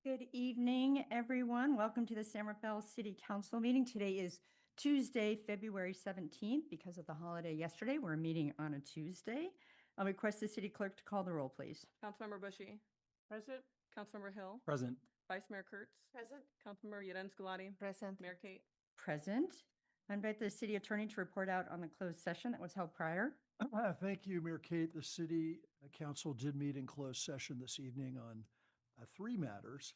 Good evening, everyone. Welcome to the San Rafael City Council meeting. Today is Tuesday, February 17th. Because of the holiday yesterday, we're meeting on a Tuesday. I'll request the city clerk to call the roll, please. Councilmember Bushy. Present. Councilmember Hill. Present. Vice Mayor Kurtz. Present. Councilmember Yeden's Galati. Present. Mayor Kate. Present. I invite the city attorney to report out on the closed session that was held prior. Thank you, Mayor Kate. The city council did meet in closed session this evening on three matters.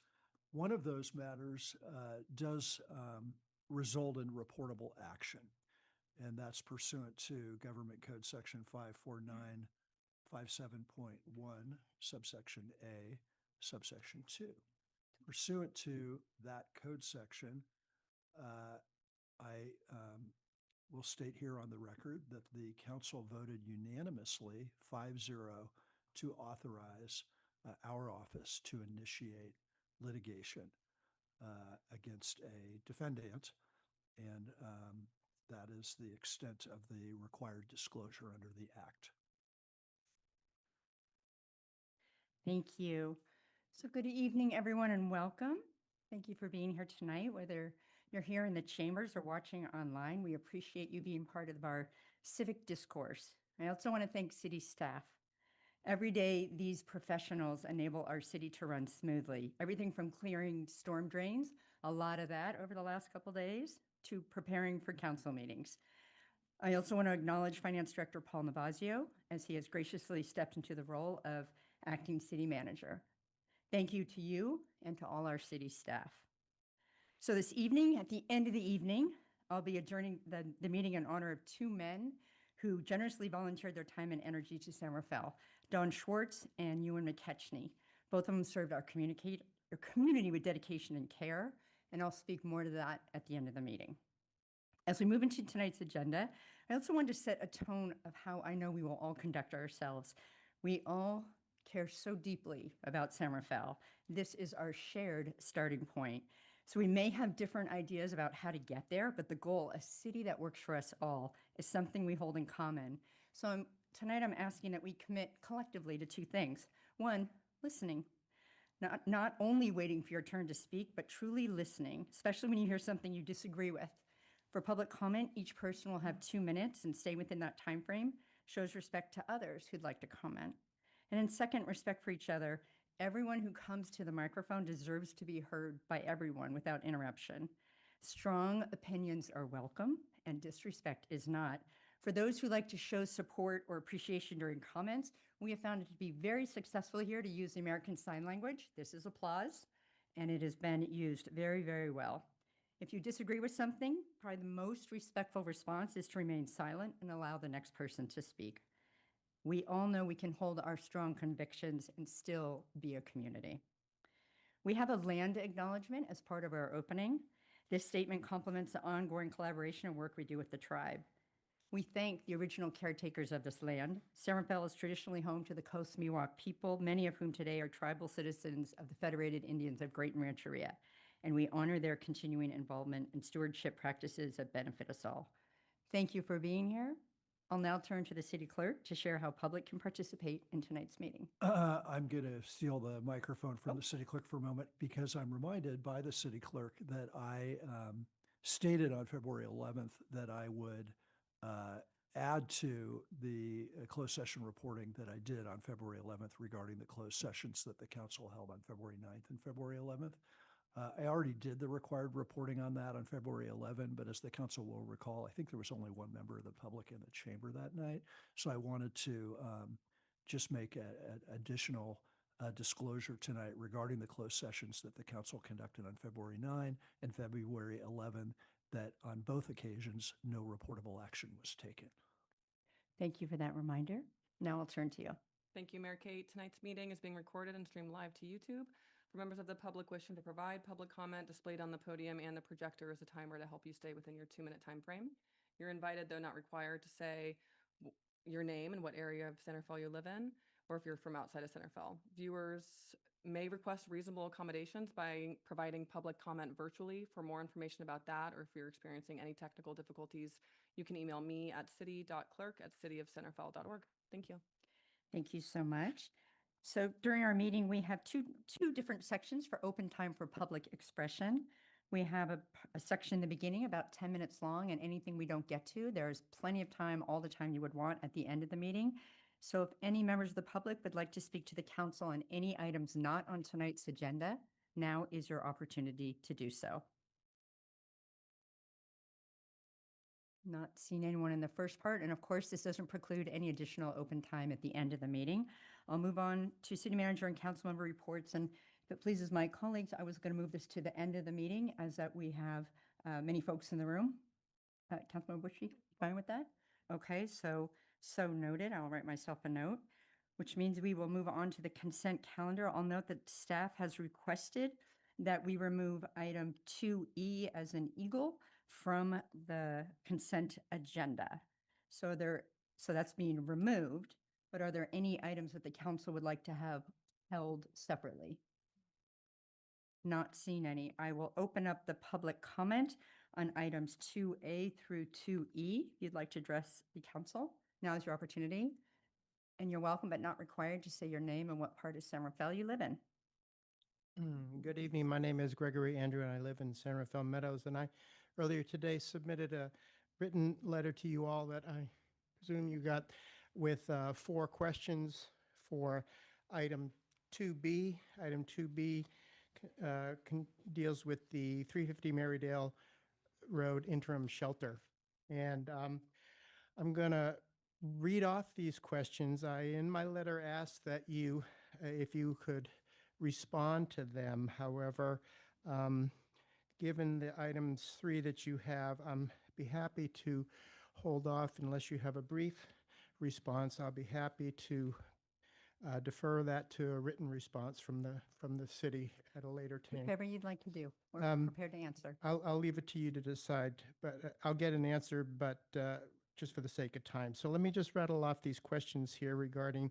One of those matters does result in reportable action, and that's pursuant to Government Code Section 54957.1, subsection A, subsection 2. Pursuant to that code section, I will state here on the record that the council voted unanimously 5-0 to authorize our office to initiate litigation against a defendant, and that is the extent of the required disclosure under the act. Thank you. So good evening, everyone, and welcome. Thank you for being here tonight, whether you're here in the chambers or watching online. We appreciate you being part of our civic discourse. I also want to thank city staff. Every day, these professionals enable our city to run smoothly. Everything from clearing storm drains, a lot of that over the last couple of days, to preparing for council meetings. I also want to acknowledge Finance Director Paul Navazio, as he has graciously stepped into the role of acting city manager. Thank you to you and to all our city staff. So this evening, at the end of the evening, I'll be adjourning the meeting in honor of two men who generously volunteered their time and energy to San Rafael, Don Schwartz and Ewan McKechnie. Both of them served our community with dedication and care, and I'll speak more to that at the end of the meeting. As we move into tonight's agenda, I also want to set a tone of how I know we will all conduct ourselves. We all care so deeply about San Rafael. This is our shared starting point. So we may have different ideas about how to get there, but the goal, a city that works for us all, is something we hold in common. So tonight I'm asking that we commit collectively to two things. One, listening. Not only waiting for your turn to speak, but truly listening, especially when you hear something you disagree with. For public comment, each person will have 2 minutes, and stay within that time frame shows respect to others who'd like to comment. And then second, respect for each other. Everyone who comes to the microphone deserves to be heard by everyone without interruption. Strong opinions are welcome, and disrespect is not. For those who like to show support or appreciation during comments, we have found it to be very successful here to use the American Sign Language. This is applause, and it has been used very, very well. If you disagree with something, probably the most respectful response is to remain silent and allow the next person to speak. We all know we can hold our strong convictions and still be a community. We have a land acknowledgement as part of our opening. This statement complements the ongoing collaboration and work we do with the tribe. We thank the original caretakers of this land. San Rafael is traditionally home to the Coast Miwok people, many of whom today are tribal citizens of the Federated Indians of Great Rancheria, and we honor their continuing involvement in stewardship practices that benefit us all. Thank you for being here. I'll now turn to the city clerk to share how public can participate in tonight's meeting. I'm going to steal the microphone from the city clerk for a moment, because I'm reminded by the city clerk that I stated on February 11th that I would add to the closed session reporting that I did on February 11th regarding the closed sessions that the council held on February 9th and February 11th. I already did the required reporting on that on February 11, but as the council will recall, I think there was only one member of the public in the chamber that night. So I wanted to just make an additional disclosure tonight regarding the closed sessions that the council conducted on February 9 and February 11, that on both occasions, no reportable action was taken. Thank you for that reminder. Now I'll turn to you. Thank you, Mayor Kate. Tonight's meeting is being recorded and streamed live to YouTube. For members of the public wishing to provide public comment, displayed on the podium and the projector is a timer to help you stay within your 2-minute time frame. You're invited, though not required, to say your name and what area of Centerville you live in, or if you're from outside of Centerville. Viewers may request reasonable accommodations by providing public comment virtually. For more information about that, or if you're experiencing any technical difficulties, you can email me at city.clerk@cityofcenterville.org. Thank you. Thank you so much. So during our meeting, we have two different sections for open time for public expression. We have a section in the beginning about 10 minutes long, and anything we don't get to, there's plenty of time, all the time you would want at the end of the meeting. So if any members of the public would like to speak to the council on any items not on tonight's agenda, now is your opportunity to do so. Not seeing anyone in the first part, and of course, this doesn't preclude any additional open time at the end of the meeting. I'll move on to city manager and council member reports, and if it pleases my colleagues, I was going to move this to the end of the meeting as that we have many folks in the room. Councilmember Bushy, fine with that? Okay, so noted. I'll write myself a note, which means we will move on to the consent calendar. I'll note that staff has requested that we remove item 2E as an eagle from the consent agenda. So that's being removed, but are there any items that the council would like to have held separately? Not seeing any. I will open up the public comment on items 2A through 2E. If you'd like to address the council, now is your opportunity. And you're welcome, but not required to say your name and what part of San Rafael you live in. Good evening. My name is Gregory Andrew, and I live in San Rafael Meadows. And I earlier today submitted a written letter to you all that I presume you got with 4 questions for item 2B. Item 2B deals with the 350 Marydale Road interim shelter. And I'm going to read off these questions. I, in my letter, asked that you, if you could respond to them. However, given the items 3 that you have, I'm be happy to hold off unless you have a brief response. I'll be happy to defer that to a written response from the city at a later time. Whatever you'd like to do. We're prepared to answer. I'll leave it to you to decide, but I'll get an answer, but just for the sake of time. So let me just rattle off these questions here regarding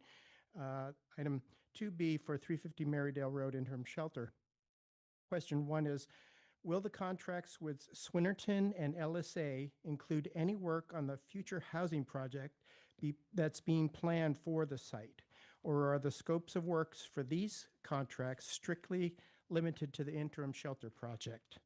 item 2B for 350 Marydale Road interim shelter. Question 1 is, will the contracts with Swinnerton and LSA include any work on the future housing project that's being planned for the site? Or are the scopes of works for these contracts strictly limited to the interim shelter project?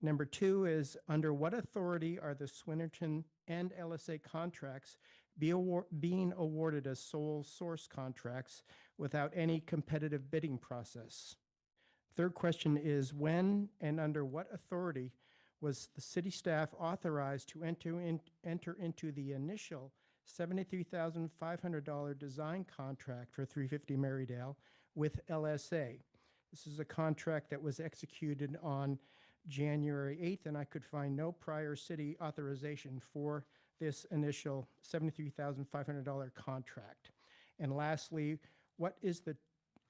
Number 2 is, under what authority are the Swinnerton and LSA contracts being awarded as sole source contracts without any competitive bidding process? Third question is, when and under what authority was the city staff authorized to enter into the initial $73,500 design contract for 350 Marydale with LSA? This is a contract that was executed on January 8th, and I could find no prior city authorization for this initial $73,500 contract. And lastly, what is the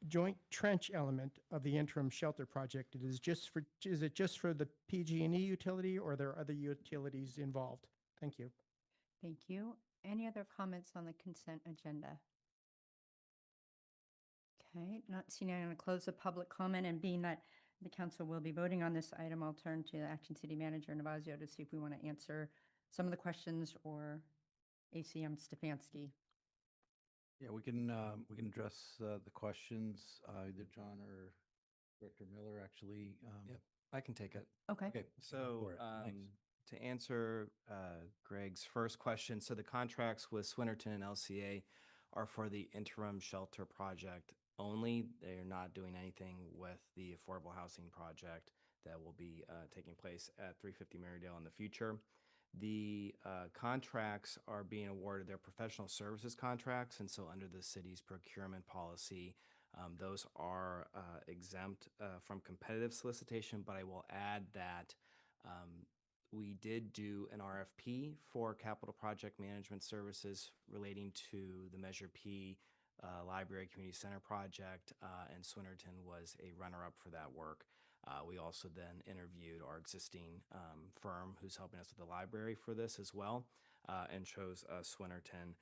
joint trench element of the interim shelter project? Is it just for the PG&E utility, or are there other utilities involved? Thank you. Thank you. Any other comments on the consent agenda? Okay, not seeing any. I'm going to close the public comment, and being that the council will be voting on this item, I'll turn to the acting city manager, Navazio, to see if we want to answer some of the questions, or ACM Stefanski. Yeah, we can address the questions, either John or Director Miller, actually. Yep, I can take it. Okay. Okay, So for it. Thanks. to answer Greg's first question, so the contracts with Swinnerton and LCA are for the interim shelter project only. They're not doing anything with the affordable housing project. that will be taking place at 350 Marydale in the future. The contracts are being awarded, they're professional services contracts, and so under the city's procurement policy, those are exempt from competitive solicitation, but I will add that we did do an RFP for capital project management services relating to the Measure P Library Community Center project, and Swinnerton was a runner-up for that work. We also then interviewed our existing firm who's helping us with the library for this as well, and chose Swinnerton.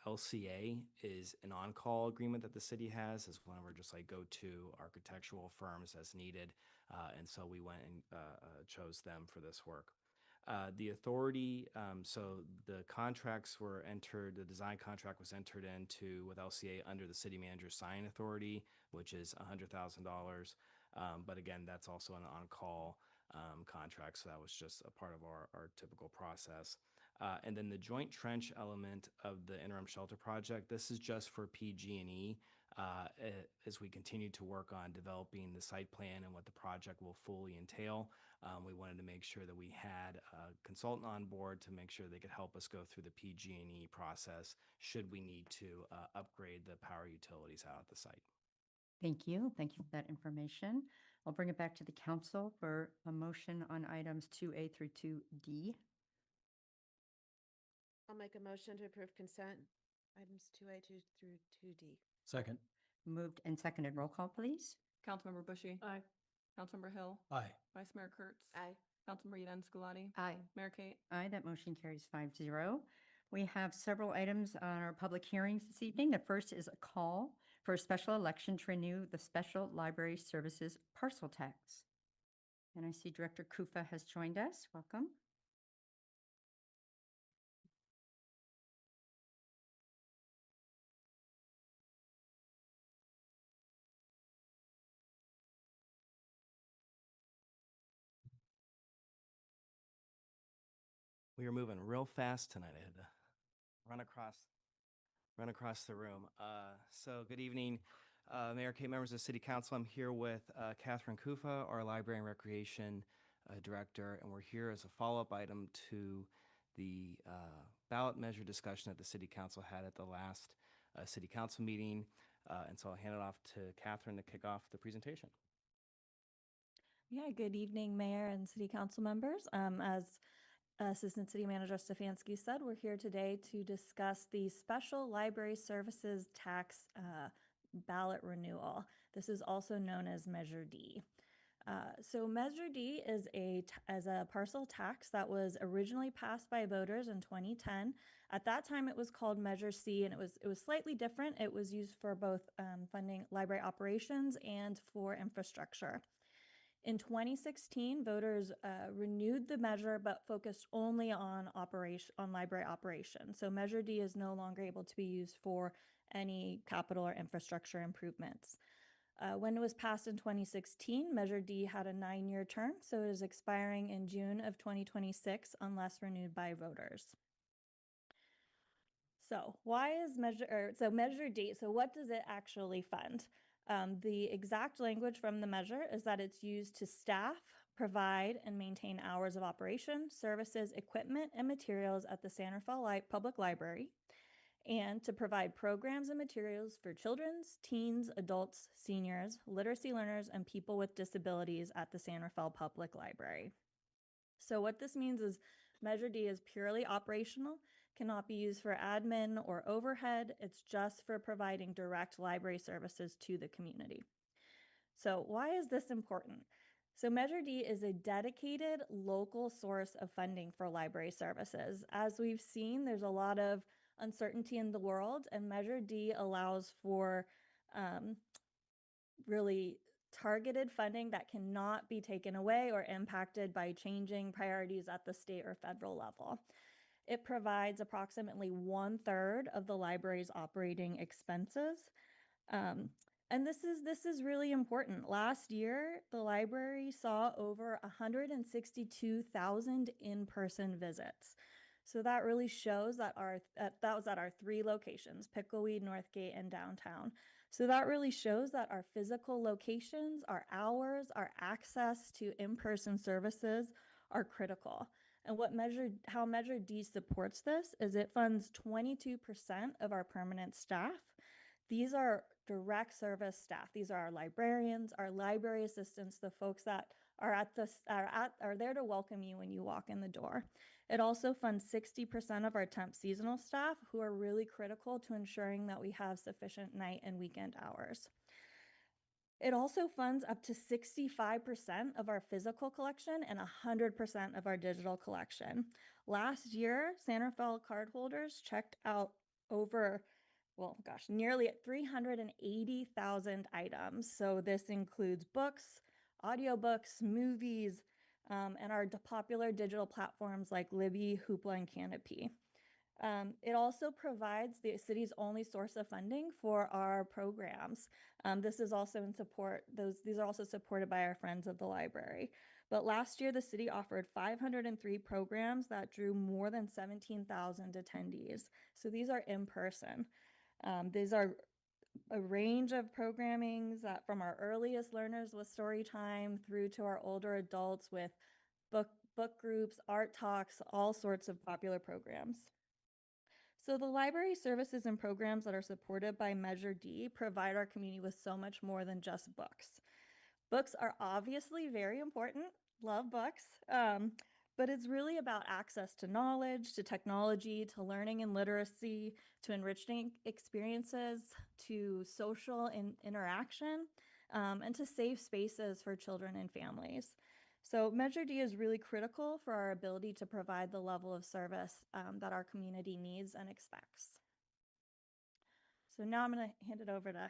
LCA is an on-call agreement that the city has as one of our just like go-to architectural firms as needed, and so we went and chose them for this work. The authority, so the contracts were entered, the design contract was entered into with LCA under the city manager's sign authority, which is $100,000. But again, that's also an on-call contract, so that was just a part of our typical process. And then the joint trench element of the interim shelter project, this is just for PG&E as we continue to work on developing the site plan and what the project will fully entail. We wanted to make sure that we had a consultant on board to make sure they could help us go through the PG&E process should we need to upgrade the power utilities out at the site. Thank you. Thank you for that information. I'll bring it back to the council for a motion on items 2A through 2D. I'll make a motion to approve consent items 2A through 2D. Second. Moved and seconded. Roll call, please. Councilmember Bushy. Aye. Councilmember Hill. Aye. Vice Mayor Kurtz. Aye. Councilmember Eden Scolati. Aye. Mayor Kate. Aye, that motion carries 5-0. We have several items on our public hearings this evening. The first is a call for a special election to renew the Special Library Services parcel tax. And I see Director Kufa has joined us. Welcome. We were moving real fast tonight. I had to run across the room. So good evening, Mayor Kate, members of the City Council. I'm here with Catherine Kufa, our Library and Recreation Director, and we're here as a follow-up item to the ballot measure discussion that the City Council had at the last City Council meeting. And so I'll hand it off to Catherine to kick off the presentation. Yeah, good evening, Mayor and City Council members. As Assistant City Manager Stefanski said, we're here today to discuss the Special Library Services Tax ballot renewal. This is also known as Measure D. So Measure D is a parcel tax that was originally passed by voters in 2010. At that time, it was called Measure C, and it was slightly different. It was used for both funding library operations and for infrastructure. In 2016, voters renewed the measure but focused only on library operations. So Measure D is no longer able to be used for any capital or infrastructure improvements. When it was passed in 2016, Measure D had a 9-year term, so it is expiring in June of 2026 unless renewed by voters. So why is Measure D? So what does it actually fund? The exact language from the measure is that it's used to staff, provide, and maintain hours of operation, services, equipment, and materials at the San Rafael Public Library, and to provide programs and materials for children's, teens, adults, seniors, literacy learners, and people with disabilities at the San Rafael Public Library. So what this means is Measure D is purely operational, cannot be used for admin or overhead. It's just for providing direct library services to the community. So why is this important? So Measure D is a dedicated local source of funding for library services. As we've seen, there's a lot of uncertainty in the world, and Measure D allows for really targeted funding that cannot be taken away or impacted by changing priorities at the state or federal level. It provides approximately 1/3 of the library's operating expenses. And this is really important. Last year, the library saw over 162,000 in-person visits. So that really shows that that was at our 3 locations, Pickleweed, Northgate, and downtown. So that really shows that our physical locations, our hours, our access to in-person services are critical. And how Measure D supports this is it funds 22% of our permanent staff. These are direct service staff. These are our librarians, our library assistants, the folks that are there to welcome you when you walk in the door. It also funds 60% of our temp seasonal staff, who are really critical to ensuring that we have sufficient night and weekend hours. It also funds up to 65% of our physical collection and 100% of our digital collection. Last year, San Rafael cardholders checked out nearly 380,000 items. So this includes books, audiobooks, movies, and our popular digital platforms like Libby, Hoopla, and Canopy. It also provides the city's only source of funding for our programs. This is also these are also supported by our friends of the library. But last year, the city offered 503 programs that drew more than 17,000 attendees. So these are in person. These are a range of programmings that from our earliest learners with story time through to our older adults with book groups, art talks, all sorts of popular programs. So the library services and programs that are supported by Measure D provide our community with so much more than just books. Books are obviously very important, love books, but it's really about access to knowledge, to technology, to learning and literacy, to enriching experiences, to social interaction, and to safe spaces for children and families. So Measure D is really critical for our ability to provide the level of service that our community needs and expects. So now I'm going to hand it over to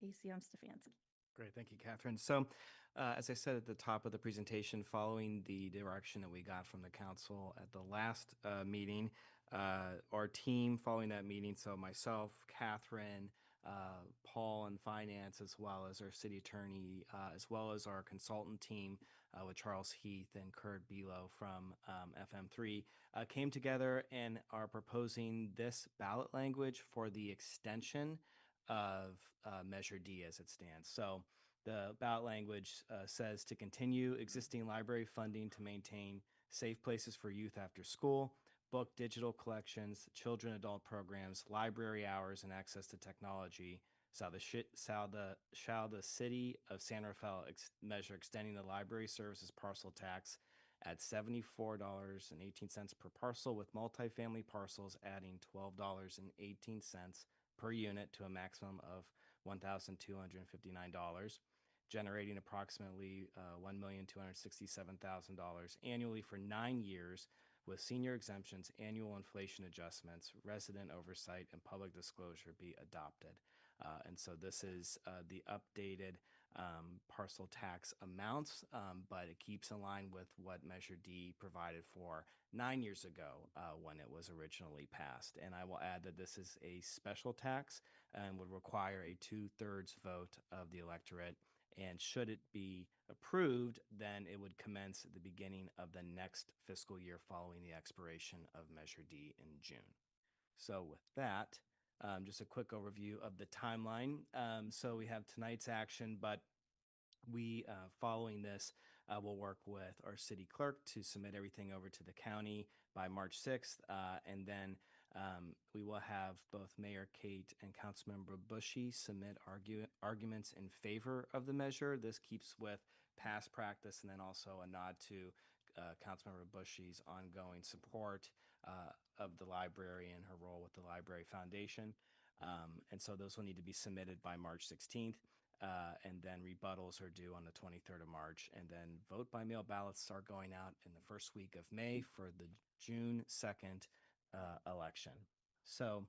ACM Stefanski. Great, thank you, Catherine. So, as I said at the top of the presentation, following the direction that we got from the council at the last meeting, our team following that meeting, so myself, Catherine, Paul in finance, as well as our city attorney, as well as our consultant team with Charles Heath and Kurt Bilo from FM3, came together and are proposing this ballot language for the extension of Measure D as it stands. So the ballot language says to continue existing library funding to maintain safe places for youth after school, book digital collections, children adult programs, library hours, and access to technology. Shall the city of San Rafael measure extending the library services parcel tax at $74.18 per parcel, with multifamily parcels adding $12.18 per unit to a maximum of $1,259, generating approximately $1,267,000 annually for 9 years, with senior exemptions, annual inflation adjustments, resident oversight, and public disclosure be adopted. And so this is the updated parcel tax amounts, but it keeps in line with what Measure D provided for 9 years ago when it was originally passed. And I will add that this is a special tax and would require a 2/3 vote of the electorate. And should it be approved, then it would commence at the beginning of the next fiscal year following the expiration of Measure D in June. So with that, just a quick overview of the timeline. So we have tonight's action, but we, following this, will work with our city clerk to submit everything over to the county by March 6th. And then we will have both Mayor Kate and Councilmember Bushy submit arguments in favor of the measure. This keeps with past practice, and then also a nod to Councilmember Bushy's ongoing support of the library and her role with the Library Foundation. And so those will need to be submitted by March 16th. And then rebuttals are due on the 23rd of March. And then vote by mail ballots are going out in the first week of May for the June 2nd election. So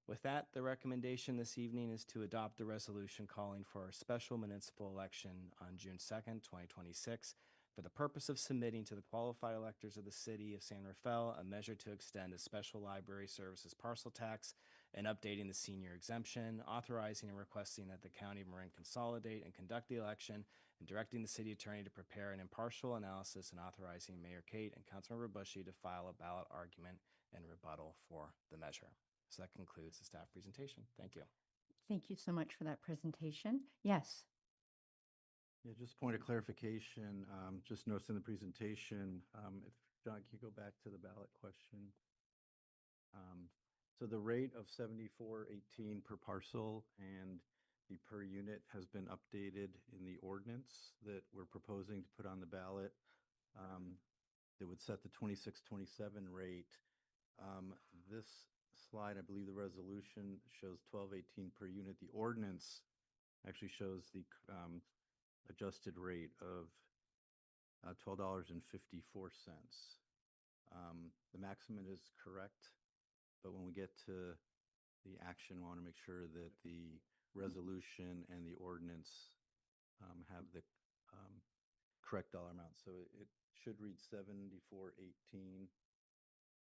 with that, the recommendation this evening is to adopt the resolution calling for a special municipal election on June 2nd, 2026, for the purpose of submitting to the qualified electors of the city of San Rafael a measure to extend a special library services parcel tax and updating the senior exemption, authorizing and requesting that the County of Marin consolidate and conduct the election, and directing the city attorney to prepare an impartial analysis, and authorizing Mayor Kate and Councilmember Bushy to file a ballot argument and rebuttal for the measure. So that concludes the staff presentation. Thank you. Thank you so much for that presentation. Yes. Yeah, just point of clarification, just noticed in the presentation, if, John, can you go back to the ballot question? So the rate of 74.18 per parcel and the per unit has been updated in the ordinance that we're proposing to put on the ballot. That would set the 26-27 rate. This slide, I believe the resolution shows 12.18 per unit. The ordinance actually shows the adjusted rate of $12.54. The maximum is correct, but when we get to the action, we want to make sure that the resolution and the ordinance have the correct dollar amount. So it should read 74.18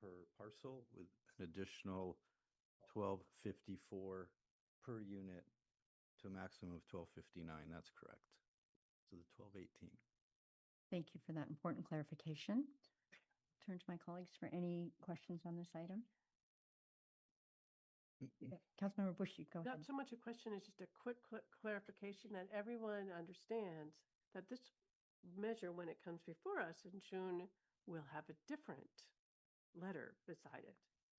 per parcel with an additional 12.54 per unit to a maximum of 12.59. That's correct. So the 12.18. Thank you for that important clarification. Turn to my colleagues for any questions on this item. Councilmember Bush, you go ahead. Not so much a question, it's just a quick clarification that everyone understands that this measure, when it comes before us in June, will have a different letter beside it.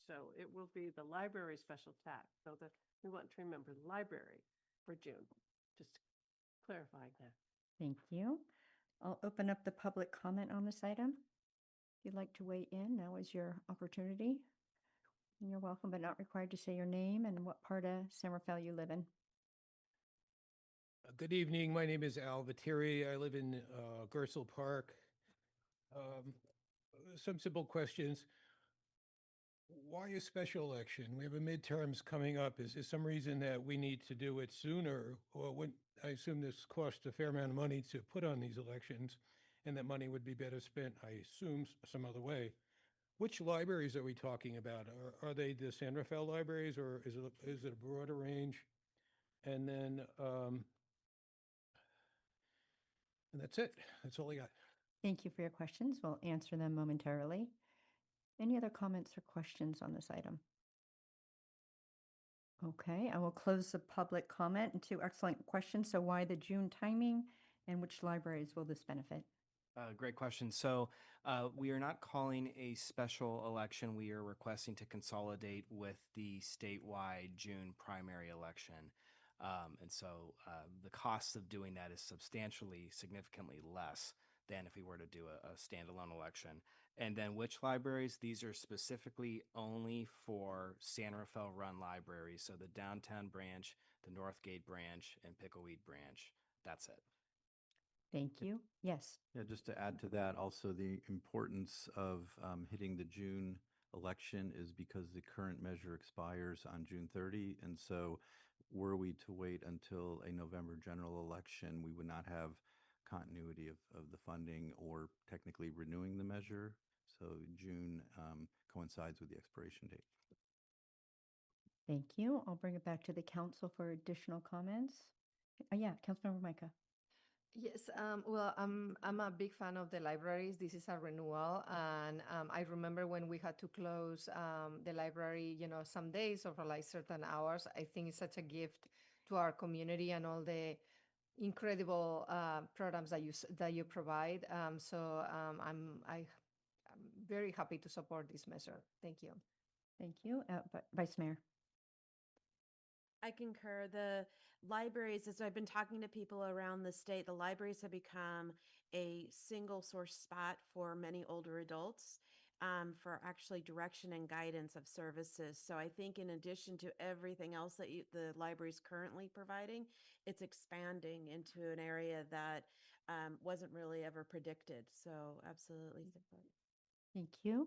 So it will be the library special tax. So that we want to remember the library for June. Just clarifying that. Thank you. I'll open up the public comment on this item. If you'd like to weigh in, now is your opportunity. And you're welcome, but not required to say your name and what part of San Rafael you live in. Good evening. My name is Al Viteri. I live in Gersel Park. Some simple questions. Why a special election? We have a midterms coming up. Is there some reason that we need to do it sooner? Or when, I assume this costs a fair amount of money to put on these elections, and that money would be better spent, I assume, some other way. Which libraries are we talking about? Are they the San Rafael libraries, or is it a broader range? And then, and that's it. That's all I got. Thank you for your questions. We'll answer them momentarily. Any other comments or questions on this item? Okay, I will close the public comment and two excellent questions. So why the June timing and which libraries will this benefit? Great question. So we are not calling a special election. We are requesting to consolidate with the statewide June primary election. And so the cost of doing that is substantially, significantly less than if we were to do a standalone election. And then which libraries? These are specifically only for San Rafael run libraries. So the downtown branch, the Northgate branch, and Pickleweed branch. That's it. Thank you. Yes. Yeah, just to add to that, also the importance of hitting the June election is because the current measure expires on June 30. And so were we to wait until a November general election, we would not have continuity of the funding or technically renewing the measure. So June coincides with the expiration date. Thank you. I'll bring it back to the council for additional comments. Yeah, Councilmember Micah. Yes, well, I'm a big fan of the libraries. This is a renewal, and I remember when we had to close the library, some days or for like certain hours. I think it's such a gift to our community and all the incredible programs that you provide. So I'm very happy to support this measure. Thank you. Thank you. Vice Mayor. I concur. The libraries, as I've been talking to people around the state, the libraries have become a single source spot for many older adults for actually direction and guidance of services. So I think in addition to everything else that the library is currently providing, it's expanding into an area that wasn't really ever predicted. So absolutely support. Thank you.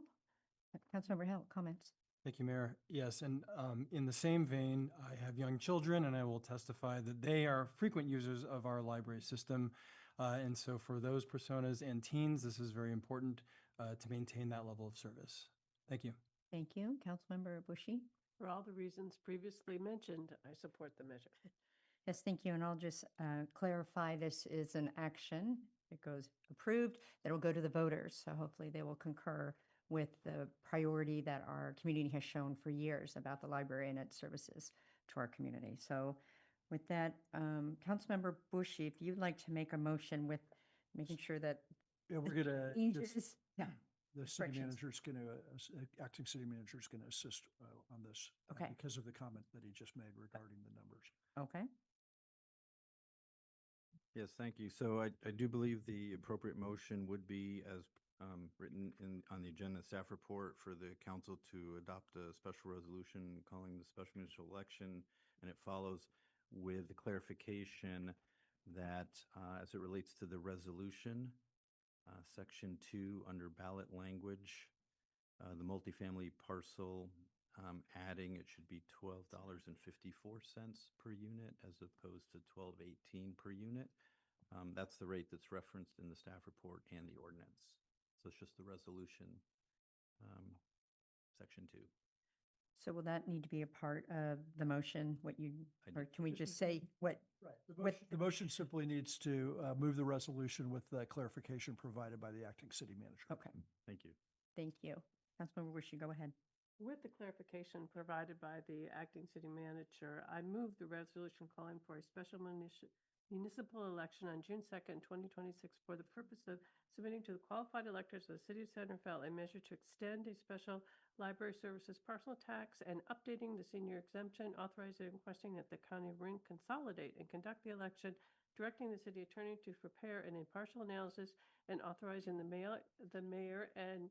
Councilmember Hill, comments? Thank you, Mayor. Yes, and in the same vein, I have young children, and I will testify that they are frequent users of our library system. And so for those personas and teens, this is very important to maintain that level of service. Thank you. Thank you. Councilmember Bushy? For all the reasons previously mentioned, I support the measure. Yes, thank you. And I'll just clarify, this is an action. It goes approved, that will go to the voters. So hopefully they will concur with the priority that our community has shown for years about the library and its services. to our community. So with that, Councilmember Bushy, if you'd like to make a motion with making sure that Yeah, we're the gonna, changes, yeah, the city corrections. manager's gonna, acting city manager's gonna assist on this. Okay. Because of the comment that he just made regarding the numbers. Okay, Yes, thank you. So I do believe the appropriate motion would be as written on the agenda staff report for the council to adopt a special resolution calling the special municipal election, and it follows with the clarification that as it relates to the resolution, section 2 under ballot language, the multifamily parcel, adding it should be $12.54 per unit as opposed to $12.18 per unit. That's the rate that's referenced in the staff report and the ordinance. So it's just the resolution, section 2. so will that need to be a part of the motion, what you, I or can we just say what? Right. With The motion simply needs to move the resolution with the clarification provided by the acting city manager. Okay, Thank you. thank you. Councilmember Bushy, go ahead. With the clarification provided by the acting city manager, I move the resolution calling for a special municipal election on June 2nd, 2026 for the purpose of submitting to the qualified electors of the city of Santa Fe a measure to extend a special library services parcel tax and updating the senior exemption, authorizing and requesting that the county ring consolidate and conduct the election, directing the city attorney to prepare an impartial analysis, and authorizing the mayor and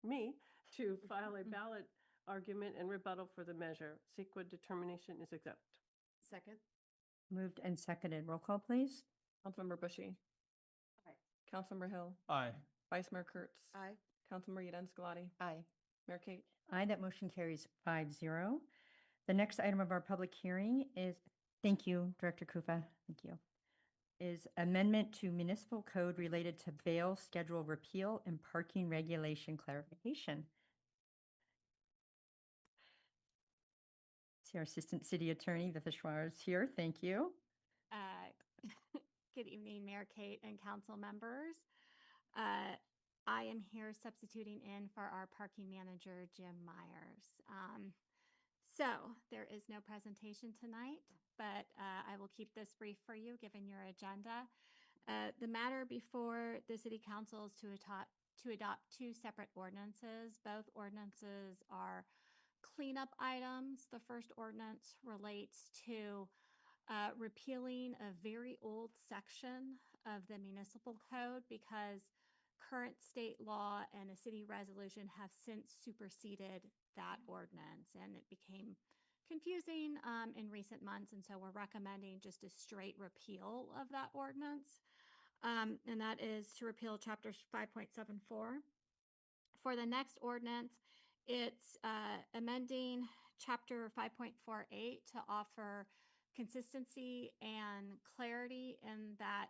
me to file a ballot argument and rebuttal for the measure. CEQA determination is exempt. Second? Moved and seconded. Roll call, please. Councilmember Bushy. Aye. Councilmember Hill. Aye. Vice Mayor Kurtz. Aye. Councilmember Yeden Skalati. Aye. Mayor Kate. Aye, that motion carries 5-0. The next item of our public hearing is, thank you, Director Kufa, thank you, is amendment to municipal code related to bail schedule repeal and parking regulation clarification. See our Assistant City Attorney, Vithya Schwartz, is here. Thank you. Good evening, Mayor Kate and council members. I am here substituting in for our parking manager, Jim Myers. So there is no presentation tonight, but I will keep this brief for you, given your agenda. The matter before the City Council is to adopt two separate ordinances. Both ordinances are cleanup items. The first ordinance relates to repealing a very old section of the municipal code because current state law and a city resolution have since superseded that ordinance, and it became confusing in recent months, and so we're recommending just a straight repeal of that ordinance, and that is to repeal Chapter 5.74. For the next ordinance, it's amending Chapter 5.48 to offer consistency and clarity in that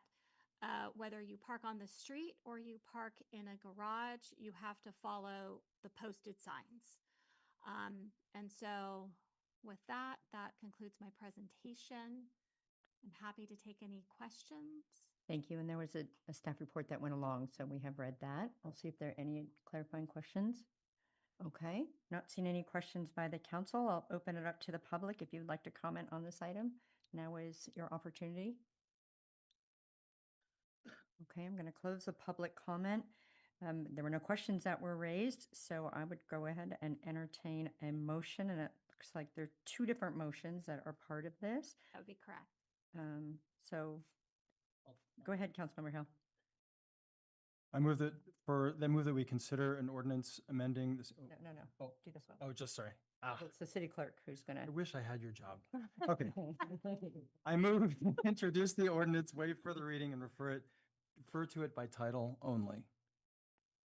whether you park on the street or you park in a garage, you have to follow the posted signs. And so with that, that concludes my presentation. I'm happy to take any questions. Thank you. And there was a staff report that went along, so we have read that. I'll see if there are any clarifying questions. Okay, not seeing any questions by the council. I'll open it up to the public if you'd like to comment on this item. Now is your opportunity. Okay, I'm going to close the public comment. There were no questions that were raised, so I would go ahead and entertain a motion, and it looks like there are two different motions that are part of this. That would be correct. So go ahead, Councilmember Hill. I move that we consider an ordinance amending this. No. Oh. Do this one. Oh, just sorry. It's the city clerk who's going I to. wish I had your job. Okay. I move to introduce the ordinance, waive further reading, and refer to it by title only.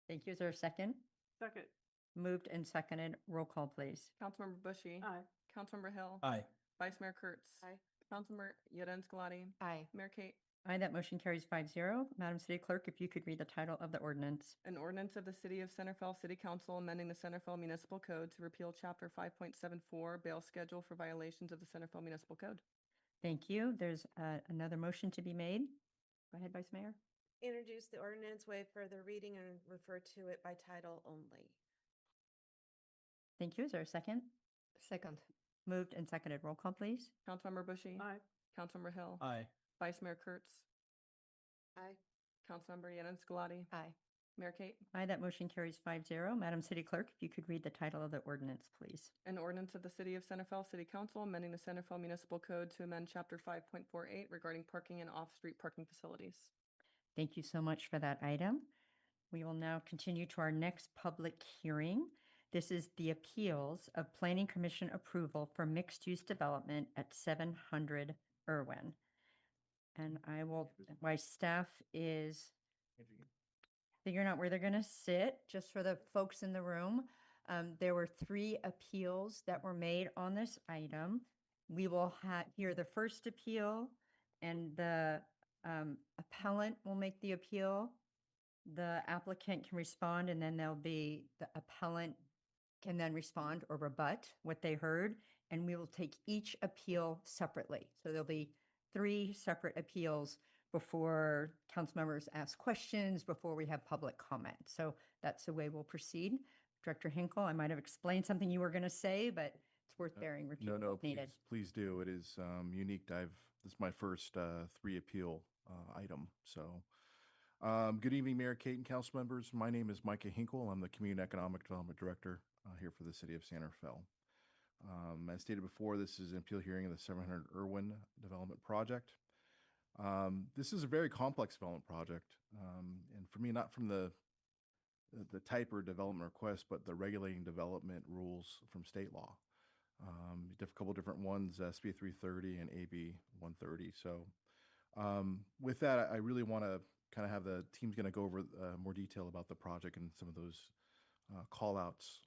Thank you. Is there a second? Second. Moved and seconded. Roll call, please. Councilmember Bushy. Aye. Councilmember Hill. Aye. Vice Mayor Kurtz. Aye. Councilmember Yeden Skalati. Aye. Mayor Kate. Aye, that motion carries 5-0. Madam City Clerk, if you could read the title of the ordinance. An ordinance of the City of Center Fall City Council amending the Center Fall Municipal Code to repeal Chapter 5.74 bail schedule for violations of the Center Fall Municipal Code. Thank you. There's another motion to be made. Go ahead, Vice Mayor. Introduce the ordinance, waive further reading, and refer to it by title only. Thank you. Is there a second? Second. Moved and seconded. Roll call, please. Councilmember Bushy. Aye. Councilmember Hill. Aye. Vice Mayor Kurtz. Aye. Councilmember Yanin Scalati. Aye. Mayor Kate. Aye, that motion carries 5-0. Madam City Clerk, if you could read the title of the ordinance, please. An ordinance of the City of Centerville City Council amending the Centerville Municipal Code to amend Chapter 5.48 regarding parking and off-street parking facilities. Thank you so much for that item. We will now continue to our next public hearing. This is the appeals of Planning Commission approval for mixed-use development at 700 Irwin. And my staff is figuring out where they're going to sit, just for the folks in the room. There were 3 appeals that were made on this item. We will hear the first appeal, and the appellant will make the appeal. The applicant can respond, and then the appellant can then respond or rebut what they heard, and we will take each appeal separately. So there'll be 3 separate appeals before council members ask questions, before we have public comment. So that's the way we'll proceed. Director Hinkle, I might have explained something you were going to say, but it's worth bearing repeat No, if needed. please do. It is unique. This is my first 3 appeal item. So, good evening, Mayor Kate and council members. My name is Micah Hinkle. I'm the Community Economic Development Director here for the City of Santa Fe. As stated before, this is an appeal hearing of the 700 Irwin Development Project. This is a very complex development project, and for me, not from the type or development request, but the regulating development rules from state law. A couple different ones, SB 330 and AB 130. So with that, I really want to kind of have the team's going to go over more detail about the project and some of those call outs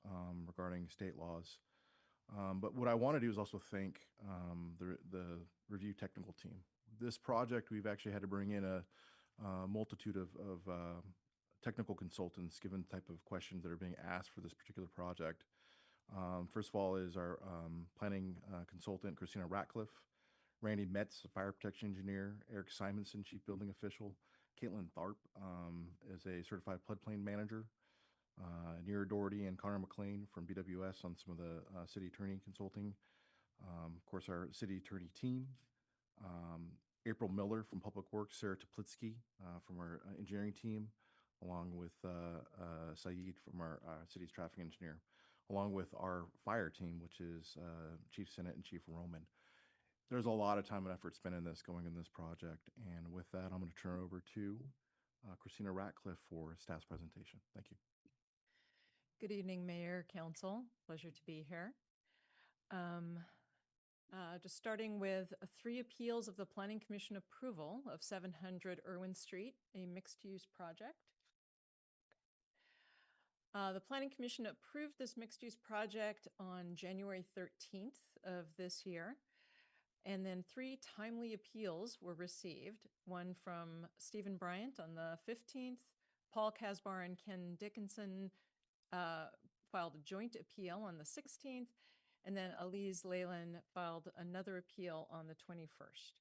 regarding state laws. But what I want to do is also thank the review technical team. This project, we've actually had to bring in a multitude of technical consultants given the type of questions that are being asked for this particular project. First of all is our planning consultant, Christina Ratcliffe, Randy Metz, a fire protection engineer, Eric Simonson, chief building official, Caitlin Tharp is a certified floodplain manager, Neera Doherty and Connor McLean from BWS on some of the city attorney consulting. Of course, our city attorney team, April Miller from Public Works, Sarah Teplitsky from our engineering team, along with Saeed from our city's traffic engineer, along with our fire team, which is Chief Sinnott and Chief Roman. There's a lot of time and effort spent in this, going in this project. And with that, I'm going to turn it over to Christina Ratcliffe for staff's presentation. Thank you. Good evening, Mayor, Council. Pleasure to be here. Just starting with 3 appeals of the Planning Commission approval of 700 Irwin Street, a mixed-use project. The Planning Commission approved this mixed-use project on January 13th of this year. And then 3 timely appeals were received, one from Stephen Bryant on the 15th, Paul Casbar and Ken Dickinson filed a joint appeal on the 16th, and then Elise Leyland filed another appeal on the 21st.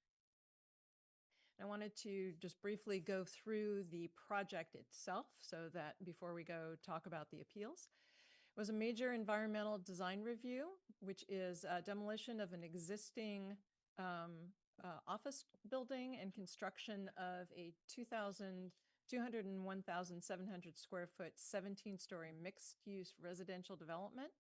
I wanted to just briefly go through the project itself so that before we go talk about the appeals. It was a major environmental design review, which is demolition of an existing office building and construction of a 201,700 square foot, 17-story mixed-use residential development.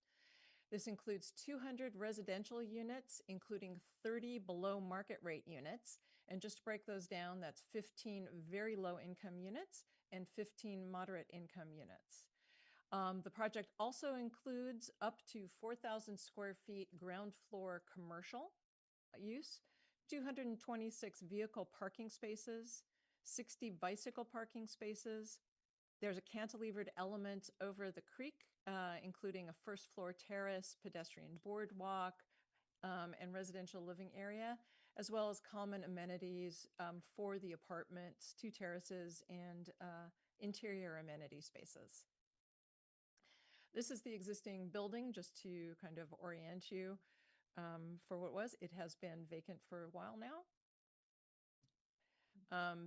This includes 200 residential units, including 30 below market rate units. And just to break those down, that's 15 very low income units and 15 moderate income units. The project also includes up to 4,000 square feet ground floor commercial use, 226 vehicle parking spaces, 60 bicycle parking spaces. There's a cantilevered element over the creek, including a first floor terrace, pedestrian boardwalk, and residential living area, as well as common amenities for the apartments, 2 terraces, and interior amenity spaces. This is the existing building, just to kind of orient you for what it was. It has been vacant for a while now.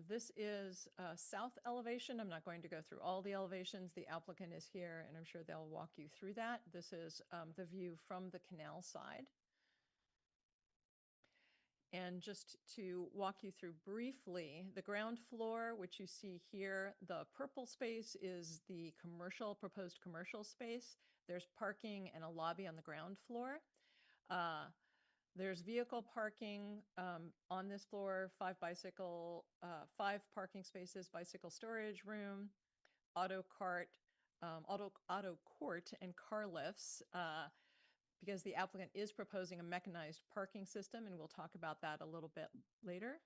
This is south elevation. I'm not going to go through all the elevations. The applicant is here, and I'm sure they'll walk you through that. This is the view from the canal side. And just to walk you through briefly, the ground floor, which you see here, the purple space is the proposed commercial space. There's parking and a lobby on the ground floor. There's vehicle parking on this floor, 5 parking spaces, bicycle storage room, auto court, and car lifts, because the applicant is proposing a mechanized parking system, and we'll talk about that a little bit later.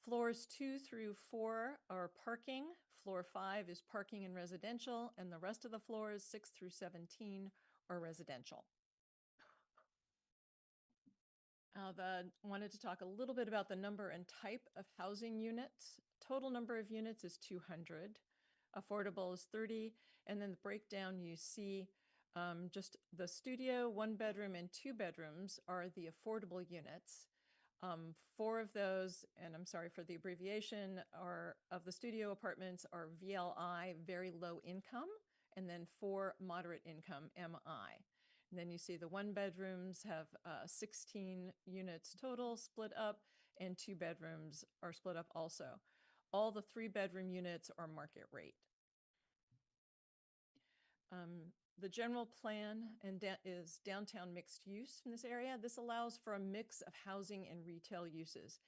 Floors 2 through 4 are parking. Floor 5 is parking and residential, and the rest of the floors 6 through 17 are residential. Wanted to talk a little bit about the number and type of housing units. Total number of units is 200. Affordable is 30. And then the breakdown you see, just the studio, 1 bedroom and 2 bedrooms are the affordable units. 4 of those, and I'm sorry for the abbreviation, of the studio apartments are VLI, very low income, and then 4 moderate income, MI. And then you see the 1 bedrooms have 16 units total split up, and 2 bedrooms are split up also. All the 3 bedroom units are market rate. The general plan is downtown mixed use in this area. This allows for a mix of housing and retail uses.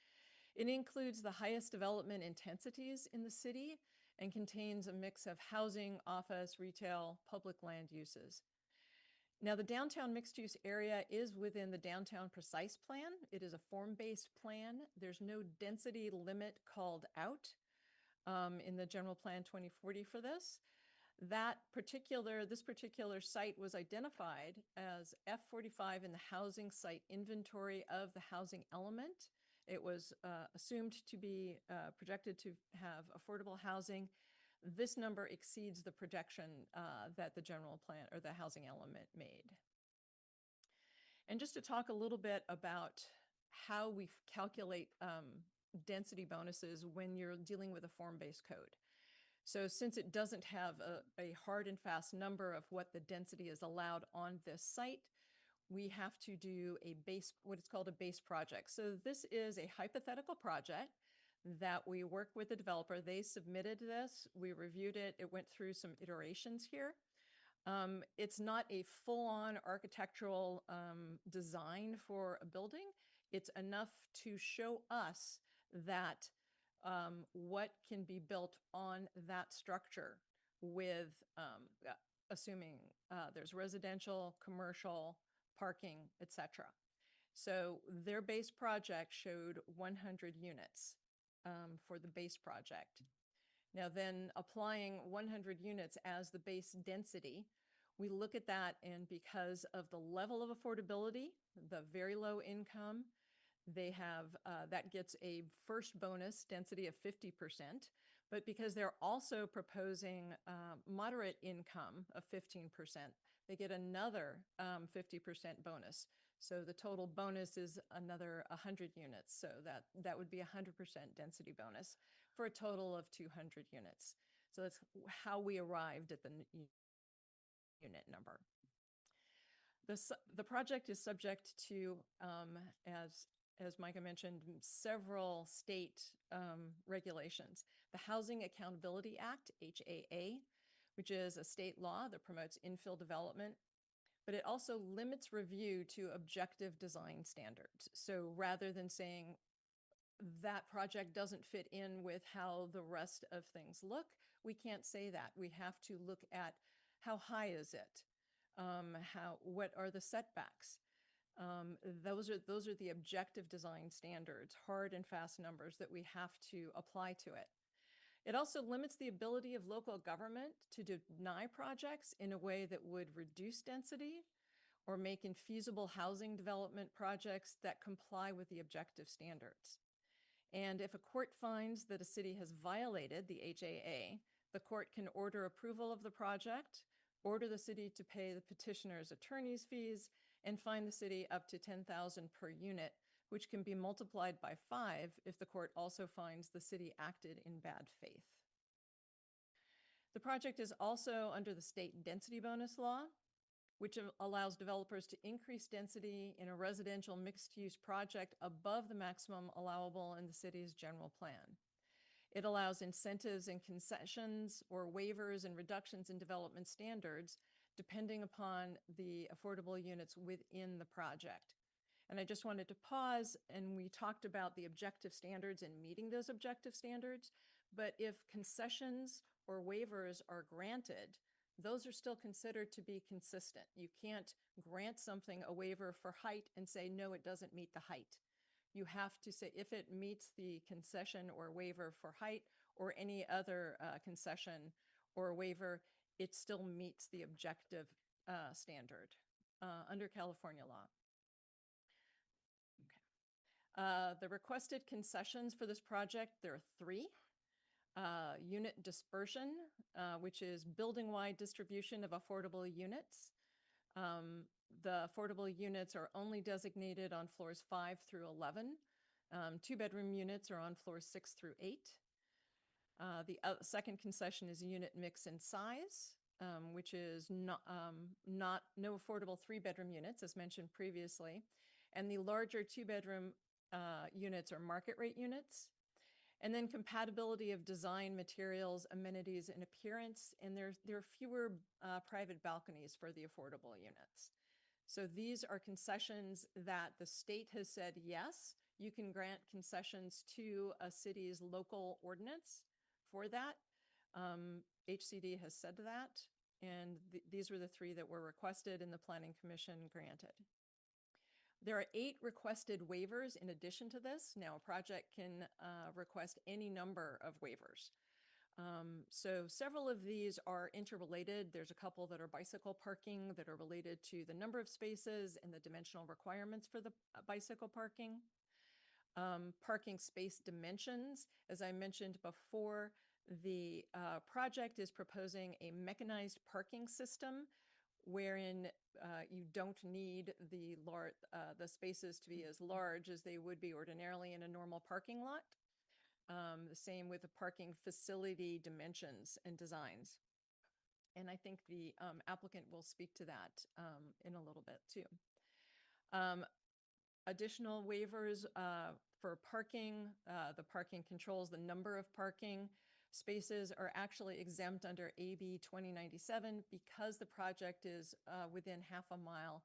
It includes the highest development intensities in the city and contains a mix of housing, office, retail, public land uses. Now, the downtown mixed-use area is within the downtown precise plan. It is a form-based plan. There's no density limit called out in the general plan 2040 for this. This particular site was identified as F45 in the housing site inventory of the housing element. It was assumed to be projected to have affordable housing. This number exceeds the projection that the general plan or the housing element made. And just to talk a little bit about how we calculate density bonuses when you're dealing with a form-based code. So since it doesn't have a hard and fast number of what the density is allowed on this site, we have to do what is called a base project. So this is a hypothetical project that we worked with the developer. They submitted this, we reviewed it, it went through some iterations here. It's not a full-on architectural design for a building. It's enough to show us that what can be built on that structure with assuming there's residential, commercial, parking, etc. So their base project showed 100 units for the base project. Now then, applying 100 units as the base density, we look at that, and because of the level of affordability, the very low income, they have, that gets a first bonus density of 50%, but because they're also proposing moderate income of 15%, they get another 50% bonus. So the total bonus is another 100 units. So that would be 100% density bonus for a total of 200 units. So that's how we arrived at the unit number. The project is subject to, as Micah mentioned, several state regulations. The Housing Accountability Act, HAA, which is a state law that promotes infill development, but it also limits review to objective design standards. So rather than saying that project doesn't fit in with how the rest of things look, we can't say that. We have to look at how high is it? What are the setbacks? Those are the objective design standards, hard and fast numbers that we have to apply to it. It also limits the ability of local government to deny projects in a way that would reduce density or make infeasible housing development projects that comply with the objective standards. And if a court finds that a city has violated the HAA, the court can order approval of the project, order the city to pay the petitioner's attorney's fees, and fine the city up to $10,000 per unit, which can be multiplied by 5 if the court also finds the city acted in bad faith. The project is also under the state density bonus law, which allows developers to increase density in a residential mixed-use project above the maximum allowable in the city's general plan. It allows incentives and concessions or waivers and reductions in development standards depending upon the affordable units within the project. And I just wanted to pause, and we talked about the objective standards and meeting those objective standards, but if concessions or waivers are granted, those are still considered to be consistent. You can't grant something a waiver for height and say, no, it doesn't meet the height. You have to say if it meets the concession or waiver for height or any other concession or waiver, it still meets the objective standard under California law. Okay. The requested concessions for this project, there are 3. Unit dispersion, which is building-wide distribution of affordable units. The affordable units are only designated on floors 5 through 11. 2-bedroom units are on floors 6 through 8. The second concession is unit mix and size, which is no affordable 3-bedroom units, as mentioned previously. And the larger 2-bedroom units are market rate units. And then compatibility of design, materials, amenities, and appearance. And there are fewer private balconies for the affordable units. So these are concessions that the state has said, yes, you can grant concessions to a city's local ordinance for that. HCD has said that, and these were the 3 that were requested and the Planning Commission granted. There are 8 requested waivers in addition to this. Now, a project can request any number of waivers. So several of these are interrelated. There's a couple that are bicycle parking that are related to the number of spaces and the dimensional requirements for the bicycle parking. Parking space dimensions. As I mentioned before, the project is proposing a mechanized parking system wherein you don't need the spaces to be as large as they would be ordinarily in a normal parking lot. The same with the parking facility dimensions and designs. And I think the applicant will speak to that in a little bit too. Additional waivers for parking, the parking controls, the number of parking spaces are actually exempt under AB 2097 because the project is within half a mile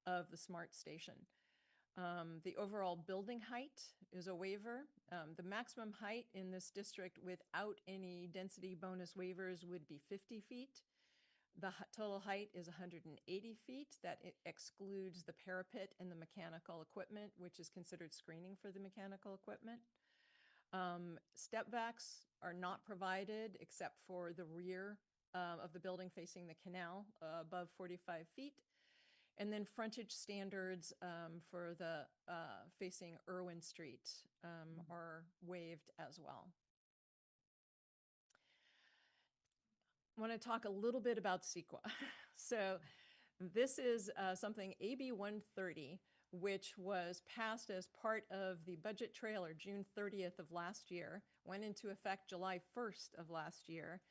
of the SMART station. The overall building height is a waiver. The maximum height in this district without any density bonus waivers would be 50 feet. The total height is 180 feet. That excludes the parapet and the mechanical equipment, which is considered screening for the mechanical equipment. Step backs are not provided except for the rear of the building facing the canal above 45 feet. And then frontage standards for the facing Irwin Street are waived as well. I want to talk a little bit about CEQA. So this is something AB 130, which was passed as part of the budget trailer June 30th of last year, went into effect July 1st of last year.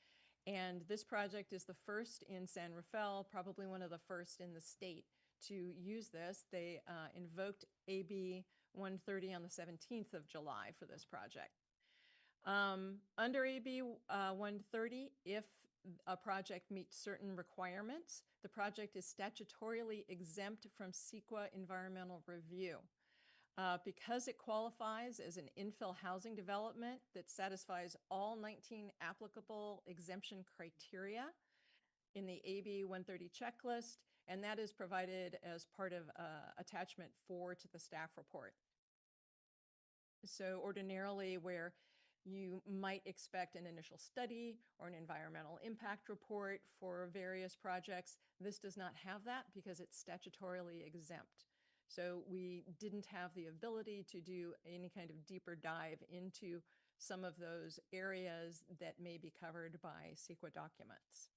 And this project is the first in San Rafael, probably one of the first in the state to use this. They invoked AB 130 on the 17th of July for this project. Under AB 130, if a project meets certain requirements, the project is statutorily exempt from CEQA environmental review. Because it qualifies as an infill housing development that satisfies all 19 applicable exemption criteria in the AB 130 checklist, and that is provided as part of attachment 4 to the staff report. So ordinarily where you might expect an initial study or an environmental impact report for various projects, this does not have that because it's statutorily exempt. So we didn't have the ability to do any kind of deeper dive into some of those areas that may be covered by CEQA documents.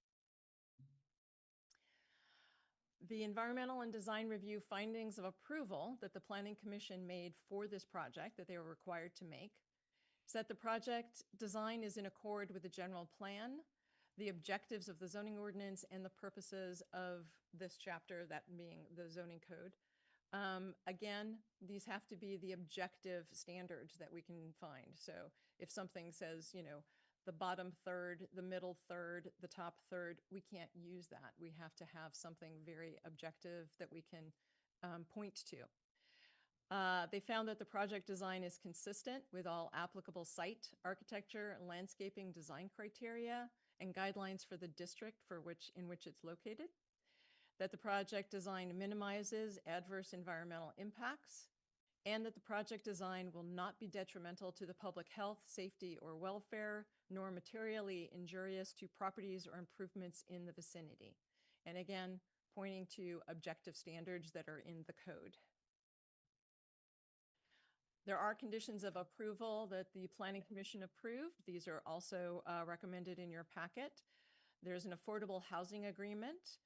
The environmental and design review findings of approval that the Planning Commission made for this project that they were required to make is that the project design is in accord with the general plan, the objectives of the zoning ordinance and the purposes of this chapter, that being the zoning code. Again, these have to be the objective standards that we can find. So if something says, you know, the bottom third, the middle third, the top third, we can't use that. We have to have something very objective that we can point to. They found that the project design is consistent with all applicable site, architecture, and landscaping design criteria and guidelines for the district in which it's located. That the project design minimizes adverse environmental impacts, and that the project design will not be detrimental to the public health, safety, or welfare, nor materially injurious to properties or improvements in the vicinity. And again, pointing to objective standards that are in the code. There are conditions of approval that the Planning Commission approved. These are also recommended in your packet. There's an affordable housing agreement.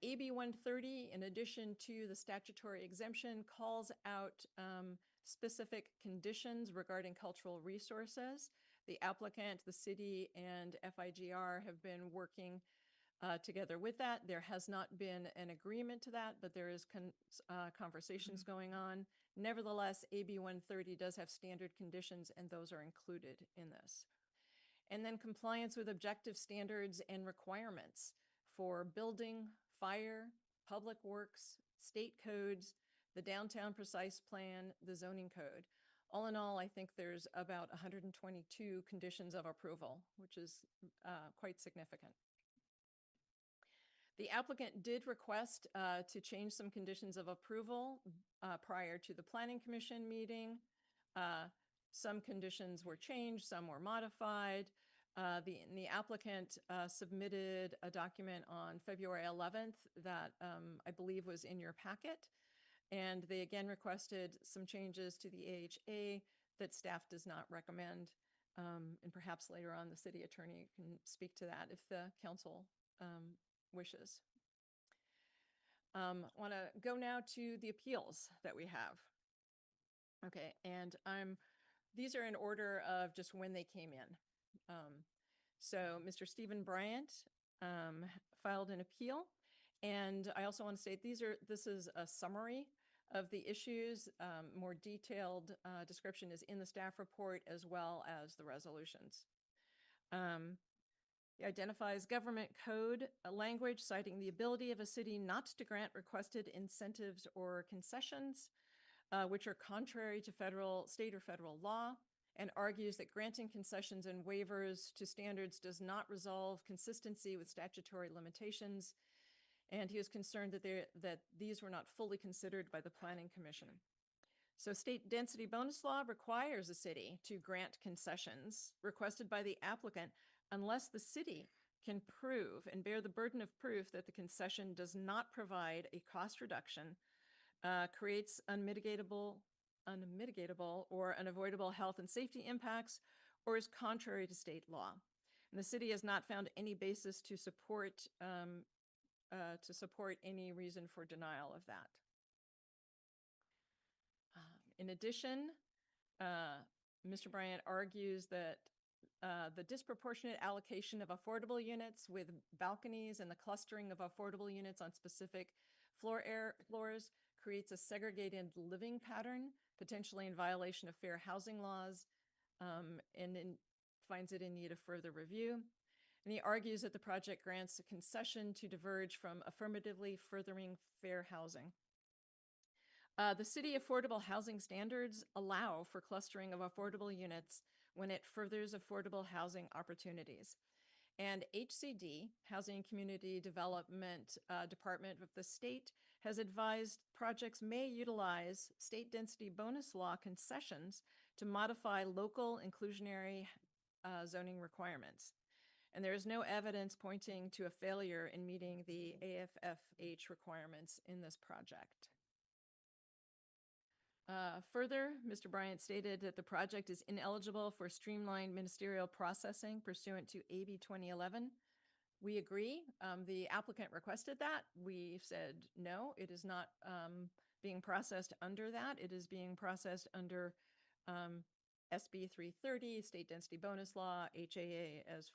AB 130, in addition to the statutory exemption, calls out specific conditions regarding cultural resources. The applicant, the city, and FIGR have been working together with that. There has not been an agreement to that, but there is conversations going on. Nevertheless, AB 130 does have standard conditions, and those are included in this. And then compliance with objective standards and requirements for building, fire, public works, state codes, the downtown precise plan, the zoning code. All in all, I think there's about 122 conditions of approval, which is quite significant. The applicant did request to change some conditions of approval prior to the Planning Commission meeting. Some conditions were changed, some were modified. The applicant submitted a document on February 11th that I believe was in your packet. And they again requested some changes to the AHA that staff does not recommend. And perhaps later on the city attorney can speak to that if the council wishes. Want to go now to the appeals that we have. Okay, and these are in order of just when they came in. So Mr. Stephen Bryant filed an appeal, and I also want to state this is a summary of the issues. More detailed description is in the staff report as well as the resolutions. It identifies government code language citing the ability of a city not to grant requested incentives or concessions, which are contrary to state or federal law, and argues that granting concessions and waivers to standards does not resolve consistency with statutory limitations. And he was concerned that these were not fully considered by the Planning Commission. So state density bonus law requires a city to grant concessions requested by the applicant unless the city can prove and bear the burden of proof that the concession does not provide a cost reduction, creates unmitigatable or unavoidable health and safety impacts, or is contrary to state law. And the city has not found any basis to support any reason for denial of that. In addition, Mr. Bryant argues that the disproportionate allocation of affordable units with balconies and the clustering of affordable units on specific floors creates a segregated living pattern, potentially in violation of fair housing laws, and finds it in need of further review. And he argues that the project grants a concession to diverge from affirmatively furthering fair housing. The city affordable housing standards allow for clustering of affordable units when it furthers affordable housing opportunities. And HCD, Housing and Community Development Department of the state, has advised projects may utilize state density bonus law concessions to modify local inclusionary zoning requirements. And there is no evidence pointing to a failure in meeting the AFFH requirements in this project. Further, Mr. Bryant stated that the project is ineligible for streamlined ministerial processing pursuant to AB 2011. We agree. The applicant requested that. We said, no, it is not being processed under that. It is being processed under SB 330, state density bonus law, HAA, as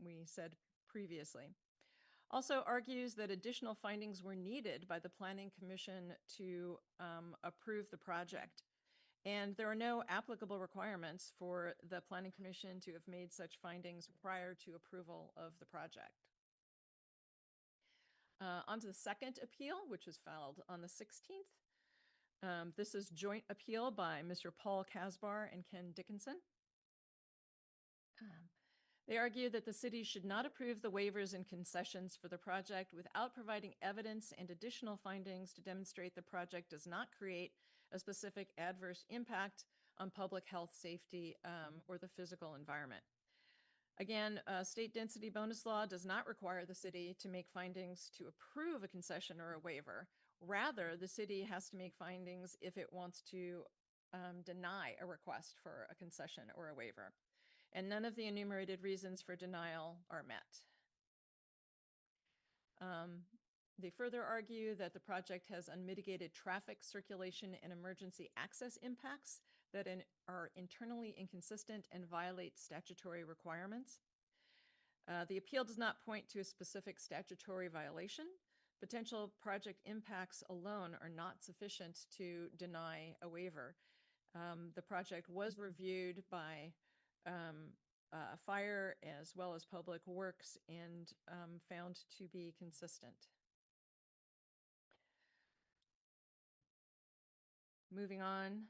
we said previously. Also argues that additional findings were needed by the Planning Commission to approve the project. And there are no applicable requirements for the Planning Commission to have made such findings prior to approval of the project. On to the second appeal, which was filed on the 16th. This is joint appeal by Mr. Paul Casbar and Ken Dickinson. They argue that the city should not approve the waivers and concessions for the project without providing evidence and additional findings to demonstrate the project does not create a specific adverse impact on public health, safety, or the physical environment. Again, state density bonus law does not require the city to make findings to approve a concession or a waiver. Rather, the city has to make findings if it wants to deny a request for a concession or a waiver. And none of the enumerated reasons for denial are met. They further argue that the project has unmitigated traffic circulation and emergency access impacts that are internally inconsistent and violate statutory requirements. The appeal does not point to a specific statutory violation. Potential project impacts alone are not sufficient to deny a waiver. The project was reviewed by fire as well as public works and found to be consistent. Moving on,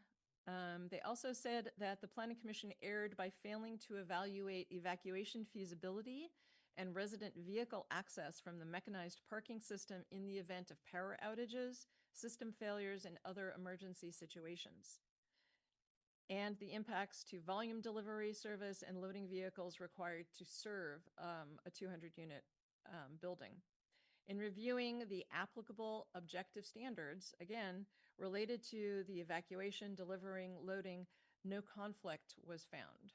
they also said that the Planning Commission erred by failing to evaluate evacuation feasibility and resident vehicle access from the mechanized parking system in the event of power outages, system failures, and other emergency situations, and the impacts to volume delivery service and loading vehicles required to serve a 200-unit building. In reviewing the applicable objective standards, again, related to the evacuation, delivering, loading, no conflict was found.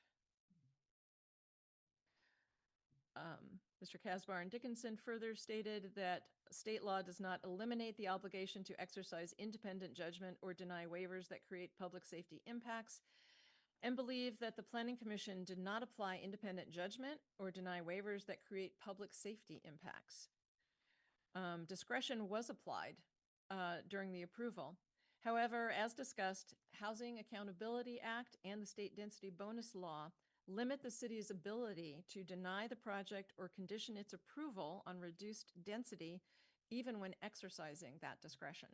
Mr. Casbar and Dickinson further stated that state law does not eliminate the obligation to exercise independent judgment or deny waivers that create public safety impacts, and believe that the Planning Commission did not apply independent judgment or deny waivers that create public safety impacts. Discretion was applied during the approval. However, as discussed, Housing Accountability Act and the State Density Bonus Law limit the city's ability to deny the project or condition its approval on reduced density, even when exercising that discretion.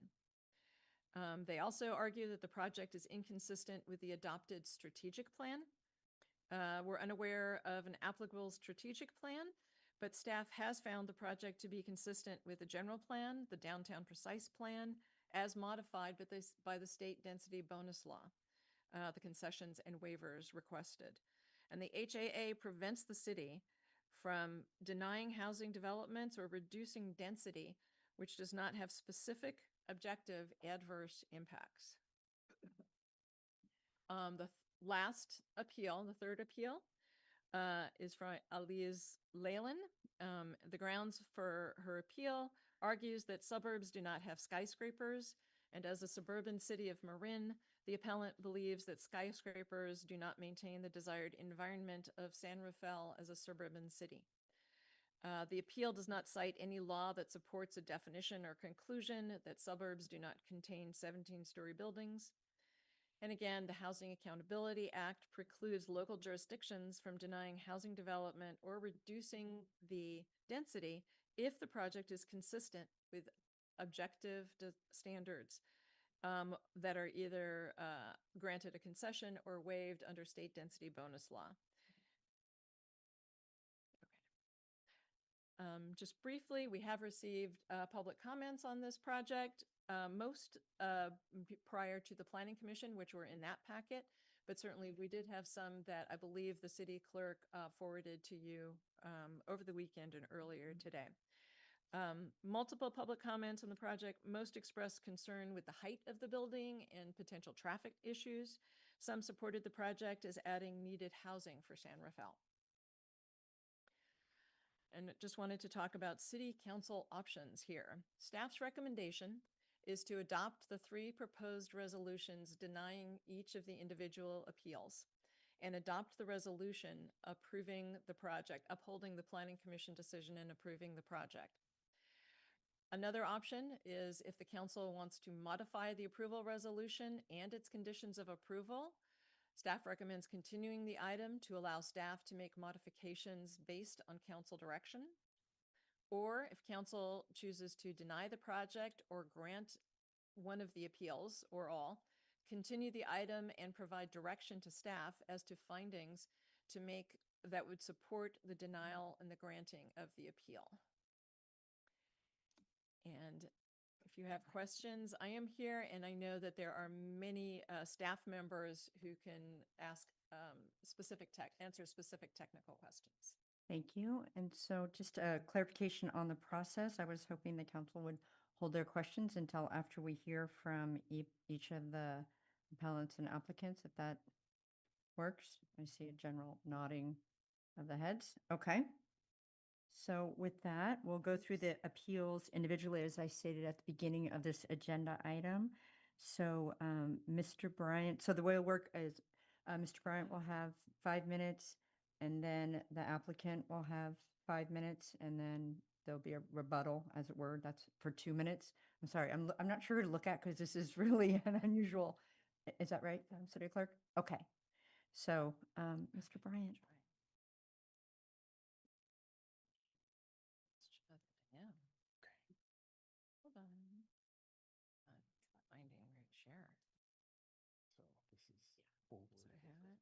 They also argue that the project is inconsistent with the adopted strategic plan. We're unaware of an applicable strategic plan, but staff has found the project to be consistent with the general plan, the downtown precise plan, as modified by the state density bonus law, the concessions and waivers requested. And the HAA prevents the city from denying housing developments or reducing density, which does not have specific objective adverse impacts. The last appeal, the third appeal, is from Aliz Leyland. The grounds for her appeal argues that suburbs do not have skyscrapers, and as a suburban city of Marin, the appellant believes that skyscrapers do not maintain the desired environment of San Rafael as a suburban city. The appeal does not cite any law that supports a definition or conclusion that suburbs do not contain 17-story buildings. And again, the Housing Accountability Act precludes local jurisdictions from denying housing development or reducing the density if the project is consistent with objective standards that are either granted a concession or waived under state density bonus law. Just briefly, we have received public comments on this project, most prior to the Planning Commission, which were in that packet, but certainly we did have some that I believe the city clerk forwarded to you over the weekend and earlier today. Multiple public comments on the project, most expressed concern with the height of the building and potential traffic issues. Some supported the project as adding needed housing for San Rafael. And just wanted to talk about city council options here. Staff's recommendation is to adopt the 3 proposed resolutions denying each of the individual appeals. and adopt the resolution approving the project, upholding the Planning Commission decision and approving the project. Another option is if the council wants to modify the approval resolution and its conditions of approval, staff recommends continuing the item to allow staff to make modifications based on council direction. Or if council chooses to deny the project or grant one of the appeals or all, continue the item and provide direction to staff as to findings to make that would support the denial and the granting of the appeal. And if you have questions, I am here, and I know that there are many staff members who can ask answer specific technical questions. Thank you. And so just a clarification on the process. I was hoping the council would hold their questions until after we hear from each of the appellants and applicants, if that works. I see a general nodding of the heads. Okay. So with that, we'll go through the appeals individually, as I stated at the beginning of this agenda item. So Mr. Bryant, so the way it'll work is Mr. Bryant will have 5 minutes, and then the applicant will have 5 minutes, and then there'll be a rebuttal, as it were. That's for 2 minutes. I'm sorry, I'm not sure who to look at because this is really an unusual. Is that right, City Clerk? Okay. So Mr. Bryant. Yeah. Okay. Hold on. Finding where to share. So this is forward. So I have it.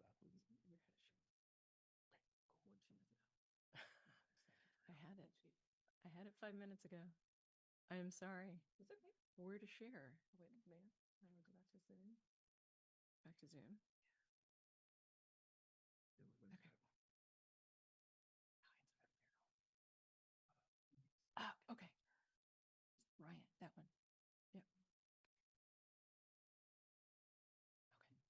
I had it. I had it 5 minutes ago. I am sorry. It's okay. Where to share? Wait, Mayor, I'm gonna go back to Zoom. Back to Zoom. Okay. Ah, okay. Ryan, that one. Yep. Okay.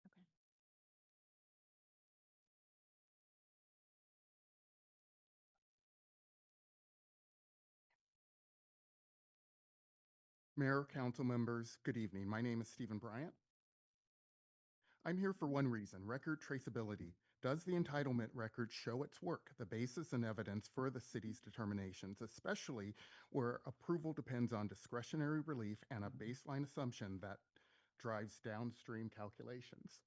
Thank you. Okay. Mayor, council members, good evening. My name is Stephen Bryant. I'm here for one reason, record traceability. Does the entitlement record show its work, the basis and evidence for the city's determinations, especially where approval depends on discretionary relief and a baseline assumption that drives downstream calculations?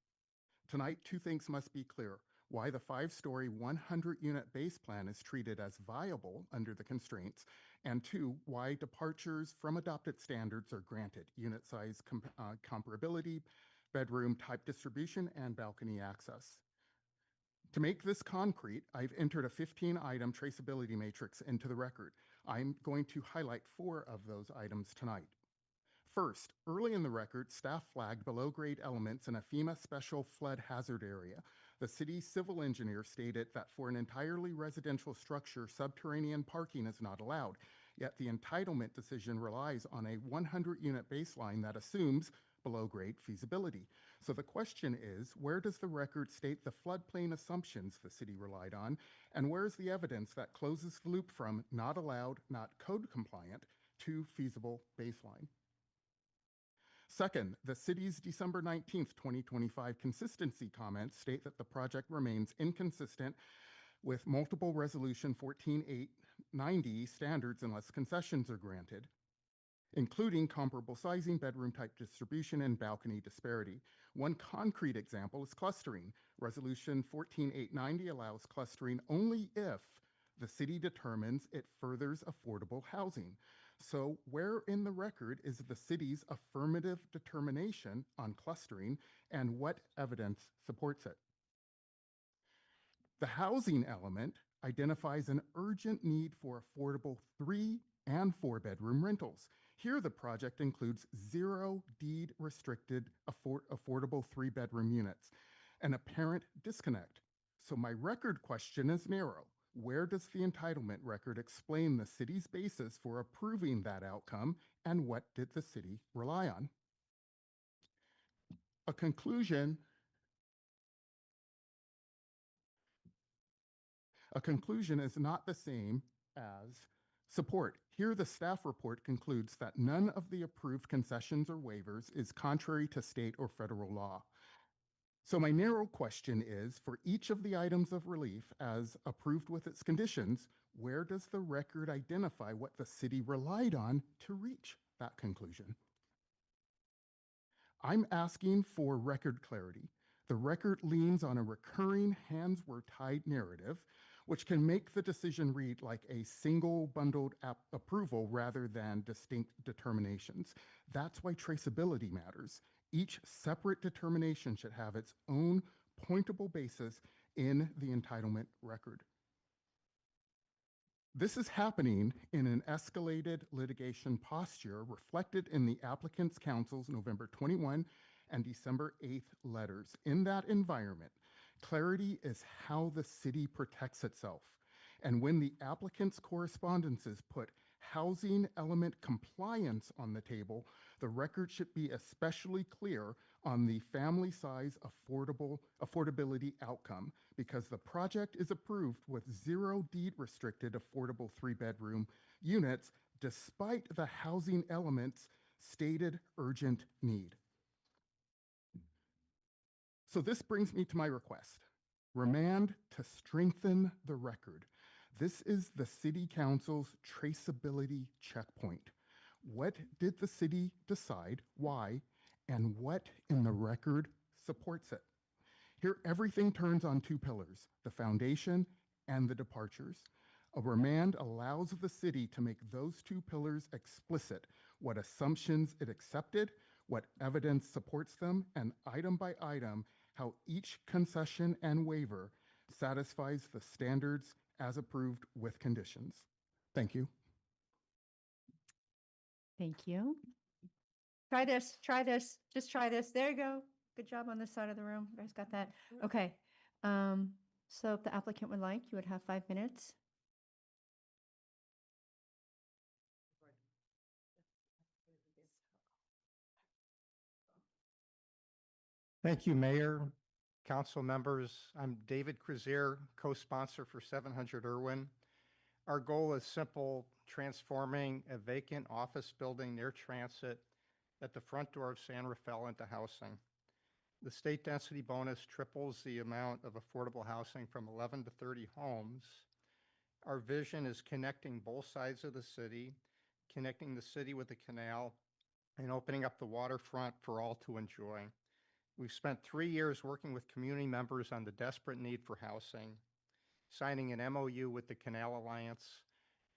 Tonight, two things must be clear. Why the 5-story 100-unit base plan is treated as viable under the constraints, and two, why departures from adopted standards are granted, unit size comparability, bedroom type distribution, and balcony access. To make this concrete, I've entered a 15-item traceability matrix into the record. I'm going to highlight 4 of those items tonight. First, early in the record, staff flagged below-grade elements in a FEMA special flood hazard area. The city's civil engineer stated that for an entirely residential structure, subterranean parking is not allowed, yet the entitlement decision relies on a 100-unit baseline that assumes below-grade feasibility. So the question is, where does the record state the floodplain assumptions the city relied on, and where's the evidence that closes the loop from not allowed, not code compliant, to feasible baseline? Second, the city's December 19th, 2025 consistency comments state that the project remains inconsistent with multiple resolution 14890 standards unless concessions are granted, including comparable sizing, bedroom type distribution, and balcony disparity. One concrete example is clustering. Resolution 14890 allows clustering only if the city determines it furthers affordable housing. So where in the record is the city's affirmative determination on clustering, and what evidence supports it? The housing element identifies an urgent need for affordable 3 and 4 bedroom rentals. Here, the project includes 0 deed restricted affordable 3 bedroom units, an apparent disconnect. So my record question is narrow. Where does the entitlement record explain the city's basis for approving that outcome, and what did the city rely on? A conclusion is not the same as Support. Here, the staff report concludes that none of the approved concessions or waivers is contrary to state or federal law. So my narrow question is, for each of the items of relief as approved with its conditions, where does the record identify what the city relied on to reach that conclusion? I'm asking for record clarity. The record leans on a recurring hands were tied narrative, which can make the decision read like a single bundled approval rather than distinct determinations. That's why traceability matters. Each separate determination should have its own pointable basis in the entitlement record. This is happening in an escalated litigation posture reflected in the applicant's counsel's November 21 and December 8th letters. In that environment, clarity is how the city protects itself. And when the applicant's correspondences put housing element compliance on the table, the record should be especially clear on the family size affordability outcome, because the project is approved with 0 deed restricted affordable 3-bedroom units despite the housing element's stated urgent need. So this brings me to my request. Remand to strengthen the record. This is the City Council's traceability checkpoint. What did the city decide, why, and what in the record supports it? Here, everything turns on 2 pillars, the foundation and the departures. A remand allows the city to make those 2 pillars explicit, what assumptions it accepted, what evidence supports them, and item by item, how each concession and waiver satisfies the standards as approved with conditions. Thank you. Thank you. Try this, just try this. There you go. Good job on this side of the room. You guys got that? Okay. So if the applicant would like, you would have 5 minutes. Thank you, Mayor, council members. I'm David Crozier, co-sponsor for 700 Irwin. Our goal is simple: transforming a vacant office building near transit at the front door of San Rafael into housing. The state density bonus triples the amount of affordable housing from 11 to 30 homes. Our vision is connecting both sides of the city, connecting the city with the canal, and opening up the waterfront for all to enjoy. We've spent 3 years working with community members on the desperate need for housing, signing an MOU with the Canal Alliance,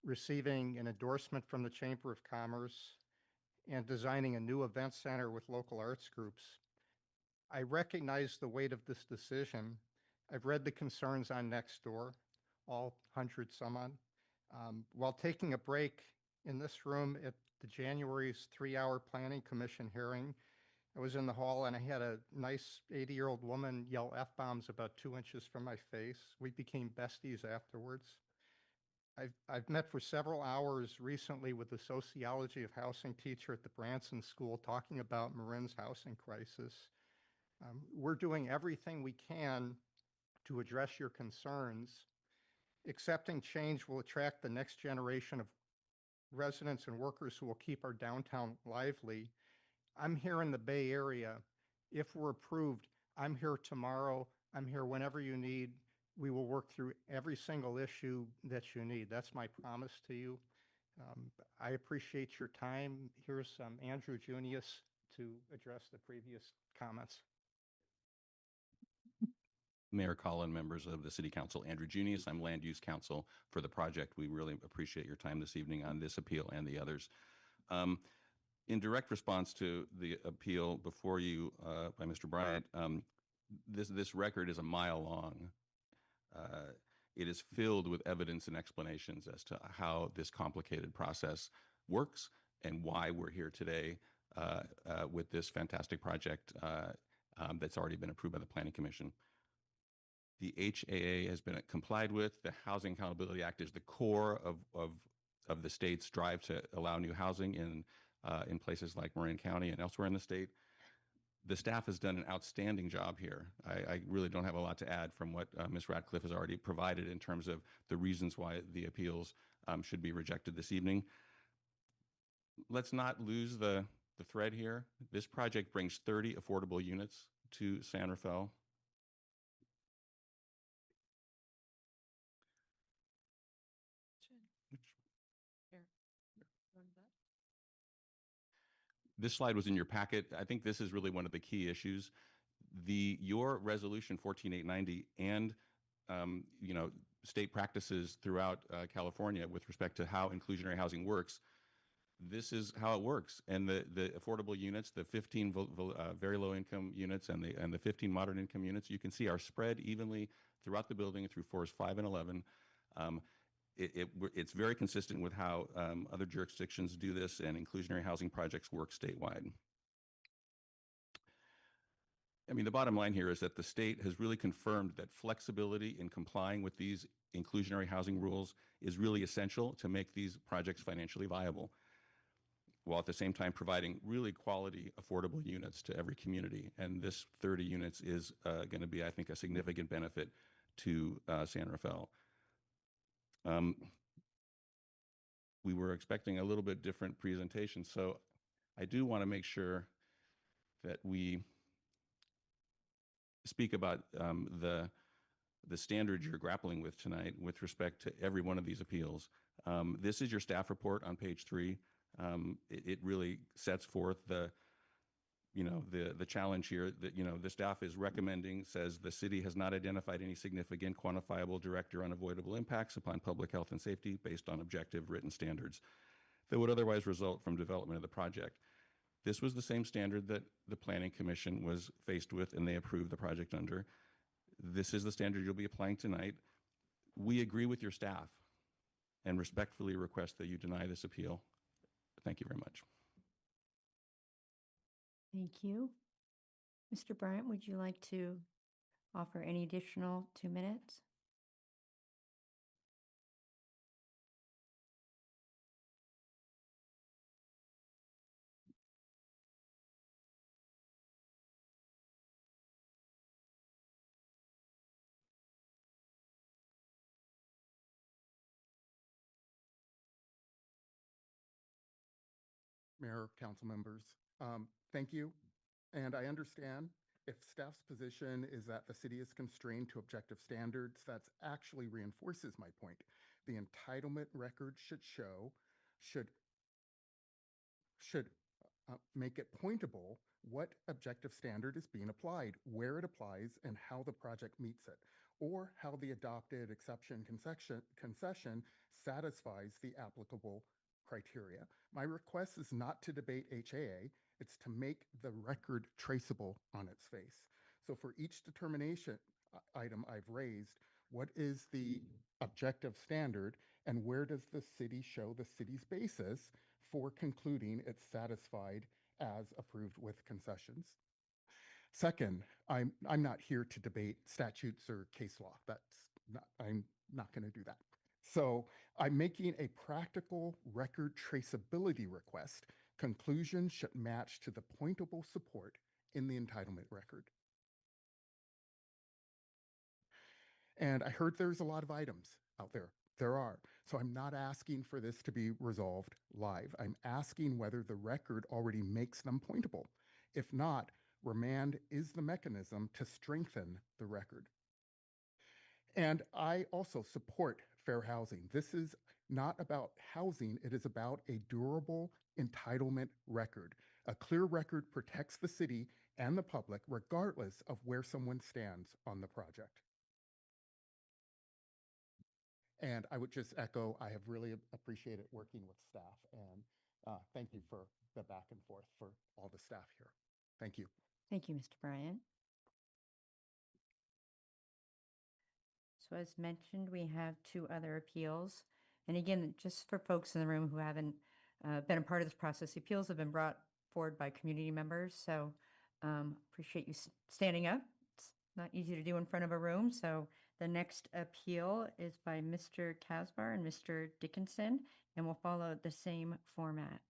receiving an endorsement from the Chamber of Commerce, and designing a new event center with local arts groups. I recognize the weight of this decision. I've read the concerns on Nextdoor, all 100 some odd. While taking a break in this room at the January's 3-hour Planning Commission hearing, I was in the hall and I had a nice 80-year-old woman yell F-bombs about 2 inches from my face. We became besties afterwards. I've met for several hours recently with the sociology of housing teacher at the Branson School talking about Marin's housing crisis. We're doing everything we can to address your concerns. Accepting change will attract the next generation of residents and workers who will keep our downtown lively. I'm here in the Bay Area. If we're approved, I'm here tomorrow. I'm here whenever you need. We will work through every single issue that you need. That's my promise to you. I appreciate your time. Here's Andrew Junius to address the previous comments. Mayor Collin, members of the City Council, Andrew Junius. I'm Land Use Counsel for the project. We really appreciate your time this evening on this appeal and the others. In direct response to the appeal before you by Mr. Bryant, this record is a mile long. It is filled with evidence and explanations as to how this complicated process works and why we're here today with this fantastic project that's already been approved by the Planning Commission. The HAA has been complied with. The Housing Accountability Act is the core of the state's drive to allow new housing in places like Marin County and elsewhere in the state. The staff has done an outstanding job here. I really don't have a lot to add from what Ms. Ratcliffe has already provided in terms of the reasons why the appeals should be rejected this evening. Let's not lose the thread here. This project brings 30 affordable units to San Rafael. This slide was in your packet. I think this is really one of the key issues. Your resolution 14890 and state practices throughout California with respect to how inclusionary housing works. This is how it works, and the affordable units, the 15 very low income units, and the 15 moderate income units, you can see are spread evenly throughout the building through floors 5 and 11. It's very consistent with how other jurisdictions do this, and inclusionary housing projects work statewide. I mean, the bottom line here is that the state has really confirmed that flexibility in complying with these inclusionary housing rules is really essential to make these projects financially viable, while at the same time providing really quality, affordable units to every community. And this 30 units is going to be, I think, a significant benefit to San Rafael. We were expecting a little bit different presentation, so I do want to make sure that we speak about the standards you're grappling with tonight with respect to every one of these appeals. This is your staff report on page 3. It really sets forth the challenge here that, the staff is recommending, says the city has not identified any significant quantifiable direct or unavoidable impacts upon public health and safety based on objective written standards that would otherwise result from development of the project. This was the same standard that the Planning Commission was faced with and they approved the project under. This is the standard you'll be applying tonight. We agree with your staff and respectfully request that you deny this appeal. Thank you very much. Thank you. Mr. Bryant, would you like to offer any additional 2 minutes? Mayor, council members, thank you. And I understand if staff's position is that the city is constrained to objective standards, that actually reinforces my point. The entitlement record should make it pointable what objective standard is being applied, where it applies, and how the project meets it, or how the adopted exception concession satisfies the applicable criteria. My request is not to debate HAA, it's to make the record traceable on its face. So for each determination item I've raised, what is the objective standard and where does the city show the city's basis for concluding it's satisfied as approved with concessions? Second, I'm not here to debate statutes or case law. I'm not going to do that. So I'm making a practical record traceability request. Conclusions should match to the pointable support in the entitlement record. And I heard there's a lot of items out there. There are. So I'm not asking for this to be resolved live. I'm asking whether the record already makes them pointable. If not, remand is the mechanism to strengthen the record. And I also support fair housing. This is not about housing, it is about a durable entitlement record. A clear record protects the city and the public regardless of where someone stands on the project. And I would just echo, I have really appreciated working with staff, and thank you for the back and forth for all the staff here. Thank you. Thank you, Mr. Bryant. So as mentioned, we have 2 other appeals. And again, just for folks in the room who haven't been a part of this process, the appeals have been brought forward by community members. So appreciate you standing up. It's not easy to do in front of a room. So the next appeal is by Mr. Casbar and Mr. Dickinson, and we'll follow the same format.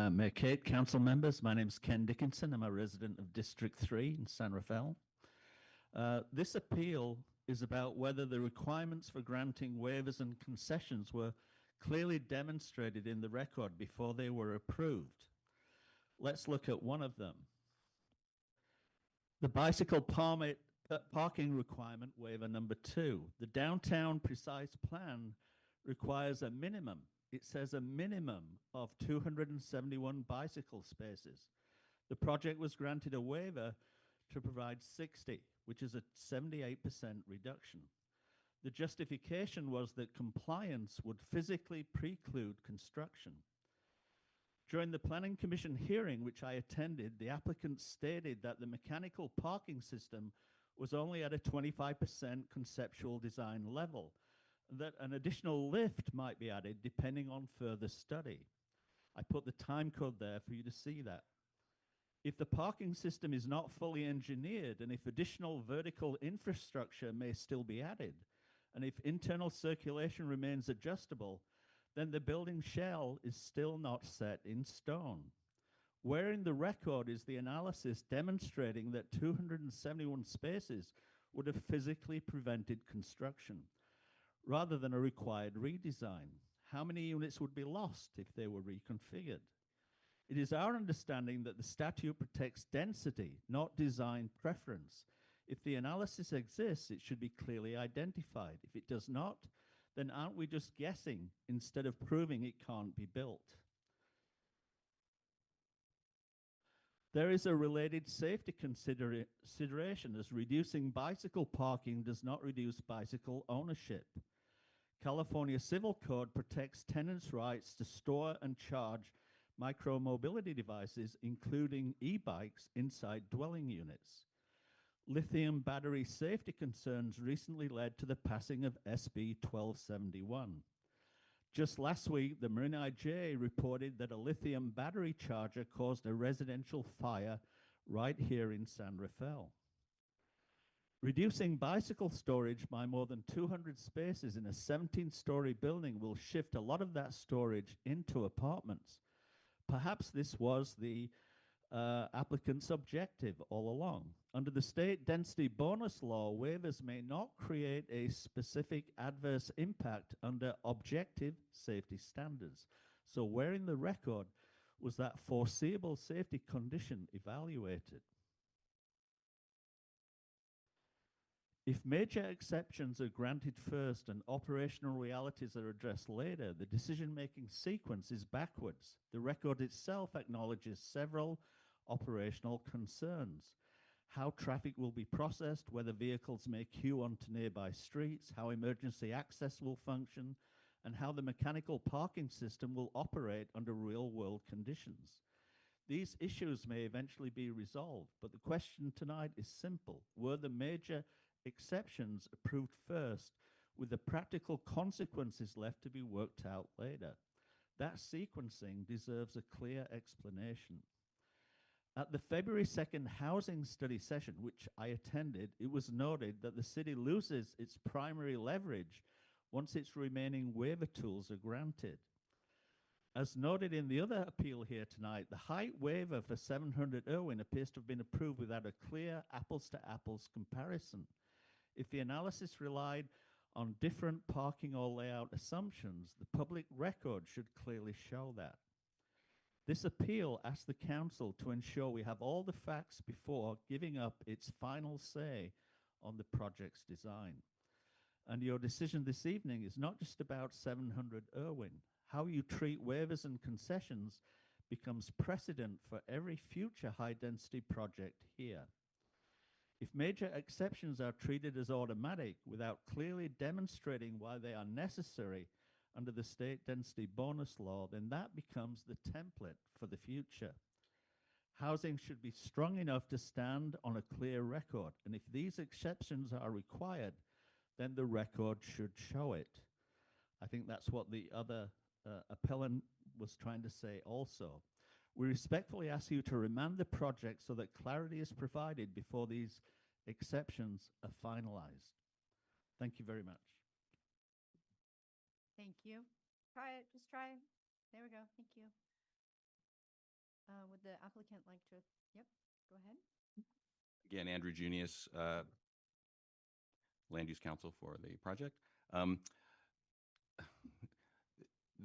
Mayor Kate, council members, my name is Ken Dickinson. I'm a resident of District 3 in San Rafael. This appeal is about whether the requirements for granting waivers and concessions were clearly demonstrated in the record before they were approved. Let's look at one of them. The bicycle parking requirement waiver number 2. The downtown precise plan requires a minimum. It says a minimum of 271 bicycle spaces. The project was granted a waiver to provide 60, which is a 78% reduction. The justification was that compliance would physically preclude construction. During the Planning Commission hearing, which I attended, the applicant stated that the mechanical parking system was only at a 25% conceptual design level, that an additional lift might be added depending on further study. I put the time code there for you to see that. If the parking system is not fully engineered, and if additional vertical infrastructure may still be added, and if internal circulation remains adjustable, then the building shell is still not set in stone. Where in the record is the analysis demonstrating that 271 spaces would have physically prevented construction, rather than a required redesign? How many units would be lost if they were reconfigured? It is our understanding that the statute protects density, not design preference. If the analysis exists, it should be clearly identified. If it does not, then aren't we just guessing instead of proving it can't be built? There is a related safety consideration, as reducing bicycle parking does not reduce bicycle ownership. California Civil Code protects tenants' rights to store and charge micro-mobility devices, including e-bikes, inside dwelling units. Lithium battery safety concerns recently led to the passing of SB 1271. Just last week, the Marin IJ reported that a lithium battery charger caused a residential fire right here in San Rafael. Reducing bicycle storage by more than 200 spaces in a 17-story building will shift a lot of that storage into apartments. Perhaps this was the applicant's objective all along. Under the state density bonus law, waivers may not create a specific adverse impact under objective safety standards. So where in the record was that foreseeable safety condition evaluated? If major exceptions are granted first and operational realities are addressed later, the decision-making sequence is backwards. The record itself acknowledges several operational concerns: how traffic will be processed, whether vehicles may queue onto nearby streets, how emergency access will function, and how the mechanical parking system will operate under real-world conditions. These issues may eventually be resolved, but the question tonight is simple. Were the major exceptions approved first, with the practical consequences left to be worked out later? That sequencing deserves a clear explanation. At the February 2nd housing study session, which I attended, it was noted that the city loses its primary leverage once its remaining waiver tools are granted. As noted in the other appeal here tonight, the height waiver for 700 Irwin appears to have been approved without a clear apples-to-apples comparison. If the analysis relied on different parking or layout assumptions, the public record should clearly show that. This appeal asks the council to ensure we have all the facts before giving up its final say on the project's design. And your decision this evening is not just about 700 Irwin. How you treat waivers and concessions becomes precedent for every future high-density project here. If major exceptions are treated as automatic without clearly demonstrating why they are necessary under the state density bonus law, then that becomes the template for the future. Housing should be strong enough to stand on a clear record, and if these exceptions are required, then the record should show it. I think that's what the other appellant was trying to say also. We respectfully ask you to remand the project so that clarity is provided before these exceptions are finalized. Thank you very much. Thank you. Try it. Just try it. There we go. Thank you. Would the applicant like to, yep, go ahead. Again, Andrew Junius, Land Use Council for the project.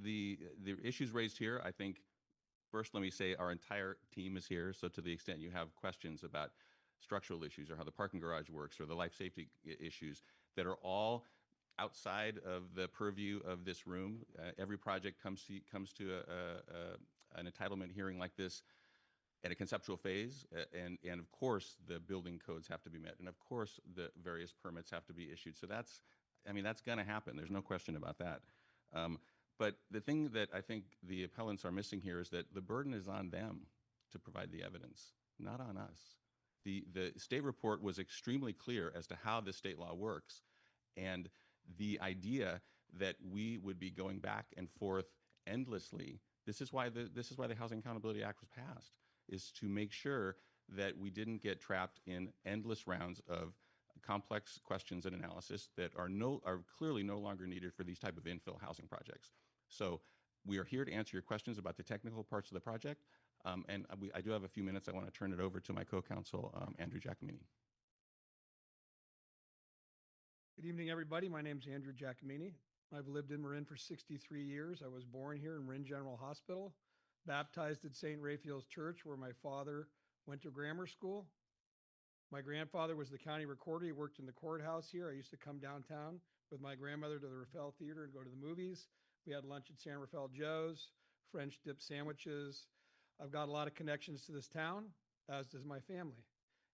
The issues raised here, I think, first let me say our entire team is here. So to the extent you have questions about structural issues or how the parking garage works or the life safety issues that are all outside of the purview of this room, every project comes to an entitlement hearing like this at a conceptual phase, and of course the building codes have to be met, and of course the various permits have to be issued. So that's going to happen. There's no question about that. But the thing that I think the appellants are missing here is that the burden is on them to provide the evidence, not on us. The state report was extremely clear as to how the state law works, and the idea that we would be going back and forth endlessly. This is why the Housing Accountability Act was passed, is to make sure that we didn't get trapped in endless rounds of complex questions and analysis that are clearly no longer needed for these type of infill housing projects. So we are here to answer your questions about the technical parts of the project, and I do have a few minutes. I want to turn it over to my co-counsel, Andrew Giacomini. Good evening, everybody. My name is Andrew Giacomini. I've lived in Marin for 63 years. I was born here in Marin General Hospital, baptized at St. Raphael's Church, where my father went to grammar school. My grandfather was the county recorder. He worked in the courthouse here. I used to come downtown with my grandmother to the Rafael Theater and go to the movies. We had lunch at San Rafael Joe's, French dip sandwiches. I've got a lot of connections to this town, as does my family,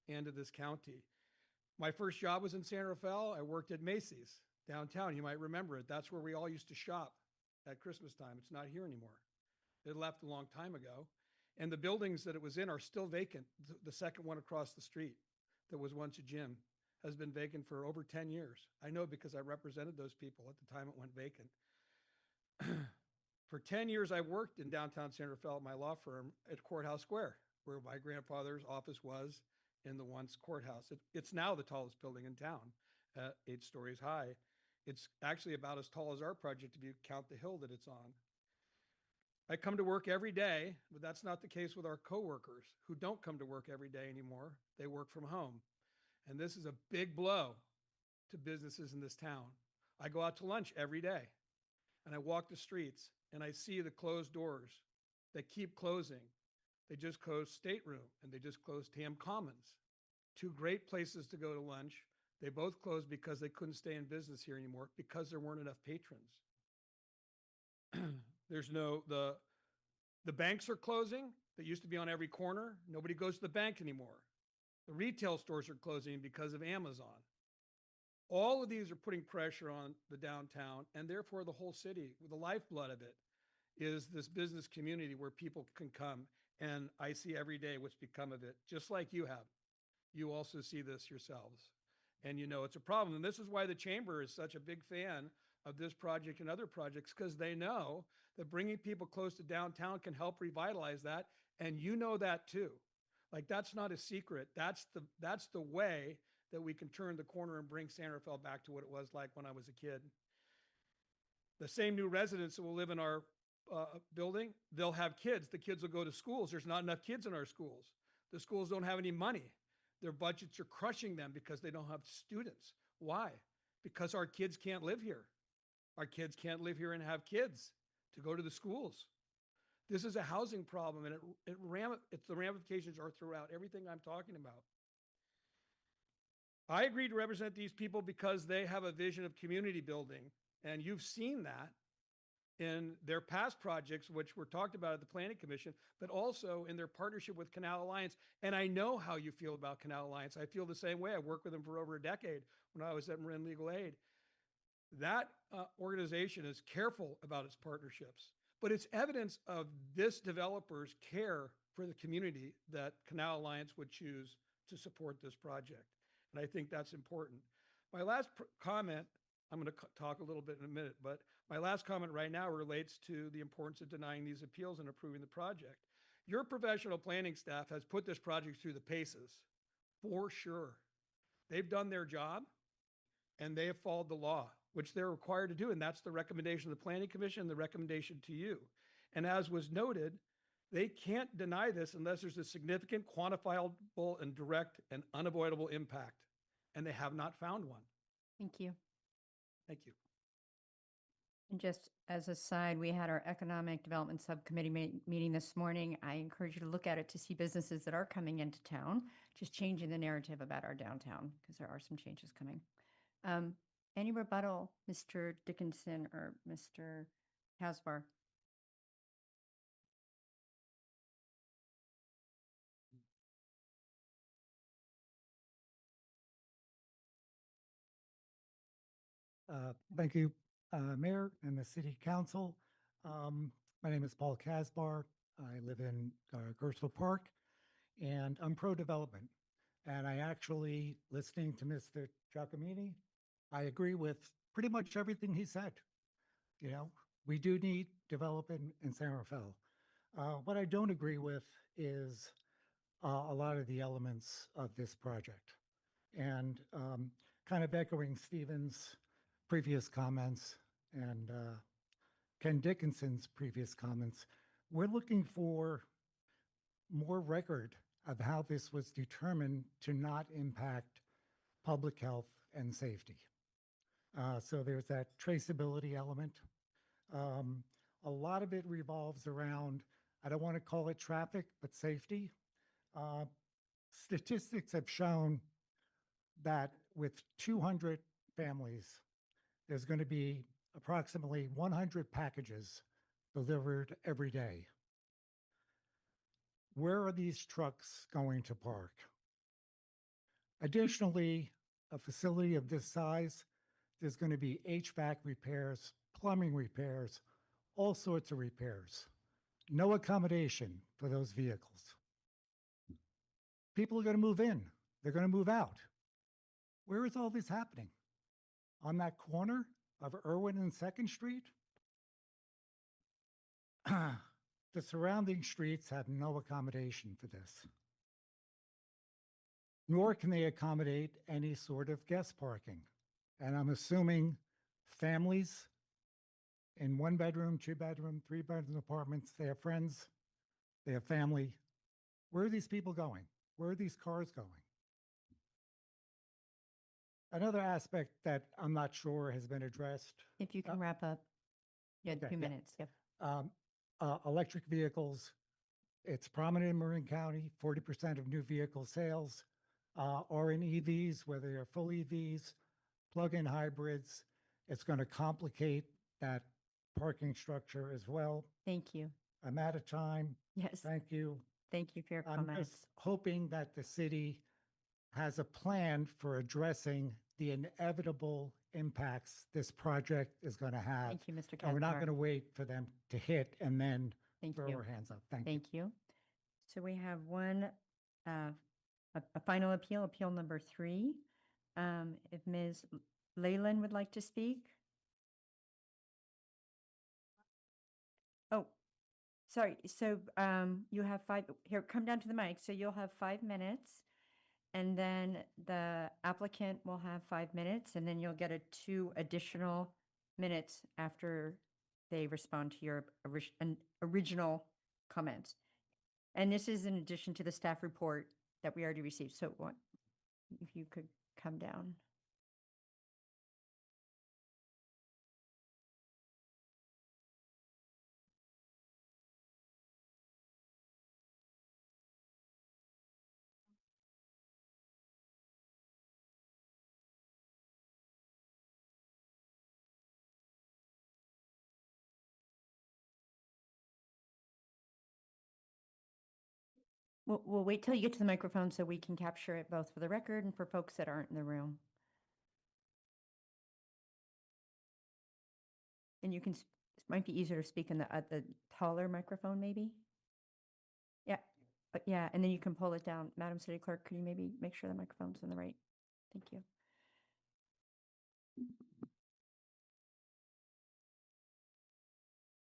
and to this county. My first job was in San Rafael. I worked at Macy's downtown. You might remember it. That's where we all used to shop at Christmas time. It's not here anymore. It left a long time ago. And the buildings that it was in are still vacant. The second one across the street that was once a gym has been vacant for over 10 years. I know because I represented those people at the time it went vacant. For 10 years, I worked in downtown San Rafael at my law firm at Courthouse Square, where my grandfather's office was in the once courthouse. It's now the tallest building in town, 8 stories high. It's actually about as tall as our project if you count the hill that it's on. I come to work every day, but that's not the case with our coworkers who don't come to work every day anymore. They work from home. And this is a big blow to businesses in this town. I go out to lunch every day and I walk the streets and I see the closed doors that keep closing. They just closed State Room and they just closed Tam Commons. 2 great places to go to lunch. They both closed because they couldn't stay in business here anymore because there weren't enough patrons. There's the banks are closing that used to be on every corner. Nobody goes to the bank anymore. The retail stores are closing because of Amazon. All of these are putting pressure on the downtown and therefore the whole city. The lifeblood of it is this business community where people can come, and I see every day what's become of it, just like you have. You also see this yourselves, and you know it's a problem. And this is why the chamber is such a big fan of this project and other projects, because they know that bringing people close to downtown can help revitalize that, and you know that too. Like, that's not a secret. That's the way that we can turn the corner and bring San Rafael back to what it was like when I was a kid. The same new residents that will live in our building, they'll have kids. The kids will go to schools. There's not enough kids in our schools. The schools don't have any money. Their budgets are crushing them because they don't have students. Why? Because our kids can't live here. Our kids can't live here and have kids to go to the schools. This is a housing problem, and the ramifications are throughout everything I'm talking about. I agreed to represent these people because they have a vision of community building, and you've seen that in their past projects, which were talked about at the Planning Commission, but also in their partnership with Canal Alliance. And I know how you feel about Canal Alliance. I feel the same way. I worked with them for over a decade when I was at Marin Legal Aid. That organization is careful about its partnerships, but it's evidence of this developer's care for the community that Canal Alliance would choose to support this project. And I think that's important. My last comment, I'm going to talk a little bit in a minute, but my last comment right now relates to the importance of denying these appeals and approving the project. Your professional planning staff has put this project through the paces, for sure. They've done their job and they have followed the law, which they're required to do. And that's the recommendation of the Planning Commission, the recommendation to you. And as was noted, They can't deny this unless there's a significant, quantifiable, and direct and unavoidable impact. And they have not found one. Thank you. Thank you. And just as a side, we had our Economic Development Subcommittee meeting this morning. I encourage you to look at it to see businesses that are coming into town, just changing the narrative about our downtown, because there are some changes coming. Any rebuttal, Mr. Dickinson or Mr. Hasbar? Thank you, Mayor and the City Council. My name is Paul Casbar. I live in Gerstle Park, and I'm pro-development. And I actually, listening to Mr. Giacomini, I agree with pretty much everything he said. You know, we do need development in San Rafael. What I don't agree with is a lot of the elements of this project. And kind of echoing Stephen's previous comments and Ken Dickinson's previous comments, we're looking for more record of how this was determined to not impact public health and safety. So there's that traceability element. A lot of it revolves around, I don't want to call it traffic, but safety. Statistics have shown that with 200 families, there's going to be approximately 100 packages delivered every day. Where are these trucks going to park? Additionally, a facility of this size, there's going to be HVAC repairs, plumbing repairs, all sorts of repairs. No accommodation for those vehicles. People are going to move in. They're going to move out. Where is all this happening? On that corner of Irwin and 2nd Street? The surrounding streets have no accommodation for this. Nor can they accommodate any sort of guest parking. And I'm assuming families in 1-bedroom, 2-bedroom, 3-bedroom apartments, they have friends, they have family. Where are these people going? Where are these cars going? Another aspect that I'm not sure has been addressed. If you can wrap up. You had okay, 2 yeah. minutes. Yep. Electric vehicles, it's prominent in Marin County. 40% of new vehicle sales are in EVs, whether they're full EVs, plug-in hybrids. It's going to complicate that parking structure as well. Thank you. I'm out of time. Yes. Thank you. Thank you for your I'm comments. just hoping that the city has a plan for addressing the inevitable impacts this project is going to have. Thank you, Mr. And we're not Kaspar. going to wait for them to hit and then Thank throw you. our hands up. Thank you. Thank you. So we have one, a final appeal, appeal number 3. If Ms. Leyland would like to speak. Oh, sorry. So you have 5, here, come down to the mic. So you'll have 5 minutes. And then the applicant will have 5 minutes, and then you'll get 2 additional minutes after they respond to your original comments. And this is in addition to the staff report that we already received. So what, if you could come down. We'll wait till you get to the microphone so we can capture it both for the record and for folks that aren't in the room. And you can, it might be easier to speak in the taller microphone, maybe? Yeah, but yeah, and then you can pull it down. Madam City Clerk, could you maybe make sure the microphone's in the right? Thank you.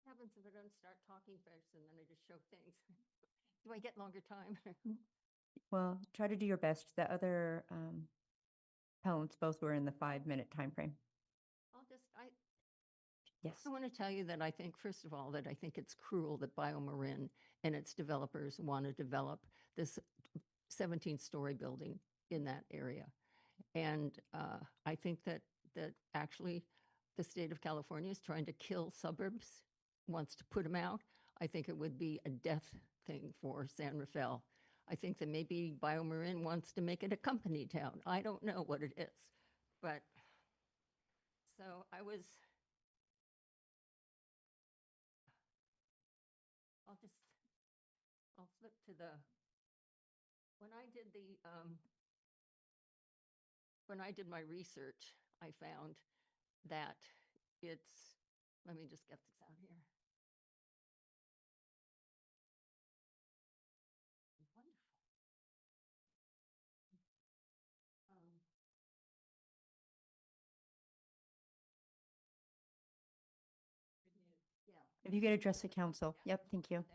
What happens if I don't start talking first and then I just show things? Do I get longer time? Well, try to do your best. The other appellants both were in the 5-minute time frame. I'll just, Yes. I want to tell you that I think, first of all, that I think it's cruel that BioMarin and its developers want to develop this 17-story building in that area. And I think that actually the state of California is trying to kill suburbs, wants to put them out. I think it would be a death thing for San Rafael. I think that maybe BioMarin wants to make it a company town. I don't know what it is, but so I'll flip to when I did my research, I found that let me just get this out here. Wonderful. If you could address the council. Yep, thank you.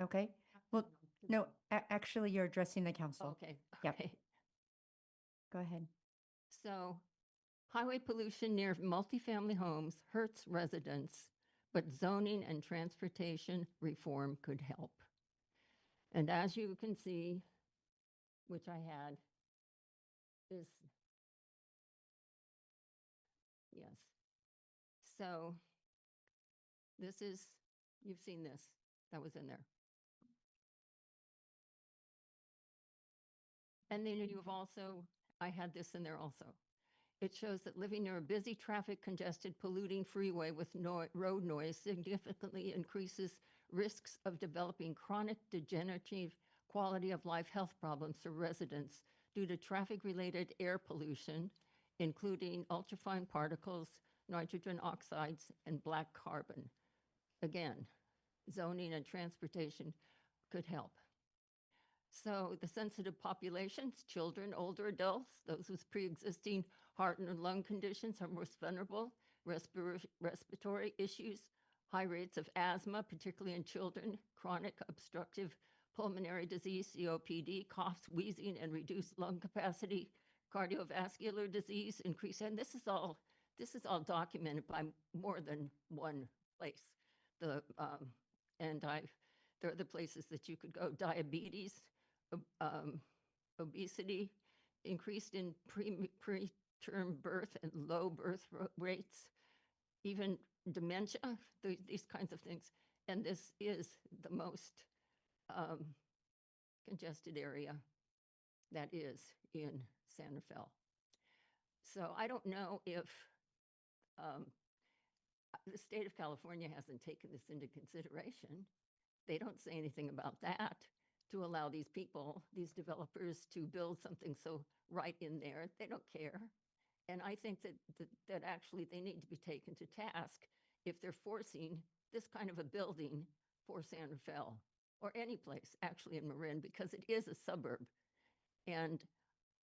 Okay. Well, no, actually, you're addressing the council. Okay. Yep. Okay. Go ahead. So, highway pollution near multifamily homes hurts residents, but zoning and transportation reform could help. And as you can see, which I had, is, yes. So, you've seen this, that was in there. And then I had this in there also. It shows that living near a busy, traffic congested, polluting freeway with road noise significantly increases risks of developing chronic degenerative quality of life health problems for residents due to traffic-related air pollution, including ultrafine particles, nitrogen oxides, and black carbon. Again, zoning and transportation could help. So the sensitive populations, children, older adults, those with pre-existing heart and lung conditions are most vulnerable, respiratory issues, high rates of asthma, particularly in children, chronic obstructive pulmonary disease, COPD, coughs, wheezing, and reduced lung capacity, cardiovascular disease, increase. And this is all documented by more than one place. There are the places that you could go: diabetes, obesity, increased in preterm birth and low birth rates, even dementia, these kinds of things. And this is the most congested area that is in San Rafael. So I don't know if the state of California hasn't taken this into consideration. They don't say anything about that, to allow these people, these developers, to build something so right in there. They don't care. And I think that actually they need to be taken to task if they're forcing this kind of a building for San Rafael, or any place actually in Marin, because it is a suburb. And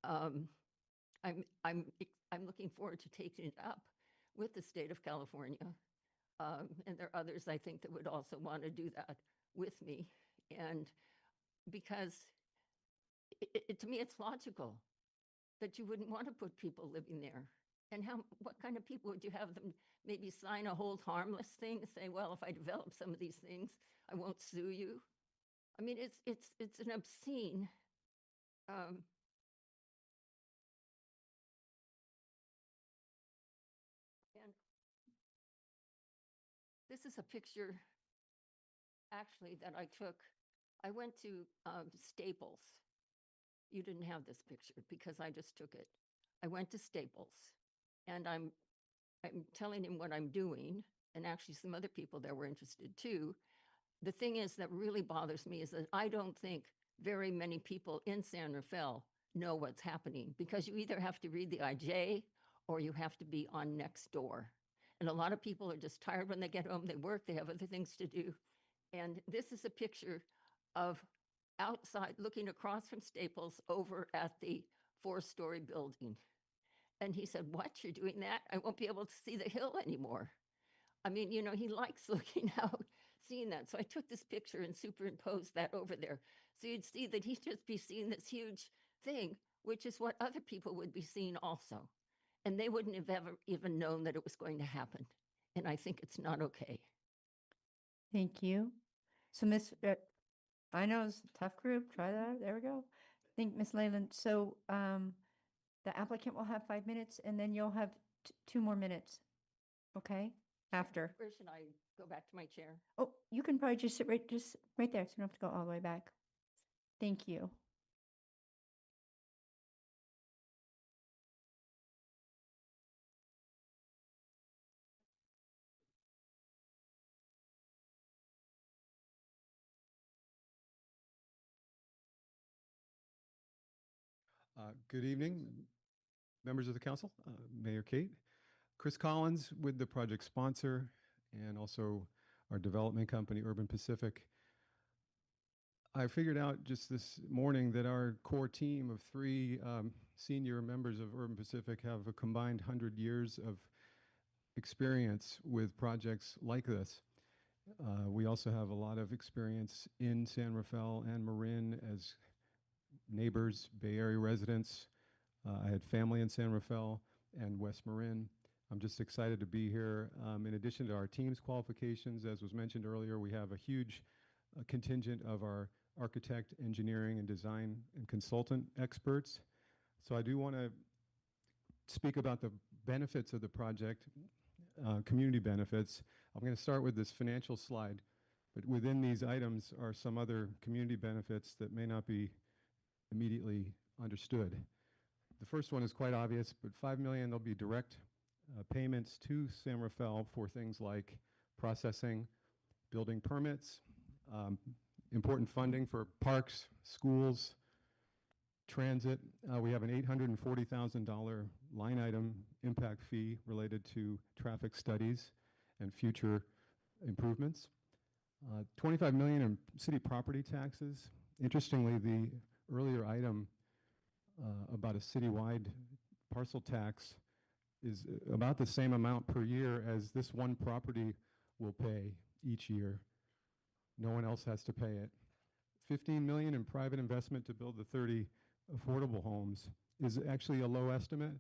I'm looking forward to taking it up with the state of California. And there are others, I think, that would also want to do that with me. And because to me, it's logical that you wouldn't want to put people living there. And what kind of people would you have them maybe sign a hold harmless thing and say, well, if I develop some of these things, I won't sue you? I mean, it's an obscene and this is a picture actually that I took. I went to Staples. You didn't have this picture because I just took it. I went to Staples, and I'm telling him what I'm doing, and actually some other people there were interested too. The thing is that really bothers me is that I don't think very many people in San Rafael know what's happening, because you either have to read the IJ or you have to be on Nextdoor. And a lot of people are just tired when they get home, they work, they have other things to do. And this is a picture of outside, looking across from Staples over at the 4-story building. And he said, what, you're doing that? I won't be able to see the hill anymore. I mean, you know, he likes looking out, seeing that. So I took this picture and superimposed that over there. So you'd see that he'd just be seeing this huge thing, which is what other people would be seeing also. And they wouldn't have ever even known that it was going to happen. and I think it's not okay. Thank you. So I know it's a tough group. Try that. There we go. Think Miss Leyland. So the applicant will have 5 minutes, and then you'll have 2 more minutes. Okay? After. Where should I go back to my chair? Oh, you can probably just sit right there, so you don't have to go all the way back. Thank you. Good evening, members of the council, Mayor Kate. Chris Collins with the project sponsor and also our development company, Urban Pacific. I figured out just this morning that our core team of 3 senior members of Urban Pacific have a combined 100 years of experience with projects like this. We also have a lot of experience in San Rafael and Marin as neighbors, Bay Area residents. I had family in San Rafael and West Marin. I'm just excited to be here. In addition to our team's qualifications, as was mentioned earlier, we have a huge contingent of our architect, engineering, and design and consultant experts. So I do want to speak about the benefits of the project, community benefits. I'm going to start with this financial slide, but within these items are some other community benefits that may not be immediately understood. The first one is quite obvious, but $5 million, there'll be direct payments to San Rafael for things like processing, building permits, important funding for parks, schools, transit. We have an $840,000 line item impact fee related to traffic studies and future improvements. $25 million in city property taxes. Interestingly, the earlier item about a citywide parcel tax is about the same amount per year as this one property will pay each year. No one else has to pay it. $15 million in private investment to build the 30 affordable homes is actually a low estimate.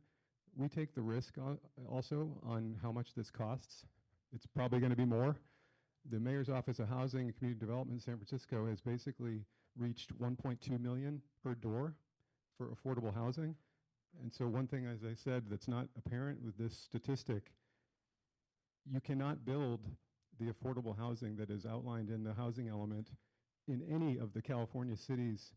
We take the risk also on how much this costs. It's probably going to be more. The Mayor's Office of Housing and Community Development in San Francisco has basically reached 1.2 million per door for affordable housing. And so one thing, as I said, that's not apparent with this statistic, you cannot build the affordable housing that is outlined in the housing element in any of the California cities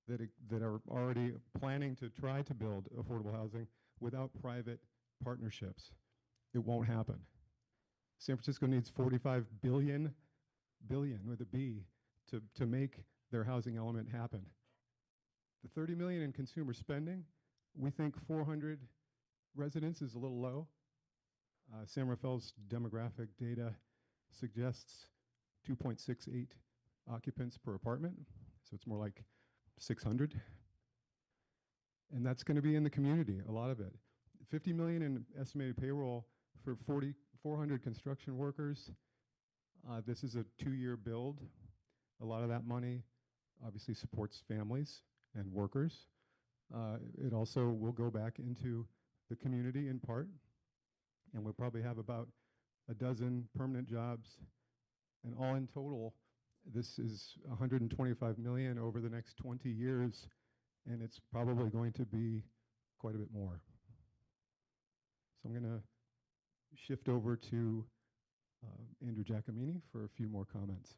that are already planning to try to build affordable housing without private partnerships. It won't happen. San Francisco needs 45 billion with a B to make their housing element happen. The 30 million in consumer spending, we think 400 residents is a little low. San Rafael's demographic data suggests 2.68 occupants per apartment, so it's more like 600. And that's going to be in the community, a lot of it. 50 million in estimated payroll for 400 construction workers. This is a 2-year build. A lot of that money obviously supports families and workers. It also will go back into the community in part, and we'll probably have about a dozen permanent jobs. And all in total, this is 125 million over the next 20 years, and it's probably going to be quite a bit more. So I'm going to shift over to Andrew Giacomini for a few more comments.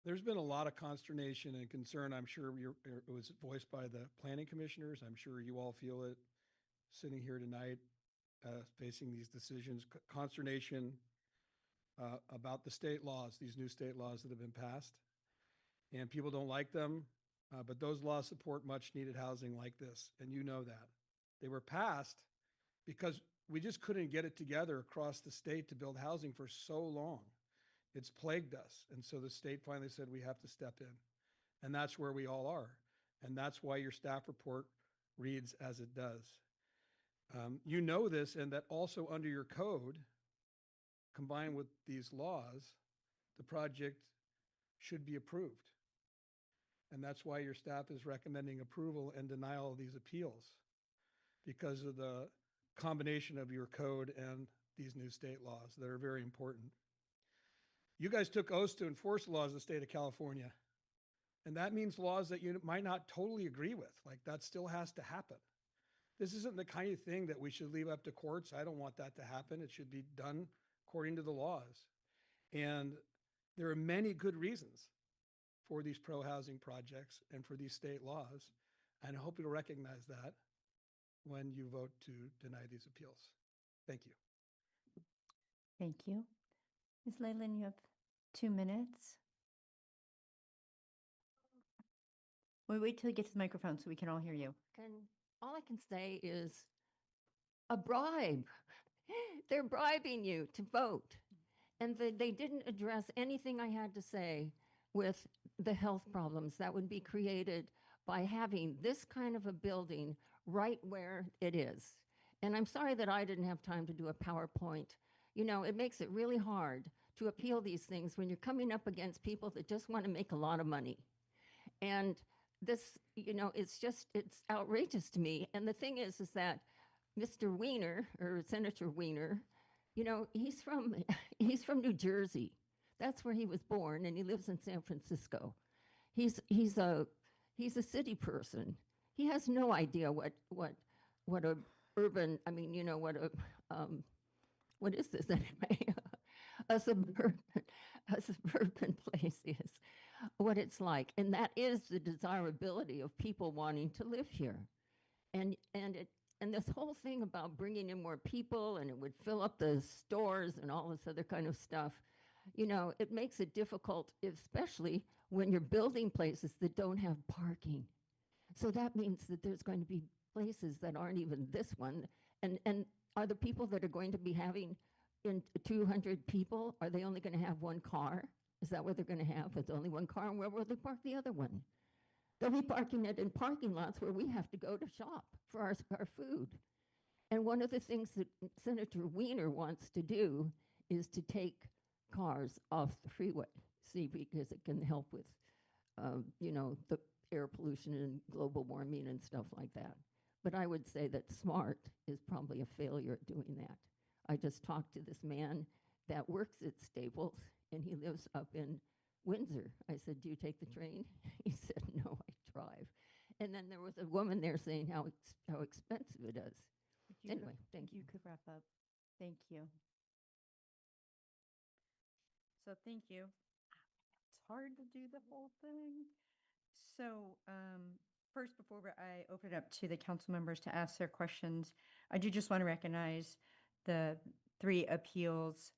There's been a lot of consternation and concern. I'm sure it was voiced by the planning commissioners. I'm sure you all feel it sitting here tonight, facing these decisions. Consternation about the state laws, these new state laws that have been passed. And people don't like them, but those laws support much needed housing like this. And you know that. They were passed because we just couldn't get it together across the state to build housing for so long. It's plagued us. And so the state finally said we have to step in. And that's where we all are. And that's why your staff report reads as it does. You know this, and that also under your code, combined with these laws, the project should be approved. And that's why your staff is recommending approval and denial of these appeals, because of the combination of your code and these new state laws that are very important. You guys took oaths to enforce the laws of the state of California. And that means laws that you might not totally agree with. Like, that still has to happen. This isn't the kind of thing that we should leave up to courts. I don't want that to happen. It should be done according to the laws. And there are many good reasons for these pro-housing projects and for these state laws. And I hope you'll recognize that when you vote to deny these appeals. Thank you. Thank you. Ms. Leyland, you have 2 minutes. We'll wait till you get to the microphone so we can all hear you. All I can say is a bribe. They're bribing you to vote. And they didn't address anything I had to say with the health problems that would be created by having this kind of a building right where it is. And I'm sorry that I didn't have time to do a PowerPoint. You know, it makes it really hard to appeal these things when you're coming up against people that just want to make a lot of money. And this, you know, it's outrageous to me. And the thing is that Mr. Weiner, or Senator Weiner, you know, he's from New Jersey. That's where he was born, and he lives in San Francisco. He's a city person. He has no idea what a urban, I mean, you know, what is this anyway? a suburban place is, what it's like. And that is the desirability of people wanting to live here. And this whole thing about bringing in more people and it would fill up the stores and all this other kind of stuff, you know, it makes it difficult, especially when you're building places that don't have parking. So that means that there's going to be places that aren't even this one. And are the people that are going to be having in 200 people, are they only going to have one car? Is that what they're going to have? It's only one car, and where will they park the other one? They'll be parking it in parking lots where we have to go to shop for our food. And one of the things that Senator Weiner wants to do is to take cars off the freeway, see, because it can help with, you know, the air pollution and global warming and stuff like that. But I would say that SMART is probably a failure at doing that. I just talked to this man that works at Staples, and he lives up in Windsor. I said, do you take the train? He said, no, I drive. And then there was a woman there saying how expensive it is. Anyway, thank you. You could wrap up. Thank you. So thank you. It's hard to do the whole thing. So first, before I open it up to the council members to ask their questions, I do just want to recognize the 3 appeals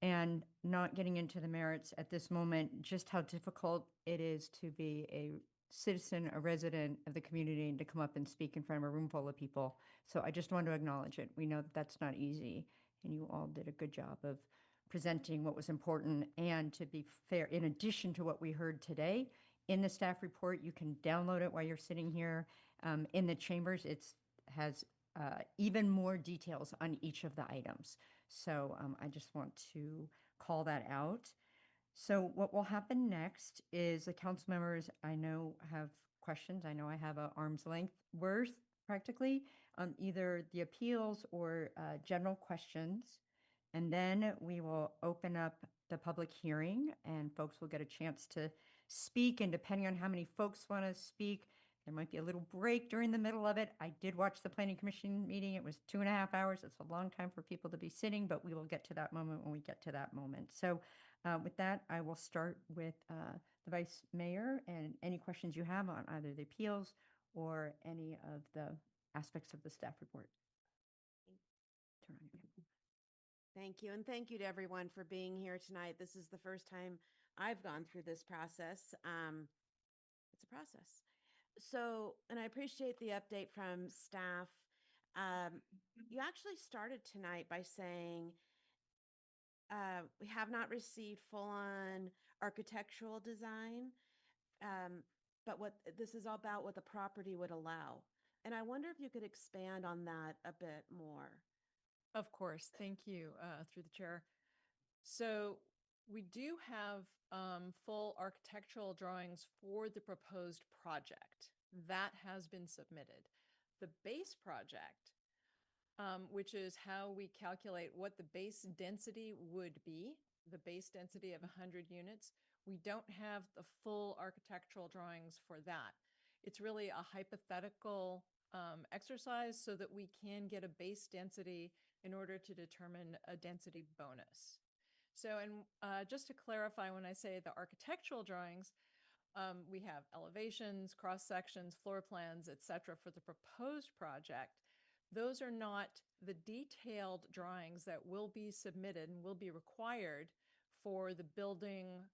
and not getting into the merits at this moment, just how difficult it is to be a citizen, a resident of the community, and to come up and speak in front of a room full of people. So I just want to acknowledge it. We know that that's not easy, and you all did a good job of presenting what was important. And to be fair, in addition to what we heard today, in the staff report, you can download it while you're sitting here. In the chambers, it has even more details on each of the items. So I just want to call that out. So what will happen next is the council members, I know, have questions. I know I have an arm's length worth practically on either the appeals or general questions. And then we will open up the public hearing and folks will get a chance to speak. And depending on how many folks want to speak, there might be a little break during the middle of it. I did watch the planning commission meeting. It was 2.5 hours. It's a long time for people to be sitting, but we will get to that moment when we get to that moment. So with that, I will start with the vice mayor and any questions you have on either the appeals or any of the aspects of the staff report. Turn on your camera. Thank you. And thank you to everyone for being here tonight. This is the first time I've gone through this process. It's a process. So, and I appreciate the update from staff. You actually started tonight by saying we have not received full-on architectural design, but what this is all about, what the property would allow. And I wonder if you could expand on that a bit more. Of course. Thank you, through the chair. So we do have full architectural drawings for the proposed project. That has been submitted. The base project, which is how we calculate what the base density would be, the base density of 100 units, we don't have the full architectural drawings for that. It's really a hypothetical exercise so that we can get a base density in order to determine a density bonus. So, and just to clarify, when I say the architectural drawings, we have elevations, cross sections, floor plans, etc. for the proposed project. Those are not the detailed drawings that will be submitted and will be required for the building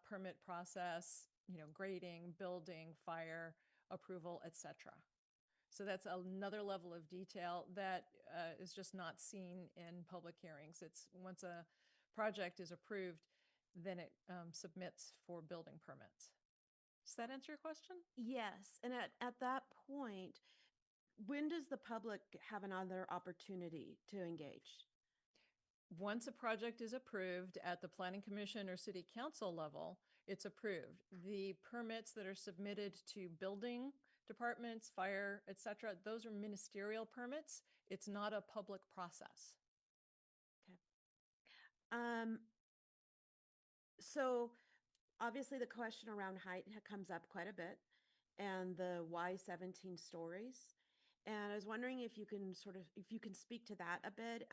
permit process, grading, building, fire approval, etc. So that's another level of detail that is just not seen in public hearings. It's once a project is approved, then it submits for building permits. Does that answer your question? Yes. And at that point, when does the public have another opportunity to engage? Once a project is approved at the Planning Commission or City Council level, it's approved. The permits that are submitted to building departments, fire, etc., those are ministerial permits. It's not a public process. Okay. So obviously the question around height comes up quite a bit, and the why 17 stories. And I was wondering if you can speak to that a bit.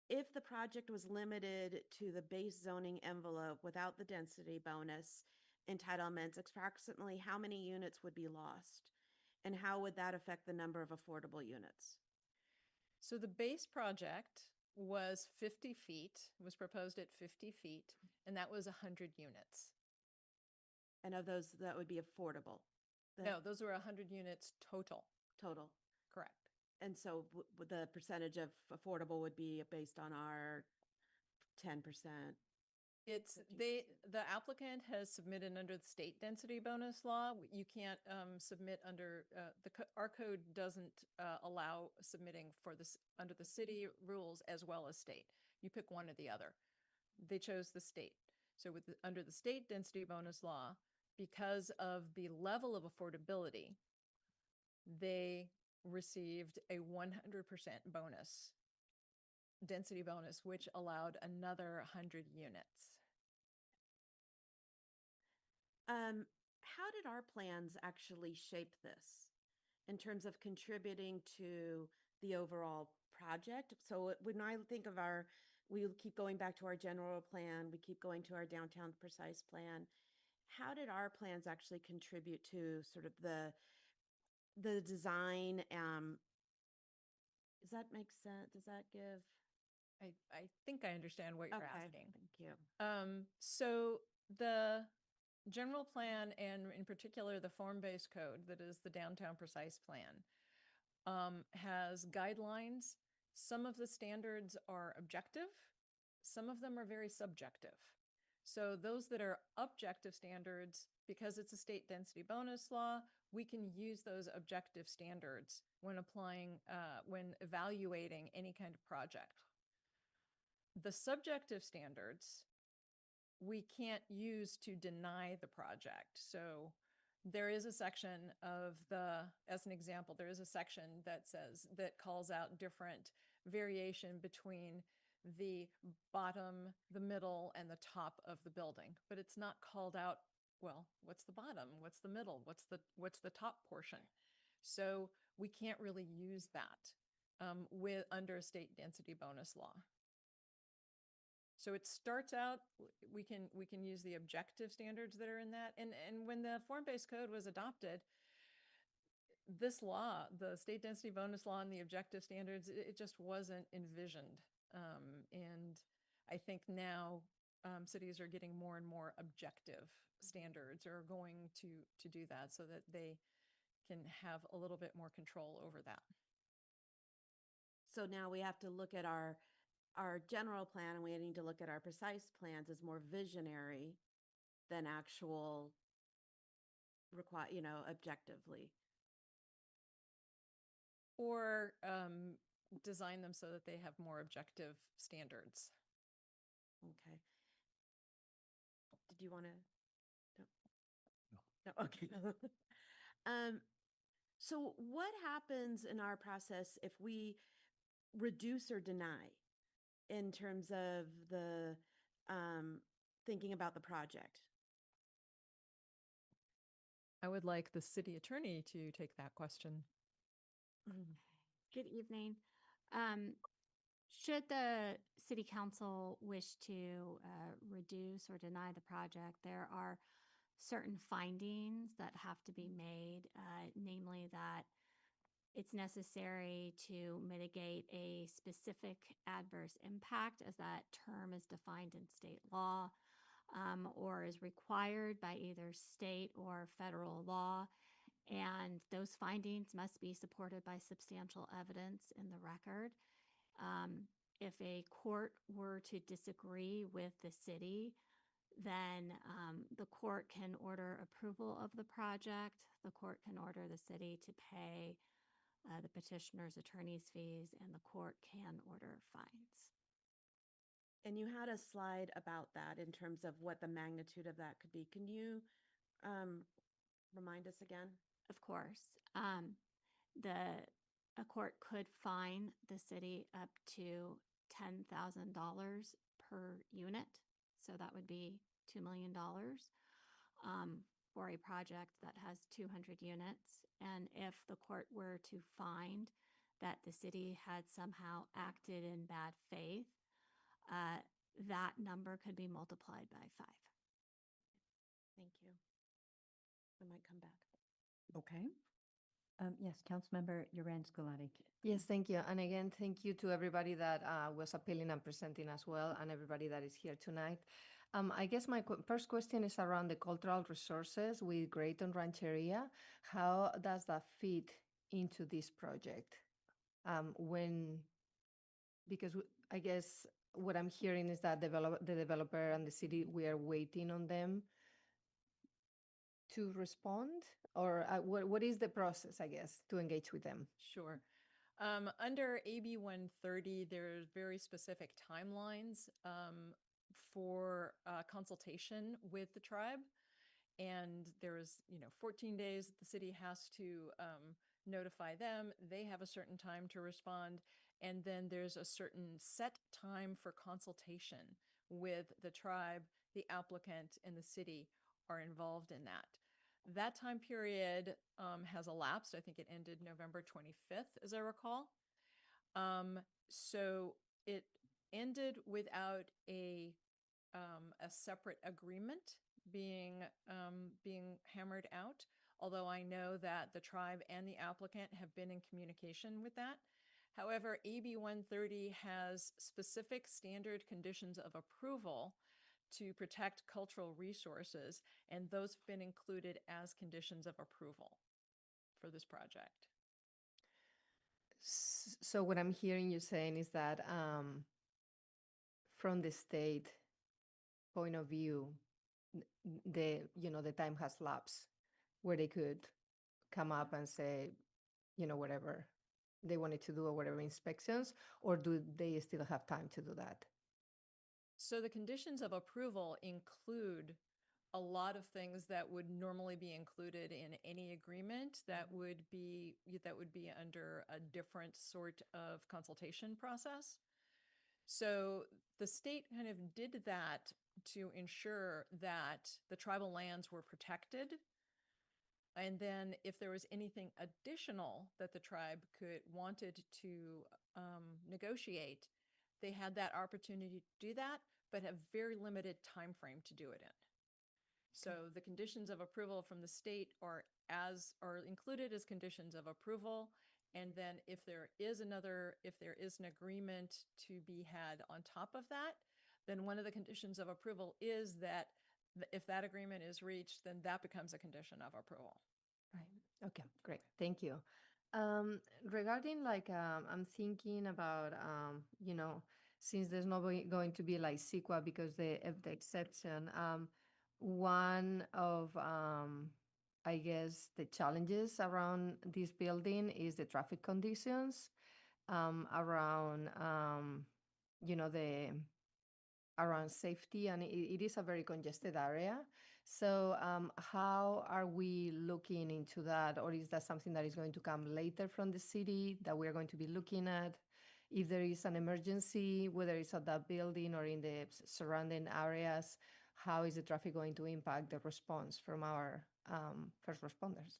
If the project was limited to the base zoning envelope without the density bonus entitlements, approximately how many units would be lost? And how would that affect the number of affordable units? So the base project was 50 feet, was proposed at 50 feet, and that was 100 units. And of those, that would be affordable? No, those were 100 units total. Total. Correct. And so the percentage of affordable would be based on our 10%? It's the applicant has submitted under the state density bonus law. You can't submit under our code doesn't allow submitting for this under the city rules as well as state. You pick one or the other. They chose the state. So under the state density bonus law, because of the level of affordability, they received a 100% bonus, density bonus, which allowed another 100 units. How did our plans actually shape this in terms of contributing to the overall project? So when I think of we keep going back to our general plan, we keep going to our downtown precise plan. How did our plans actually contribute to sort of the design? Does that make sense? Does that give? I think I understand what you're asking. Thank you. So the general plan, and in particular the form-based code, that is the downtown precise plan, has guidelines. Some of the standards are objective. Some of them are very subjective. So those that are objective standards, because it's a state density bonus law, we can use those objective standards when when evaluating any kind of project. The subjective standards we can't use to deny the project. So there is a section as an example, there is a section that calls out different variation between the bottom, the middle, and the top of the building. But it's not called out, well, what's the bottom? What's the middle? What's the top portion? So we can't really use that under a state density bonus law. So it starts out, we can use the objective standards that are in that. And when the form-based code was adopted, this law, the state density bonus law and the objective standards, it just wasn't envisioned. And I think now cities are getting more and more objective standards, or are going to do that so that they can have a little bit more control over that. So now we have to look at our general plan, and we need to look at our precise plans as more visionary than actual objectively. Or design them so that they have more objective standards. Okay. do you want to? No. No. Okay. So what happens in our process if we reduce or deny in terms of the thinking about the project? I would like the city attorney to take that question. Good evening. Should the city council wish to reduce or deny the project, there are certain findings that have to be made, namely that it's necessary to mitigate a specific adverse impact as that term is defined in state law, or is required by either state or federal law. And those findings must be supported by substantial evidence in the record. If a court were to disagree with the city, then the court can order approval of the project. The court can order the city to pay the petitioner's attorney's fees, and the court can order fines. And you had a slide about that in terms of what the magnitude of that could be. Can you remind us again? Of course. A court could fine the city up to $10,000 per unit. So that would be $2 million for a project that has 200 units. And if the court were to find that the city had somehow acted in bad faith, that number could be multiplied by 5. Thank you. I might come back. Okay. Yes, Councilmember Yoran Skolati. Yes, thank you. And again, thank you to everybody that was appealing and presenting as well, and everybody that is here tonight. I guess my first question is around the cultural resources with Grayton Rancheria. How does that fit into this project? Because I guess what I'm hearing is that the developer and the city, we are waiting on them to respond, or what is the process, I guess, to engage with them? Sure. Under AB 130, there's very specific timelines for consultation with the tribe. And there's, 14 days the city has to notify them. They have a certain time to respond. And then there's a certain set time for consultation with the tribe, the applicant, and the city are involved in that. That time period has elapsed. I think it ended November 25th, as I recall. So it ended without a separate agreement being hammered out. Although I know that the tribe and the applicant have been in communication with that. However, AB 130 has specific standard conditions of approval to protect cultural resources, and those have been included as conditions of approval for this project. So what I'm hearing you saying is that from the state point of view, the time has lapsed where they could come up and say, whatever they wanted to do or whatever inspections, or do they still have time to do that? So the conditions of approval include a lot of things that would normally be included in any agreement that would be under a different sort of consultation process. So the state kind of did that to ensure that the tribal lands were protected. And then if there was anything additional that the tribe wanted to negotiate, they had that opportunity to do that, but have very limited time frame to do it in. So the conditions of approval from the state are included as conditions of approval. And then if there is an agreement to be had on top of that, then one of the conditions of approval is that if that agreement is reached, then that becomes a condition of approval. Right. Okay, great. Thank you. Regarding I'm thinking about, since there's not going to be like CEQA because of the exception, one of, I guess, the challenges around this building is the traffic conditions around, around safety, and it is a very congested area. So how are we looking into that, or is that something that is going to come later from the city that we are going to be looking at? If there is an emergency, whether it's at that building or in the surrounding areas, how is the traffic going to impact the response from our first responders?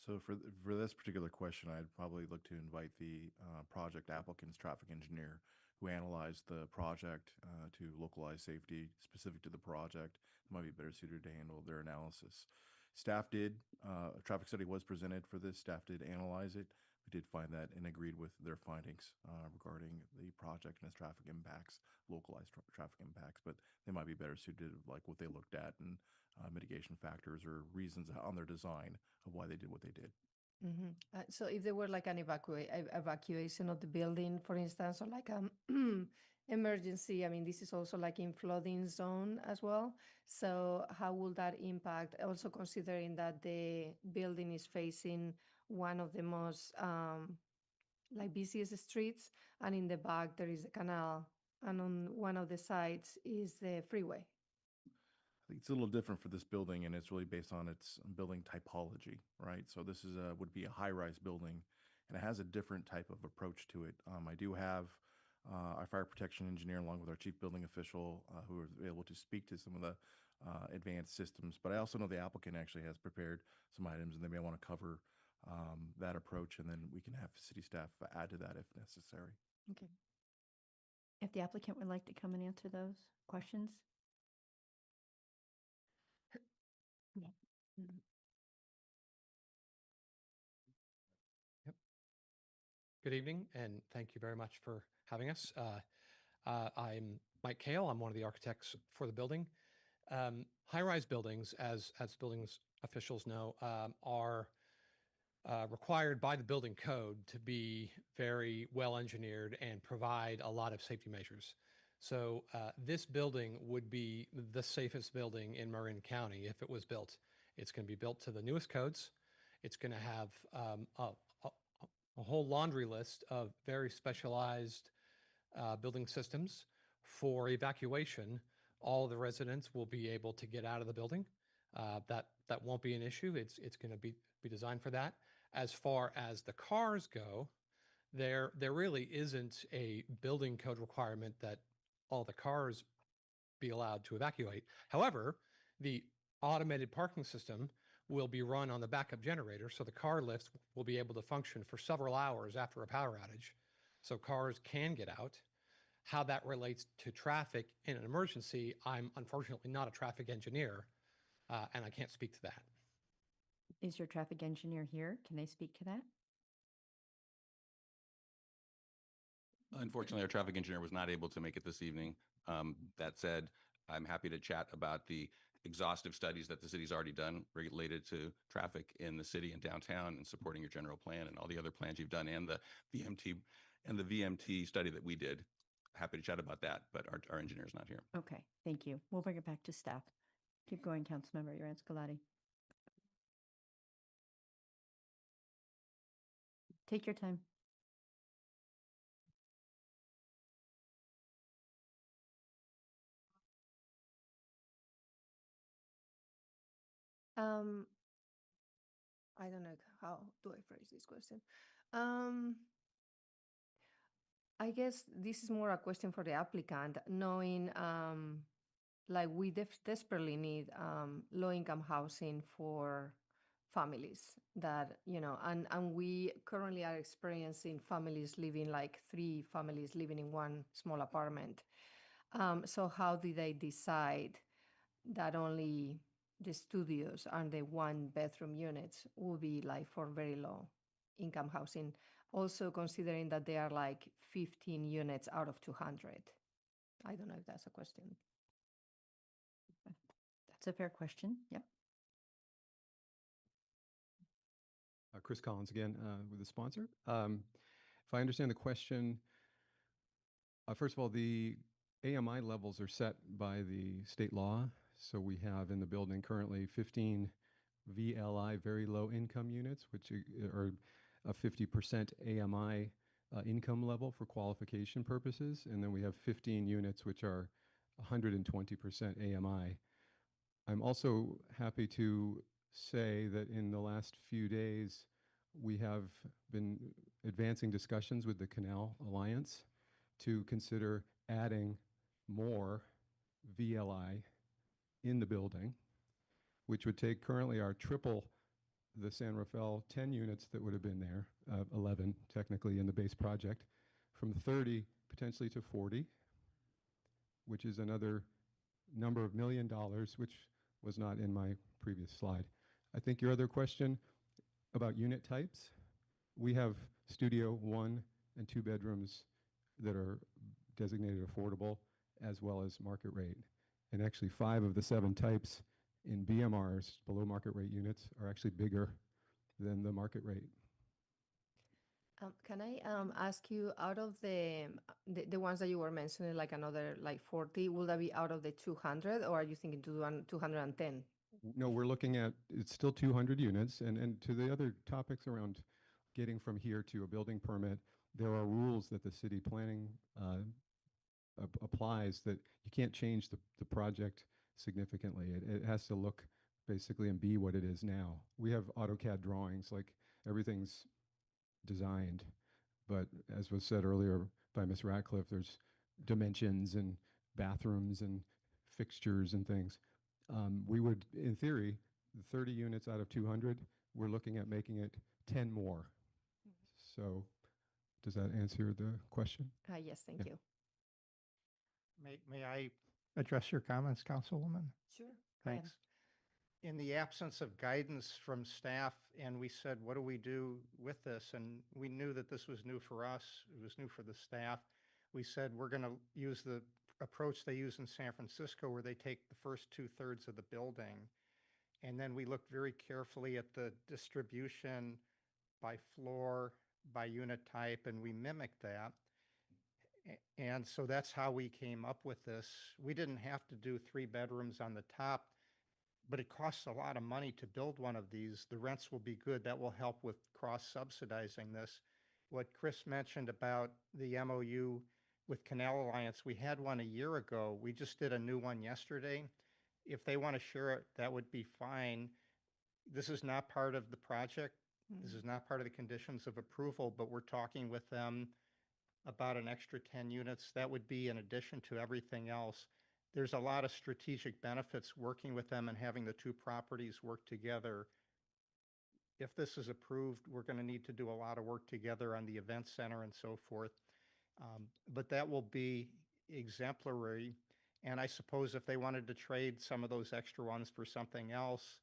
So for this particular question, I'd probably look to invite the project applicant's traffic engineer who analyzed the project to localize safety specific to the project. Might be better suited to handle their analysis. Staff did, a traffic study was presented for this. Staff did analyze it. We did find that and agreed with their findings regarding the project and its traffic impacts, localized traffic impacts, but they might be better suited like what they looked at and mitigation factors or reasons on their design of why they did what they did. So if there were like an evacuation of the building, for instance, or like emergency, I mean, this is also like in flooding zone as well. So how will that impact? Also considering that the building is facing one of the most like busiest streets, and in the back there is a canal, and on one of the sides is the freeway. I think it's a little different for this building, and it's really based on its building typology, right? So this is would be a high-rise building, and it has a different type of approach to it. I do have our fire protection engineer, along with our chief building official, who are able to speak to some of the advanced systems. But I also know the applicant actually has prepared some items, and they may want to cover that approach, and then we can have city staff add to that if necessary. Okay. If the applicant would like to come and answer those questions? Yep. Good evening, and thank you very much for having us. I'm Mike Kale. I'm one of the architects for the building. High-rise buildings, as buildings officials know, are required by the building code to be very well engineered and provide a lot of safety measures. So this building would be the safest building in Marin County if it was built. It's going to be built to the newest codes. It's going to have a whole laundry list of very specialized building systems for evacuation. All the residents will be able to get out of the building. That won't be an issue. It's going to be designed for that. As far as the cars go, there really isn't a building code requirement that all the cars be allowed to evacuate. However, the automated parking system will be run on the backup generator, so the car lifts will be able to function for several hours after a power outage, so cars can get out. How that relates to traffic in an emergency, I'm unfortunately not a traffic engineer, and I can't speak to that. Is your traffic engineer here? Can they speak to that? Unfortunately, our traffic engineer was not able to make it this evening. That said, I'm happy to chat about the exhaustive studies that the city's already done related to traffic in the city and downtown and supporting your general plan and all the other plans you've done, and the VMT study that we did. Happy to chat about that, but our engineer's not here. Okay, thank you. We'll bring it back to staff. Keep going, Councilmember Iranscolati. Take your time. I don't know how do I phrase this question. I guess this is more a question for the applicant, knowing like we desperately need low-income housing for families that, you know, and we currently are experiencing families living, like 3 families living in one small apartment. So how do they decide that only the studios and the 1-bedroom units will be like for very low income housing? Also considering that they are like 15 units out of 200. I don't know if that's a question. That's a fair question. Yep. Chris Collins again with the sponsor. If I understand the question, first of all, the AMI levels are set by the state law. So we have in the building currently 15 VLI, very low income units, which are a 50% AMI income level for qualification purposes. And then we have 15 units, which are 120% AMI. I'm also happy to say that in the last few days, we have been advancing discussions with the Canal Alliance to consider adding more VLI in the building, which would take currently our triple the San Rafael 10 units that would have been there, 11 technically in the base project, from 30 potentially to 40, which is another number of $1 million, which was not in my previous slide. I think your other question about unit types, we have studio 1 and 2 bedrooms that are designated affordable as well as market rate. And actually 5 of the 7 types in BMRs, below market rate units, are actually bigger than the market rate. Can I ask you, out of the ones that you were mentioning, like another like 40, will that be out of the 200, or are you thinking to do 210? No, we're looking at, it's still 200 units. And to the other topics around getting from here to a building permit, there are rules that the city planning applies that you can't change the project significantly. It has to look basically and be what it is now. We have AutoCAD drawings, like everything's designed, but as was said earlier by Ms. Ratcliffe, there's dimensions and bathrooms and fixtures and things. We would, in theory, the 30 units out of 200, we're looking at making it 10 more. So does that answer the question? Yes, thank you. May I address your comments, Councilwoman? Sure. Go ahead. Thanks. In the absence of guidance from staff, and we said, what do we do with this? And we knew that this was new for us. It was new for the staff. We said, we're going to use the approach they use in San Francisco, where they take the first 2/3 of the building. And then we looked very carefully at the distribution by floor, by unit type, and we mimicked that. And so that's how we came up with this. We didn't have to do 3 bedrooms on the top, but it costs a lot of money to build one of these. The rents will be good. That will help with cross-subsidizing this. What Chris mentioned about the MOU with Canal Alliance, we had one a year ago. We just did a new one yesterday. If they want to share it, that would be fine. This is not part of the project. This is not part of the conditions of approval, but we're talking with them about an extra 10 units. That would be in addition to everything else. There's a lot of strategic benefits working with them and having the 2 properties work together. If this is approved, we're going to need to do a lot of work together on the event center and so forth. But that will be exemplary. And I suppose if they wanted to trade some of those extra ones for something else,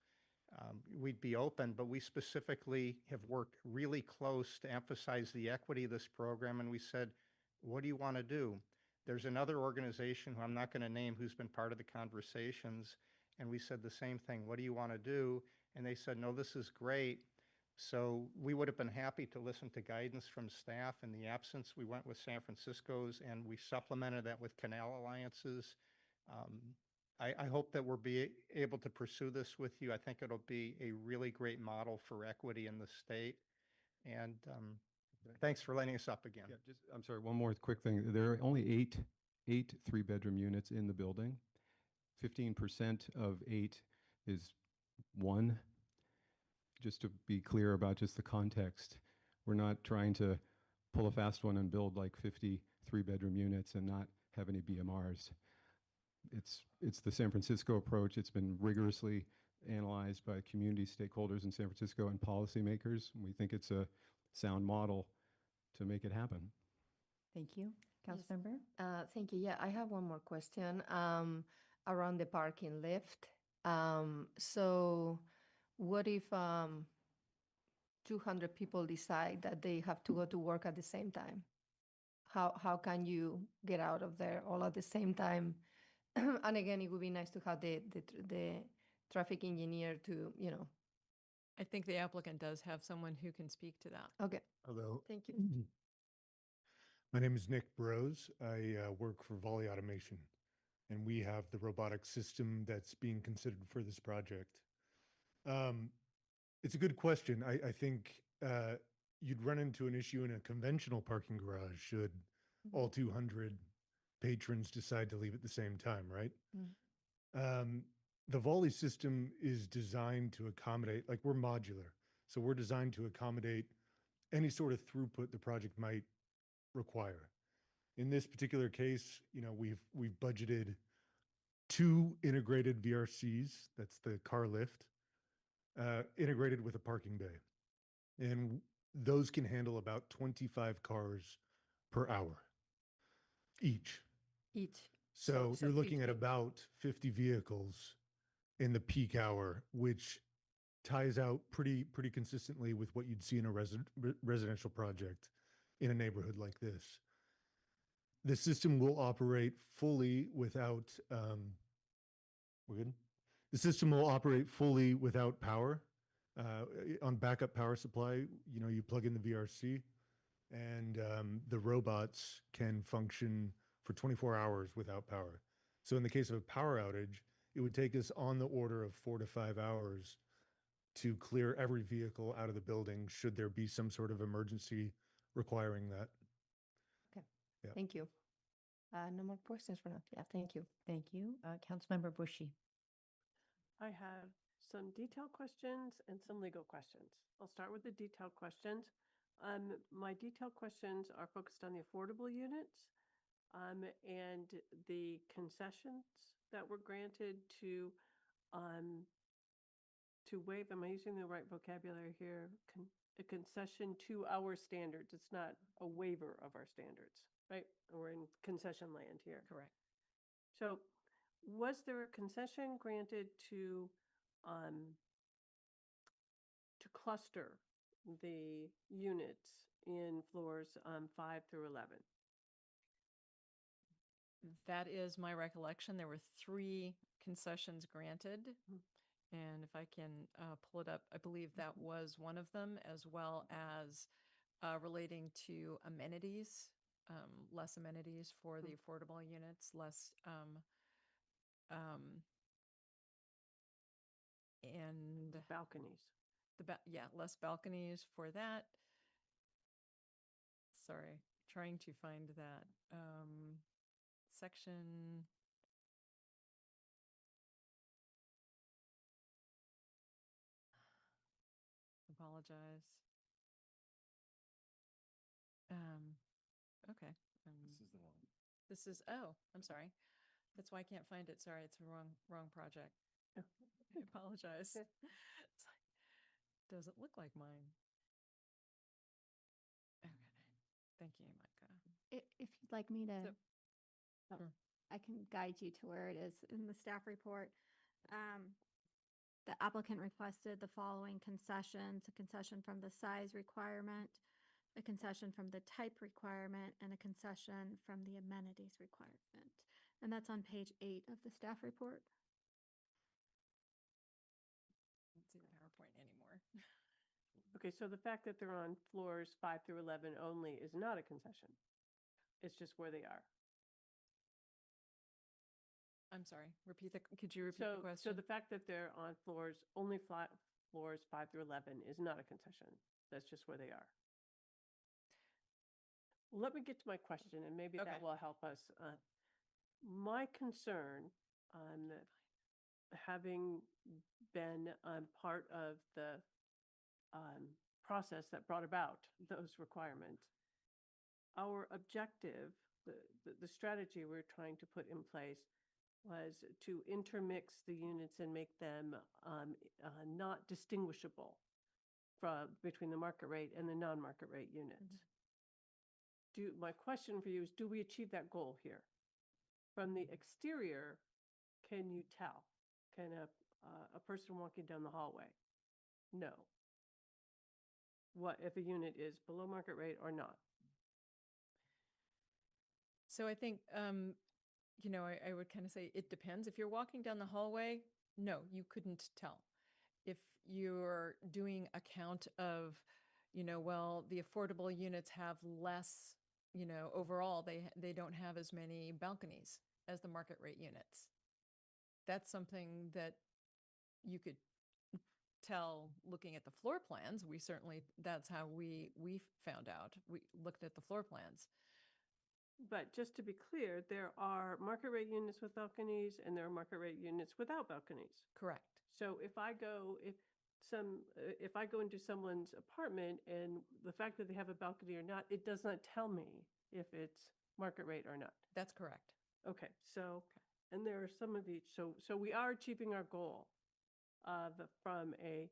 we'd be open. But we specifically have worked really close to emphasize the equity of this program. And we said, what do you want to do? There's another organization who I'm not going to name who's been part of the conversations. And we said the same thing. What do you want to do? And they said, no, this is great. So we would have been happy to listen to guidance from staff. In the absence, we went with San Francisco's, and we supplemented that with Canal Alliances. I hope that we'll be able to pursue this with you. I think it'll be a really great model for equity in the state. And thanks for letting us up again. Yeah, I'm sorry, one more quick thing. There are only eight 3-bedroom units in the building. 15% of 8 is 1. Just to be clear about just the context, we're not trying to pull a fast one and build like 50 3-bedroom units and not have any BMRs. It's the San Francisco approach. It's been rigorously analyzed by community stakeholders in San Francisco and policymakers. We think it's a sound model to make it happen. Thank you. Councilmember? Thank you. Yeah, I have one more question around the parking lift. So what if 200 people decide that they have to go to work at the same time? How can you get out of there all at the same time? And again, it would be nice to have the traffic engineer to, I think the applicant does have someone who can speak to that. Okay. Hello. Thank you. My name is Nick Bros. I work for Volley Automation, and we have the robotic system that's being considered for this project. It's a good question. I think you'd run into an issue in a conventional parking garage should all 200 patrons decide to leave at the same time, right? Mm. The volley system is designed to accommodate, like we're modular. So we're designed to accommodate any sort of throughput the project might require. In this particular case, we've budgeted 2 integrated VRCs, that's the car lift, integrated with a parking bay. And those can handle about 25 cars per hour each. Each. So So you're looking at 50. about 50 vehicles in the peak hour, which ties out pretty consistently with what you'd see in a residential project in a neighborhood like this. The system will operate fully without, we're good? The system will operate fully without power. On backup power supply, you plug in the VRC, and the robots can function for 24 hours without power. So in the case of a power outage, it would take us on the order of 4 to 5 hours to clear every vehicle out of the building should there be some sort of emergency requiring that. Okay. Yeah. Thank you. No more questions for now. Yeah, thank you. Thank you. Councilmember Bushy. I have some detailed questions and some legal questions. I'll start with the detailed questions. My detailed questions are focused on the affordable units and the concessions that were granted to waive, am I using the right vocabulary here? A concession to our standards. It's not a waiver of our standards, right? We're in concession land here. Correct. So was there a concession granted to cluster the units in floors 5 through 11? That is my recollection. There were 3 concessions granted. And if I can pull it up, I believe that was one of them, as well as relating to amenities, less amenities for the affordable units, less and balconies. Less balconies for that. Sorry, trying to find that section. Apologize. Okay. This is the one. This is, I'm sorry. That's why I can't find it. Sorry, it's a wrong project. I apologize. It's like, doesn't look like mine. Okay. Thank you, Micah. If you'd like me to, Sure. I can guide you to where it is in the staff report. The applicant requested the following concessions: a concession from the size requirement, a concession from the type requirement, and a concession from the amenities requirement. And that's on page 8 of the staff report. I don't see the PowerPoint anymore. Okay, so the fact that they're on floors 5 through 11 only is not a concession. It's just where they are. I'm sorry. Could you repeat the question? So the fact that they're on floors, only floors 5 through 11 is not a concession. That's just where they are. Let me get to my question, and maybe that will help us. My concern, having been part of the process that brought about those requirements, our objective, the strategy we're trying to put in place was to intermix the units and make them not distinguishable between the market rate and the non-market rate units. My question for you is, do we achieve that goal here? From the exterior, can you tell? Can a person walking down the hallway know what if a unit is below market rate or not? So I think, I would kind of say it depends. If you're walking down the hallway, no, you couldn't tell. If you're doing a count of, well, the affordable units have less, overall, they don't have as many balconies as the market rate units. That's something that you could tell looking at the floor plans. That's how we found out. We looked at the floor plans. But just to be clear, there are market rate units with balconies and there are market rate units without balconies. Correct. So if I go into someone's apartment and the fact that they have a balcony or not, it does not tell me if it's market rate or not. That's correct. Okay, so, and there are some of each, so we are achieving our goal from a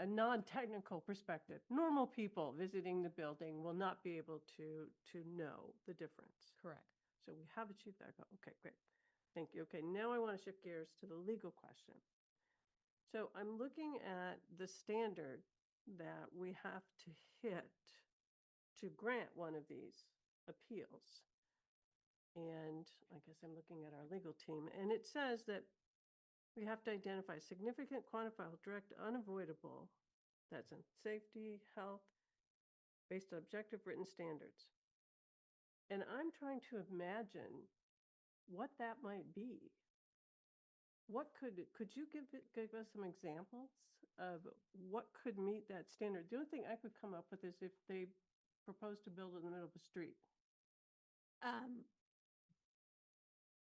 non-technical perspective. Normal people visiting the building will not be able to know the difference. Correct. So we have achieved that goal. Okay, great. Thank you. Okay, now I want to shift gears to the legal question. So I'm looking at the standard that we have to hit to grant one of these appeals. And I guess I'm looking at our legal team, and it says that we have to identify significant, quantifiable, direct, unavoidable, that's in safety, health, based on objective written standards. And I'm trying to imagine what that might be. What could you give us some examples of what could meet that standard? The only thing I could come up with is if they propose to build in the middle of the street.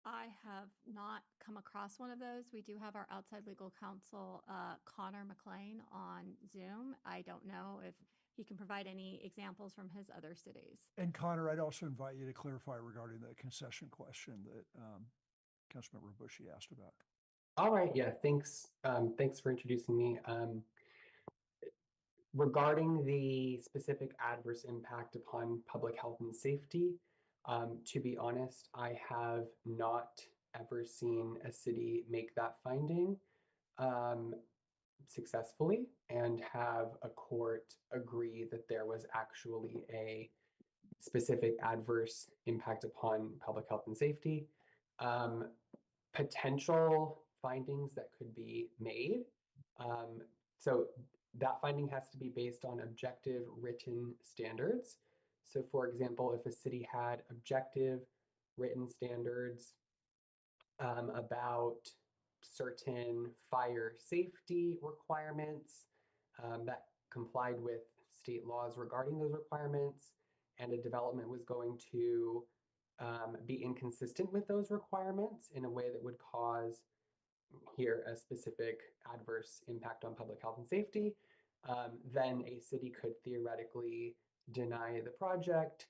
I have not come across one of those. We do have our outside legal counsel, Connor McLean, on Zoom. I don't know if he can provide any examples from his other cities. And Connor, I'd also invite you to clarify regarding the concession question that Councilmember Bushy asked about. All right, yeah, thanks. Thanks for introducing me. Regarding the specific adverse impact upon public health and safety, to be honest, I have not ever seen a city make that finding successfully and have a court agree that there was actually a specific adverse impact upon public health and safety. Potential findings that could be made. So that finding has to be based on objective written standards. So for example, if a city had objective written standards about certain fire safety requirements that complied with state laws regarding those requirements, and a development was going to be inconsistent with those requirements in a way that would cause here a specific adverse impact on public health and safety, then a city could theoretically deny the project,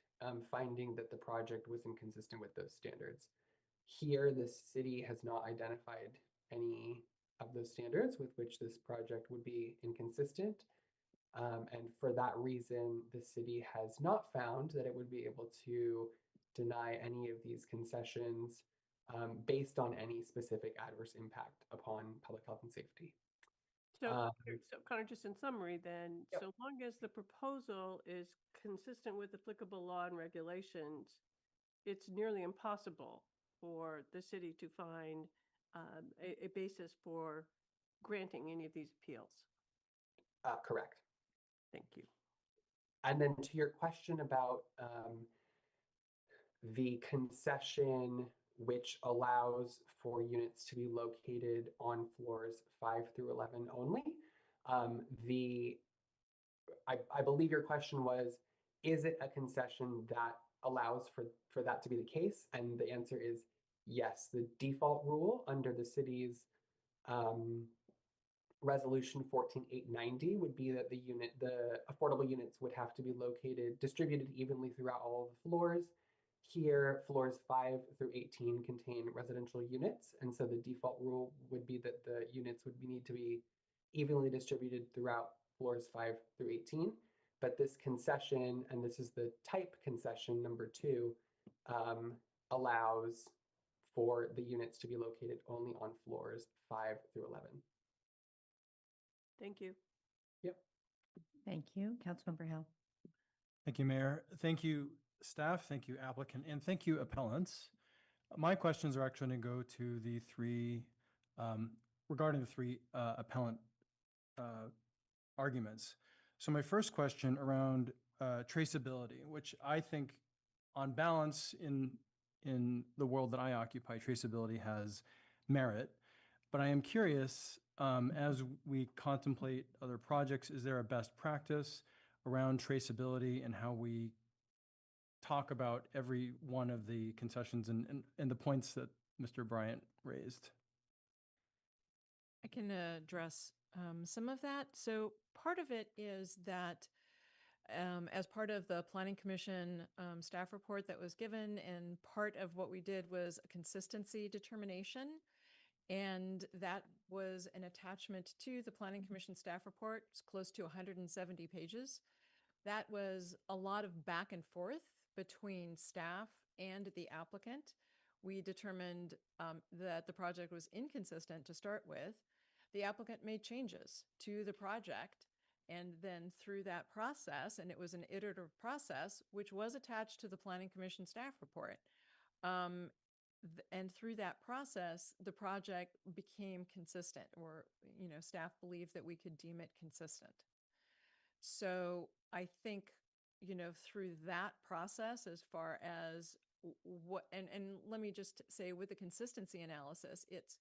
finding that the project was inconsistent with those standards. Here, the city has not identified any of those standards with which this project would be inconsistent. And for that reason, the city has not found that it would be able to deny any of these concessions based on any specific adverse impact upon public health and safety. So, Connor, just in summary then, so long as the proposal is consistent with applicable law and regulations, it's nearly impossible for the city to find a basis for granting any of these appeals. Correct. Thank you. And then to your question about the concession which allows for units to be located on floors 5 through 11 only. I believe your question was, is it a concession that allows for that to be the case? And the answer is yes. The default rule under the city's Resolution 14890 would be that the affordable units would have to be distributed evenly throughout all of the floors. Here, floors 5 through 18 contain residential units, and so the default rule would be that the units would need to be evenly distributed throughout floors 5 through 18. But this concession, and this is the type concession number 2, allows for the units to be located only on floors 5 through 11. Thank you. Yep. Thank you. Councilmember Hill. Thank you, Mayor. Thank you, staff. Thank you, applicant, and thank you, appellants. My questions are actually going to go to the three, regarding the three appellant arguments. So my first question around traceability, which I think on balance in the world that I occupy, traceability has merit. But I am curious, as we contemplate other projects, is there a best practice around traceability and how we talk about every one of the concessions and the points that Mr. Bryant raised. I can address some of that. So part of it is that as part of the Planning Commission staff report that was given, and part of what we did was a consistency determination. And that was an attachment to the Planning Commission staff report. It's close to 170 pages. That was a lot of back and forth between staff and the applicant. We determined that the project was inconsistent to start with. The applicant made changes to the project, and then through that process, and it was an iterative process, which was attached to the Planning Commission staff report. And through that process, the project became consistent, or, staff believed that we could deem it consistent. So I think, through that process, as far as what, and let me just say with the consistency analysis, it's,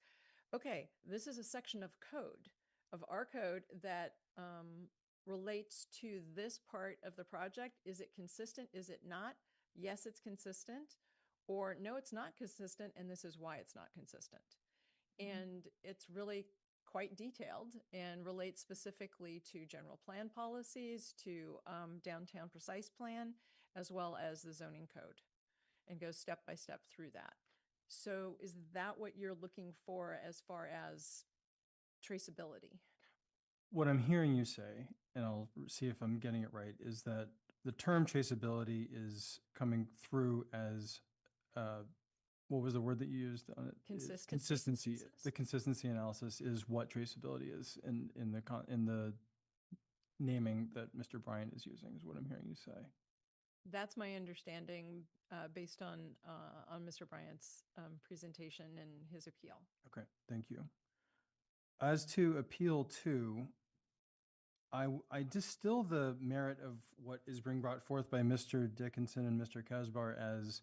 okay, this is a section of code, of our code that relates to this part of the project. Is it consistent? Is it not? Yes, it's consistent. Or no, it's not consistent, and this is why it's not consistent. And it's really quite detailed and relates specifically to general plan policies, to downtown precise plan, as well as the zoning code, and goes step by step through that. So is that what you're looking for as far as traceability? What I'm hearing you say, and I'll see if I'm getting it right, is that the term traceability is coming through as what was the word that you used on it? Consistency. Consistency. The consistency analysis is what traceability is in the naming that Mr. Bryant is using, is what I'm hearing you say. That's my understanding based on Mr. Bryant's presentation and his appeal. Okay, thank you. As to appeal 2, I distill the merit of what is being brought forth by Mr. Dickinson and Mr. Casbar as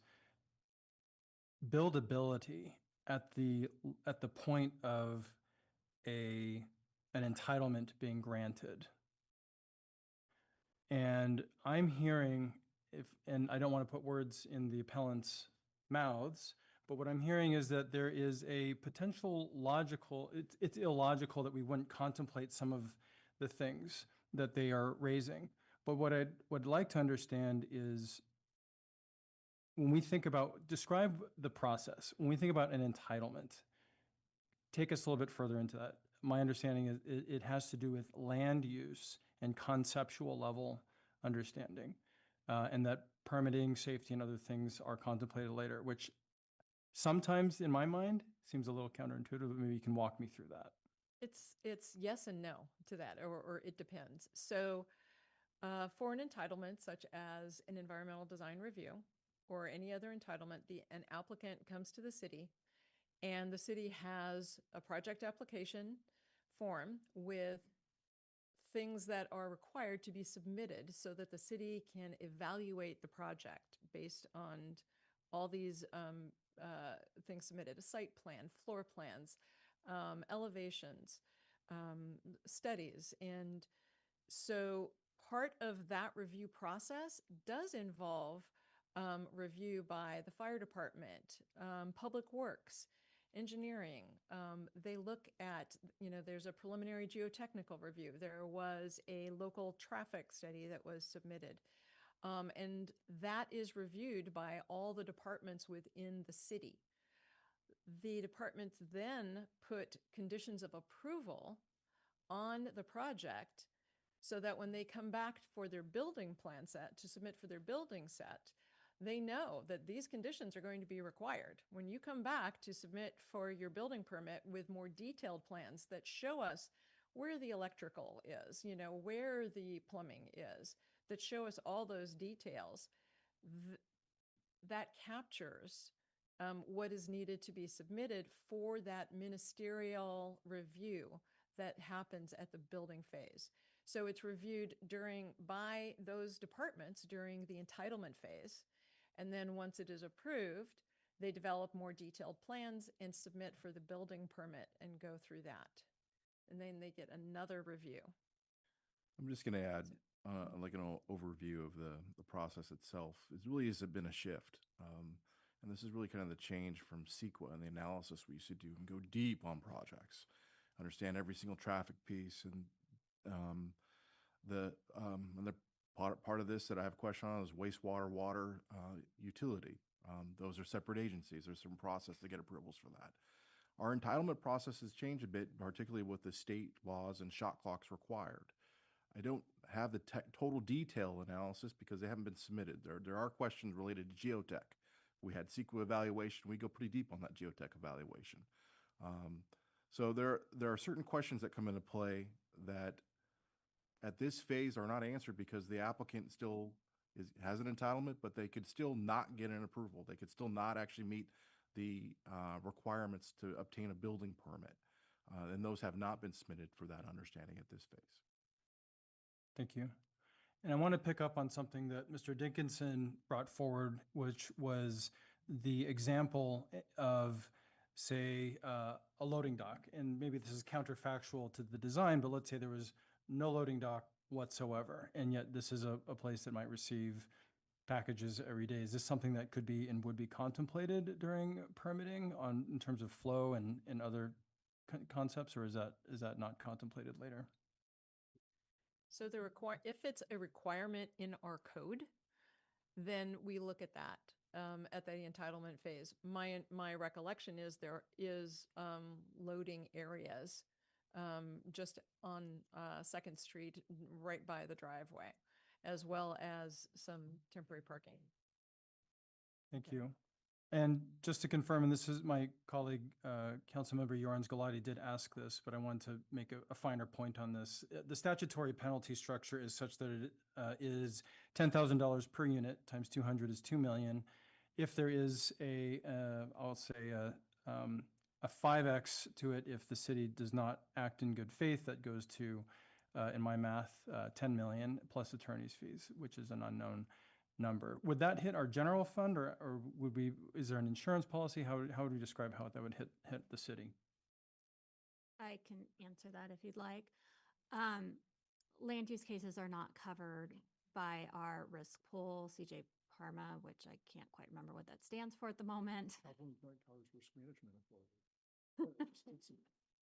buildability at the point of an entitlement being granted. And I'm hearing, and I don't want to put words in the appellant's mouths, but what I'm hearing is that there is a potential logical, it's illogical that we wouldn't contemplate some of the things that they are raising. But what I would like to understand is, when we think about, describe the process, when we think about an entitlement, take us a little bit further into that. My understanding is it has to do with land use and conceptual level understanding, and that permitting, safety, and other things are contemplated later, which sometimes in my mind seems a little counterintuitive, but maybe you can walk me through that. It's yes and no to that, or it depends. So for an entitlement, such as an environmental design review or any other entitlement, an applicant comes to the city, and the city has a project application form with things that are required to be submitted so that the city can evaluate the project based on all these things submitted: a site plan, floor plans, elevations, studies. And so part of that review process does involve review by the fire department, public works, engineering. They look at, there's a preliminary geotechnical review. There was a local traffic study that was submitted. And that is reviewed by all the departments within the city. The departments then put conditions of approval on the project so that when they come back for their building plan set, to submit for their building set, they know that these conditions are going to be required. When you come back to submit for your building permit with more detailed plans that show us where the electrical is, where the plumbing is, that show us all those details, that captures what is needed to be submitted for that ministerial review that happens at the building phase. So it's reviewed by those departments during the entitlement phase. And then once it is approved, they develop more detailed plans and submit for the building permit and go through that. And then they get another review. I'm just going to add, like an overview of the process itself, it really has been a shift. And this is really kind of the change from CEQA and the analysis we used to do and go deep on projects, understand every single traffic piece. And the part of this that I have a question on is wastewater, water, utility. Those are separate agencies. There's some process to get approvals for that. Our entitlement process has changed a bit, particularly with the state laws and shot clocks required. I don't have the total detail analysis because they haven't been submitted. There are questions related to geotech. We had CEQA evaluation. We go pretty deep on that geotech evaluation. So there are certain questions that come into play that at this phase are not answered because the applicant still has an entitlement, but they could still not get an approval. They could still not actually meet the requirements to obtain a building permit. And those have not been submitted for that understanding at this phase. Thank you. And I want to pick up on something that Mr. Dickinson brought forward, which was the example of, say, a loading dock. And maybe this is counterfactual to the design, but let's say there was no loading dock whatsoever, and yet this is a place that might receive packages every day. Is this something that could be and would be contemplated during permitting in terms of flow and other concepts, or is that not contemplated later? So if it's a requirement in our code, then we look at that at the entitlement phase. My recollection is there is loading areas just on 2nd Street, right by the driveway, as well as some temporary parking. Thank you. And just to confirm, and this is my colleague, Councilmember Yorans Galati did ask this, but I wanted to make a finer point on this. The statutory penalty structure is such that it is $10,000 per unit times 200 is 2 million. If there is I'll say a 5x to it, if the city does not act in good faith, that goes to, in my math, 10 million plus attorney's fees, which is an unknown number. Would that hit our general fund, or is there an insurance policy? How would we describe how that would hit the city? I can answer that if you'd like. Land use cases are not covered by our risk pool, CJ Parma, which I can't quite remember what that stands for at the moment.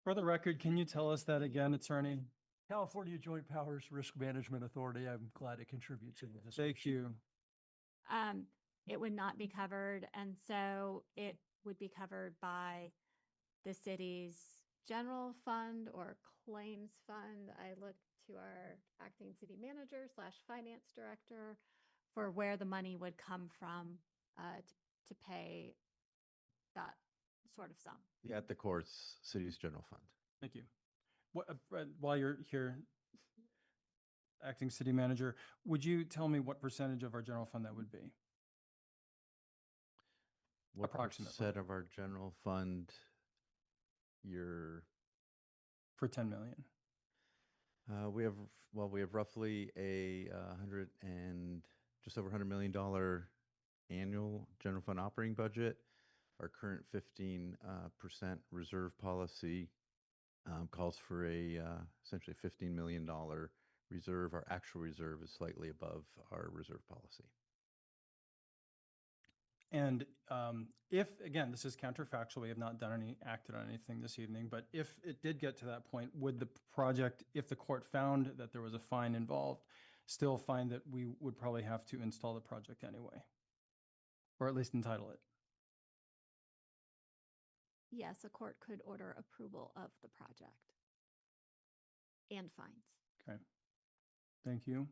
For the record, can you tell us that again, attorney? California Joint Powers Risk Management Authority. I'm glad to contribute to this. Thank you. It would not be covered, and so it would be covered by the city's general fund or claims fund. I look to our acting city manager / finance director for where the money would come from to pay that sort of sum. Yeah, at the courts, city's general fund. Thank you. While you're here, acting city manager, would you tell me what percentage of our general fund that would be? What Approximately. percent of our general fund for 10 million? We have roughly just over $100 million annual general fund operating budget. Our current 15% reserve policy calls for essentially $15 million reserve. Our actual reserve is slightly above our reserve policy. And if, again, this is counterfactual, we have not acted on anything this evening, but if it did get to that point, would the project, if the court found that there was a fine involved, still find that we would probably have to install the project anyway? Or at least entitle it? Yes, a court could order approval of the project and fines. Okay. Thank you.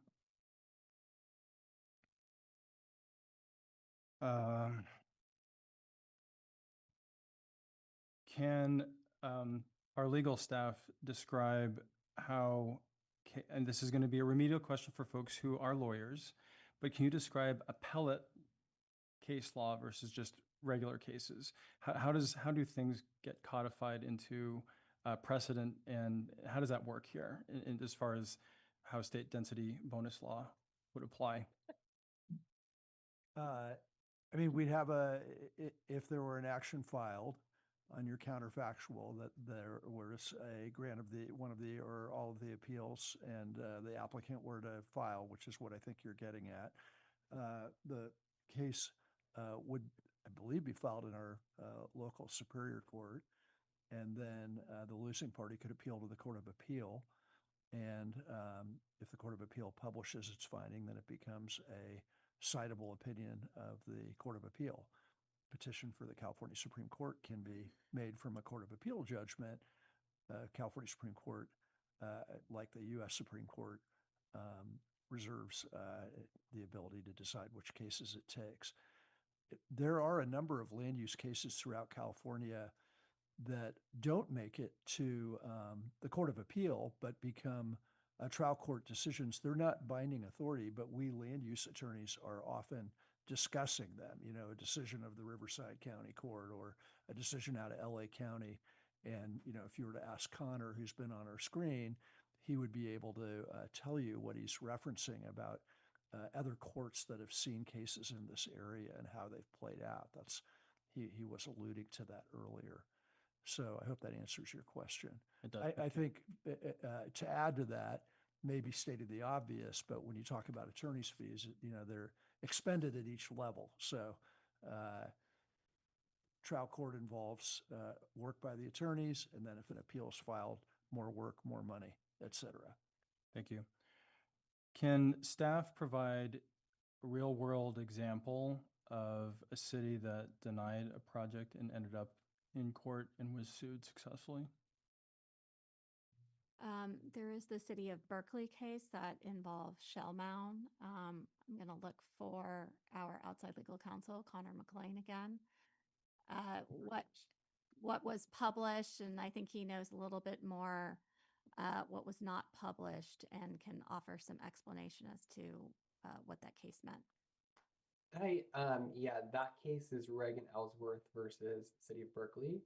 Can our legal staff describe how, and this is going to be a remedial question for folks who are lawyers, but can you describe appellate case law versus just regular cases? How do things get codified into precedent, and how does that work here as far as how state density bonus law would apply? I mean, we'd have if there were an action filed, on your counterfactual that there was a grant of one of the or all of the appeals and the applicant were to file, which is what I think you're getting at, the case would, I believe, be filed in our local superior court, and then the losing party could appeal to the Court of Appeal. And if the Court of Appeal publishes its finding, then it becomes a citable opinion of the Court of Appeal. Petition for the California Supreme Court can be made from a Court of Appeal judgment. California Supreme Court, like the U.S. Supreme Court, reserves the ability to decide which cases it takes. There are a number of land use cases throughout California that don't make it to the Court of Appeal, but become trial court decisions. They're not binding authority, but we land use attorneys are often discussing them, you know, a decision of the Riverside County Court or a decision out of LA County. And, you know, if you were to ask Connor, who's been on our screen, he would be able to tell you what he's referencing about other courts that have seen cases in this area and how they've played out. He was alluding to that earlier. So I hope that answers your question. It does. I think to add to that, maybe stated the obvious, but when you talk about attorney's fees, you know, they're expended at each level. So trial court involves work by the attorneys, and then if an appeal is filed, more work, more money, et cetera. Thank you. Can staff provide a real-world example of a city that denied a project and ended up in court and was sued successfully? There is the city of Berkeley case that involves Shell Mound. I'm going to look for our outside legal counsel, Connor McLean, again. What was published, and I think he knows a little bit more what was not published and can offer some explanation as to what that case meant. Yeah, that case is Reagan Ellsworth versus City of Berkeley.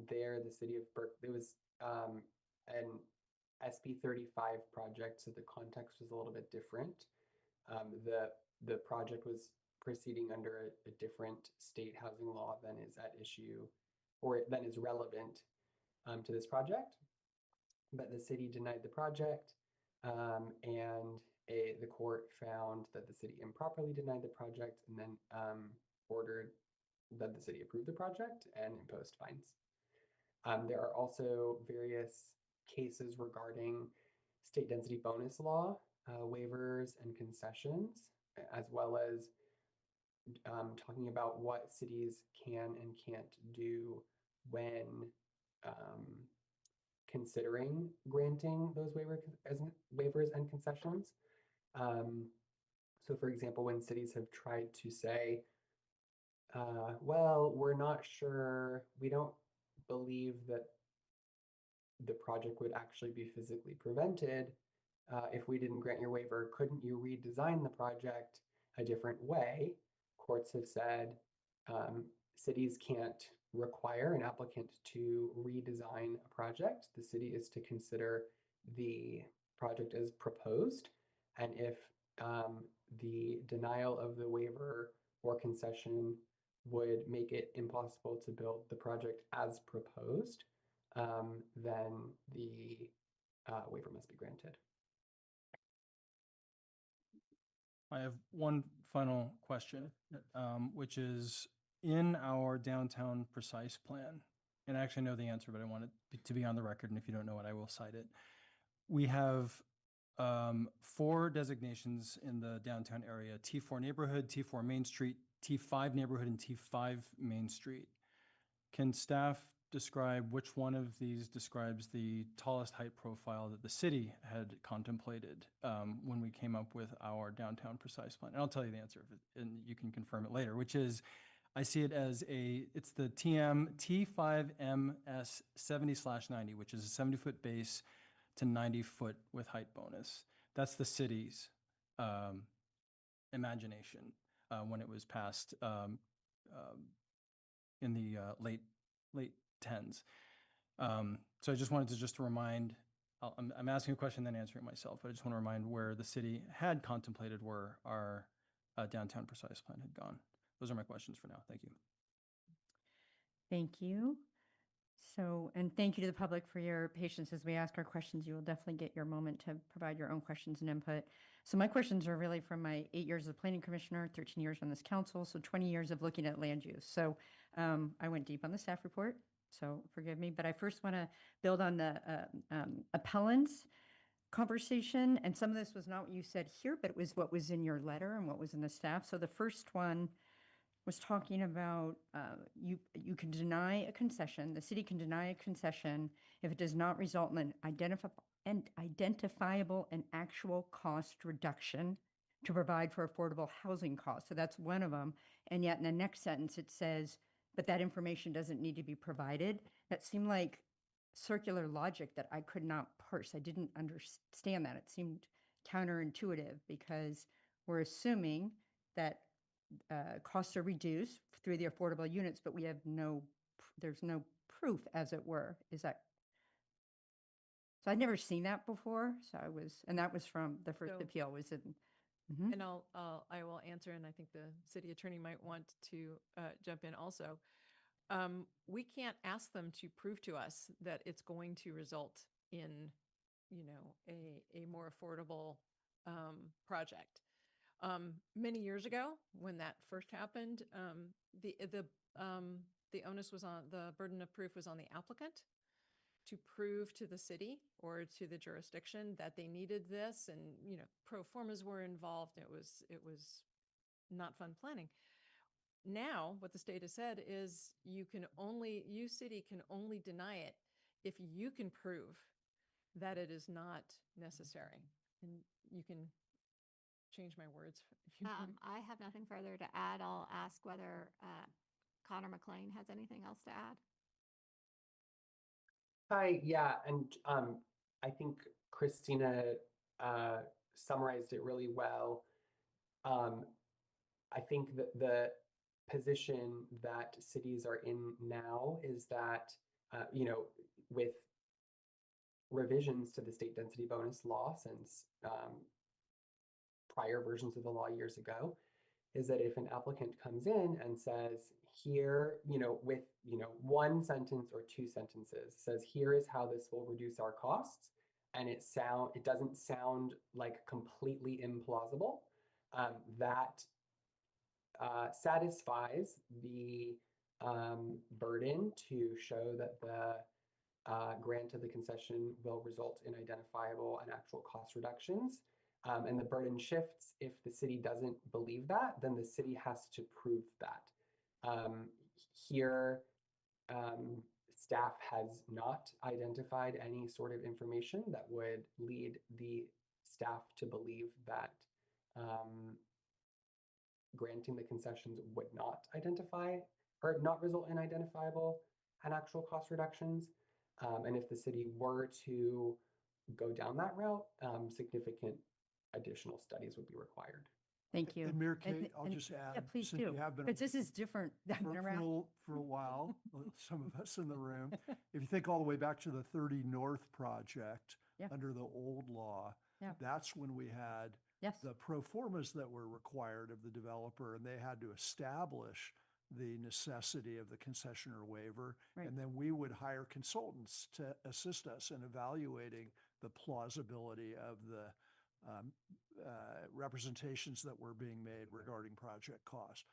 There, the City of Berkeley, it was an SB 35 project, so the context was a little bit different. The project was proceeding under a different state housing law than is at issue, or than is relevant to this project. But the city denied the project, and the court found that the city improperly denied the project, and then ordered that the city approve the project and imposed fines. There are also various cases regarding state density bonus law, waivers and concessions, as well as talking about what cities can and can't do when considering granting those waivers and concessions. So for example, when cities have tried to say, well, we're not sure, we don't believe that the project would actually be physically prevented if we didn't grant your waiver, couldn't you redesign the project a different way? Courts have said cities can't require an applicant to redesign a project. The city is to consider the project as proposed, and if the denial of the waiver or concession would make it impossible to build the project as proposed, then the waiver must be granted. I have one final question, which is in our downtown precise plan, and I actually know the answer, but I want it to be on the record, and if you don't know it, I will cite it. We have 4 designations in the downtown area: T4 neighborhood, T4 Main Street, T5 neighborhood, and T5 Main Street. Can staff describe which one of these describes the tallest height profile that the city had contemplated when we came up with our downtown precise plan? And I'll tell you the answer, and you can confirm it later, which is, I see it as it's the T5MS 70/90, which is a 70-foot base to 90-foot with height bonus. That's the city's imagination when it was passed in the late 10s. So I just wanted to remind, I'm asking a question then answering it myself, but I just want to remind where the city had contemplated where our downtown precise plan had gone. Those are my questions for now. Thank you. Thank you. So, and thank you to the public for your patience as we ask our questions. You will definitely get your moment to provide your own questions and input. So my questions are really from my 8 years as a planning commissioner, 13 years on this council, so 20 years of looking at land use. So I went deep on the staff report, so forgive me. But I first want to build on the appellant's conversation. And some of this was not what you said here, but it was what was in your letter and what was in the staff. So the first one was talking about you can deny a concession. The city can deny a concession if it does not result in an identifiable and actual cost reduction to provide for affordable housing costs. So that's one of them. And yet in the next sentence, it says, but that information doesn't need to be provided. That seemed like circular logic that I could not parse. I didn't understand that. It seemed counterintuitive because we're assuming that costs are reduced through the affordable units, but we have there's no proof, as it were. Is that? So I'd never seen that before. So and that was from the first So- appeal was in. And I will answer, and I think the city attorney might want to jump in also. We can't ask them to prove to us that it's going to result in, a more affordable project. Many years ago, when that first happened, the onus was on the burden of proof was on the applicant to prove to the city or to the jurisdiction that they needed this, and pro formas were involved. It was not fun planning. Now, what the state has said is you city can only deny it if you can prove that it is not necessary. And you can change my words if you want. I have nothing further to add. I'll ask whether Connor McLean has anything else to add. Hi, yeah, and I think Christina summarized it really well. I think that the position that cities are in now is that, with revisions to the state density bonus law since prior versions of the law years ago, is that if an applicant comes in and says, here, with, one sentence or two sentences, says, here is how this will reduce our costs, and it doesn't sound like completely implausible, that satisfies the burden to show that the grant of the concession will result in identifiable and actual cost reductions. And the burden shifts if the city doesn't believe that, then the city has to prove that. Here, staff has not identified any sort of information that would lead the staff to believe that granting the concessions would not identify or not result in identifiable and actual cost reductions. And if the city were to go down that route, significant additional studies would be required. Thank you. And Mayor Kate, I'll just add. Yeah, please since do. you have been Because this is different than been around. for a while, some of us in the room. If you think all the way back to the 30 North project under the old law, that's when we had the pro formas that were required of the developer, and they had to establish the necessity of the concessioner waiver. And then we would hire consultants to assist us in evaluating the plausibility of the representations that were being made regarding project cost.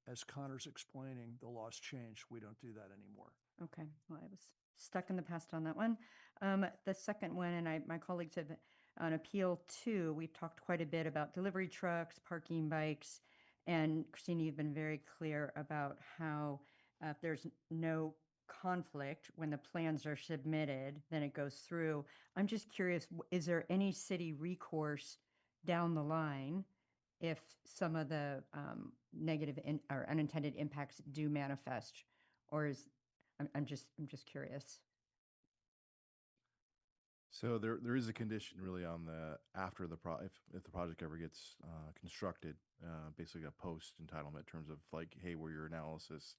As Connor's explaining, the law's changed. We don't do that anymore. Okay, well, I was stuck in the past on that one. The second one, and my colleagues have on appeal 2, we've talked quite a bit about delivery trucks, parking bikes, and Christina, you've been very clear about how if there's no conflict when the plans are submitted, then it goes through. I'm just curious, is there any city recourse down the line if some of the negative or unintended impacts do manifest, or I'm just curious. So there is a condition really on after if the project ever gets constructed, basically a post entitlement in terms of like, hey, where your analysis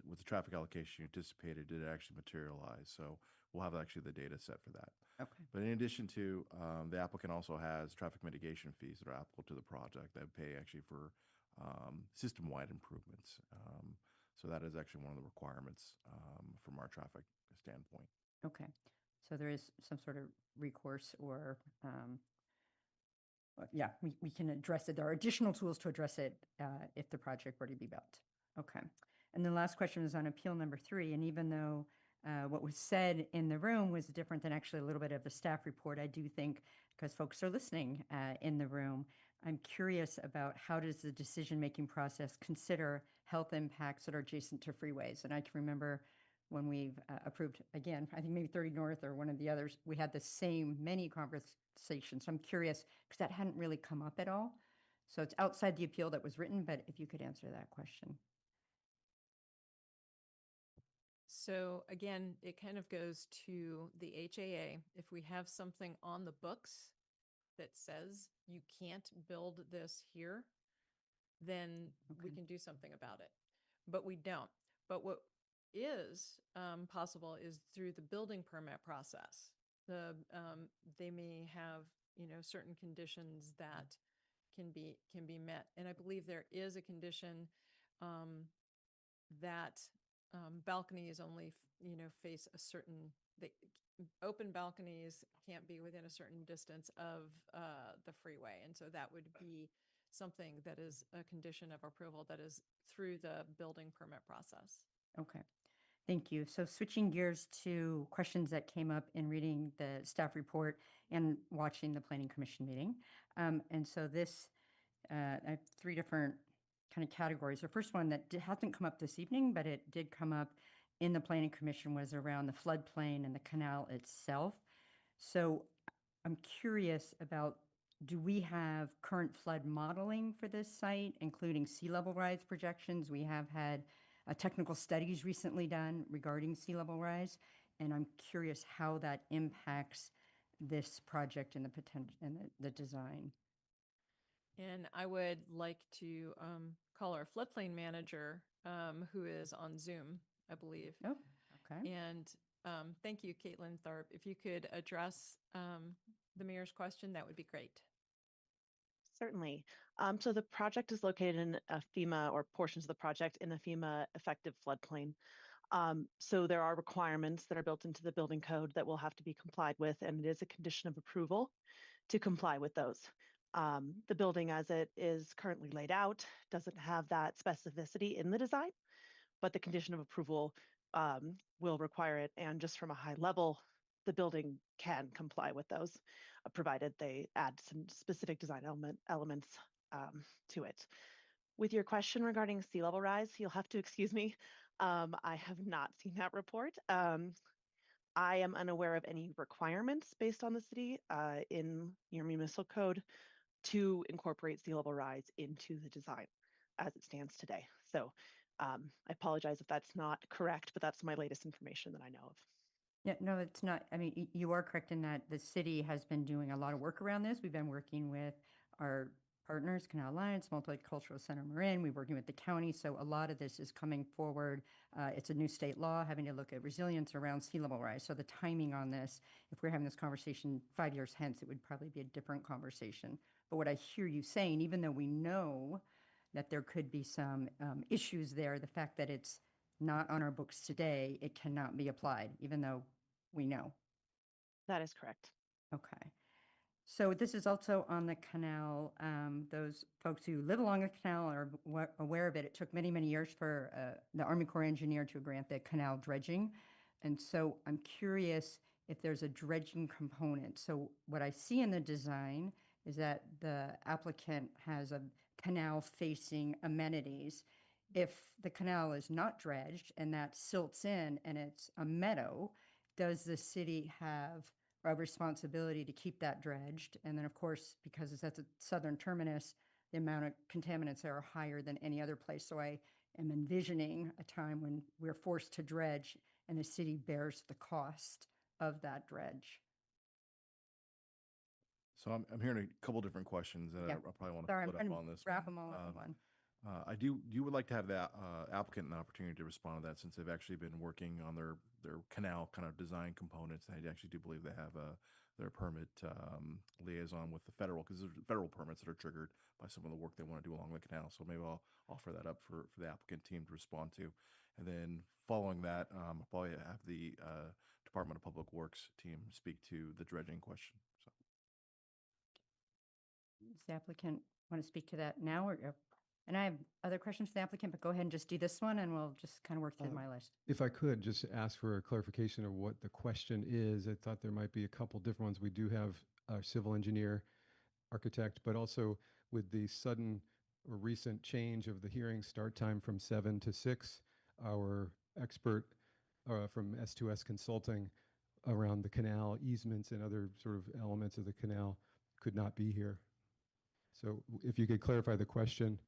with the traffic allocation you anticipated, did it actually materialize? So we'll have actually the data set for that. Okay. But in addition to, the applicant also has traffic mitigation fees that are applicable to the project that pay actually for system-wide improvements. So that is actually one of the requirements from our traffic standpoint. Okay. So there is some sort of recourse or, yeah, we can address it. There are additional tools to address it if the project were to be built. Okay. And the last question is on appeal number 3. And even though what was said in the room was different than actually a little bit of the staff report, I do think, because folks are listening in the room, I'm curious about how does the decision-making process consider health impacts that are adjacent to freeways? And I can remember when we've approved, again, I think maybe 30 North or one of the others, we had the same many conversations. So I'm curious, because that hadn't really come up at all. So it's outside the appeal that was written, but if you could answer that question. So again, it kind of goes to the HAA. If we have something on the books that says you can't build this here, then we can do something about it. But we don't. But what is possible is through the building permit process. They may have, certain conditions that can be met. And I believe there is a condition that balconies only, face a certain, open balconies can't be within a certain distance of the freeway. And so that would be something that is a condition of approval that is through the building permit process. Okay. Thank you. So switching gears to questions that came up in reading the staff report and watching the Planning Commission meeting. And so this, I have 3 different kind of categories. The first one that hasn't come up this evening, but it did come up in the Planning Commission was around the floodplain and the canal itself. So I'm curious about, do we have current flood modeling for this site, including sea level rise projections? We have had technical studies recently done regarding sea level rise, and I'm curious how that impacts this project and the potential and the design. And I would like to call our floodplain manager, who is on Zoom, I believe. Oh, okay. And thank you, Caitlin Tharp. If you could address the mayor's question, that would be great. Certainly. So the project is located in a FEMA, or portions of the project in a FEMA effective floodplain. So there are requirements that are built into the building code that will have to be complied with, and it is a condition of approval to comply with those. The building as it is currently laid out doesn't have that specificity in the design, but the condition of approval will require it. And just from a high level, the building can comply with those, provided they add some specific design elements to it. With your question regarding sea level rise, you'll have to excuse me. I have not seen that report. I am unaware of any requirements based on the city in your municipal code to incorporate sea level rise into the design as it stands today. So I apologize if that's not correct, but that's my latest information that I know of. Yeah, no, it's not. I mean, you are correct in that the city has been doing a lot of work around this. We've been working with our partners, Canal Alliance, Multicultural Center Marin. We're working with the county. So a lot of this is coming forward. It's a new state law having to look at resilience around sea level rise. So the timing on this, if we're having this conversation 5 years hence, it would probably be a different conversation. But what I hear you saying, even though we know that there could be some issues there, the fact that it's not on our books today, it cannot be applied, even though we know. That is correct. Okay. So this is also on the canal. Those folks who live along the canal are aware of it. It took many, many years for the Army Corps engineer to grant the canal dredging. And so I'm curious if there's a dredging component. So what I see in the design is that the applicant has a canal facing amenities. If the canal is not dredged and that silts in and it's a meadow, does the city have a responsibility to keep that dredged? And then, of course, because it's at the southern terminus, the amount of contaminants there are higher than any other place. So I am envisioning a time when we're forced to dredge and the city bears the cost of that dredge. So I'm hearing a couple different questions that Yeah. I probably want to Sorry, I'm split trying up to on this. wrap them all up in one. would like to have the applicant an opportunity to respond to that, since they've actually been working on their canal kind of design components. I actually do believe they have their permit liaison with the federal, because there's federal permits that are triggered by some of the work they want to do along the canal. So maybe I'll offer that up for the applicant team to respond to. And then following that, I'll probably have the Department of Public Works team speak to the dredging question. So. Does the applicant want to speak to that now, or? And I have other questions for the applicant, but go ahead and just do this one and we'll just kind of work through my list. If I could just ask for a clarification of what the question is. I thought there might be a couple different ones. We do have our civil engineer, architect, but also with the sudden or recent change of the hearing start time from 7 to 6, our expert from S2S Consulting around the canal easements and other sort of elements of the canal could not be here. So if you could clarify the question,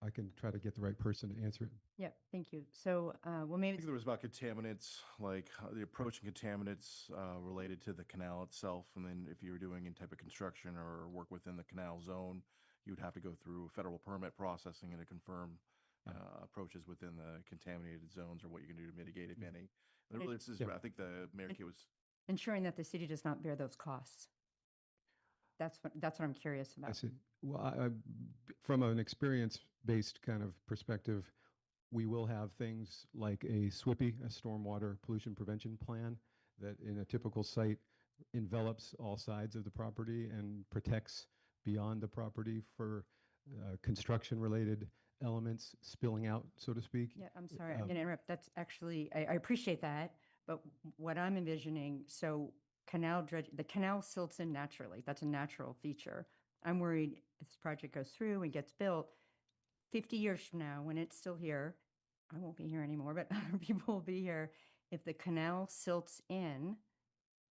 I can try to get the right person to answer it. Yeah, thank you. So, well, maybe I think there was about contaminants, like the approaching contaminants related to the canal itself. And then if you were doing any type of construction or work within the canal zone, you would have to go through federal permit processing and to confirm approaches within the contaminated zones, or what you can do to mitigate, if any. And really, this is, I think the Mayor Kay was ensuring that the city does not bear those costs. That's what I'm curious about. I see. Well, from an experience-based kind of perspective, we will have things like a SWIPI, a stormwater pollution prevention plan, that in a typical site envelops all sides of the property and protects beyond the property for construction-related elements spilling out, so to speak. Yeah, I'm sorry, I'm going to interrupt. That's actually, I appreciate that, but what I'm envisioning, so the canal silts in naturally. That's a natural feature. I'm worried if this project goes through and gets built, 50 years from now, when it's still here, I won't be here anymore, but other people will be here. If the canal silts in,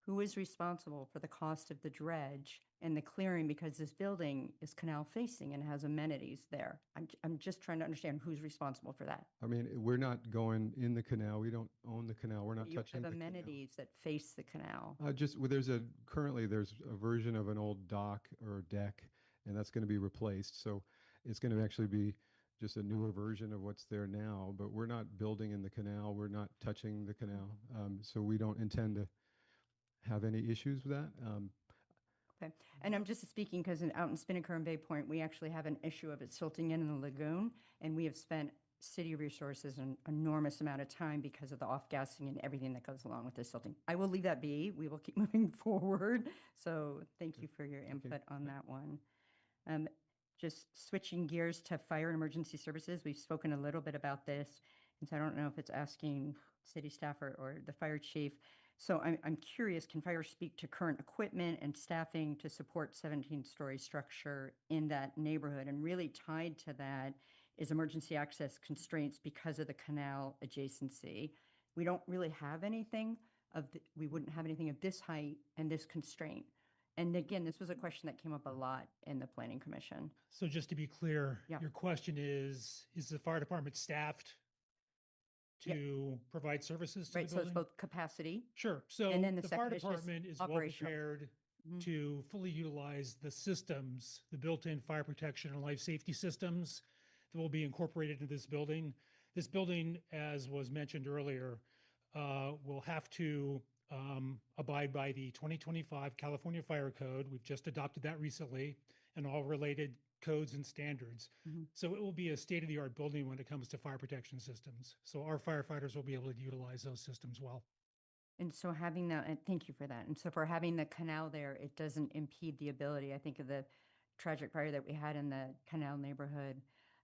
who is responsible for the cost of the dredge and the clearing, because this building is canal facing and has amenities there? I'm just trying to understand who's responsible for that. I mean, we're not going in the canal. We don't own the canal. We're not You touching have the amenities that face the canal. Currently there's a version of an old dock or deck, and that's going to be replaced. So it's going to actually be just a newer version of what's there now, but we're not building in the canal. We're not touching the canal. So we don't intend to have any issues with that. Okay, and I'm just speaking because out in Spinnaker and Bay Point, we actually have an issue of it silting in the lagoon, and we have spent city resources an enormous amount of time because of the off-gassing and everything that goes along with the silting. I will leave that be. We will keep moving forward. So thank you for your input on that one. Just switching gears to fire and emergency services, we've spoken a little bit about this, and so I don't know if it's asking city staff or the fire chief. So I'm curious, can fire speak to current equipment and staffing to support 17-story structure in that neighborhood? And really tied to that is emergency access constraints because of the canal adjacency. We don't really have anything we wouldn't have anything of this height and this constraint. And again, this was a question that came up a lot in the Planning Commission. So just to be clear, Yeah. your question is the fire department staffed to provide services to Right, the so it's building? both capacity. Sure. So And then the the fire second is just department is well operational. prepared Mhm. to fully utilize the systems, the built-in fire protection and life safety systems that will be incorporated into this building. This building, as was mentioned earlier, will have to abide by the 2025 California Fire Code. We've just adopted that recently, and all related codes and standards. Mhm. So it will be a state-of-the-art building when it comes to fire protection systems. So our firefighters will be able to utilize those systems well. And so having that, and thank you for that. And so for having the canal there, it doesn't impede the ability. I think of the tragic fire that we had in the canal neighborhood,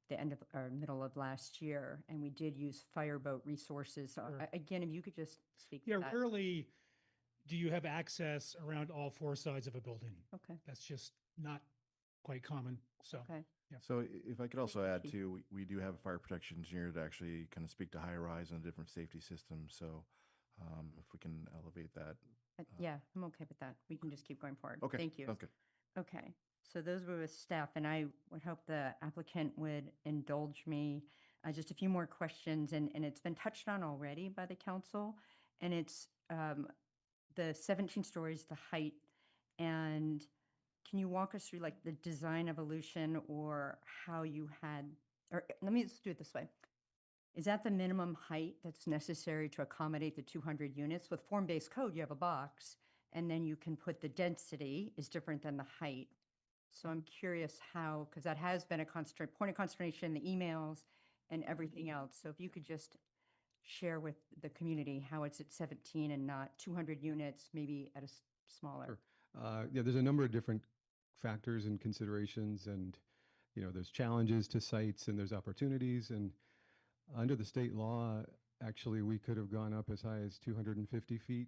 the end of or middle of last year, and we did use fireboat resources. So Sure. again, if you could just speak Yeah, to that. rarely do you have access around all four sides of a building. Okay. That's just not quite common. So, Okay. yeah. So if I could also you, add Chief. too, we do have a fire protection engineer to actually kind of speak to high rise and the different safety systems. So if we can elevate that. Yeah, I'm okay with that. We can just keep going forward. Okay, Thank you. sounds good. Okay, so those were with staff, and I would hope the applicant would indulge me. Just a few more questions, and it's been touched on already by the council, and it's the 17 stories, the height, and can you walk us through like the design evolution or how you had, or let me just do it this way. Is that the minimum height that's necessary to accommodate the 200 units? With form-based code, you have a box, and then you can put the density is different than the height. So I'm curious how, because that has been a constant point of consternation in the emails and everything else. So if you could just share with the community how it's at 17 and not 200 units, maybe at a smaller. Sure. Yeah, there's a number of different factors and considerations, and there's challenges to sites and there's opportunities. And under the state law, actually, we could have gone up as high as 250 feet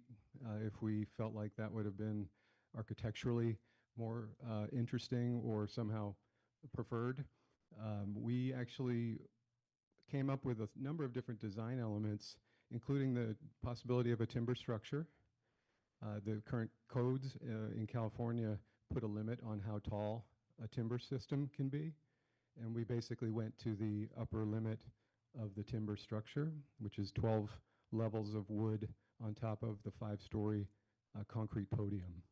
if we felt like that would have been architecturally more interesting or somehow preferred. We actually came up with a number of different design elements, including the possibility of a timber structure. The current codes in California put a limit on how tall a timber system can be. And we basically went to the upper limit of the timber structure, which is 12 levels of wood on top of the 5-story concrete podium.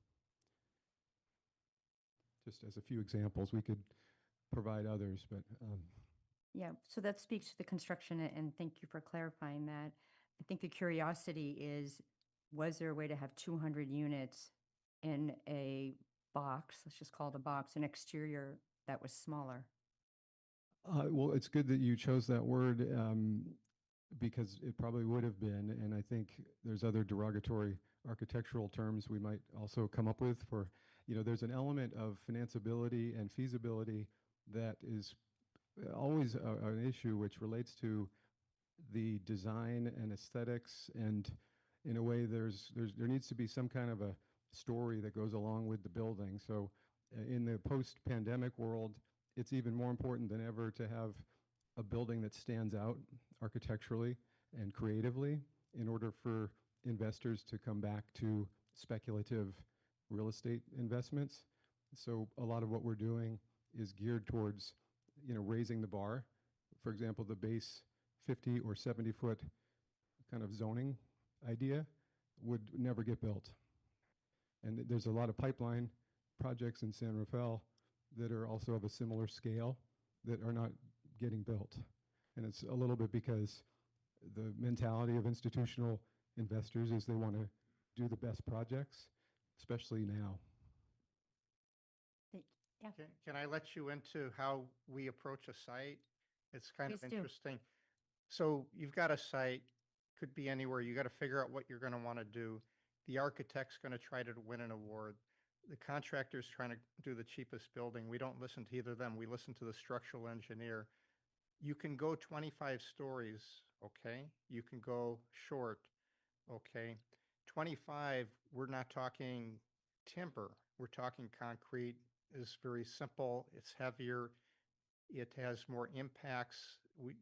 Just as a few examples, we could provide others, but Yeah, so that speaks to the construction, and thank you for clarifying that. I think the curiosity is, was there a way to have 200 units in a box, let's just call it a box, an exterior that was smaller? well, it's good that you chose that word because it probably would have been, and I think there's other derogatory architectural terms we might also come up with for, there's an element of financeability and feasibility that is always an issue which relates to the design and aesthetics, and in a way there needs to be some kind of a story that goes along with the building. So in the post-pandemic world, it's even more important than ever to have a building that stands out architecturally and creatively in order for investors to come back to speculative real estate investments. So a lot of what we're doing is geared towards raising the bar. For example, the base 50 or 70 foot kind of zoning idea would never get built. And there's a lot of pipeline projects in San Rafael that are also of a similar scale that are not getting built. And it's a little bit because the mentality of institutional investors is they want to do the best projects, especially now. Yeah. Can I let you into how we approach a site? It's kind Please of do. interesting. So you've got a site, could be anywhere. You got to figure out what you're going to want to do. The architect's going to try to win an award. The contractor's trying to do the cheapest building. We don't listen to either of them. We listen to the structural engineer. You can go 25 stories, okay? You can go short, okay? 25, we're not talking timber. We're talking concrete. Is very simple. It's heavier. It has more impacts.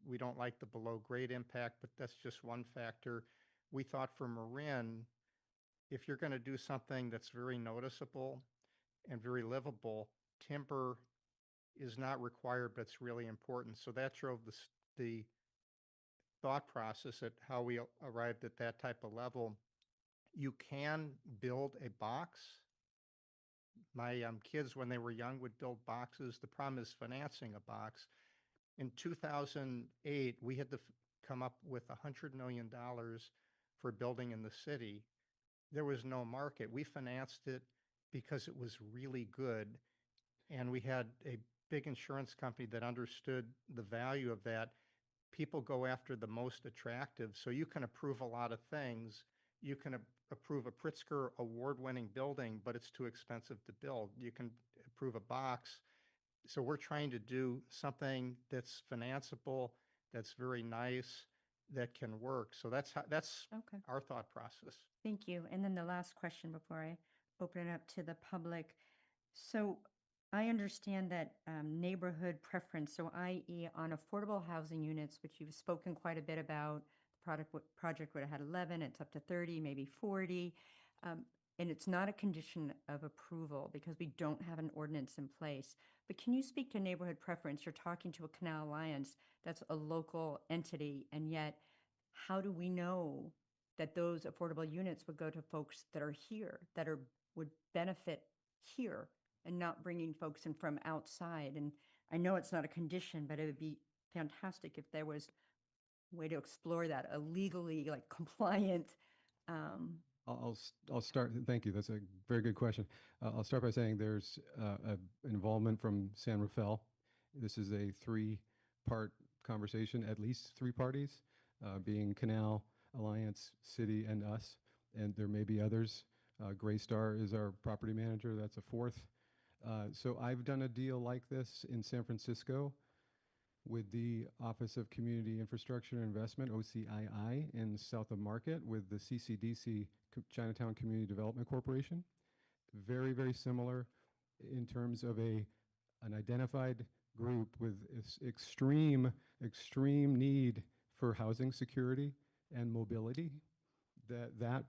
We don't like the below grade impact, but that's just one factor. We thought for Marin, if you're going to do something that's very noticeable and very livable, timber is not required, but it's really important. So that drove the thought process at how we arrived at that type of level. You can build a box. My kids, when they were young, would build boxes. The problem is financing a box. In 2008, we had to come up with $100 million for building in the city. There was no market. We financed it because it was really good. And we had a big insurance company that understood the value of that. People go after the most attractive. So you can approve a lot of things. You can approve a Pritzker award-winning building, but it's too expensive to build. You can approve a box. So we're trying to do something that's financeable, that's very nice, that can work. So that's Okay. our thought process. Thank you. And then the last question before I open it up to the public. So I understand that neighborhood preference, so i.e. on affordable housing units, which you've spoken quite a bit about, the project would have had 11, it's up to 30, maybe 40. And it's not a condition of approval because we don't have an ordinance in place. But can you speak to neighborhood preference? You're talking to a Canal Alliance, that's a local entity, and yet how do we know that those affordable units would go to folks that are here, that would benefit here? and not bringing folks in from outside. And I know it's not a condition, but it would be fantastic if there was a way to explore that, a legally like compliant. I'll start. Thank you. That's a very good question. I'll start by saying there's involvement from San Rafael. This is a three-part conversation, at least three parties, being Canal, Alliance, City, and us. And there may be others. Graystar is our property manager. That's a fourth. So I've done a deal like this in San Francisco with the Office of Community Infrastructure and Investment, OCII, in South of Market with the CCDC, Chinatown Community Development Corporation. Very, very similar in terms of an identified group with extreme need for housing security and mobility. That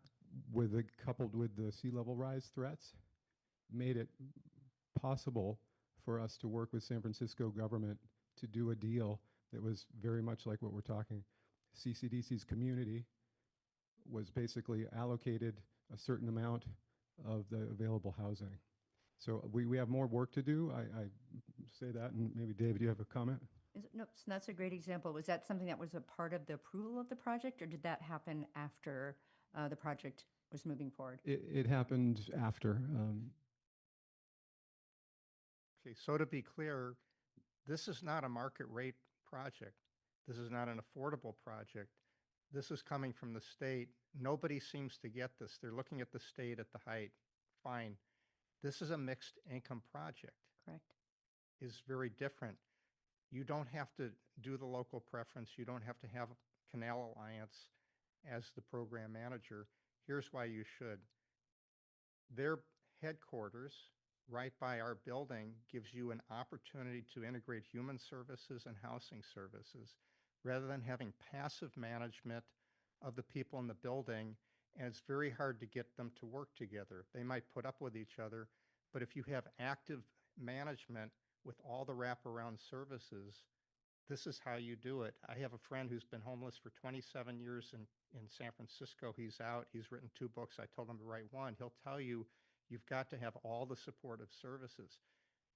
coupled with the sea level rise threats made it possible for us to work with San Francisco government to do a deal that was very much like what we're talking. CCDC's community was basically allocated a certain amount of the available housing. So we have more work to do. I say that, and maybe David, you have a comment? No, so that's a great example. Was that something that was a part of the approval of the project, or did that happen after the project was moving forward? It happened after. Okay, so to be clear, this is not a market rate project. This is not an affordable project. This is coming from the state. Nobody seems to get this. They're looking at the state at the height. Fine. This is a mixed income project. Correct. Is very different. You don't have to do the local preference. You don't have to have Canal Alliance as the program manager. Here's why you should. Their headquarters right by our building gives you an opportunity to integrate human services and housing services rather than having passive management of the people in the building. And it's very hard to get them to work together. They might put up with each other, but if you have active management with all the wraparound services, this is how you do it. I have a friend who's been homeless for 27 years in San Francisco. He's out. He's written 2 books. I told him to write 1. He'll tell you you've got to have all the supportive services.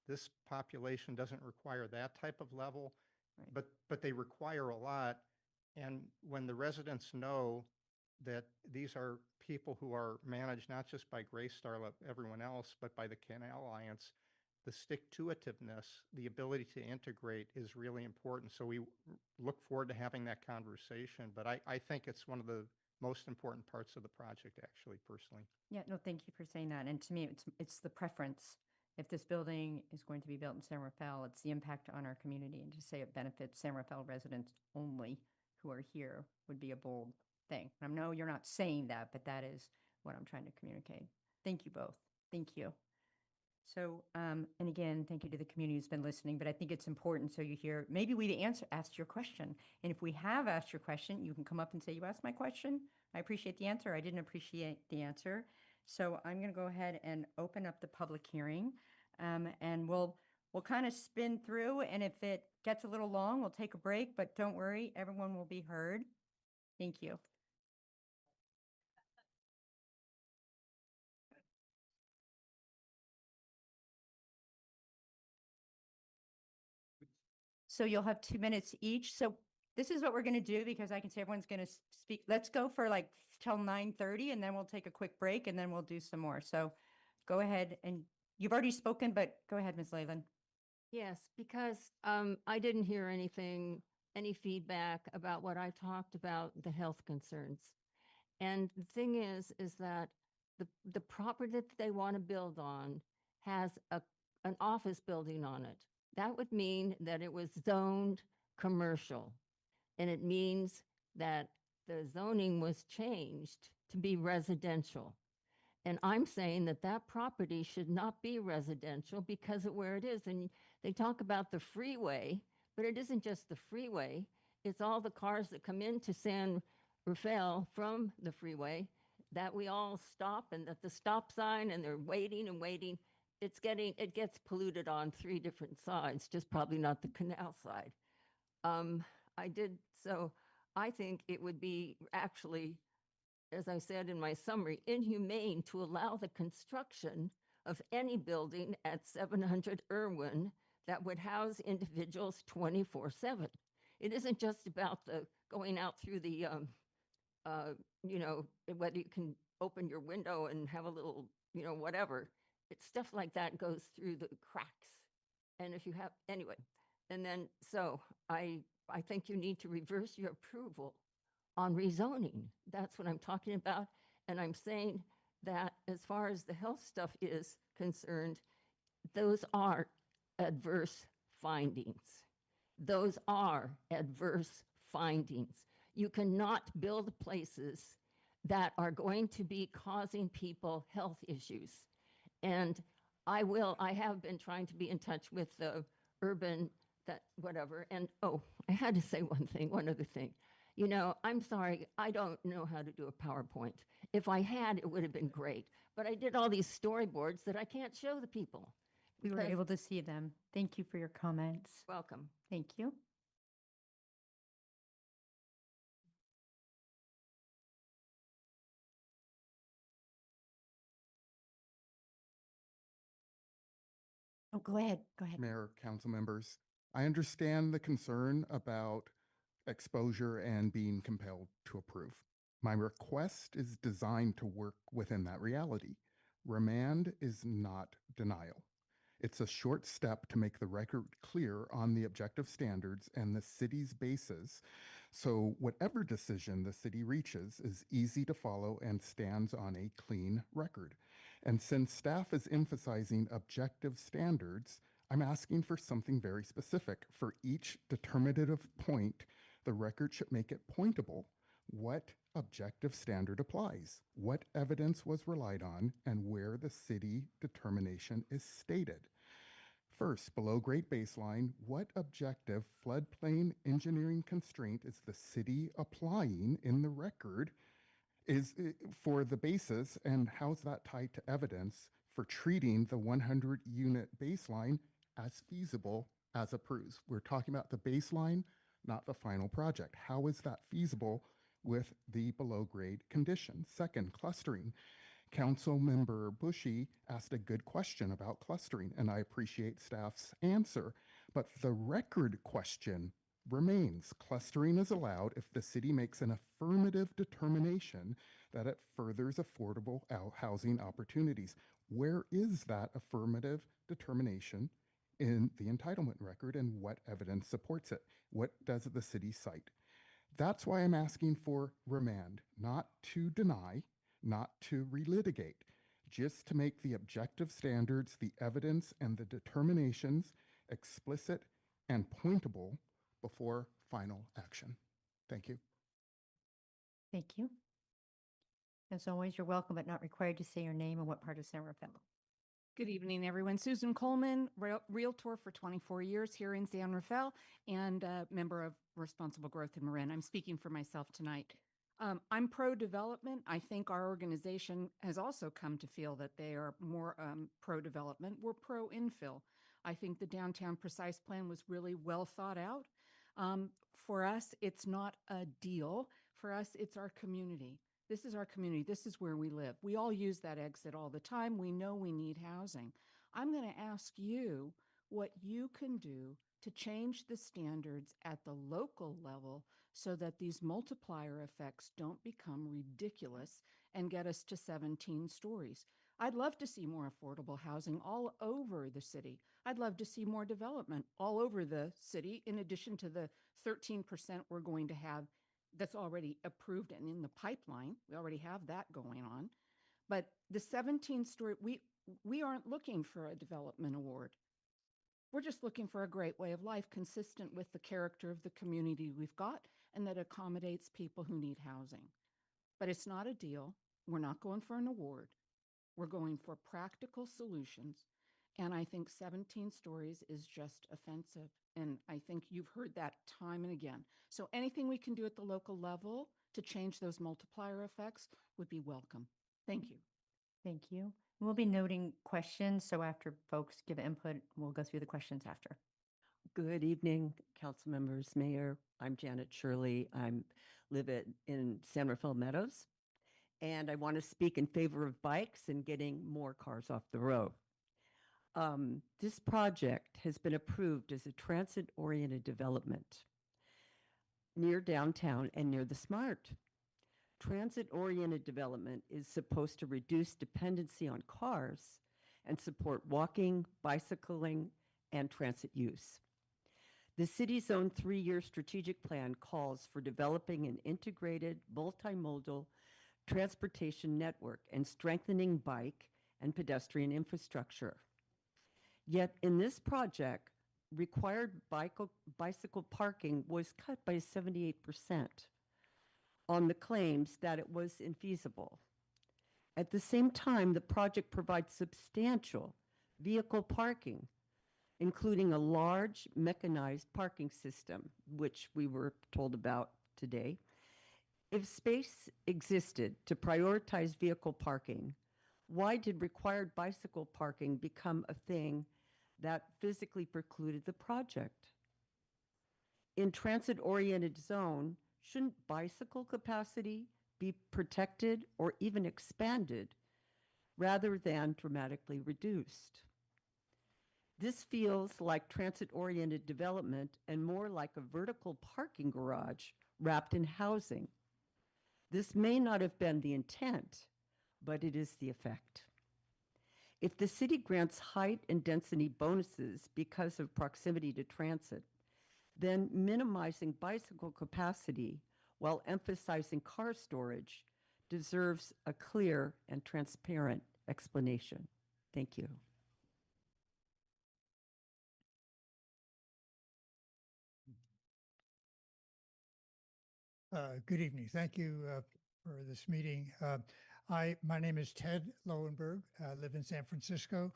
This population doesn't require that type of level, right, but they require a lot. And when the residents know that these are people who are managed not just by Graystar, like everyone else, but by the Canal Alliance, the stick-to-itiveness, the ability to integrate is really important. So we look forward to having that conversation. But I think it's one of the most important parts of the project, actually, personally. Yeah, no, thank you for saying that. And to me, it's the preference. If this building is going to be built in San Rafael, it's the impact on our community. And to say it benefits San Rafael residents only who are here would be a bold thing. I know you're not saying that, but that is what I'm trying to communicate. Thank you both. Thank you. So, and again, thank you to the community who's been listening, but I think it's important so you hear, maybe we've asked your question. And if we have asked your question, you can come up and say, you asked my question. I appreciate the answer. I didn't appreciate the answer. So I'm going to go ahead and open up the public hearing. And we'll kind of spin through. And if it gets a little long, we'll take a break, but don't worry, everyone will be heard. Thank you. So you'll have 2 minutes each. So this is what we're going to do because I can see everyone's going to speak. Let's go for like till 9:30 and then we'll take a quick break and then we'll do some more. So go ahead, and you've already spoken, but go ahead, Ms. Leyland. Yes, because I didn't hear any feedback about what I talked about, the health concerns. And the thing is that the property that they want to build on has an office building on it. That would mean that it was zoned commercial. And it means that the zoning was changed to be residential. And I'm saying that that property should not be residential because of where it is. And they talk about the freeway, but it isn't just the freeway. It's all the cars that come into San Rafael from the freeway that we all stop and at the stop sign and they're waiting and waiting. It gets polluted on 3 different sides, just probably not the canal side. So I think it would be actually, as I said in my summary, inhumane to allow the construction of any building at 700 Irwin that would house individuals 24/7. It isn't just about the going out through the, whether you can open your window and have a little, whatever. It's stuff like that goes through the cracks. And if you have, anyway, and then, so I think you need to reverse your approval on rezoning. That's what I'm talking about. And I'm saying that as far as the health stuff is concerned, those are adverse findings. Those are adverse findings. You cannot build places that are going to be causing people health issues. And I have been trying to be in touch with the urban, that whatever. And I had to say one other thing. I'm sorry, I don't know how to do a PowerPoint. If I had, it would have been great. But I did all these storyboards that I can't show the people. We were able to see them. Thank you for your comments. Welcome. Thank you. Oh, go ahead. Go ahead. Mayor, council members, I understand the concern about exposure and being compelled to approve. My request is designed to work within that reality. Remand is not denial. It's a short step to make the record clear on the objective standards and the city's basis, so whatever decision the city reaches is easy to follow and stands on a clean record. And since staff is emphasizing objective standards, I'm asking for something very specific. For each determinative point, the record should make it pointable. What objective standard applies? What evidence was relied on, and where the city determination is stated? First, below grade baseline, what objective floodplain engineering constraint is the city applying in the record for the basis, and how's that tied to evidence for treating the 100 unit baseline as feasible as approved? We're talking about the baseline, not the final project. How is that feasible with the below grade condition? Second, clustering. Council member Bushy asked a good question about clustering, and I appreciate staff's answer, but the record question remains. Clustering is allowed if the city makes an affirmative determination that it furthers affordable housing opportunities. Where is that affirmative determination in the entitlement record, and what evidence supports it? What does the city cite? That's why I'm asking for remand, not to deny, not to relitigate, just to make the objective standards, the evidence, and the determinations explicit and pointable before final action. Thank you. Thank you. As always, you're welcome, but not required to say your name and what part of San Rafael. Good evening, everyone. Susan Coleman, Realtor for 24 years here in San Rafael and a member of Responsible Growth in Marin. I'm speaking for myself tonight. I'm pro-development. I think our organization has also come to feel that they are more pro-development. We're pro-infill. I think the downtown precise plan was really well thought out. For us, it's not a deal. For us, it's our community. This is our community. This is where we live. We all use that exit all the time. We know we need housing. I'm going to ask you what you can do to change the standards at the local level so that these multiplier effects don't become ridiculous and get us to 17 stories. I'd love to see more affordable housing all over the city. I'd love to see more development all over the city, in addition to the 13% we're going to have that's already approved and in the pipeline. We already have that going on. But the 17-story, we aren't looking for a development award. We're just looking for a great way of life consistent with the character of the community we've got and that accommodates people who need housing. But it's not a deal. We're not going for an award. We're going for practical solutions. And I think 17 stories is just offensive. And I think you've heard that time and again. So anything we can do at the local level to change those multiplier effects would be welcome. Thank you. Thank you. We'll be noting questions. So after folks give input, we'll go through the questions after. Good evening, council members, mayor. I'm Janet Shirley. I live in San Rafael Meadows. and I want to speak in favor of bikes and getting more cars off the road. This project has been approved as a transit-oriented development near downtown and near the SMART. Transit-oriented development is supposed to reduce dependency on cars and support walking, bicycling, and transit use. The city's own 3-year strategic plan calls for developing an integrated, multimodal transportation network and strengthening bike and pedestrian infrastructure. Yet in this project, required bicycle parking was cut by 78% on the claims that it was infeasible. At the same time, the project provides substantial vehicle parking, including a large mechanized parking system, which we were told about today. If space existed to prioritize vehicle parking, why did required bicycle parking become a thing that physically precluded the project? In transit-oriented zone, shouldn't bicycle capacity be protected or even expanded rather than dramatically reduced? This feels like transit-oriented development and more like a vertical parking garage wrapped in housing. This may not have been the intent, but it is the effect. If the city grants height and density bonuses because of proximity to transit, then minimizing bicycle capacity while emphasizing car storage deserves a clear and transparent explanation. Thank you. Good evening. Thank you for this meeting. My name is Ted Lowenberg. I live in San Francisco,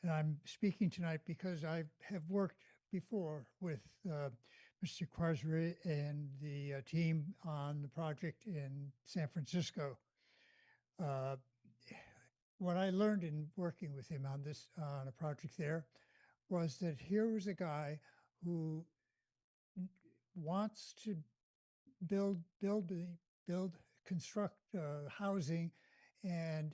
and I'm speaking tonight because I have worked before with Mr. Quarzeri and the team on the project in San Francisco. What I learned in working with him on a project there was that here was a guy who wants to construct housing, and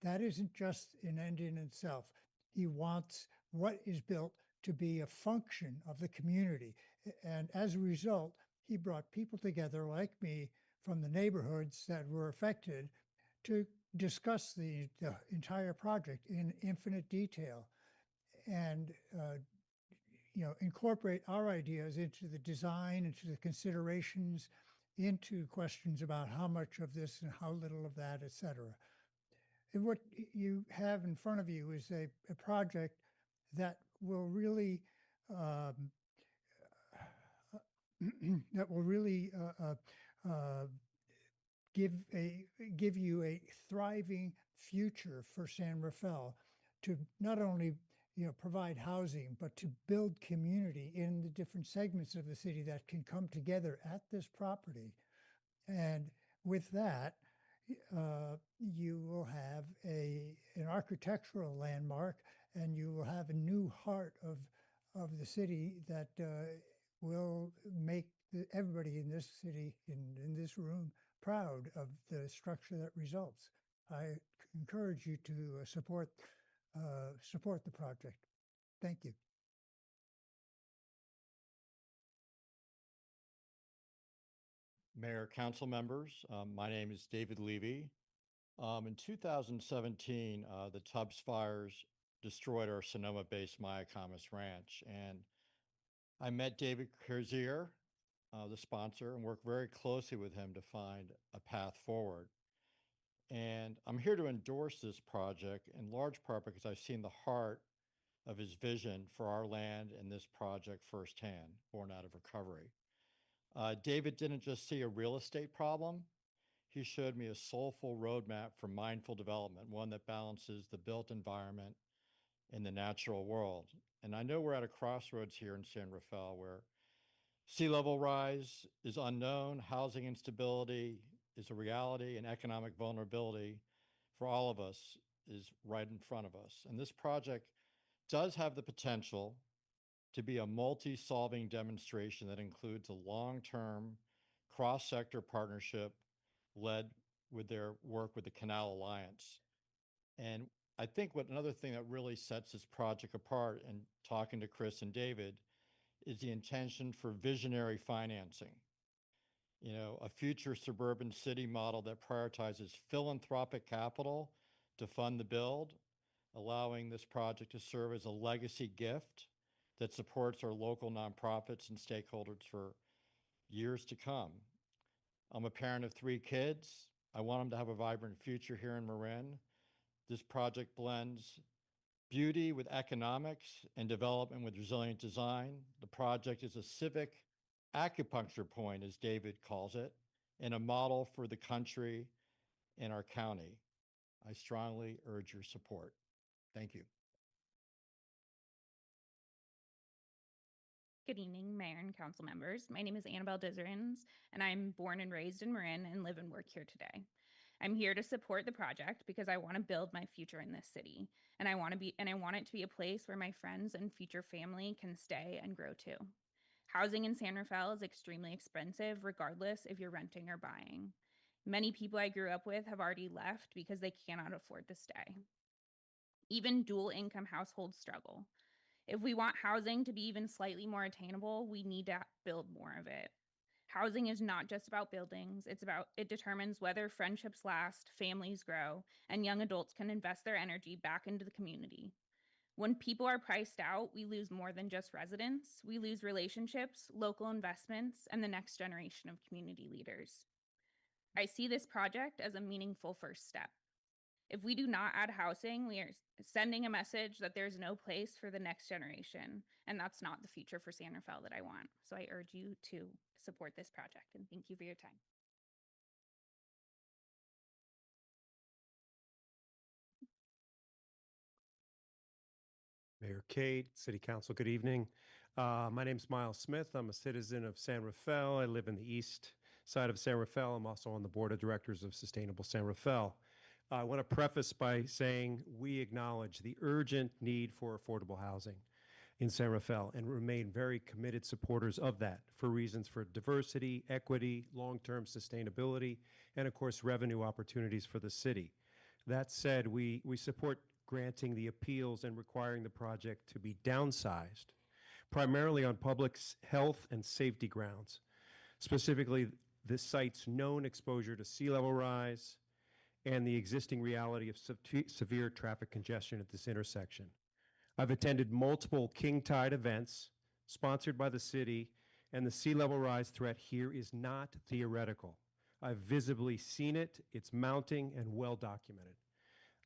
that isn't just an end in itself. He wants what is built to be a function of the community. And as a result, he brought people together like me from the neighborhoods that were affected to discuss the entire project in infinite detail and incorporate our ideas into the design, into the considerations, into questions about how much of this and how little of that, et cetera. And what you have in front of you is a project that will really give you a thriving future for San Rafael, to not only provide housing, but to build community in the different segments of the city that can come together at this property. And with that, you will have an architectural landmark, and you will have a new heart of the city that will make everybody in this city, in this room, proud of the structure that results. I encourage you to support the project. Thank you. Mayor, council members, my name is David Levy. In 2017, the Tubbs fires destroyed our Sonoma-based Mayacamas Ranch, and I met David Kerzier, the sponsor, and worked very closely with him to find a path forward. And I'm here to endorse this project in large part because I've seen the heart of his vision for our land and this project firsthand, born out of recovery. David didn't just see a real estate problem. He showed me a soulful roadmap for mindful development, one that balances the built environment and the natural world. And I know we're at a crossroads here in San Rafael where sea level rise is unknown, housing instability is a reality, and economic vulnerability for all of us is right in front of us. And this project does have the potential to be a multi-solving demonstration that includes a long-term cross-sector partnership led with their work with the Canal Alliance. And I think another thing that really sets this project apart, and talking to Chris and David, is the intention for visionary financing. You know, a future suburban city model that prioritizes philanthropic capital to fund the build, allowing this project to serve as a legacy gift that supports our local nonprofits and stakeholders for years to come. I'm a parent of 3 kids. I want them to have a vibrant future here in Marin. This project blends beauty with economics and development with resilient design. The project is a civic acupuncture point, as David calls it, and a model for the country and our county. I strongly urge your support. Thank you. Good evening, Mayor and Council members. My name is Annabelle Dizerins, and I'm born and raised in Marin and live and work here today. I'm here to support the project because I want to build my future in this city, and I want it to be a place where my friends and future family can stay and grow too. Housing in San Rafael is extremely expensive, regardless if you're renting or buying. Many people I grew up with have already left because they cannot afford to stay. Even dual income households struggle. If we want housing to be even slightly more attainable, we need to build more of it. Housing is not just about buildings, it determines whether friendships last, families grow, and young adults can invest their energy back into the community. When people are priced out, we lose more than just residents. We lose relationships, local investments, and the next generation of community leaders. I see this project as a meaningful first step. If we do not add housing, we are sending a message that there's no place for the next generation, and that's not the future for San Rafael that I want. So I urge you to support this project, and thank you for your time. Mayor Kate, City Council, good evening. My name's Miles Smith. I'm a citizen of San Rafael. I live in the east side of San Rafael. I'm also on the board of directors of Sustainable San Rafael. I want to preface by saying we acknowledge the urgent need for affordable housing in San Rafael and remain very committed supporters of that for reasons for diversity, equity, long-term sustainability, and of course, revenue opportunities for the city. That said, we support granting the appeals and requiring the project to be downsized, primarily on public health and safety grounds, specifically the site's known exposure to sea level rise, and the existing reality of severe traffic congestion at this intersection. I've attended multiple king tide events sponsored by the city, and the sea level rise threat here is not theoretical. I've visibly seen it, it's mounting and well documented.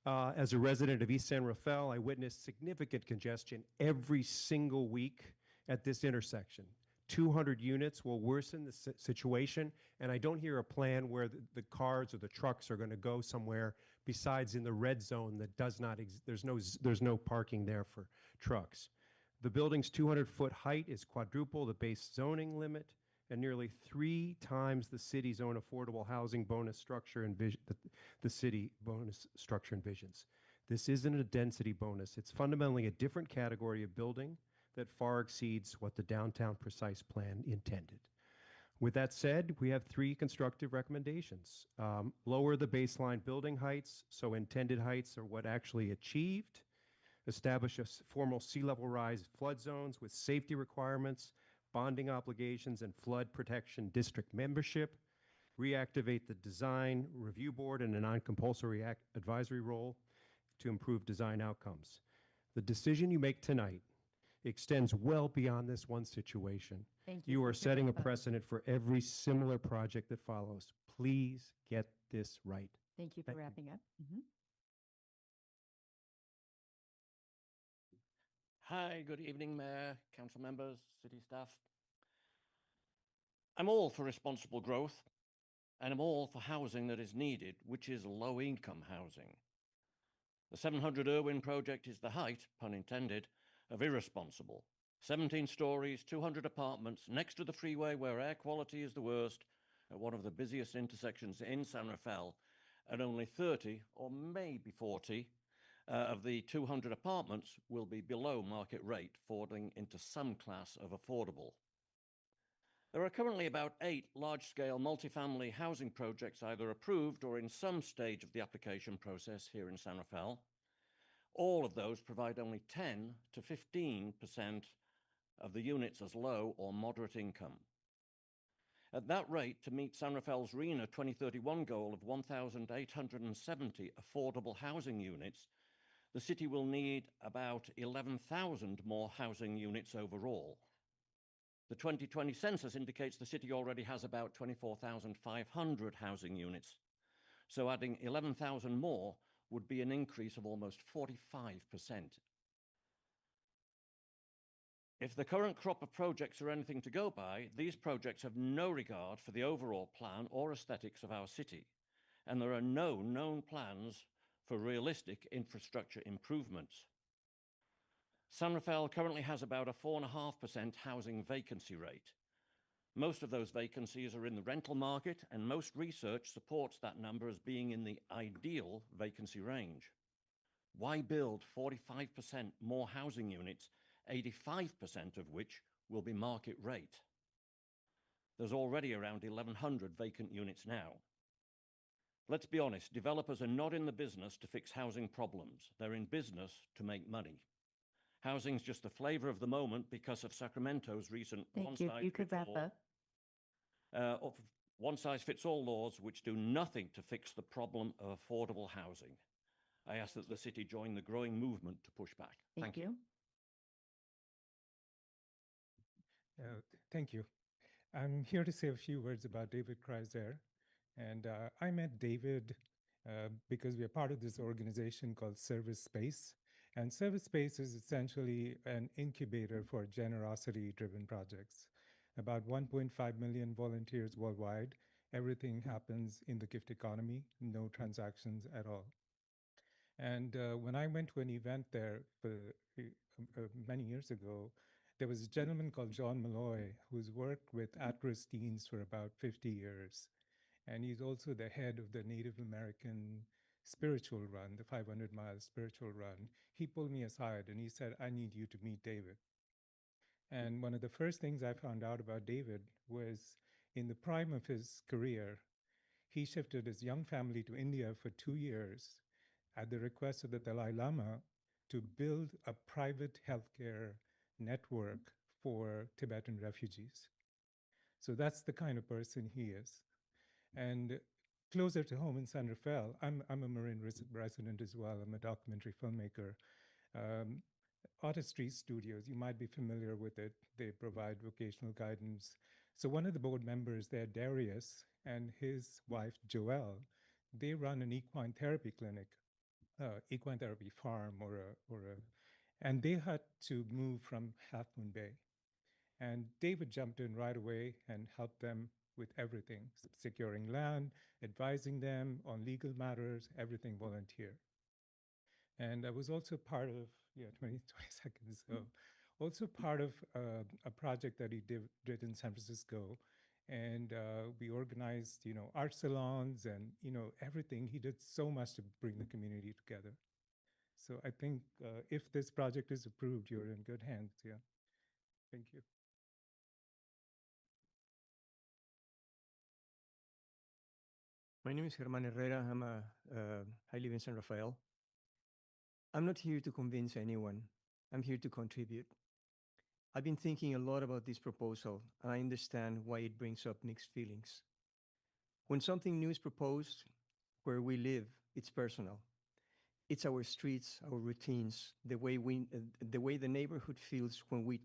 As a resident of East San Rafael, I witnessed significant congestion every single week at this intersection. 200 units will worsen the situation, and I don't hear a plan where the cars or the trucks are going to go somewhere besides in the red zone that does not there's no parking there for trucks. The building's 200-foot height is quadruple the base zoning limit and nearly 3 times the city's own affordable housing bonus structure the city bonus structure envisions. This isn't a density bonus. It's fundamentally a different category of building that far exceeds what the downtown precise plan intended. With that said, we have 3 constructive recommendations. Lower the baseline building heights so intended heights are what actually achieved. Establish a formal sea level rise flood zones with safety requirements, bonding obligations, and flood protection district membership. Reactivate the design review board in a non-compulsory advisory role to improve design outcomes. The decision you make tonight extends well beyond this one situation. Thank You for are your setting a input. precedent for every similar project that follows. Please get this right. Thank you for Thank you. wrapping up. Mhm. Hi, good evening, Mayor, council members, city staff. I'm all for responsible growth, and I'm all for housing that is needed, which is low-income housing. The 700 Irwin project is the height, pun intended, of irresponsible. 17 stories, 200 apartments, next to the freeway where air quality is the worst, at one of the busiest intersections in San Rafael, and only 30, or maybe 40, of the 200 apartments will be below market rate, falling into some class of affordable. There are currently about 8 large-scale multifamily housing projects either approved or in some stage of the application process here in San Rafael. All of those provide only 10 to 15% of the units as low or moderate income. At that rate, to meet San Rafael's RENA 2031 goal of 1,870 affordable housing units, the city will need about 11,000 more housing units overall. The 2020 census indicates the city already has about 24,500 housing units, so adding 11,000 more would be an increase of almost 45%. If the current crop of projects are anything to go by, these projects have no regard for the overall plan or aesthetics of our city, and there are no known plans for realistic infrastructure improvements. San Rafael currently has about a 4.5% housing vacancy rate. Most of those vacancies are in the rental market, and most research supports that number as being in the ideal vacancy range. Why build 45% more housing units, 85% of which will be market rate? There's already around 1,100 vacant units now. Let's be honest, developers are not in the business to fix housing problems. They're in business to make money. Housing's just the flavor of the moment because of Sacramento's recent one-size-fits-all laws which do nothing to fix the problem of affordable housing. I ask that the city join the growing movement to push back. Thank you. Thank you. I'm here to say a few words about David Kreiser. And I met David because we are part of this organization called Service Space. And Service Space is essentially an incubator for generosity-driven projects. About 1.5 million volunteers worldwide. Everything happens in the gift economy, no transactions at all. And when I went to an event there many years ago, there was a gentleman called John Malloy who's worked with at-risk teens for about 50 years. And he's also the head of the Native American spiritual run, the 500-mile spiritual run. He pulled me aside and he said, I need you to meet David. And one of the first things I found out about David was in the prime of his career, he shifted his young family to India for 2 years at the request of the Dalai Lama to build a private healthcare network for Tibetan refugees. So that's the kind of person he is. And closer to home in San Rafael, I'm a Marin resident as well. I'm a documentary filmmaker. Artistry Studios, you might be familiar with it. They provide vocational guidance. So one of the board members there, Darius, and his wife, Joelle, they run an equine therapy clinic, equine therapy farm and they had to move from Half Moon Bay. And David jumped in right away and helped them with everything, securing land, advising them on legal matters, everything volunteer. And I was also part of, 20 seconds, so also part of a project that he did in San Francisco. And we organized, art salons and, everything. He did so much to bring the community together. So I think if this project is approved, you're in good hands. Yeah. Thank you. My name is Germán Herrera. I live in San Rafael. I'm not here to convince anyone. I'm here to contribute. I've been thinking a lot about this proposal, and I understand why it brings up mixed feelings. When something new is proposed, where we live, it's personal. It's our streets, our routines, the way the neighborhood feels when we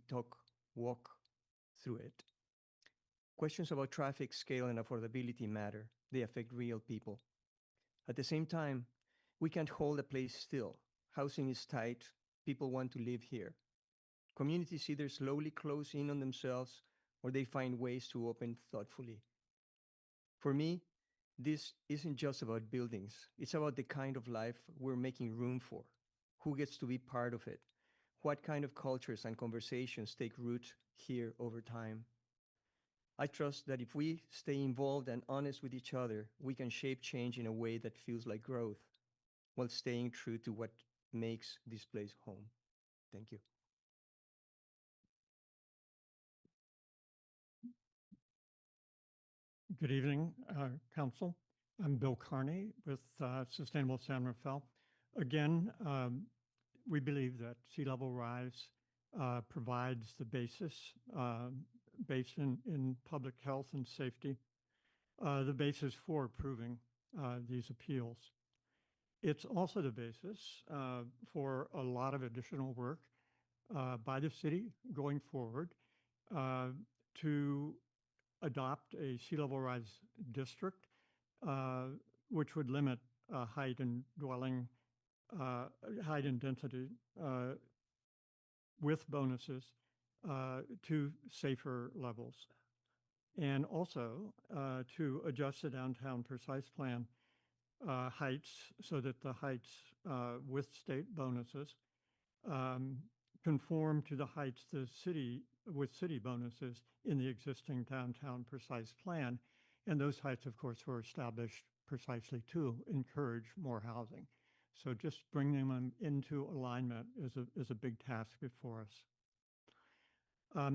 walk through it. Questions about traffic scale and affordability matter. They affect real people. At the same time, we can't hold a place still. Housing is tight. People want to live here. Communities either slowly close in on themselves or they find ways to open thoughtfully. For me, this isn't just about buildings. It's about the kind of life we're making room for. Who gets to be part of it? What kind of cultures and conversations take root here over time? I trust that if we stay involved and honest with each other, we can shape change in a way that feels like growth while staying true to what makes this place home. Thank you. Good evening, Council. I'm Bill Carney with Sustainable San Rafael. Again, we believe that sea level rise provides the basis based in public health and safety, the basis for approving these appeals. It's also the basis for a lot of additional work by the city going forward to adopt a sea level rise district, which would limit height and dwelling, height and density with bonuses to safer levels. And also to adjust the downtown precise plan heights so that the heights with state bonuses conform to the heights the city with city bonuses in the existing downtown precise plan. And those heights, of course, were established precisely to encourage more housing. So just bringing them into alignment is a big task before us.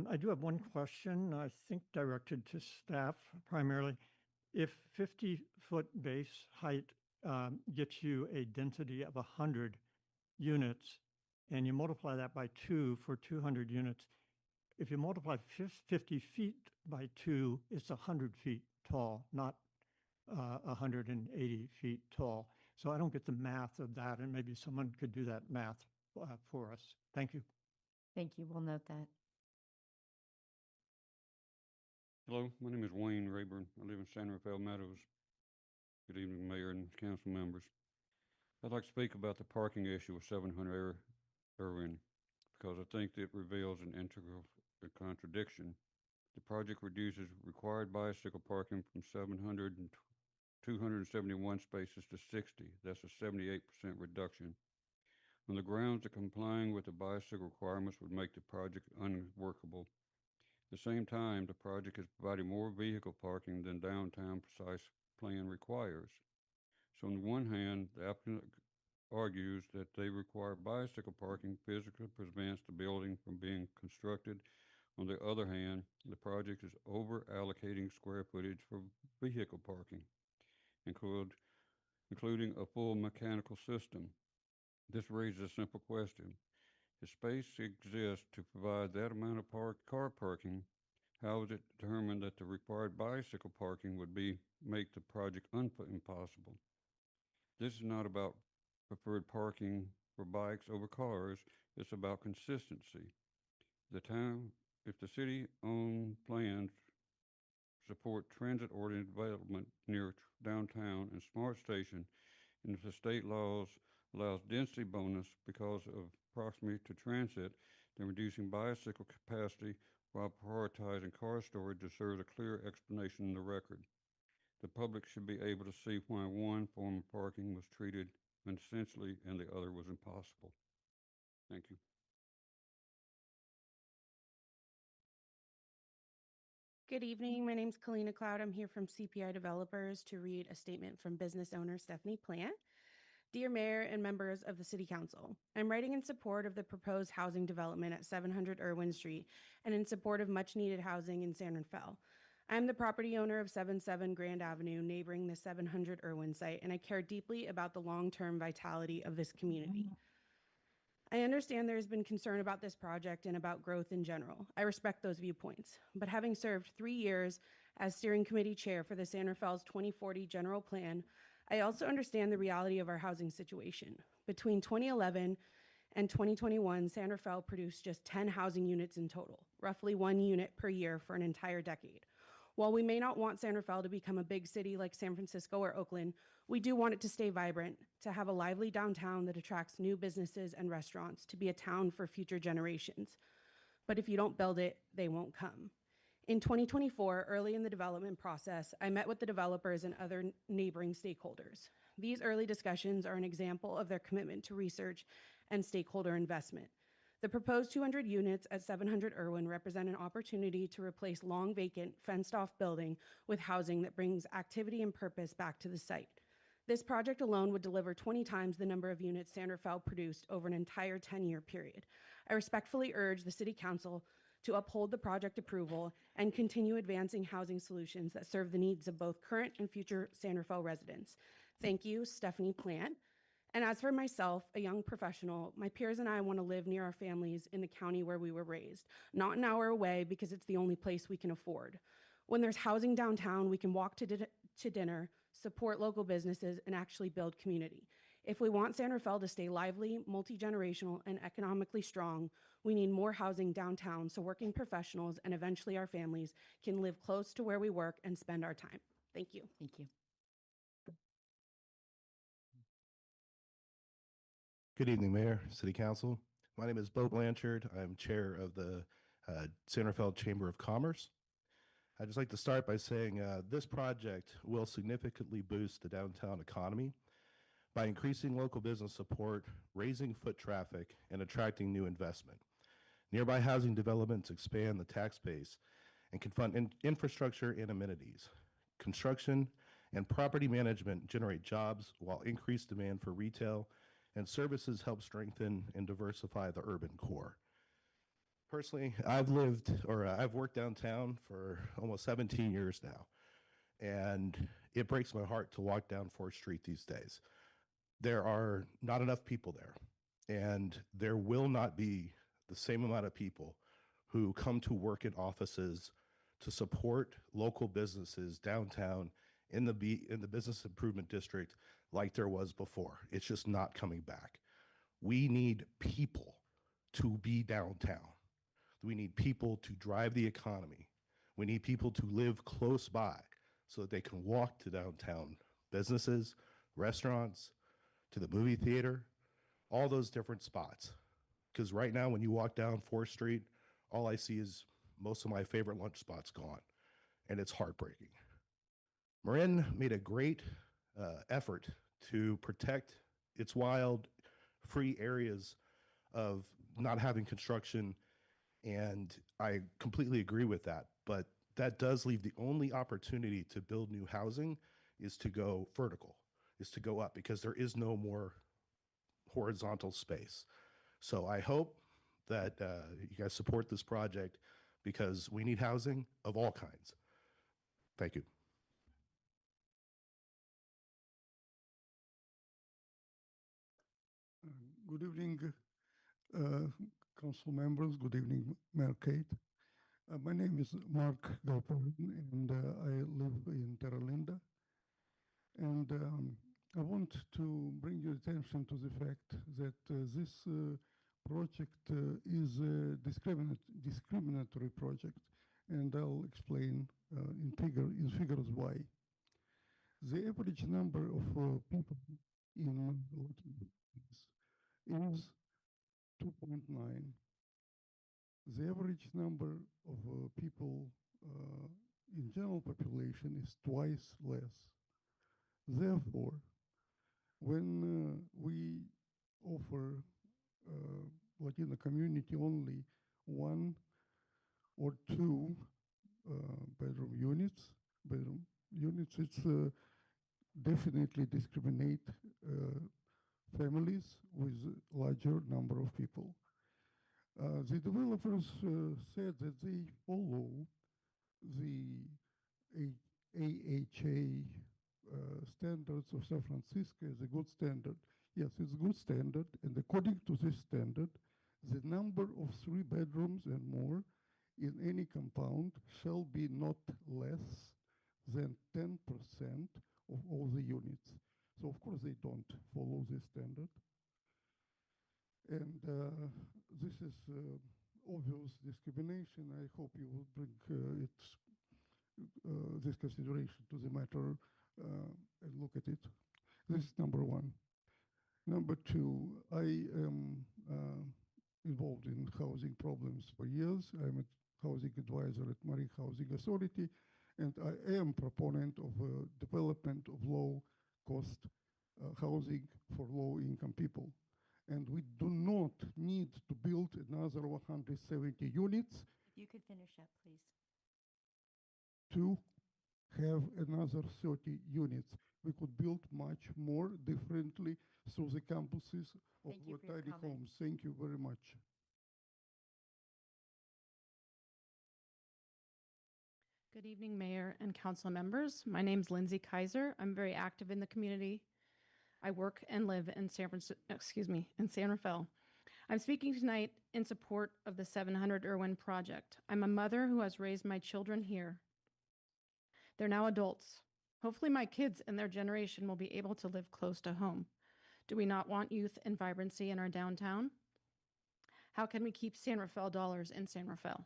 I do have one question, I think directed to staff primarily. If 50-foot base height gets you a density of 100 units, and you multiply that by 2 for 200 units, if you multiply 50 feet by 2, it's 100 feet tall, not 180 feet tall. So I don't get the math of that, and maybe someone could do that math for us. Thank you. Thank you. We'll note that. Hello, my name is Wayne Rayburn. I live in San Rafael Meadows. Good evening, Mayor and council members. I'd like to speak about the parking issue with 700 Irwin because I think it reveals an integral contradiction. The project reduces required bicycle parking from 700 and 271 spaces to 60. That's a 78% reduction. On the grounds that complying with the bicycle requirements would make the project unworkable. At the same time, the project is providing more vehicle parking than downtown precise plan requires. So on the one hand, the applicant argues that they require bicycle parking physically prevents the building from being constructed. On the other hand, the project is over allocating square footage for vehicle parking, including a full mechanical system. This raises a simple question. If space exists to provide that amount of car parking, how is it determined that the required bicycle parking would make the project impossible? This is not about preferred parking for bikes over cars. It's about consistency. If the city-owned plans support transit-oriented development near downtown and smart station, and if the state laws allows density bonus because of proximity to transit, then reducing bicycle capacity while prioritizing car storage deserves a clear explanation in the record. The public should be able to see why one form of parking was treated essentially and the other was impossible. Thank you. Good evening. My name is Kalina Cloud. I'm here from CPI Developers to read a statement from business owner Stephanie Plant. Dear Mayor and members of the City Council, I'm writing in support of the proposed housing development at 700 Irwin Street and in support of much needed housing in San Rafael. I'm the property owner of 77 Grand Avenue, neighboring the 700 Irwin site, and I care deeply about the long-term vitality of this community. I understand there has been concern about this project and about growth in general. I respect those viewpoints, but having served 3 years as steering committee chair for the San Rafael's 2040 general plan, I also understand the reality of our housing situation. Between 2011 and 2021, San Rafael produced just 10 housing units in total, roughly 1 unit per year for an entire decade. While we may not want San Rafael to become a big city like San Francisco or Oakland, we do want it to stay vibrant, to have a lively downtown that attracts new businesses and restaurants, to be a town for future generations. But if you don't build it, they won't come. In 2024, early in the development process, I met with the developers and other neighboring stakeholders. These early discussions are an example of their commitment to research and stakeholder investment. The proposed 200 units at 700 Irwin represent an opportunity to replace long vacant, fenced-off building with housing that brings activity and purpose back to the site. This project alone would deliver 20 times the number of units San Rafael produced over an entire 10-year period. I respectfully urge the City Council to uphold the project approval and continue advancing housing solutions that serve the needs of both current and future San Rafael residents. Thank you, Stephanie Plant. And as for myself, a young professional, my peers and I want to live near our families in the county where we were raised, not an hour away because it's the only place we can afford. When there's housing downtown, we can walk to dinner, support local businesses, and actually build community. If we want San Rafael to stay lively, multi-generational, and economically strong, we need more housing downtown so working professionals and eventually our families can live close to where we work and spend our time. Thank you. Thank you. Good evening, Mayor, City Council. My name is Bo Blanchard. I'm chair of the San Rafael Chamber of Commerce. I'd just like to start by saying this project will significantly boost the downtown economy by increasing local business support, raising foot traffic, and attracting new investment. Nearby housing developments expand the tax base and can fund infrastructure and amenities. Construction and property management generate jobs, while increased demand for retail and services help strengthen and diversify the urban core. Personally, I've worked downtown for almost 17 years now, and it breaks my heart to walk down 4th Street these days. There are not enough people there, and there will not be the same amount of people who come to work in offices to support local businesses downtown in the business improvement district like there was before. It's just not coming back. We need people to be downtown. We need people to drive the economy. We need people to live close by so that they can walk to downtown businesses, restaurants, to the movie theater, all those different spots. Because right now, when you walk down 4th Street, all I see is most of my favorite lunch spots gone, and it's heartbreaking. Marin made a great effort to protect its wild, free areas of not having construction, and I completely agree with that. But that does leave the only opportunity to build new housing is to go vertical, is to go up, because there is no more horizontal space. So I hope that you guys support this project, because we need housing of all kinds. Thank you. Good evening, council members. Good evening, Mayor Kate. My name is Mark Galperin, and I live in Terra Linda. And I want to bring your attention to the fact that this project is a discriminatory project, and I'll explain in figures why. The average number of people in is 2.9. The average number of people in general population is twice less. Therefore, when we offer Latino community only 1 or 2 bedroom units, it's definitely discriminate families with larger number of people. The developers said that they follow the AHA standards of San Francisco as a good standard. Yes, it's a good standard, and according to this standard, the number of 3 bedrooms and more in any compound shall be not less than 10% of all the units. So of course they don't follow this standard. And this is obvious discrimination. I hope you will bring this consideration to the matter and look at it. This is number 1. Number 2, I am involved in housing problems for years. I'm a housing advisor at Marine Housing Authority, and I am proponent of development of low-cost housing for low-income people. And we do not need to build another 170 units. If you could finish up, please. To have another 30 units. We could build much more differently through the campuses of tiny homes. Thank you very much. Good evening, Mayor and council members. My name is Lindsay Kaiser. I'm very active in the community. I work and live in San Rafael. I'm speaking tonight in support of the 700 Irwin project. I'm a mother who has raised my children here. They're now adults. Hopefully my kids and their generation will be able to live close to home. Do we not want youth and vibrancy in our downtown? How can we keep San Rafael dollars in San Rafael?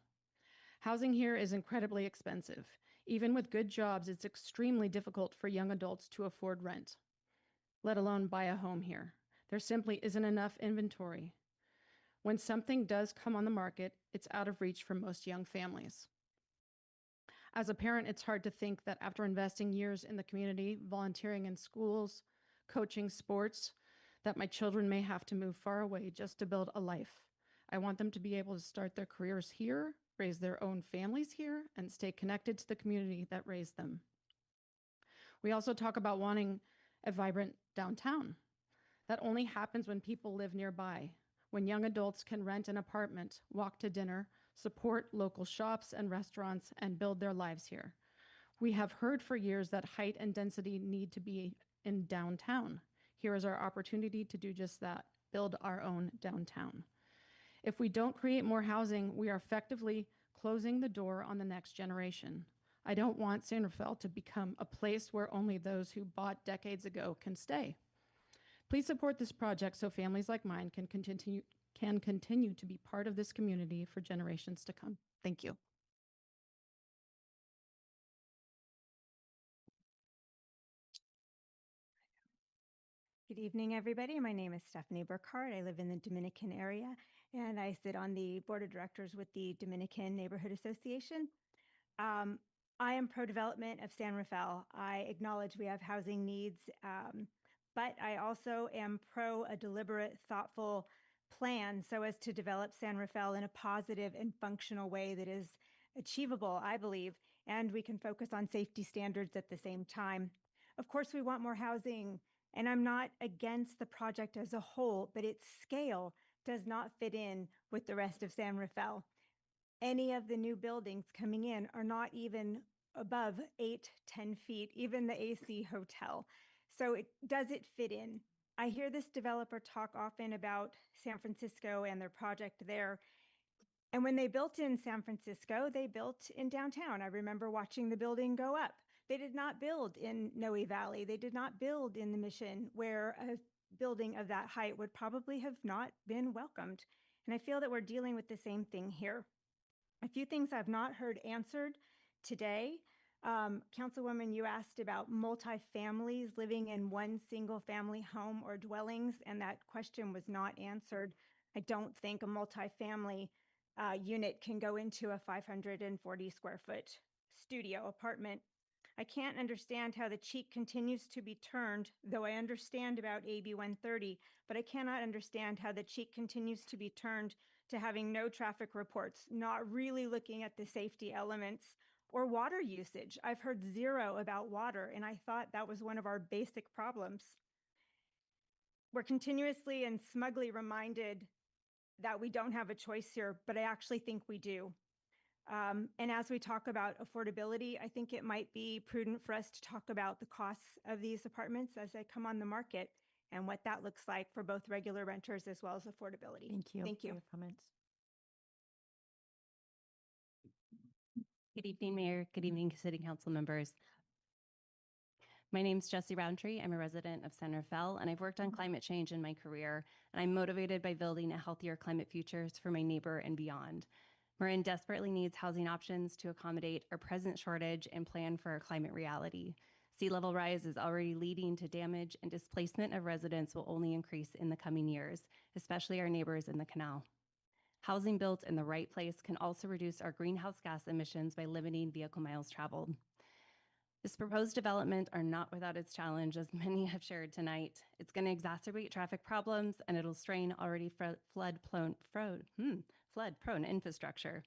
Housing here is incredibly expensive. Even with good jobs, it's extremely difficult for young adults to afford rent, let alone buy a home here. There simply isn't enough inventory. When something does come on the market, it's out of reach for most young families. As a parent, it's hard to think that after investing years in the community, volunteering in schools, coaching sports, that my children may have to move far away just to build a life. I want them to be able to start their careers here, raise their own families here, and stay connected to the community that raised them. We also talk about wanting a vibrant downtown. That only happens when people live nearby, when young adults can rent an apartment, walk to dinner, support local shops and restaurants, and build their lives here. We have heard for years that height and density need to be in downtown. Here is our opportunity to do just that, build our own downtown. If we don't create more housing, we are effectively closing the door on the next generation. I don't want San Rafael to become a place where only those who bought decades ago can stay. Please support this project so families like mine can continue to be part of this community for generations to come. Thank you. Good evening, everybody. My name is Stephanie Burkhardt. I live in the Dominican area, and I sit on the board of directors with the Dominican Neighborhood Association. I am pro-development of San Rafael. I acknowledge we have housing needs, but I also am pro a deliberate, thoughtful plan so as to develop San Rafael in a positive and functional way that is achievable, I believe, and we can focus on safety standards at the same time. Of course, we want more housing, and I'm not against the project as a whole, but its scale does not fit in with the rest of San Rafael. Any of the new buildings coming in are not even above 8-10 feet, even the AC hotel. So does it fit in? I hear this developer talk often about San Francisco and their project there. And when they built in San Francisco, they built in downtown. I remember watching the building go up. They did not build in Noe Valley. They did not build in the Mission, where a building of that height would probably have not been welcomed. And I feel that we're dealing with the same thing here. A few things I've not heard answered today. Councilwoman, you asked about multifamilies living in one single family home or dwellings, and that question was not answered. I don't think a multifamily unit can go into a 540 square foot studio apartment. I can't understand how the cheek continues to be turned, though I understand about AB 130, but I cannot understand how the cheek continues to be turned to having no traffic reports, not really looking at the safety elements, or water usage. I've heard zero about water, and I thought that was one of our basic problems. We're continuously and smugly reminded that we don't have a choice here, but I actually think we do. And as we talk about affordability, I think it might be prudent for us to talk about the costs of these apartments as they come on the market and what that looks like for both regular renters as well as affordability. Thank you. Thank for you. your comments. Good evening, Mayor. Good evening, City Council members. My name is Jessie Roundtree. I'm a resident of San Rafael, and I've worked on climate change in my career, and I'm motivated by building a healthier climate futures for my neighbor and beyond. Marin desperately needs housing options to accommodate our present shortage and plan for our climate reality. Sea level rise is already leading to damage, and displacement of residents will only increase in the coming years, especially our neighbors in the canal. Housing built in the right place can also reduce our greenhouse gas emissions by limiting vehicle miles traveled. This proposed development are not without its challenge, as many have shared tonight. It's going to exacerbate traffic problems, and it'll strain already flood-prone infrastructure.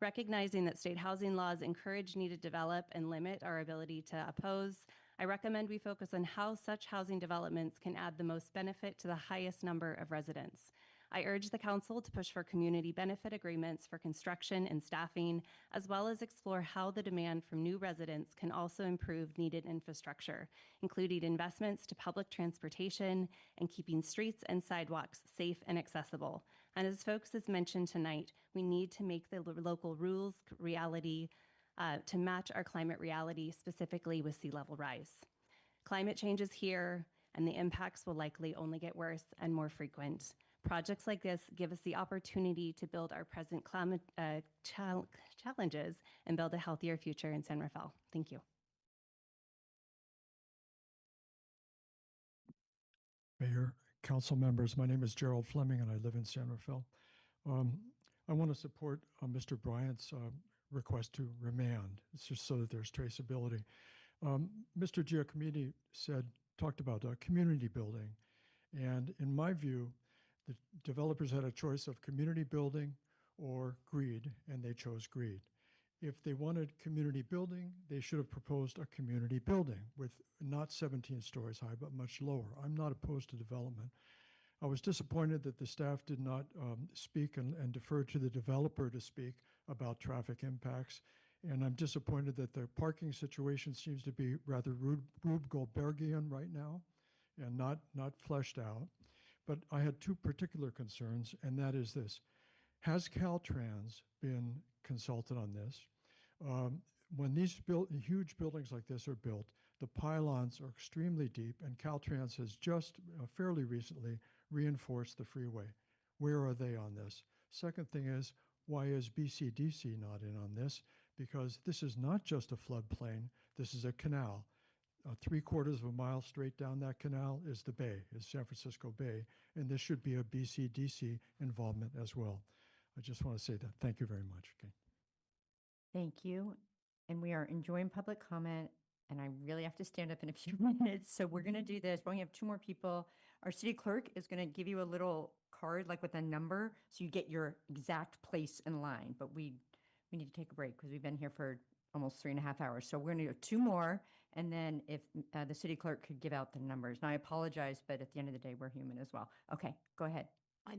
Recognizing that state housing laws encourage need to develop and limit our ability to oppose, I recommend we focus on how such housing developments can add the most benefit to the highest number of residents. I urge the council to push for community benefit agreements for construction and staffing, as well as explore how the demand from new residents can also improve needed infrastructure, including investments to public transportation and keeping streets and sidewalks safe and accessible. And as folks has mentioned tonight, we need to make the local rules reality to match our climate reality, specifically with sea level rise. Climate change is here, and the impacts will likely only get worse and more frequent. Projects like this give us the opportunity to build our present climate challenges and build a healthier future in San Rafael. Thank you. Mayor, council members, my name is Gerald Fleming and I live in San Rafael. I want to support Mr. Bryant's request to remand. It's just so that there's traceability. Mr. Giacomini talked about community building. And in my view, the developers had a choice of community building or greed, and they chose greed. If they wanted community building, they should have proposed a community building with not 17 stories high, but much lower. I'm not opposed to development. I was disappointed that the staff did not speak and defer to the developer to speak about traffic impacts. And I'm disappointed that the parking situation seems to be rather Rube Goldbergian right now and not fleshed out. But I had two particular concerns, and that is this. Has Caltrans been consulted on this? When these huge buildings like this are built, the pylons are extremely deep, and Caltrans has just fairly recently reinforced the freeway. Where are they on this? Second thing is, why is BCDC not in on this? Because this is not just a floodplain, this is a canal. 3/4 of a mile straight down that canal is the bay, is San Francisco Bay, and this should be a BCDC involvement as well. I just want to say that. Thank you very much. Okay. Thank you. And we are enjoying public comment, and I really have to stand up in a few minutes. So we're going to do this. We only have two more people. Our city clerk is going to give you a little card, like with a number, so you get your exact place in line. But we need to take a break because we've been here for almost 3.5 hours. So we're going to do two more, and then if the city clerk could give out the numbers. And I apologize, but at the end of the day, we're human as well. Okay, go ahead. My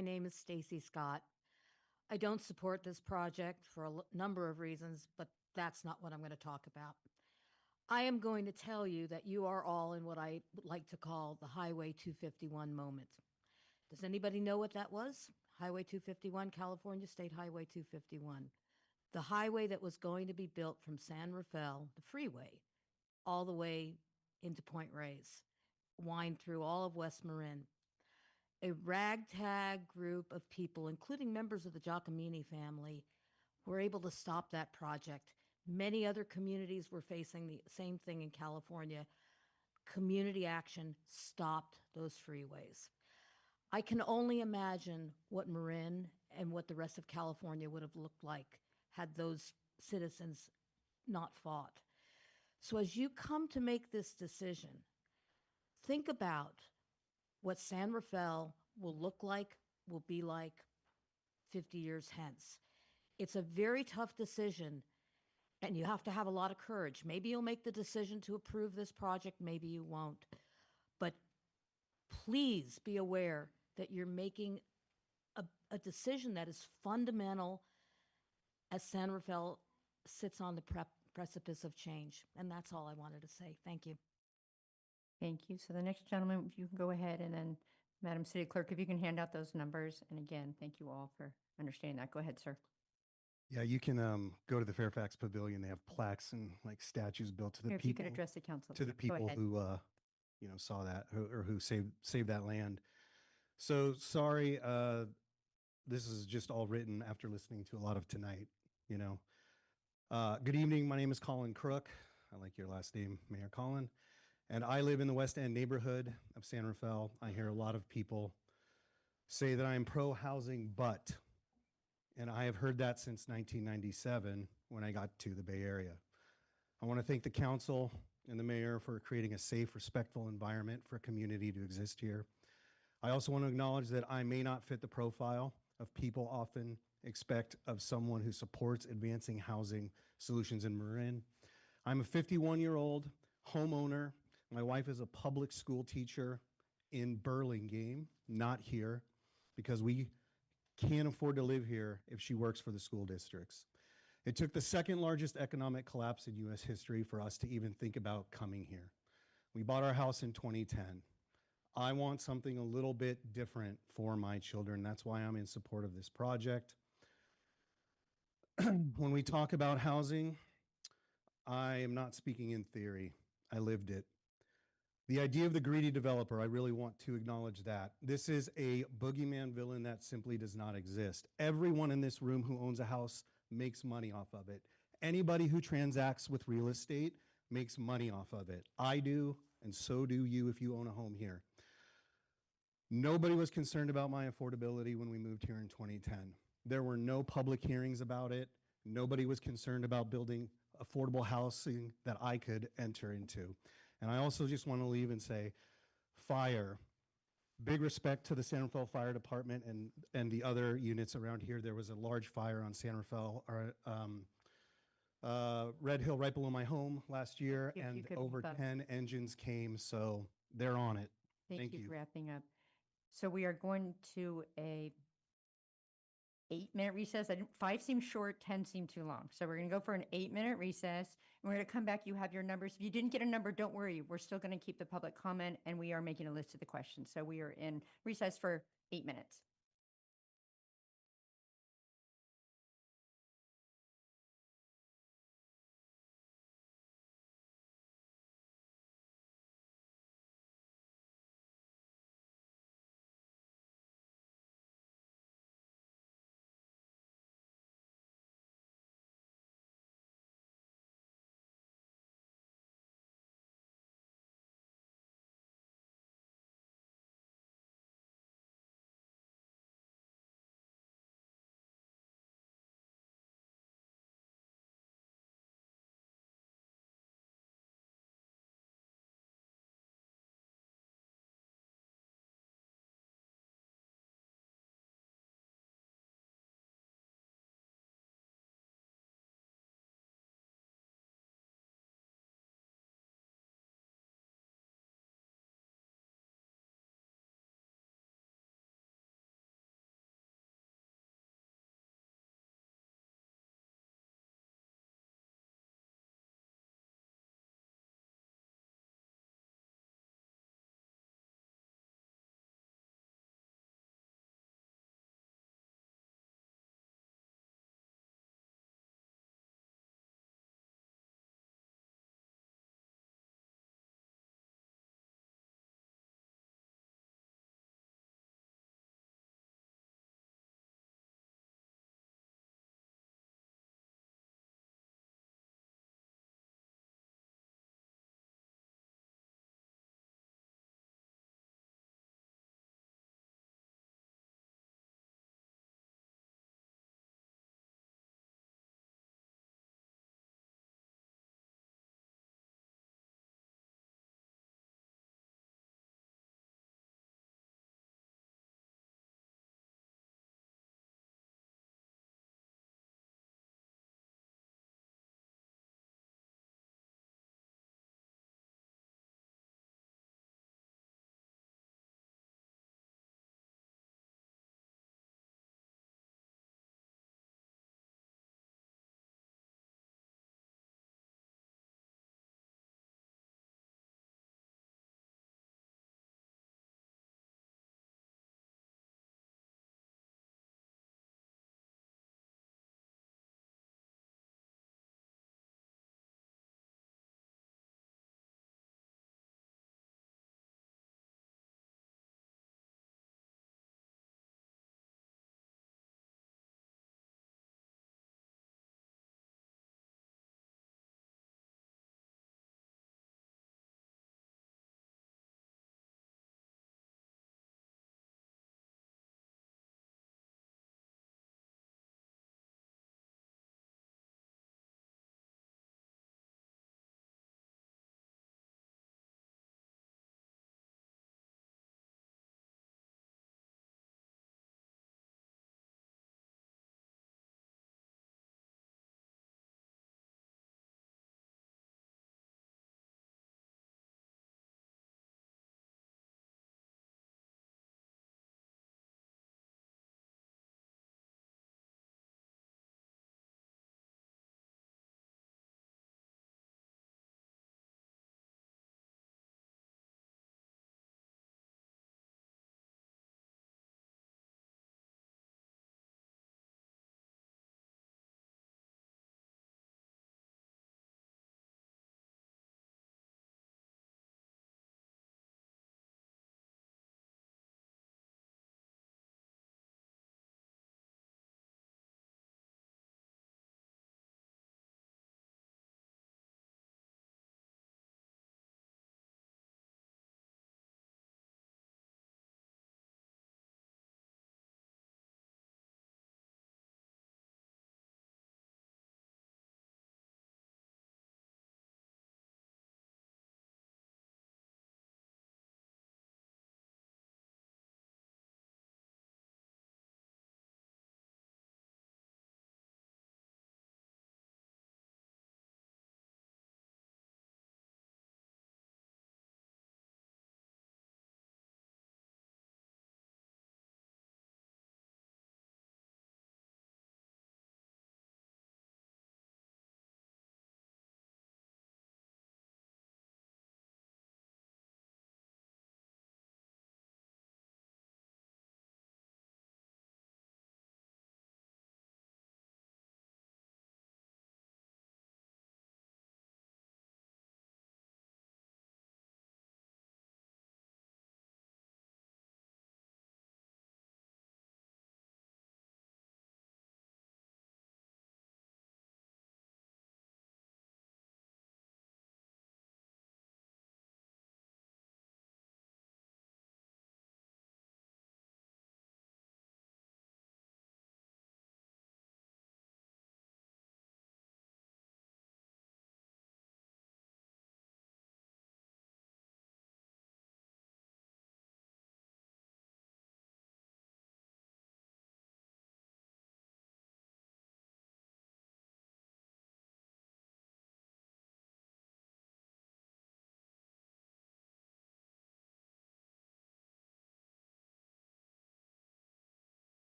name is Stacy Scott. I don't support this project for a number of reasons, but that's not what I'm going to talk about. I am going to tell you that you are all in what I would like to call the Highway 251 moment. Does anybody know what that was? Highway 251, California State Highway 251. The highway that was going to be built from San Rafael, the freeway, all the way into Point Reyes, wind through all of West Marin. A ragtag group of people, including members of the Giacomini family, were able to stop that project. Many other communities were facing the same thing in California. Community action stopped those freeways. I can only imagine what Marin and what the rest of California would have looked like had those citizens not fought. So as you come to make this decision, think about what San Rafael will look like, will be like 50 years hence. It's a very tough decision, and you have to have a lot of courage. Maybe you'll make the decision to approve this project, maybe you won't. But please be aware that you're making a decision that is fundamental as San Rafael sits on the precipice of change. And that's all I wanted to say. Thank you. Thank you. So the next gentleman, if you can go ahead, and then Madam City Clerk, if you can hand out those numbers. And again, thank you all for understanding that. Go ahead, sir. Yeah, you can go to the Fairfax Pavilion. They have plaques and like statues built to the Here, people. if you could address the council. To the Go people ahead. who saw that or who saved that land. So sorry, this is just all written after listening to a lot of tonight. Good evening. My name is Colin Crook. I like your last name, Mayor Colin. And I live in the West End neighborhood of San Rafael. I hear a lot of people say that I am pro-housing, and I have heard that since 1997 when I got to the Bay Area. I want to thank the council and the mayor for creating a safe, respectful environment for a community to exist here. I also want to acknowledge that I may not fit the profile of people often expect of someone who supports advancing housing solutions in Marin. I'm a 51-year-old homeowner. My wife is a public school teacher in Burlingame, not here, because we can't afford to live here if she works for the school districts. It took the second largest economic collapse in US history for us to even think about coming here. We bought our house in 2010. I want something a little bit different for my children. That's why I'm in support of this project. When we talk about housing, I am not speaking in theory. I lived it. The idea of the greedy developer, I really want to acknowledge that. This is a boogeyman villain that simply does not exist. Everyone in this room who owns a house makes money off of it. Anybody who transacts with real estate makes money off of it. I do, and so do you if you own a home here. Nobody was concerned about my affordability when we moved here in 2010. There were no public hearings about it. Nobody was concerned about building affordable housing that I could enter into. And I also just want to leave and say, fire. Big respect to the San Rafael Fire Department and the other units around here. There was a large fire on San Rafael, Red Hill, right below my home last year, If you and could over wrap up. 10 engines came, so they're on it. Thank you for wrapping up. So we are going to a 8-minute recess. 5 seems short, 10 seem too long. So we're going to go for an 8-minute recess. And we're going to come back. You have your numbers. If you didn't get a number, don't worry. We're still going to keep the public comment, and we are making a list of the questions. So we are in recess for 8 minutes.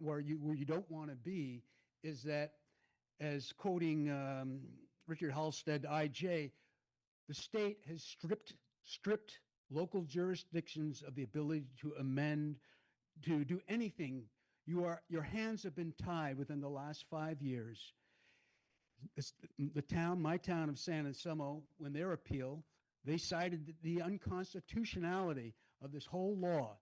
where you don't want to be is that, as quoting Richard Halstead, IJ, the state has stripped local jurisdictions of the ability to amend, to do anything. Your hands have been tied within the last 5 years. My town of San Anselmo, when their appeal, they cited the unconstitutionality of this whole law.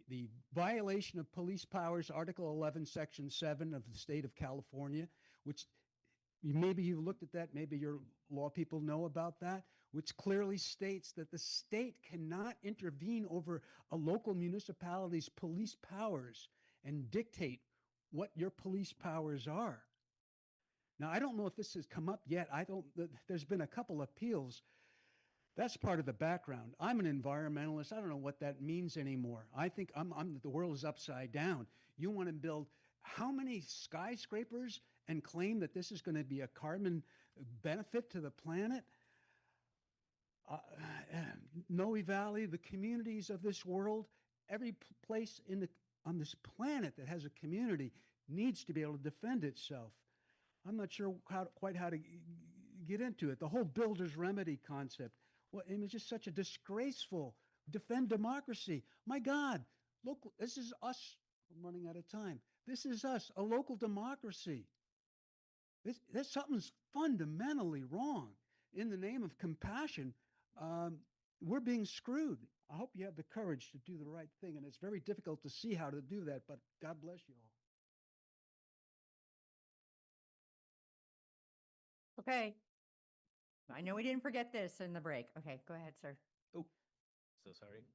The violation of police powers, Article 11, Section 7 of the state of California, which maybe you've looked at that, maybe your law people know about that, which clearly states that the state cannot intervene over a local municipality's police powers and dictate what your police powers are. Now, I don't know if this has come up yet. There's been a couple appeals. That's part of the background. I'm an environmentalist. I don't know what that means anymore. I think the world is upside down. You want to build how many skyscrapers and claim that this is going to be a carbon benefit to the planet? Noe Valley, the communities of this world, every place on this planet that has a community needs to be able to defend itself. I'm not sure quite how to get into it. The whole builder's remedy concept. Well, it was just such a disgraceful defend democracy. My God, look, this is us. I'm running out of time. This is us, a local democracy. Something's fundamentally wrong. In the name of compassion, we're being screwed. I hope you have the courage to do the right thing, and it's very difficult to see how to do that, but God bless you all. Okay. I know we didn't forget this in the break. Okay, go ahead, sir. Oh, so sorry.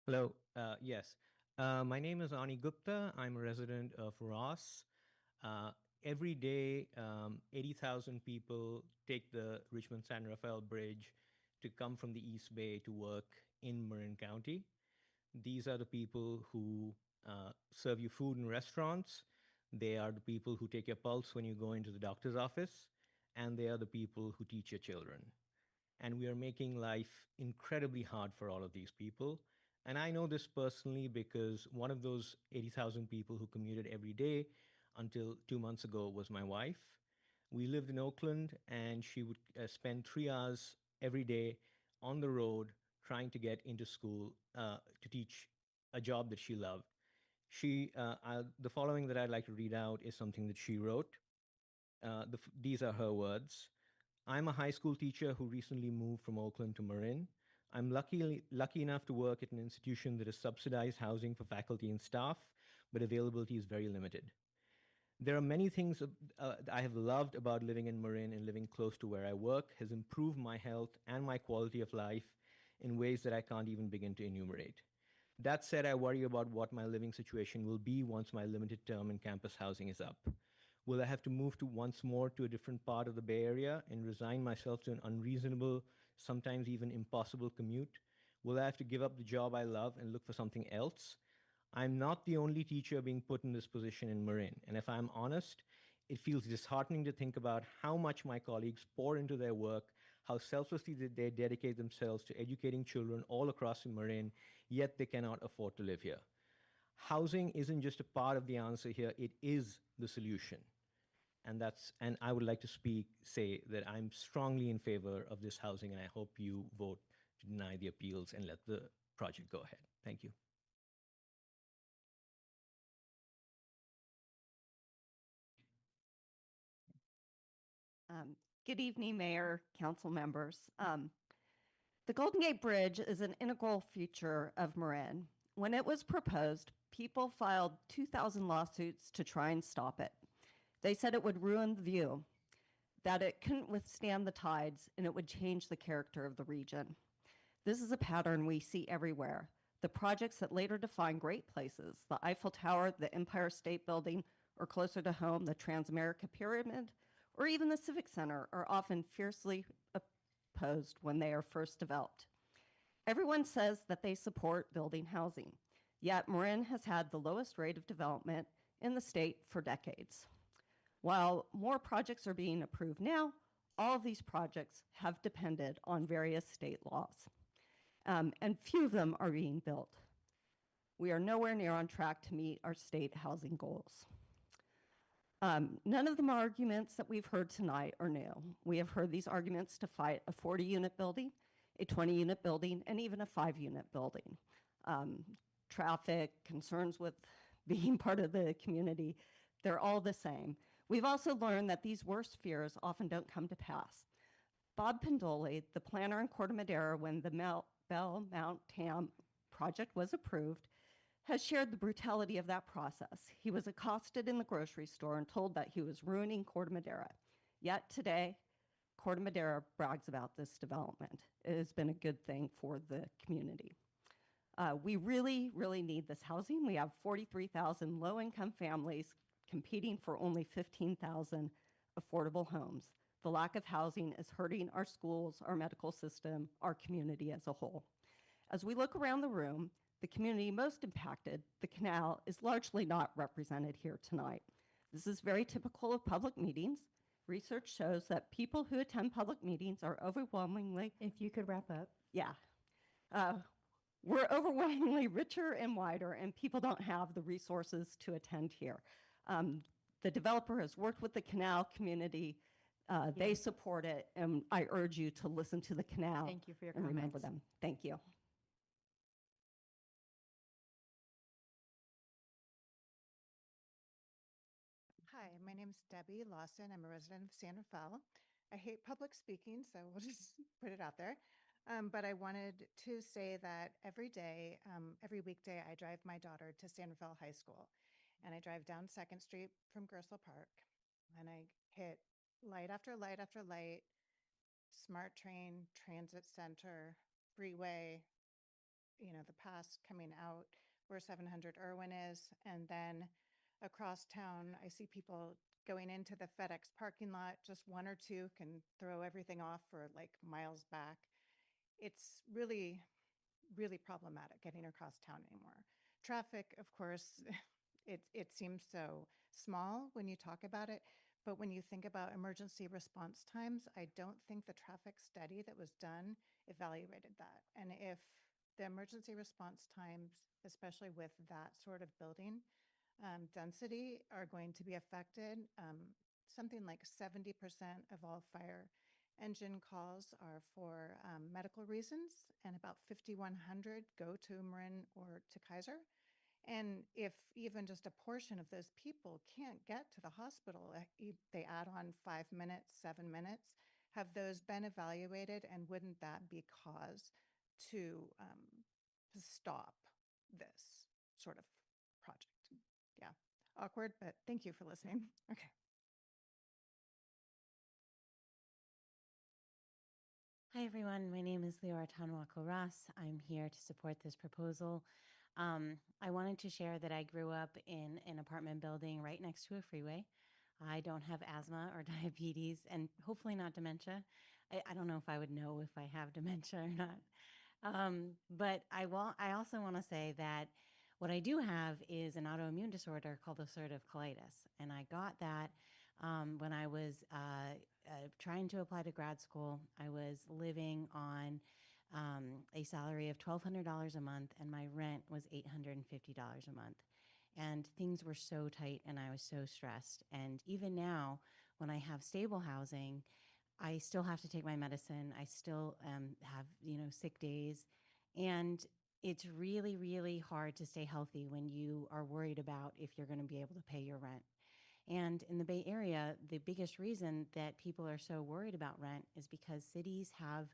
Hello. Yes. My name is Ani Gupta. I'm a resident of Ross. Every day, 80,000 people take the Richmond San Rafael Bridge to come from the East Bay to work in Marin County. These are the people who serve you food in restaurants. They are the people who take your pulse when you go into the doctor's office. And they are the people who teach your children. And we are making life incredibly hard for all of these people. And I know this personally because one of those 80,000 people who commuted every day until 2 months ago was my wife. We lived in Oakland, and she would spend 3 hours every day on the road trying to get into school to teach a job that she loved. The following that I'd like to read out is something that she wrote. These are her words. I'm a high school teacher who recently moved from Oakland to Marin. I'm lucky enough to work at an institution that has subsidized housing for faculty and staff, but availability is very limited. There are many things I have loved about living in Marin, and living close to where I work has improved my health and my quality of life in ways that I can't even begin to enumerate. That said, I worry about what my living situation will be once my limited term in campus housing is up. Will I have to move once more to a different part of the Bay Area and resign myself to an unreasonable, sometimes even impossible commute? Will I have to give up the job I love and look for something else? I'm not the only teacher being put in this position in Marin, and if I'm honest, it feels disheartening to think about how much my colleagues pour into their work, how selflessly they dedicate themselves to educating children all across Marin, yet they cannot afford to live here. Housing isn't just a part of the answer here, it is the solution. And I would like to say that I'm strongly in favor of this housing, and I hope you vote to deny the appeals and let the project go ahead. Thank you. Good evening, Mayor, council members. The Golden Gate Bridge is an integral feature of Marin. When it was proposed, people filed 2,000 lawsuits to try and stop it. They said it would ruin the view, that it couldn't withstand the tides, and it would change the character of the region. This is a pattern we see everywhere. The projects that later define great places, the Eiffel Tower, the Empire State Building, or closer to home, the Transamerica Pyramid, or even the Civic Center, are often fiercely opposed when they are first developed. Everyone says that they support building housing, yet Marin has had the lowest rate of development in the state for decades. While more projects are being approved now, all of these projects have depended on various state laws, and few of them are being built. We are nowhere near on track to meet our state housing goals. None of the arguments that we've heard tonight are new. We have heard these arguments to fight a 40-unit building, a 20-unit building, and even a 5-unit building. Traffic, concerns with being part of the community, they're all the same. We've also learned that these worst fears often don't come to pass. Bob Pendoli, the planner in Corte Madera when the Bell Mount Tam project was approved, has shared the brutality of that process. He was accosted in the grocery store and told that he was ruining Corte Madera. Yet today, Corte Madera brags about this development. It has been a good thing for the community. We really, really need this housing. We have 43,000 low-income families competing for only 15,000 affordable homes. The lack of housing is hurting our schools, our medical system, our community as a whole. As we look around the room, the community most impacted, the canal, is largely not represented here tonight. This is very typical of public meetings. Research shows that people who attend public meetings are overwhelmingly— If you could wrap up. Yeah. We're overwhelmingly richer and wider, and people don't have the resources to attend here. The developer has worked with the canal community. They support it, and I urge you to listen to the canal. Thank you for your and remember comments. them. Thank you. Hi, my name is Debbie Lawson. I'm a resident of San Rafael. I hate public speaking, so we'll just put it out there. But I wanted to say that every day, every weekday, I drive my daughter to San Rafael High School. And I drive down 2nd Street from Gersel Park. And I hit light after light after light, SMART train, transit center, freeway, the pass coming out where 700 Irwin is. And then across town, I see people going into the FedEx parking lot. Just one or two can throw everything off for like miles back. It's really, really problematic getting across town anymore. Traffic, of course, it seems so small when you talk about it, but when you think about emergency response times, I don't think the traffic study that was done evaluated that. And if the emergency response times, especially with that sort of building density, are going to be affected, something like 70% of all fire engine calls are for medical reasons, and about 5,100 go to Marin or to Kaiser. And if even just a portion of those people can't get to the hospital, they add on 5 minutes, 7 minutes. Have those been evaluated, and wouldn't that be cause to stop this sort of project? Yeah, awkward, but thank you for listening. Okay. Hi, everyone. My name is Leora Tanwako Ross. I'm here to support this proposal. I wanted to share that I grew up in an apartment building right next to a freeway. I don't have asthma or diabetes, and hopefully not dementia. I don't know if I would know if I have dementia or not. But I also want to say that what I do have is an autoimmune disorder called ulcerative colitis, and I got that when I was trying to apply to grad school. I was living on a salary of $1,200 a month, and my rent was $850 a month. And things were so tight, and I was so stressed. And even now, when I have stable housing, I still have to take my medicine. I still have, sick days. And it's really, really hard to stay healthy when you are worried about if you're going to be able to pay your rent. And in the Bay Area, the biggest reason that people are so worried about rent is because cities have,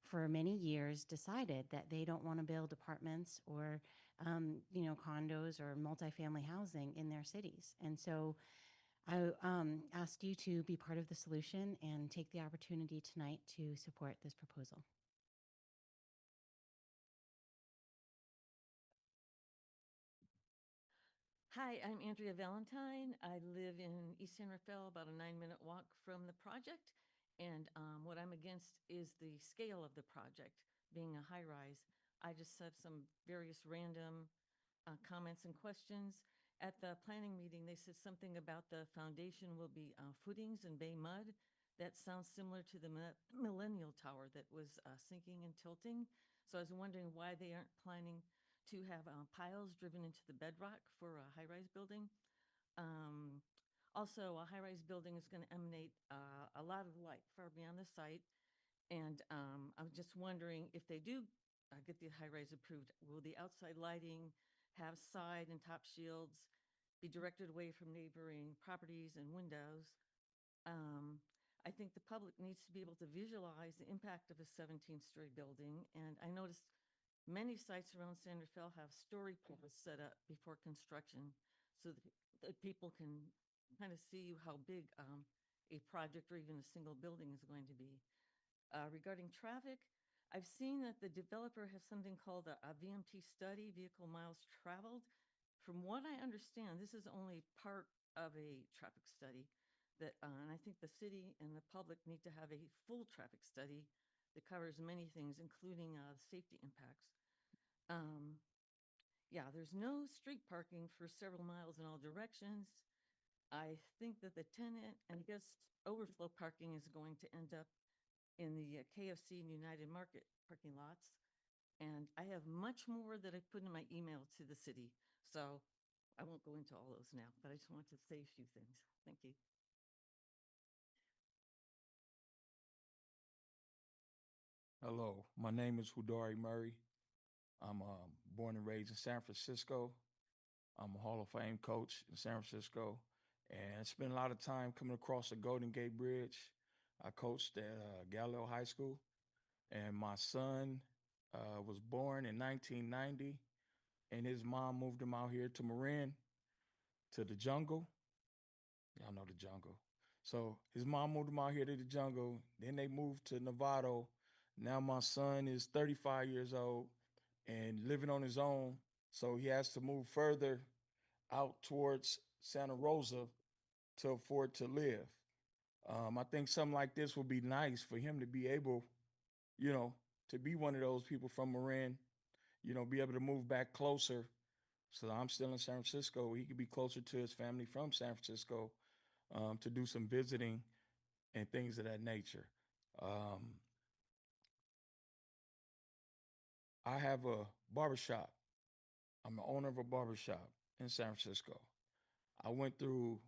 for many years, decided that they don't want to build apartments or, condos or multifamily housing in their cities. And so I ask you to be part of the solution and take the opportunity tonight to support this proposal. Hi, I'm Andrea Valentine. I live in East San Rafael, about a 9-minute walk from the project. And what I'm against is the scale of the project being a high rise. I just have some various random comments and questions. At the planning meeting, they said something about the foundation will be footings and bay mud. That sounds similar to the Millennial Tower that was sinking and tilting. So I was wondering why they aren't planning to have piles driven into the bedrock for a high-rise building. Also, a high-rise building is going to emanate a lot of light far beyond the site. And I was just wondering if they do get the high-rise approved, will the outside lighting have side and top shields, be directed away from neighboring properties and windows? I think the public needs to be able to visualize the impact of a 17-story building. And I noticed many sites around San Rafael have story poles set up before construction so that people can kind of see how big a project or even a single building is going to be. Regarding traffic, I've seen that the developer has something called a VMT study, vehicle miles traveled. From what I understand, this is only part of a traffic study that, and I think the city and the public need to have a full traffic study that covers many things, including safety impacts. Yeah, there's no street parking for several miles in all directions. I think that the tenant and guest overflow parking is going to end up in the KFC and United Market parking lots. And I have much more that I put in my email to the city. So I won't go into all those now, but I just want to say a few things. Thank you. Hello, my name is Hudari Murray. I'm born and raised in San Francisco. I'm a Hall of Fame coach in San Francisco, and I spent a lot of time coming across the Golden Gate Bridge. I coached at Galileo High School, and my son was born in 1990, and his mom moved him out here to Marin, to the jungle. Y'all know the jungle. So his mom moved him out here to the jungle. Then they moved to Novato. Now my son is 35 years old and living on his own. So he has to move further out towards Santa Rosa to afford to live. I think something like this would be nice for him to be able, you know, to be one of those people from Marin, you know, be able to move back closer. So I'm still in San Francisco. He could be closer to his family from San Francisco to do some visiting and things of that nature. I have a barbershop. I'm the owner of a barbershop in San Francisco. I went through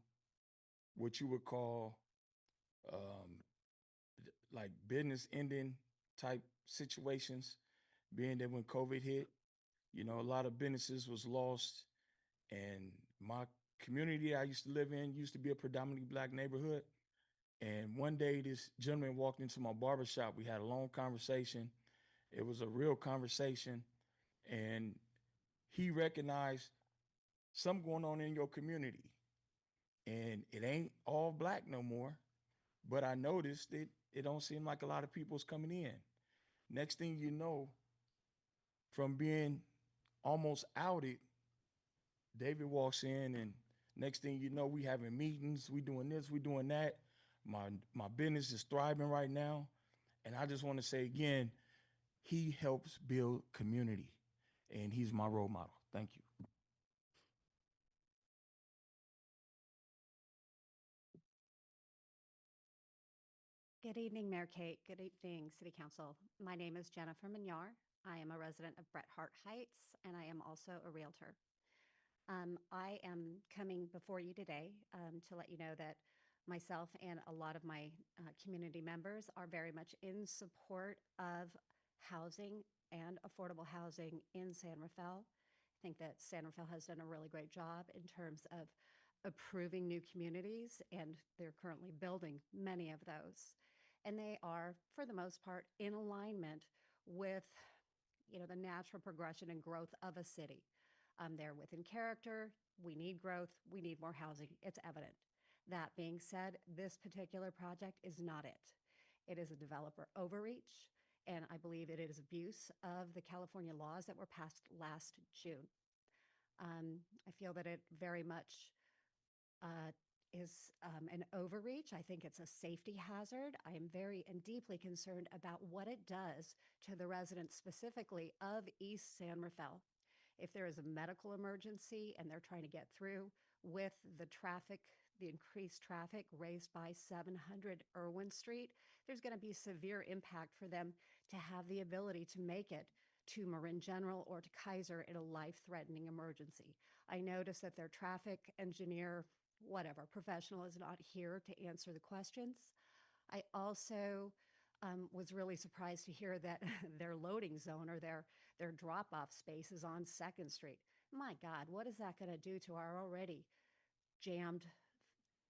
what you would call like business ending type situations, being that when COVID hit, you know, a lot of businesses was lost. And my community I used to live in used to be a predominantly Black neighborhood. And one day this gentleman walked into my barbershop. We had a long conversation. It was a real conversation. And he recognized something going on in your community. And it ain't all Black no more. But I noticed it don't seem like a lot of people's coming in. Next thing you know, from being almost outed, David walks in, and next thing you know, we having meetings, we doing this, we doing that. My business is thriving right now. And I just want to say again, he helps build community, and he's my role model. Thank you. Good evening, Mayor Kate. Good evening, City Council. My name is Jennifer Mignard. I am a resident of Bret Harte Heights, and I am also a realtor. I am coming before you today to let you know that myself and a lot of my community members are very much in support of housing and affordable housing in San Rafael. I think that San Rafael has done a really great job in terms of approving new communities, and they're currently building many of those. And they are, for the most part, in alignment with, you know, the natural progression and growth of a city. They're within character. We need growth. We need more housing. It's evident. That being said, this particular project is not it. It is a developer overreach, and I believe it is abuse of the California laws that were passed last June. I feel that it very much is an overreach. I think it's a safety hazard. I am very and deeply concerned about what it does to the residents specifically of East San Rafael. If there is a medical emergency and they're trying to get through with the traffic, the increased traffic raised by 700 Irwin Street, there's going to be severe impact for them to have the ability to make it to Marin General or to Kaiser in a life-threatening emergency. I notice that their traffic engineer, whatever, professional is not here to answer the questions. I also was really surprised to hear that their loading zone or their drop-off space is on 2nd Street. My God, what is that going to do to our already jammed,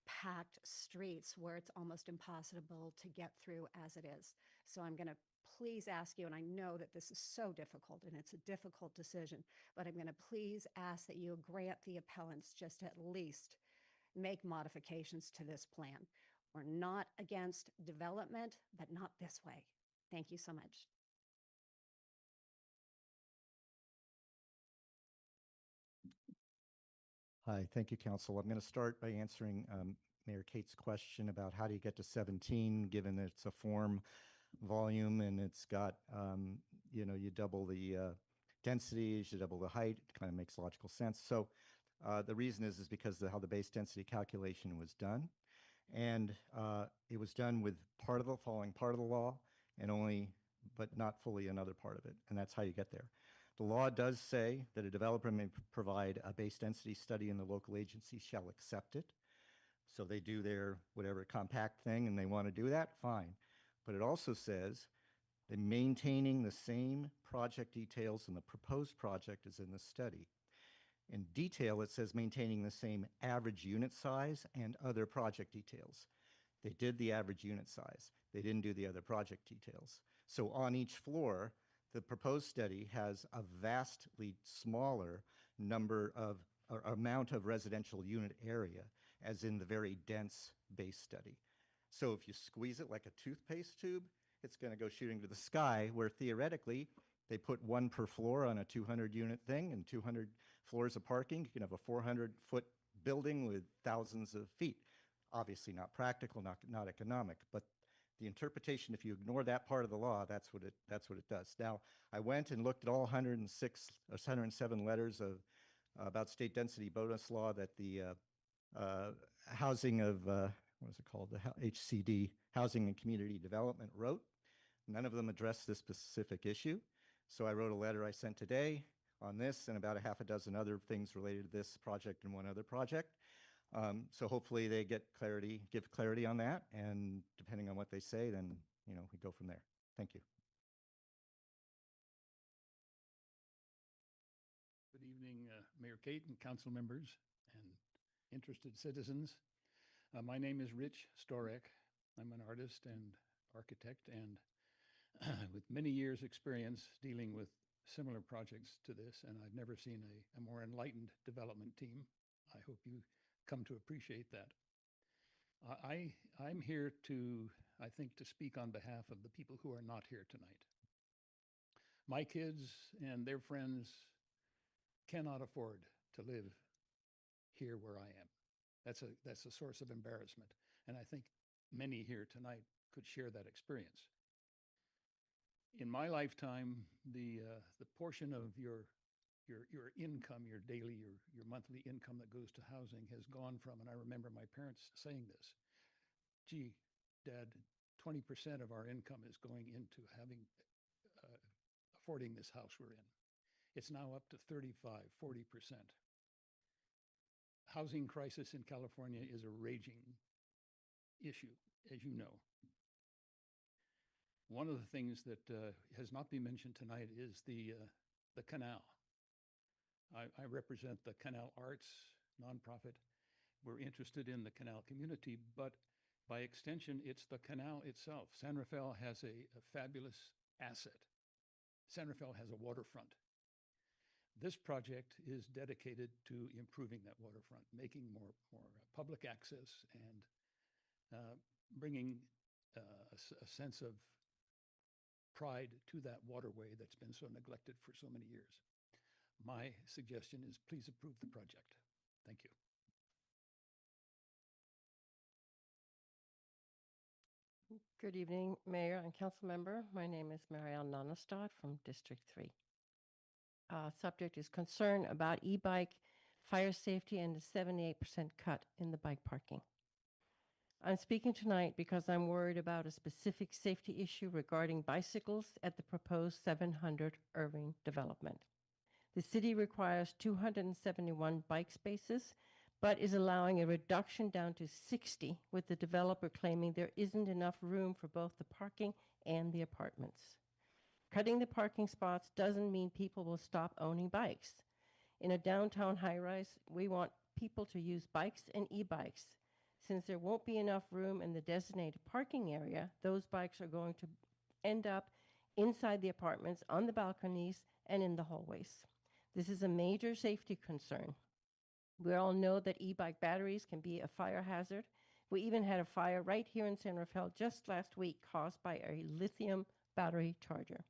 packed streets where it's almost impossible to get through as it is? So I'm going to please ask you, and I know that this is so difficult and it's a difficult decision, but I'm going to please ask that you grant the appellants just at least make modifications to this plan. We're not against development, but not this way. Thank you so much. Hi, thank you, Council. I'm going to start by answering Mayor Kate's question about how do you get to 17, given that it's a form volume and it's got, you double the densities, you double the height, it kind of makes logical sense. So the reason is because of how the base density calculation was done. And it was done with following part of the law and but not fully another part of it. And that's how you get there. The law does say that a developer may provide a base density study and the local agency shall accept it. So they do their whatever compact thing and they want to do that, fine. But it also says that maintaining the same project details in the proposed project as in the study. In detail, it says maintaining the same average unit size and other project details. They did the average unit size. They didn't do the other project details. So on each floor, the proposed study has a vastly smaller number of or amount of residential unit area as in the very dense base study. So if you squeeze it like a toothpaste tube, it's going to go shooting to the sky, where theoretically they put one per floor on a 200 unit thing and 200 floors of parking. You can have a 400-foot building with thousands of feet. Obviously not practical, not economic, but the interpretation, if you ignore that part of the law, that's what it does. Now, I went and looked at all 106 or 107 letters of about state density bonus law that the housing of, what is it called, the HCD, Housing and Community Development, wrote. None of them addressed this specific issue. So I wrote a letter I sent today on this and about a half a dozen other things related to this project and one other project. So hopefully they give clarity on that, and depending on what they say, then we go from there. Thank you. Good evening, Mayor Kate and council members and interested citizens. My name is Rich Storek. I'm an artist and architect, and with many years' experience dealing with similar projects to this, and I've never seen a more enlightened development team. I hope you come to appreciate that. I'm here I think, to speak on behalf of the people who are not here tonight. My kids and their friends cannot afford to live here where I am. That's a source of embarrassment, and I think many here tonight could share that experience. In my lifetime, the portion of your income, your daily, your monthly income that goes to housing has gone from, and I remember my parents saying this, gee, Dad, 20% of our income is going into affording this house we're in. It's now up to 35, 40%. Housing crisis in California is a raging issue, as you know. One of the things that has not been mentioned tonight is the canal. I represent the Canal Arts nonprofit. We're interested in the canal community, but by extension, it's the canal itself. San Rafael has a fabulous asset. San Rafael has a waterfront. This project is dedicated to improving that waterfront, making more public access and bringing a sense of pride to that waterway that's been so neglected for so many years. My suggestion is please approve the project. Thank you. Good evening, Mayor and Council Member. My name is Marielle Nonestad from District 3. Subject is concern about e-bike fire safety and the 78% cut in the bike parking. I'm speaking tonight because I'm worried about a specific safety issue regarding bicycles at the proposed 700 Irving development. The city requires 271 bike spaces, but is allowing a reduction down to 60, with the developer claiming there isn't enough room for both the parking and the apartments. Cutting the parking spots doesn't mean people will stop owning bikes. In a downtown high-rise, we want people to use bikes and e-bikes. Since there won't be enough room in the designated parking area, those bikes are going to end up inside the apartments, on the balconies, and in the hallways. This is a major safety concern. We all know that e-bike batteries can be a fire hazard. We even had a fire right here in San Rafael just last week caused by a lithium battery charger.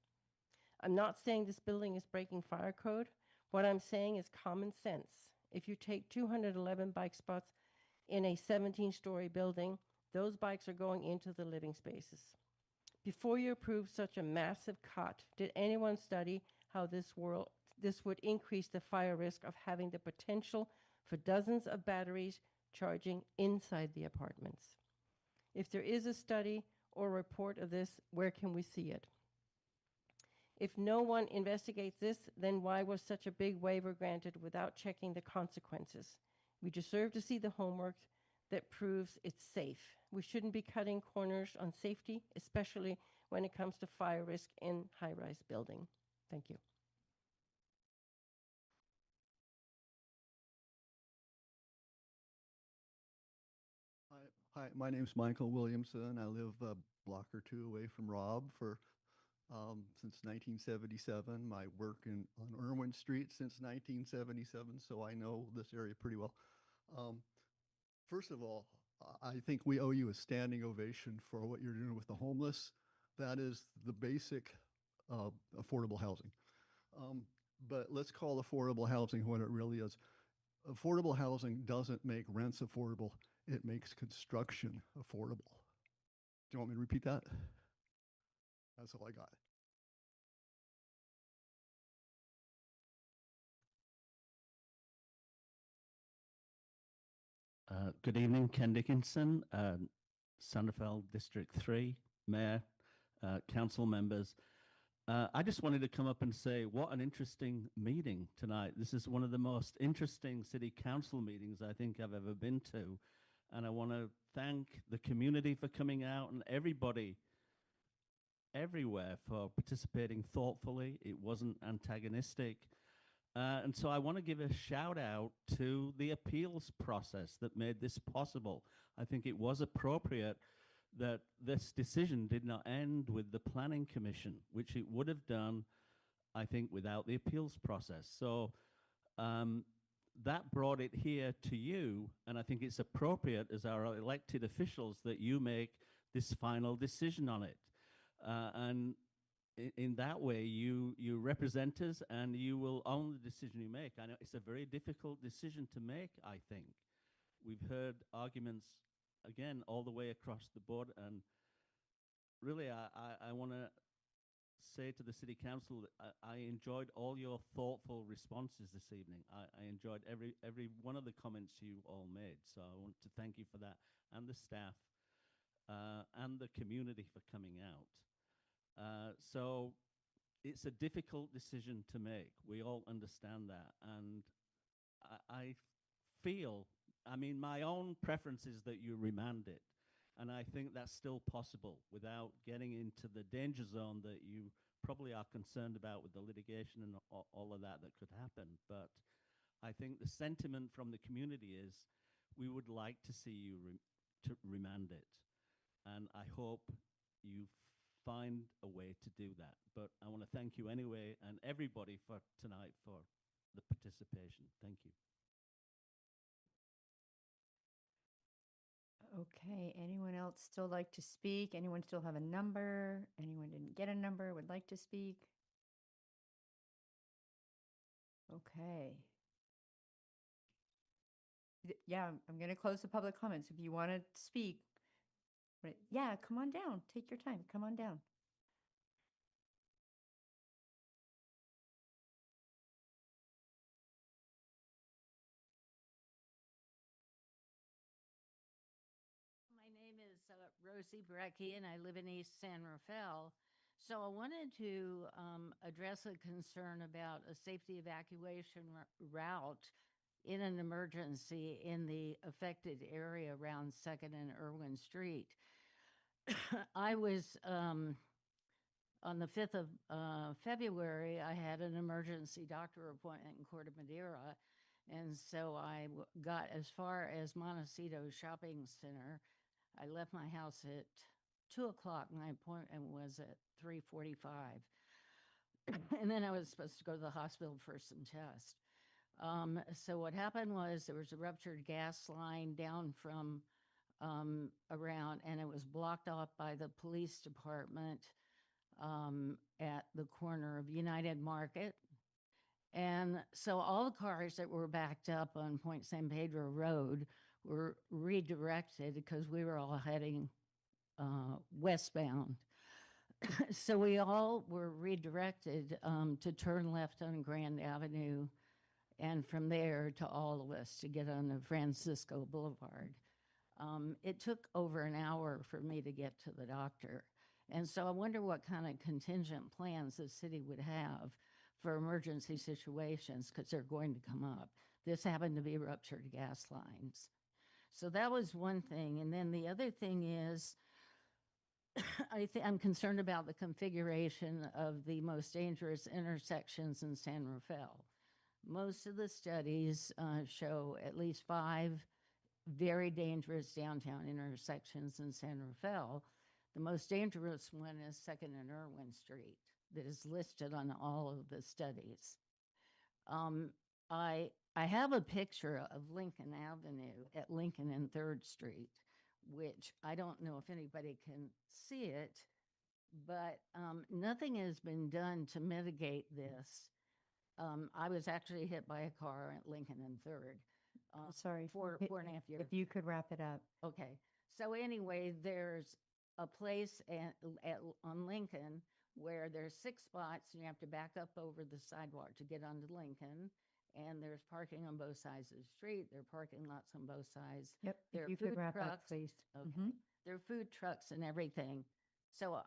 I'm not saying this building is breaking fire code. What I'm saying is common sense. If you take 211 bike spots in a 17-story building, those bikes are going into the living spaces. Before you approve such a massive cut, did anyone study how this would increase the fire risk of having the potential for dozens of batteries charging inside the apartments? If there is a study or report of this, where can we see it? If no one investigates this, then why was such a big waiver granted without checking the consequences? We deserve to see the homework that proves it's safe. We shouldn't be cutting corners on safety, especially when it comes to fire risk in high-rise building. Thank you. Hi, my name's Michael Williamson. I live a block or two away from Rob since 1977. I work on Irwin Street since 1977, so I know this area pretty well. First of all, I think we owe you a standing ovation for what you're doing with the homeless. That is the basic affordable housing. But let's call affordable housing what it really is. Affordable housing doesn't make rents affordable. It makes construction affordable. Do you want me to repeat that? That's all I got. Good evening, Ken Dickinson, San Rafael District 3, Mayor, council members. I just wanted to come up and say what an interesting meeting tonight. This is one of the most interesting city council meetings I think I've ever been to. And I want to thank the community for coming out and everybody everywhere for participating thoughtfully. It wasn't antagonistic. And so I want to give a shout out to the appeals process that made this possible. I think it was appropriate that this decision did not end with the Planning Commission, which it would have done, I think, without the appeals process. So that brought it here to you, and I think it's appropriate as our elected officials that you make this final decision on it. And in that way, you represent us and you will own the decision you make. I know it's a very difficult decision to make, I think. We've heard arguments, again, all the way across the board. And really, I want to say to the City Council that I enjoyed all your thoughtful responses this evening. I enjoyed every one of the comments you all made. So I want to thank you for that, and the staff and the community for coming out. So it's a difficult decision to make. We all understand that. And I feel, I mean, my own preference is that you remand it. And I think that's still possible without getting into the danger zone that you probably are concerned about with the litigation and all of that could happen. But I think the sentiment from the community is we would like to see you to remand it. And I hope you find a way to do that. But I want to thank you anyway and everybody for tonight for the participation. Thank you. Okay, anyone else still like to speak? Anyone still have a number? Anyone didn't get a number, would like to speak? Okay. Yeah, I'm going to close the public comments. If you want to speak, yeah, come on down. Take your time. Come on down. My Rosie Brecky, and I live in East San Rafael. So I wanted to address a concern about a safety evacuation route in an emergency in the affected area around 2nd and Irwin Street. I was on the 5th of February, I had an emergency doctor appointment in Corte Madera. And so I got as far as Montecito Shopping Center. I left my house at 2 o'clock. My appointment was at 3:45. And then I was supposed to go to the hospital for some tests. So what happened was there was a ruptured gas line down from around, and it was blocked off by the police department at the corner of United Market. And so all the cars that were backed up on Point San Pedro Road were redirected because we were all heading westbound. So we all were redirected to turn left on Grand Avenue, and from there to all of us to get on the Francisco Boulevard. It took over an hour for me to get to the doctor. And so I wonder what kind of contingent plans the city would have for emergency situations, because they're going to come up. This happened to be ruptured gas lines. So that was one thing. And then the other thing is, I'm concerned about the configuration of the most dangerous intersections in San Rafael. Most of the studies show at least 5 very dangerous downtown intersections in San Rafael. The most dangerous one is 2nd and Irwin Street, that is listed on all of the studies. I have a picture of Lincoln Avenue at Lincoln and 3rd Street, which I don't know if anybody can see it, but nothing has been done to mitigate this. I was actually hit by a car at Lincoln and 3rd. Sorry, 4.5 years. if you could wrap it up. Okay. So anyway, there's a place on Lincoln where there's 6 spots and you have to back up over the sidewalk to get onto Lincoln. And there's parking on both sides of the street. There are parking lots on both sides. Yep, There if are you could food wrap up, trucks. please. Okay. Mhm. There are food trucks and everything. So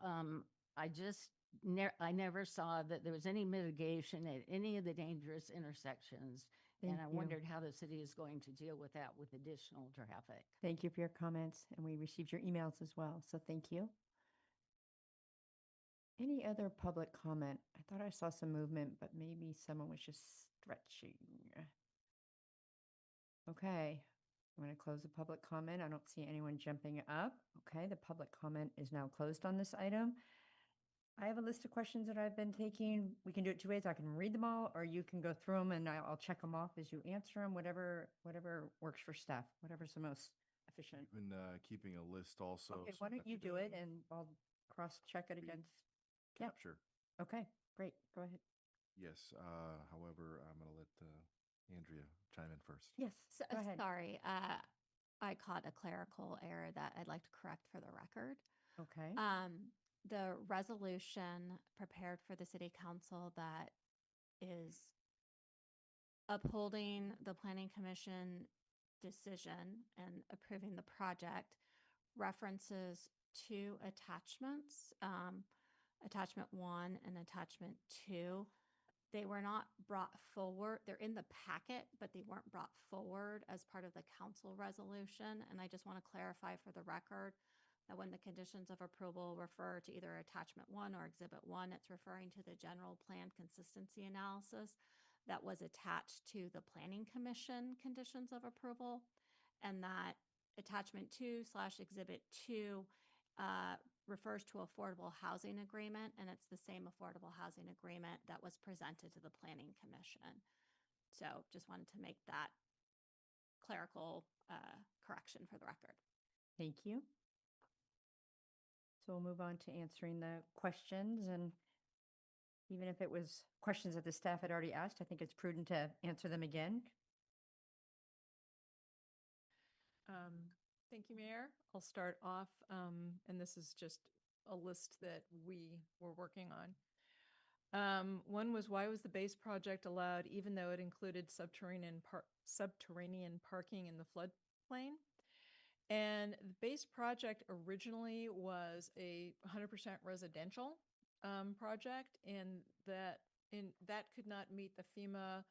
I never saw that there was any mitigation at any of the dangerous intersections. Thank and I you. wondered how the city is going to deal with that with additional traffic. Thank you for your comments, and we received your emails as well, so thank you. Any other public comment? I thought I saw some movement, but maybe someone was just stretching. Okay, I'm going to close the public comment. I don't see anyone jumping up. Okay, the public comment is now closed on this item. I have a list of questions that I've been taking. We can do it 2 ways. I can read them all, or you can go through them and I'll check them off as you answer them, whatever works for staff, whatever's the most efficient. Been keeping a list also. Okay, so why don't that you could do it and I'll cross-check it against. Yeah. capture. Okay, great. Go ahead. Yes. However, I'm going to let Andrea chime in first. Yes, go ahead. Sorry, I caught a clerical error that I'd like to correct for the record. Okay. The resolution prepared for the city council that is upholding the planning commission decision and approving the project references 2 attachments, attachment 1 and attachment 2. They were not brought forward. They're in the packet, but they weren't brought forward as part of the council resolution. And I just want to clarify for the record that when the conditions of approval refer to either attachment 1 or exhibit 1, it's referring to the general plan consistency analysis that was attached to the planning commission conditions of approval. And that attachment 2/exhibit 2 refers to affordable housing agreement, and it's the same affordable housing agreement that was presented to the planning commission. So just wanted to make that clerical correction for the record. Thank you. So we'll move on to answering the questions, and even if it was questions that the staff had already asked, I think it's prudent to answer them again. Thank you, Mayor. I'll start off, and this is just a list that we were working on. One was, why was the base project allowed even though it included subterranean parking in the floodplain? And the base project originally was a 100% residential project, and that could not meet the FEMA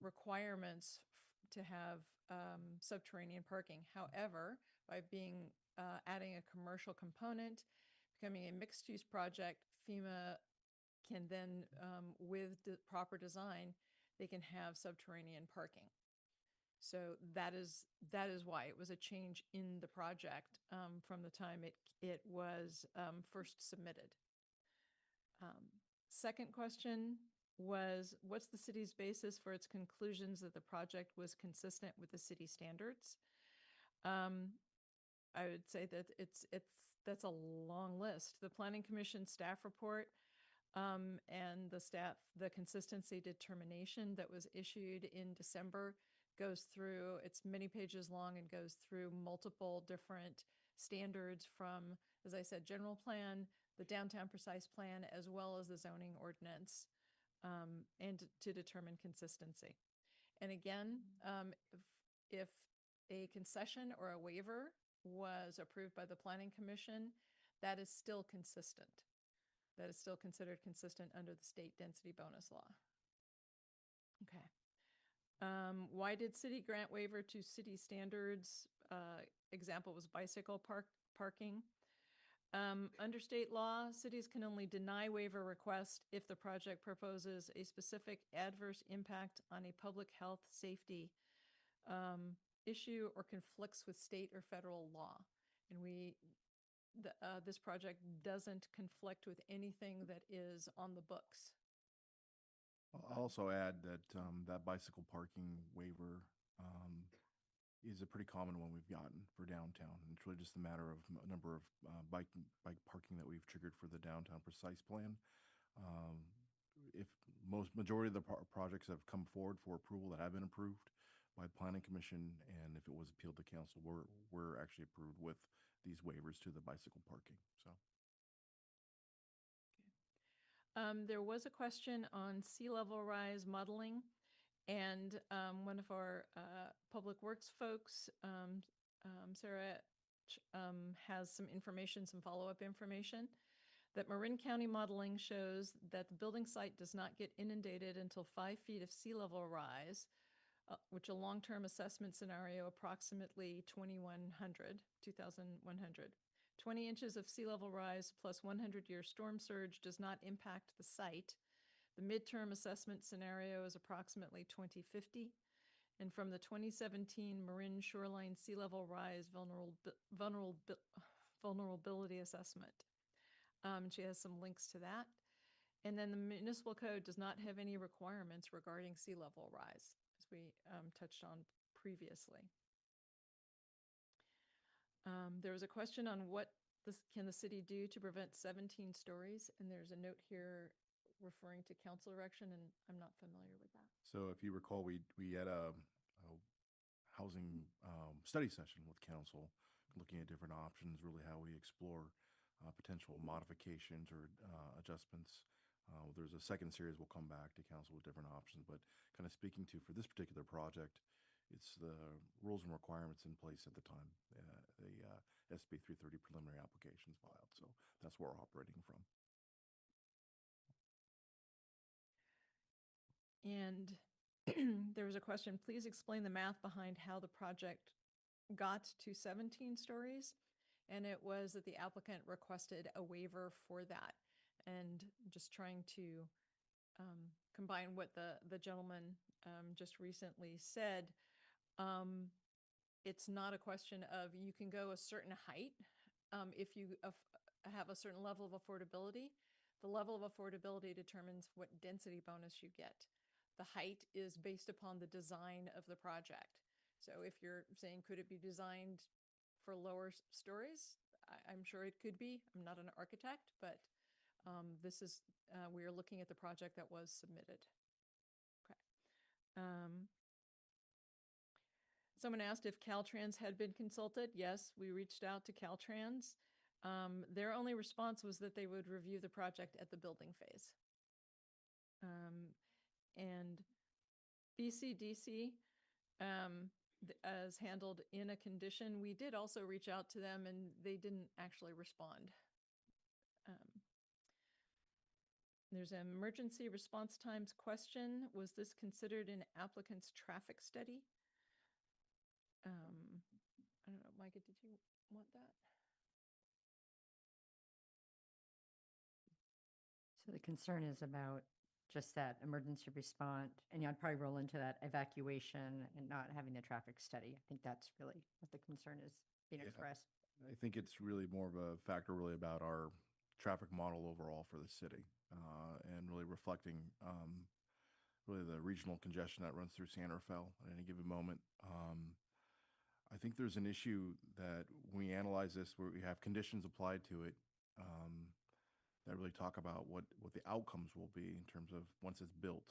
requirements to have subterranean parking. However, by adding a commercial component, becoming a mixed-use project, FEMA can then, with the proper design, they can have subterranean parking. So that is why it was a change in the project from the time it was first submitted. Second question was, what's the city's basis for its conclusions that the project was consistent with the city standards? I would say that that's a long list. The Planning Commission staff report and the consistency determination that was issued in December goes through, it's many pages long and goes through multiple different standards from, as I said, general plan, the downtown precise plan, as well as the zoning ordinance, and to determine consistency. And again, if a concession or a waiver was approved by the Planning Commission, that is still consistent. That is still considered consistent under the state density bonus law. Okay. Why did city grant waiver to city standards? Example was bicycle parking. Under state law, cities can only deny waiver request if the project proposes a specific adverse impact on a public health safety issue or conflicts with state or federal law. And this project doesn't conflict with anything that is on the books. I'll also add that that bicycle parking waiver is a pretty common one we've gotten for downtown. And it's really just a matter of a number of bike parking that we've triggered for the downtown precise plan. If majority of the projects have come forward for approval that have been approved by Planning Commission, and if it was appealed to council, we're actually approved with these waivers to the bicycle parking. So. There was a question on sea level rise modeling, and one of our public works folks, Sarah, has some information, some follow-up information, that Marin County modeling shows that the building site does not get inundated until 5 feet of sea level rise, which a long-term assessment scenario approximately 2,100. 20 inches of sea level rise plus 100-year storm surge does not impact the site. The midterm assessment scenario is approximately 2050. And from the 2017 Marin Shoreline Sea Level Rise Vulnerability Assessment. She has some links to that. And then the municipal code does not have any requirements regarding sea level rise, as we touched on previously. There was a question on what can the city do to prevent 17 stories, and there's a note here referring to council erection, and I'm not familiar with that. So if you recall, we had a housing study session with council, looking at different options, really how we explore potential modifications or adjustments. There's a second series we'll come back to council with different options, but kind of speaking to, for this particular project, it's the rules and requirements in place at the time the SB 330 preliminary applications filed. So that's where we're operating from. And there was a question, please explain the math behind how the project got to 17 stories. And it was that the applicant requested a waiver for that. And just trying to combine what the gentleman just recently said, it's not a question of you can go a certain height if you have a certain level of affordability. The level of affordability determines what density bonus you get. The height is based upon the design of the project. So if you're saying, could it be designed for lower stories? I'm sure it could be. I'm not an architect, but we are looking at the project that was submitted. Okay. Someone asked if Caltrans had been consulted. Yes, we reached out to Caltrans. Their only response was that they would review the project at the building phase. And BCDC as handled in a condition. We did also reach out to them and they didn't actually respond. There's an emergency response times question. Was this considered an applicant's traffic study? I don't know, Micah, did you want that? So the concern is about just that emergency response, and I'd probably roll into that evacuation and not having the traffic study. I think that's really what the concern is being Yeah. expressed. I think it's really more of a factor really about our traffic model overall for the city, and really reflecting really the regional congestion that runs through San Rafael at any given moment. I think there's an issue that when we analyze this, where we have conditions applied to it, that really talk about what the outcomes will be in terms of once it's built.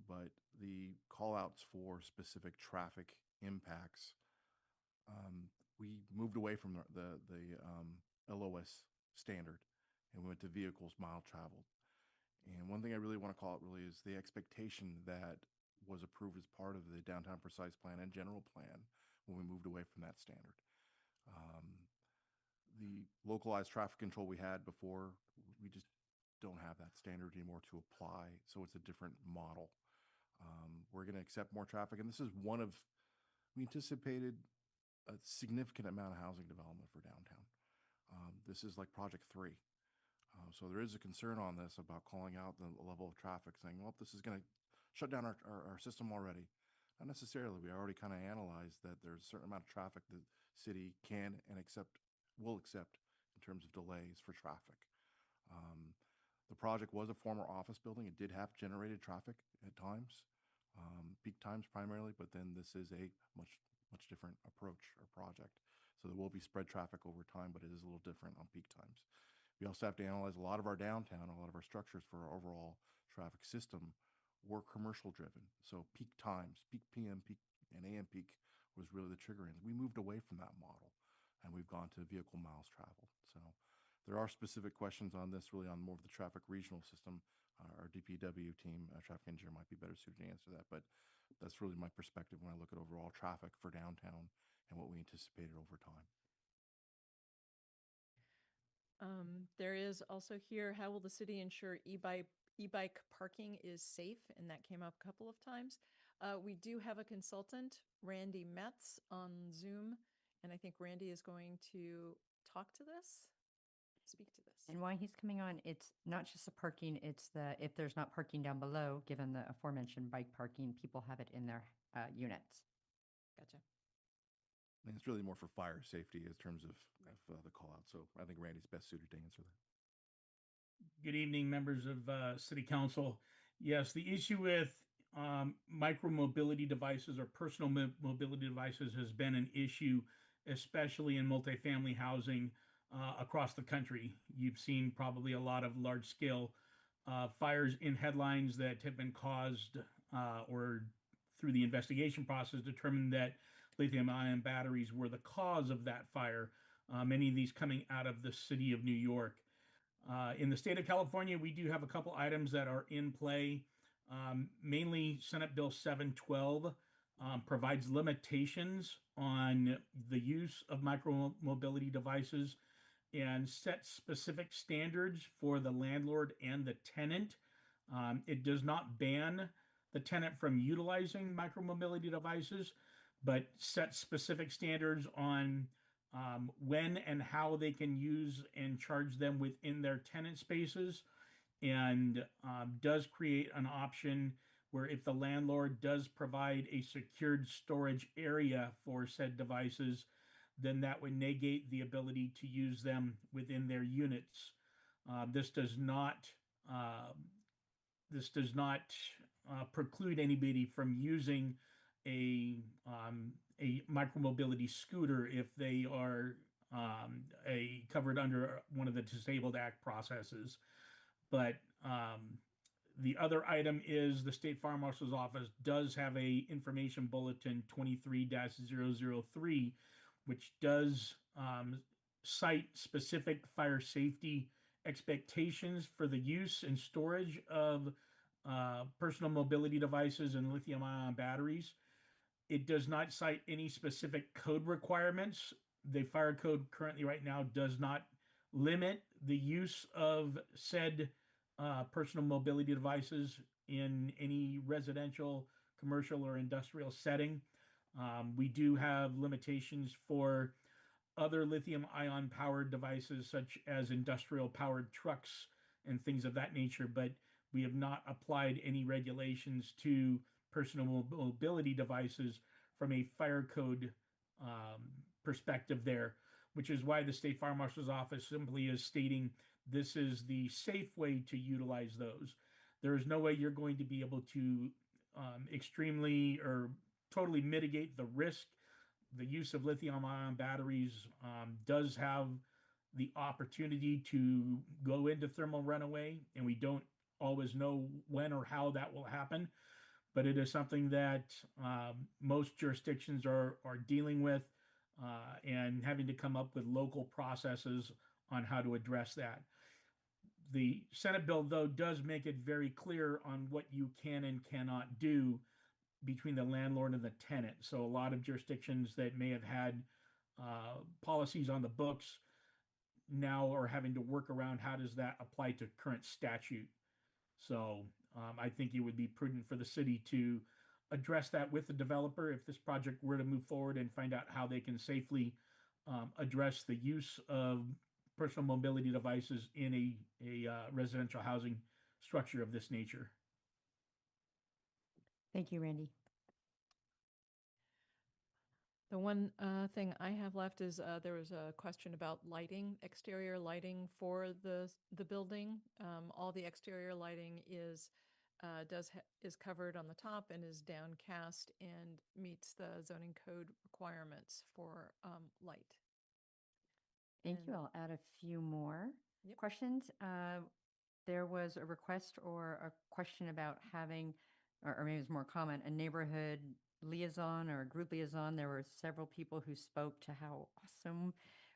But the call outs for specific traffic impacts, we moved away from the LOS standard and went to vehicles mile traveled. And one thing I really want to call it really is the expectation that was approved as part of the downtown precise plan and general plan when we moved away from that standard. The localized traffic control we had before, we just don't have that standard anymore to apply. So it's a different model. We're going to accept more traffic. And this is one of, we anticipated a significant amount of housing development for downtown. This is like project 3. So there is a concern on this about calling out the level of traffic, saying, well, this is going to shut down our system already. Not necessarily. We already kind of analyzed that there's a certain amount of traffic the city can and will accept in terms of delays for traffic. The project was a former office building. It did have generated traffic at times, peak times primarily, but then this is a much different approach or project. So there will be spread traffic over time, but it is a little different on peak times. We also have to analyze a lot of our downtown, a lot of our structures for our overall traffic system were commercial driven. So peak times, peak PM, peak and AM peak was really the triggering. We moved away from that model and we've gone to vehicle miles traveled. So there are specific questions on this, really on more of the traffic regional system. Our DPW team, traffic engineer, might be better suited to answer that, but that's really my perspective when I look at overall traffic for downtown and what we anticipated over time. There is also here, how will the city ensure e-bike parking is safe? And that came up a couple of times. We do have a consultant, Randy Metz, on Zoom, and I think Randy is going to talk to this, speak to this. And why he's coming on, it's not just the parking, it's the, if there's not parking down below, given the aforementioned bike parking, people have it in their units. Gotcha. And it's really more for fire safety in terms of the call out. So I think Randy's best suited to answer that. Good evening, members of City Council. Yes, the issue with micro-mobility devices or personal mobility devices has been an issue, especially in multifamily housing across the country. You've seen probably a lot of large-scale fires in headlines that have been caused or through the investigation process determined that lithium-ion batteries were the cause of that fire, many of these coming out of the city of New York. In the state of California, we do have a couple items that are in play. Mainly Senate Bill 712 provides limitations on the use of micro-mobility devices and sets specific standards for the landlord and the tenant. It does not ban the tenant from utilizing micro-mobility devices, but sets specific standards on when and how they can use and charge them within their tenant spaces, and does create an option where if the landlord does provide a secured storage area for said devices, then that would negate the ability to use them within their units. This does not preclude anybody from using a micromobility scooter if they are covered under one of the Disabled Act processes. But the other item is the State Fire Marshal's Office does have a information bulletin 23-003, which does cite specific fire safety expectations for the use and storage of personal mobility devices and lithium-ion batteries. It does not cite any specific code requirements. The fire code currently right now does not limit the use of said personal mobility devices in any residential, commercial, or industrial setting. We do have limitations for other lithium ion powered devices, such as industrial powered trucks and things of that nature, but we have not applied any regulations to personal mobility devices from a fire code perspective there, which is why the state fire marshal's office simply is stating this is the safe way to utilize those. There is no way you're going to be able to extremely or totally mitigate the risk. The use of lithium ion batteries does have the opportunity to go into thermal runaway, and we don't always know when or how that will happen. But it is something that most jurisdictions are dealing with and having to come up with local processes on how to address that. The Senate bill, though, does make it very clear on what you can and cannot do between the landlord and the tenant. So a lot of jurisdictions that may have had policies on the books now are having to work around how does that apply to current statute. So I think it would be prudent for the city to address that with the developer if this project were to move forward and find out how they can safely address the use of personal mobility devices in a residential housing structure of this nature. Thank you, Randy. The one thing I have left is there was a question about lighting, exterior lighting for the building. All the exterior lighting is covered on the top and is downcast and meets the zoning code requirements for light. Thank you. I'll add a few more questions. There was a request or a question about having, or maybe it was more common, a neighborhood liaison or a group liaison. There were several people who spoke to how awesome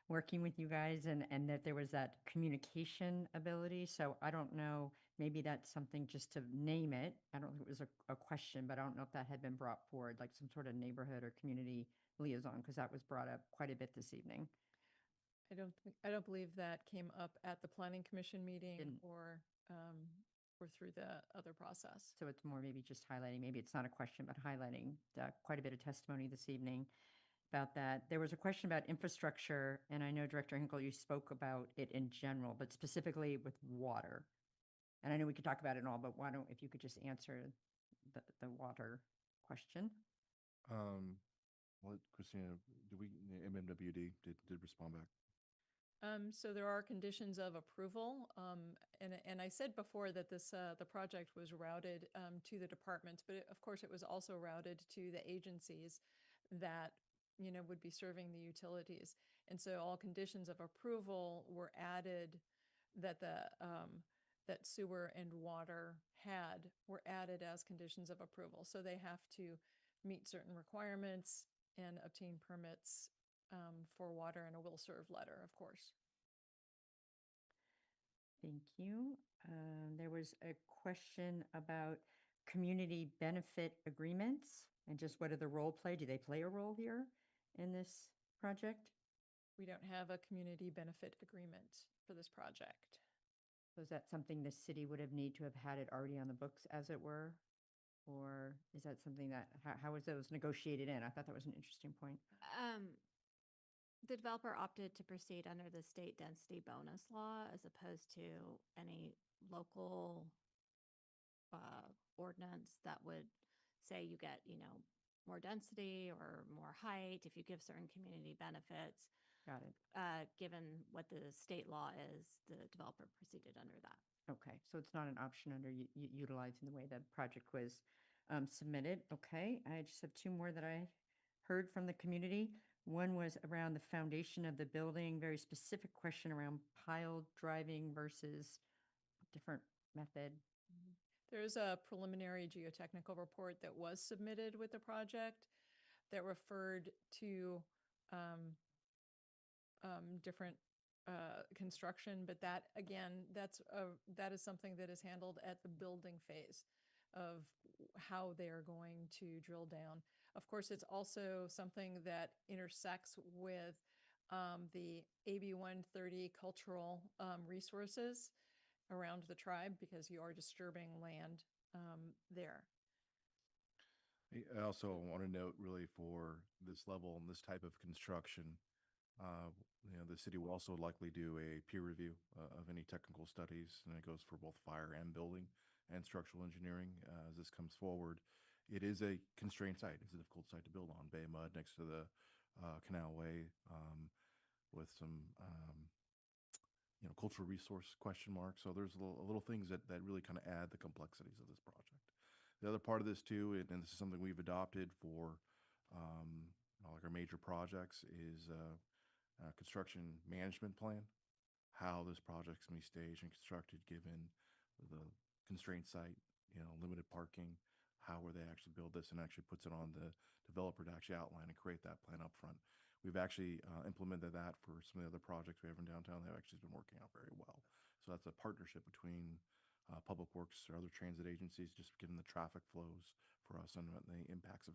working with you guys and that there was that communication ability. So I don't know, maybe that's something just to name it. I don't think it was a question, but I don't know if that had been brought forward, like some sort of neighborhood or community liaison, because that was brought up quite a bit this evening. I don't believe that came up at the planning commission meeting Didn't. or through the other process. So it's more maybe just highlighting, maybe it's not a question, but highlighting quite a bit of testimony this evening about that. There was a question about infrastructure, and I know Director Hinkle, you spoke about it in general, but specifically with water. And I know we could talk about it all, but why don't, if you could just answer the water question. Well, Christina, MMWD did respond back. So there are conditions of approval, and I said before that the project was routed to the departments, but of course it was also routed to the agencies that would be serving the utilities, and so all conditions of approval were added that that sewer and water were added as conditions of approval. So they have to meet certain requirements and obtain permits for water and a will serve letter, of course. Thank you. There was a question about community benefit agreements and just what are the role play? Do they play a role here in this project? We don't have a community benefit agreement for this project. So is that something the city would have need to have had it already on the books, as it were? Or is that something that, how was those negotiated in? I thought that was an interesting point. The developer opted to proceed under the state density bonus law as opposed to any local ordinance that would say you get, more density or more height if you give certain community benefits. Got it. Given what the state law is, the developer proceeded under that. Okay, so it's not an option under utilizing the way the project was submitted. Okay, I just have two more that I heard from the community. One was around the foundation of the building, very specific question around pile driving versus different method. There's a preliminary geotechnical report that was submitted with the project that referred to different construction, but that again, that is something that is handled at the building phase. of how they are going to drill down. Of course, it's also something that intersects with the AB 130 cultural resources around the tribe because you are disturbing land there. I also want to note really for this level and this type of construction, the city will also likely do a peer review of any technical studies, and it goes for both fire and building and structural engineering as this comes forward. It is a constrained site. It's a difficult site to build on. Bay mud next to the Canal Way with some cultural resource question mark. So there's little things that really kind of add the complexities of this project. The other part of this too, and this is something we've adopted for like our major projects, is a construction management plan. How this project's going to be staged and constructed given the constrained site, limited parking, how where they actually build this, and actually puts it on the developer to actually outline and create that plan up front. We've actually implemented that for some of the other projects we have in downtown. They've actually been working out very well. So that's a partnership between Public Works or other transit agencies, just given the traffic flows for us and what the impacts of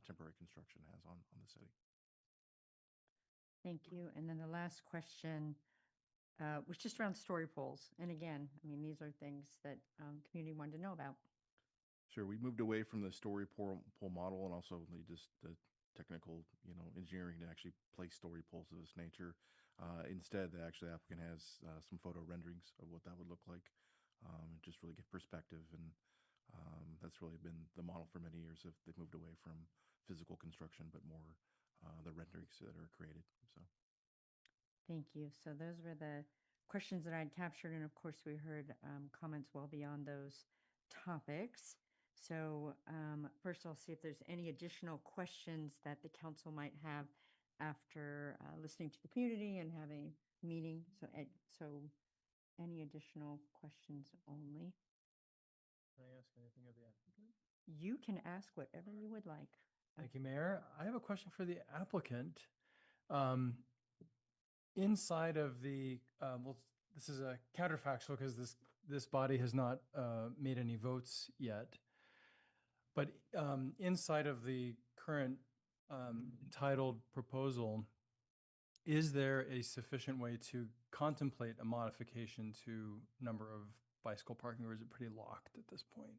temporary construction has on the city. Thank you. And then the last question was just around story polls. And again, I mean, these are things that community wanted to know about. Sure. We moved away from the story poll model and also the technical, engineering to actually place story polls of this nature. Instead, the applicant has some photo renderings of what that would look like, just really get perspective. And that's really been the model for many years. If they've moved away from physical construction, but more the renderings that are created. So. Thank you. So those were the questions that I'd captured. And of course, we heard comments well beyond those topics. So first, I'll see if there's any additional questions that the council might have after listening to the community and having a meeting. So any additional questions only? Can I ask anything of the applicant? You can ask whatever you would like. Thank you, Mayor. I have a question for the applicant. Inside of the, well, this is a counterfactual because this body has not made any votes yet. But inside of the current titled proposal, is there a sufficient way to contemplate a modification to number of bicycle parking, or is it pretty locked at this point?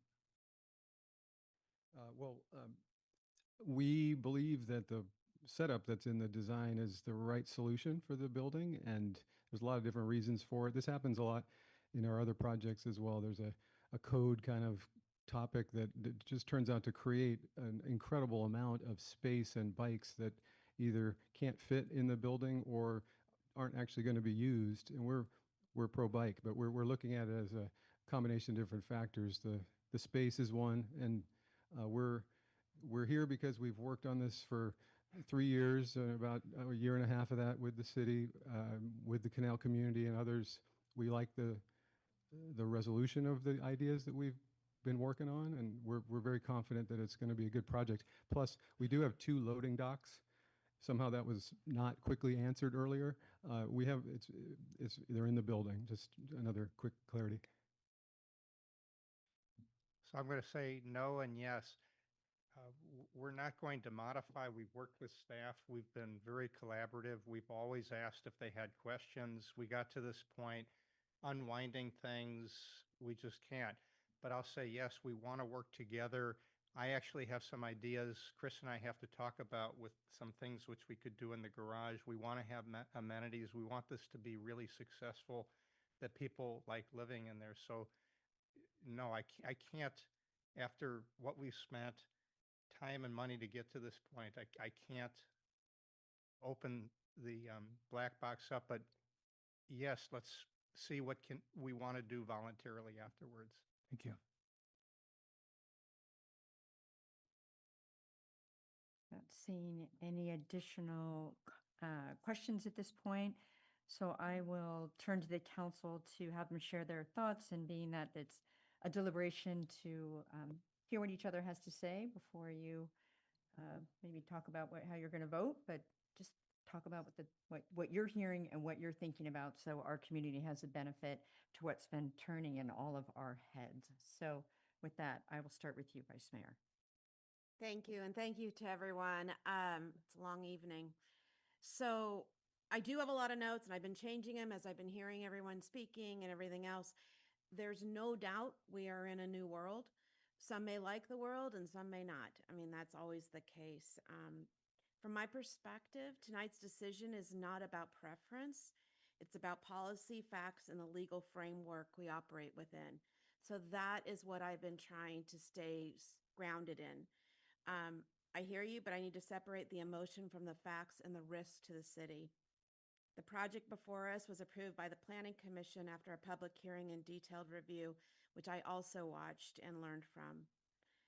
We believe that the setup that's in the design is the right solution for the building, and there's a lot of different reasons for it. This happens a lot in our other projects as well. There's a code kind of topic that just turns out to create an incredible amount of space and bikes that either can't fit in the building or aren't actually going to be used. And we're pro bike, but we're looking at it as a combination of different factors. The space is one, and we're here because we've worked on this for 3 years, about a year and a half of that with the city, with the Canal community and others. We like the resolution of the ideas that we've been working on, and we're very confident that it's going to be a good project. Plus, we do have 2 loading docks. Somehow that was not quickly answered earlier. They're in the building. Just another quick clarity. So I'm going to say no and yes. We're not going to modify. We've worked with staff. We've been very collaborative. We've always asked if they had questions. We got to this point, unwinding things, we just can't. But I'll say yes, we want to work together. I actually have some ideas Chris and I have to talk about with some things which we could do in the garage. We want to have amenities. We want this to be really successful, that people like living in there. So no, I can't, after what we've spent time and money to get to this point, I can't open the black box up. But yes, let's see what we want to do voluntarily afterwards. Thank you. Not seeing any additional questions at this point. So I will turn to the council to have them share their thoughts, and being that it's a deliberation to hear what each other has to say before you maybe talk about how you're going to vote, but just talk about what you're hearing and what you're thinking about, so our community has a benefit to what's been turning in all of our heads. So With that, I will start with you, Vice Mayor. Thank you, and thank you to everyone. It's a long evening. So I do have a lot of notes, and I've been changing them as I've been hearing everyone speaking and everything else. There's no doubt we are in a new world. Some may like the world and some may not. I mean, that's always the case. From my perspective, tonight's decision is not about preference. It's about policy, facts, and the legal framework we operate within. So that is what I've been trying to stay grounded in. I hear you, but I need to separate the emotion from the facts and the risk to the city. The project before us was approved by the Planning Commission after a public hearing and detailed review, which I also watched and learned from.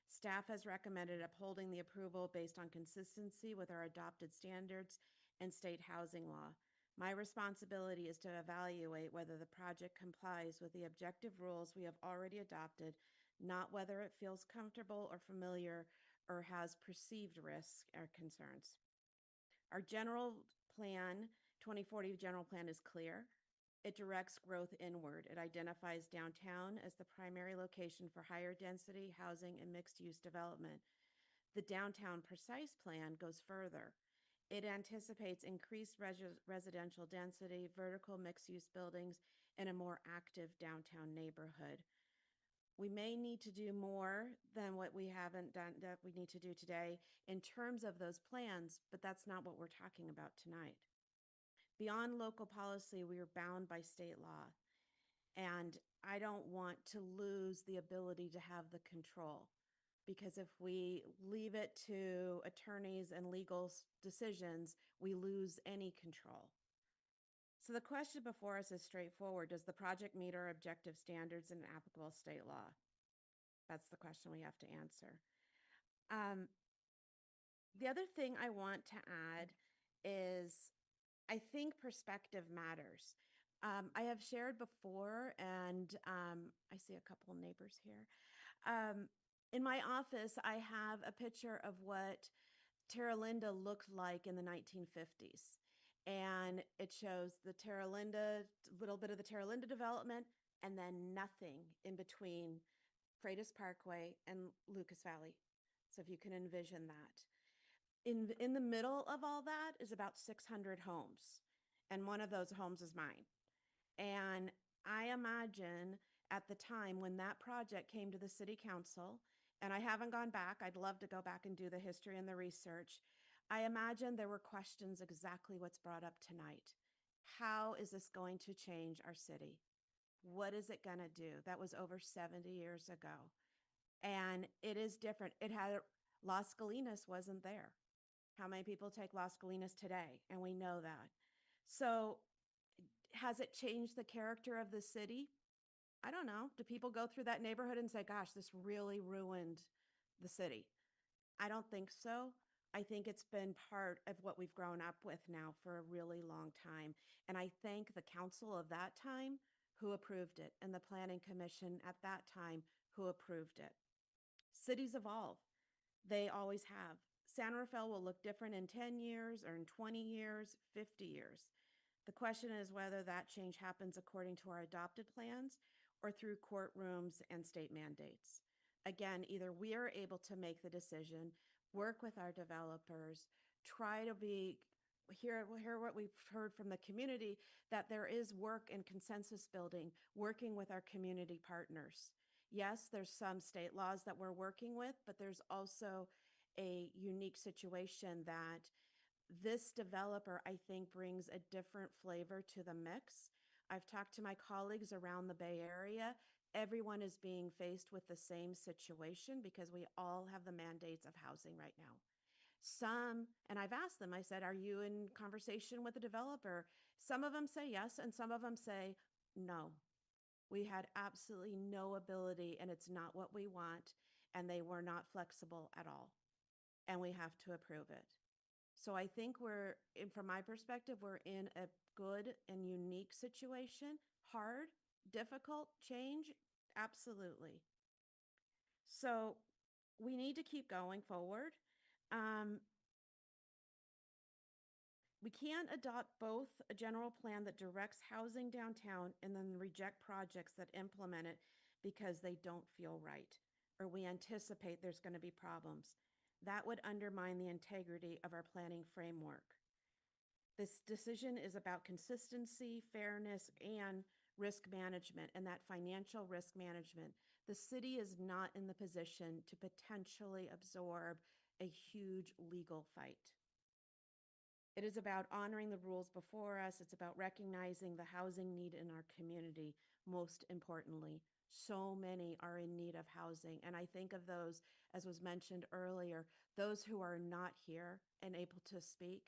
Staff has recommended upholding the approval based on consistency with our adopted standards and state housing law. My responsibility is to evaluate whether the project complies with the objective rules we have already adopted, not whether it feels comfortable or familiar or has perceived risks or concerns. Our general plan, 2040 general plan, is clear. It directs growth inward. It identifies downtown as the primary location for higher density housing and mixed use development. The downtown precise plan goes further. It anticipates increased residential density, vertical mixed use buildings, and a more active downtown neighborhood. We may need to do more than what we haven't done, that we need to do today in terms of those plans, but that's not what we're talking about tonight. Beyond local policy, we are bound by state law. And I don't want to lose the ability to have the control, because if we leave it to attorneys and legal decisions, we lose any control. So the question before us is straightforward. Does the project meet our objective standards and applicable state law? That's the question we have to answer. The other thing I want to add is I think perspective matters. I have shared before, and I see a couple neighbors here. In my office, I have a picture of what Terra Linda looked like in the 1950s. And it shows the Terra Linda, little bit of the Terra Linda development, and then nothing in between Freitas Parkway and Lucas Valley. So if you can envision that. In the middle of all that is about 600 homes. And one of those homes is mine. And I imagine at the time when that project came to the city council, and I haven't gone back, I'd love to go back and do the history and the research. I imagine there were questions exactly what's brought up tonight. How is this going to change our city? What is it going to do? That was over 70 years ago. And it is different. It had, Las Colinas wasn't there. How many people take Las Colinas today? And we know that. So has it changed the character of the city? I don't know. Do people go through that neighborhood and say, gosh, this really ruined the city? I don't think so. I think it's been part of what we've grown up with now for a really long time. And I thank the council of that time who approved it and the planning commission at that time who approved it. Cities evolve. They always have. San Rafael will look different in 10 years or in 20 years, 50 years. The question is whether that change happens according to our adopted plans or through courtrooms and state mandates. Again, either we are able to make the decision, work with our developers, try to hear what we've heard from the community, that there is work and consensus building, working with our community partners. Yes, there's some state laws that we're working with, but there's also a unique situation that this developer, I think, brings a different flavor to the mix. I've talked to my colleagues around the Bay Area. Everyone is being faced with the same situation because we all have the mandates of housing right now. Some, and I've asked them, I said, are you in conversation with the developer? Some of them say yes, and some of them say no. We had absolutely no ability, and it's not what we want, and they were not flexible at all. And we have to approve it. So I think from my perspective, we're in a good and unique situation. Hard, difficult, change, absolutely. So we need to keep going forward. We can't adopt both a general plan that directs housing downtown and then reject projects that implement it because they don't feel right. or we anticipate there's going to be problems. That would undermine the integrity of our planning framework. This decision is about consistency, fairness, and risk management, and that financial risk management. The city is not in the position to potentially absorb a huge legal fight. It is about honoring the rules before us. It's about recognizing the housing need in our community, most importantly. So many are in need of housing. And I think of those, as was mentioned earlier, those who are not here and able to speak.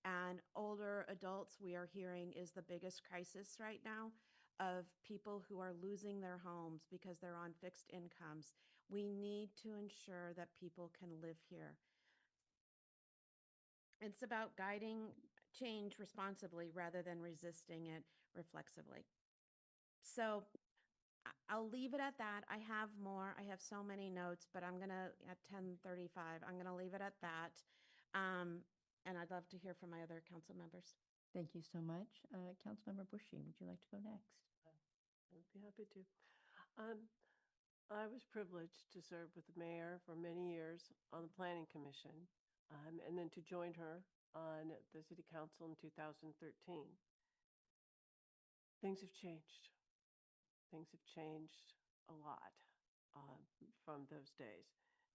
And older adults, we are hearing, is the biggest crisis right now of people who are losing their homes because they're on fixed incomes. We need to ensure that people can live here. It's about guiding change responsibly rather than resisting it reflexively. So I'll leave it at that. I have more. I have so many notes, but I'm going to, at 10:35, I'm going to leave it at that. And I'd love to hear from my other council members. Thank you so much. Councilmember Bushy, would you like to go next? I'd be happy to. I was privileged to serve with the mayor for many years on the Planning Commission, and then to join her on the City Council in 2013. Things have changed. Things have changed a lot from those days,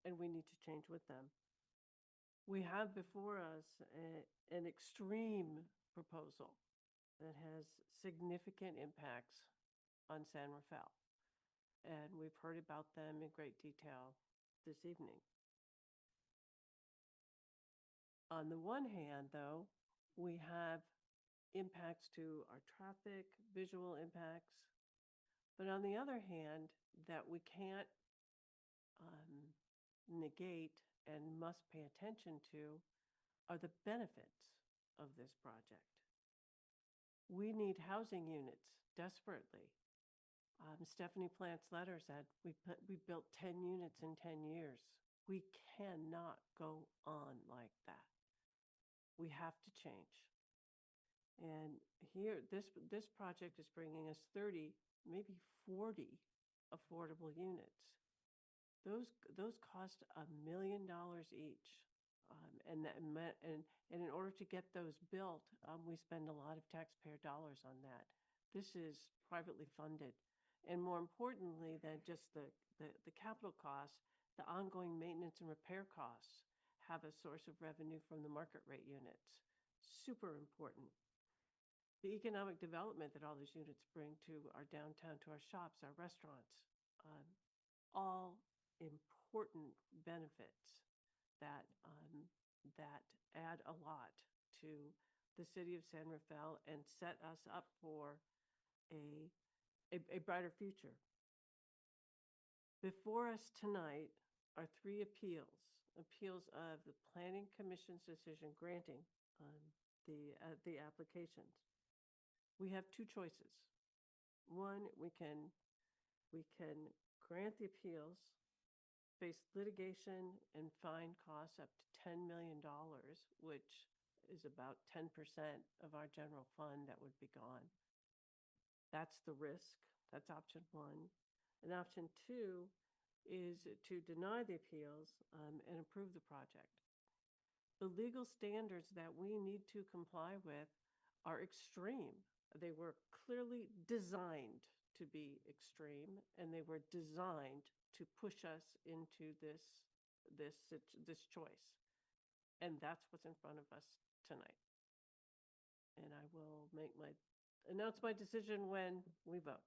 and we need to change with them. We have before us an extreme proposal that has significant impacts on San Rafael. And we've heard about them in great detail this evening. On the one hand, though, we have impacts to our traffic, visual impacts. But on the other hand, that we can't negate and must pay attention to are the benefits of this project. We need housing units desperately. Stephanie Plant's letter said we built 10 units in 10 years. We cannot go on like that. We have to change. And here, this project is bringing us 30, maybe 40 affordable units. Those cost $1 million each. And in order to get those built, we spend a lot of taxpayer dollars on that. This is privately funded. And more importantly than just the capital costs, the ongoing maintenance and repair costs have a source of revenue from the market rate units. Super important. The economic development that all these units bring to our downtown, to our shops, our restaurants, all important benefits that add a lot to the city of San Rafael and set us up for a brighter future. Before us tonight are 3 appeals of the Planning Commission's decision granting the applications. We have 2 choices. One, we can grant the appeals, face litigation and fine costs up to $10 million, which is about 10% of our general fund that would be gone. That's the risk. That's option 1. And option 2 is to deny the appeals and approve the project. The legal standards that we need to comply with are extreme. They were clearly designed to be extreme, and they were designed to push us into this choice. And that's what's in front of us tonight. And I will announce my decision when we vote.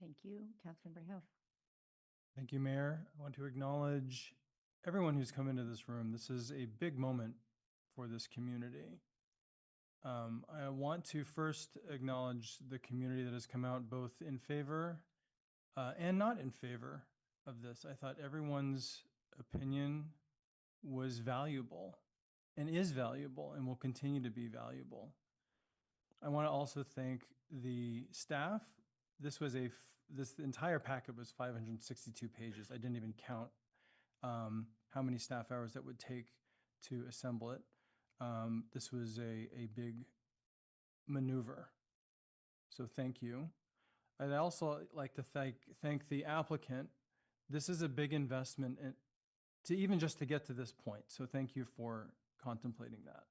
Thank you. Councilmember Hill. Thank you, Mayor. I want to acknowledge everyone who's come into this room. This is a big moment for this community. I want to first acknowledge the community that has come out both in favor and not in favor of this. I thought everyone's opinion was valuable and is valuable and will continue to be valuable. I want to also thank the staff. This entire packet was 562 pages. I didn't even count how many staff hours that would take to assemble it. This was a big maneuver. So thank you. I'd also like to thank the applicant, this is a big investment to even just to get to this point. So thank you for contemplating that.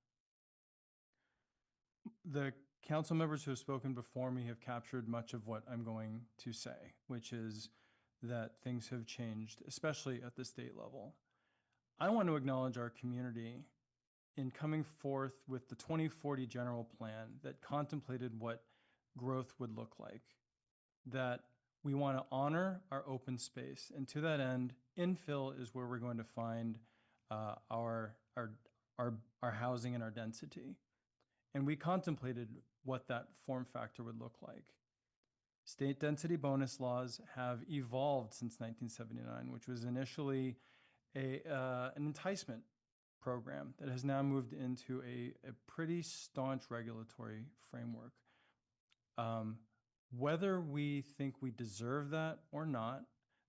The council members who have spoken before me have captured much of what I'm going to say, which is that things have changed, especially at the state level. I want to acknowledge our community in coming forth with the 2040 general plan that contemplated what growth would look like, that we want to honor our open space. And to that end, infill is where we're going to find our housing and our density. And we contemplated what that form factor would look like. State density bonus laws have evolved since 1979, which was initially an enticement program that has now moved into a pretty staunch regulatory framework. Whether we think we deserve that or not,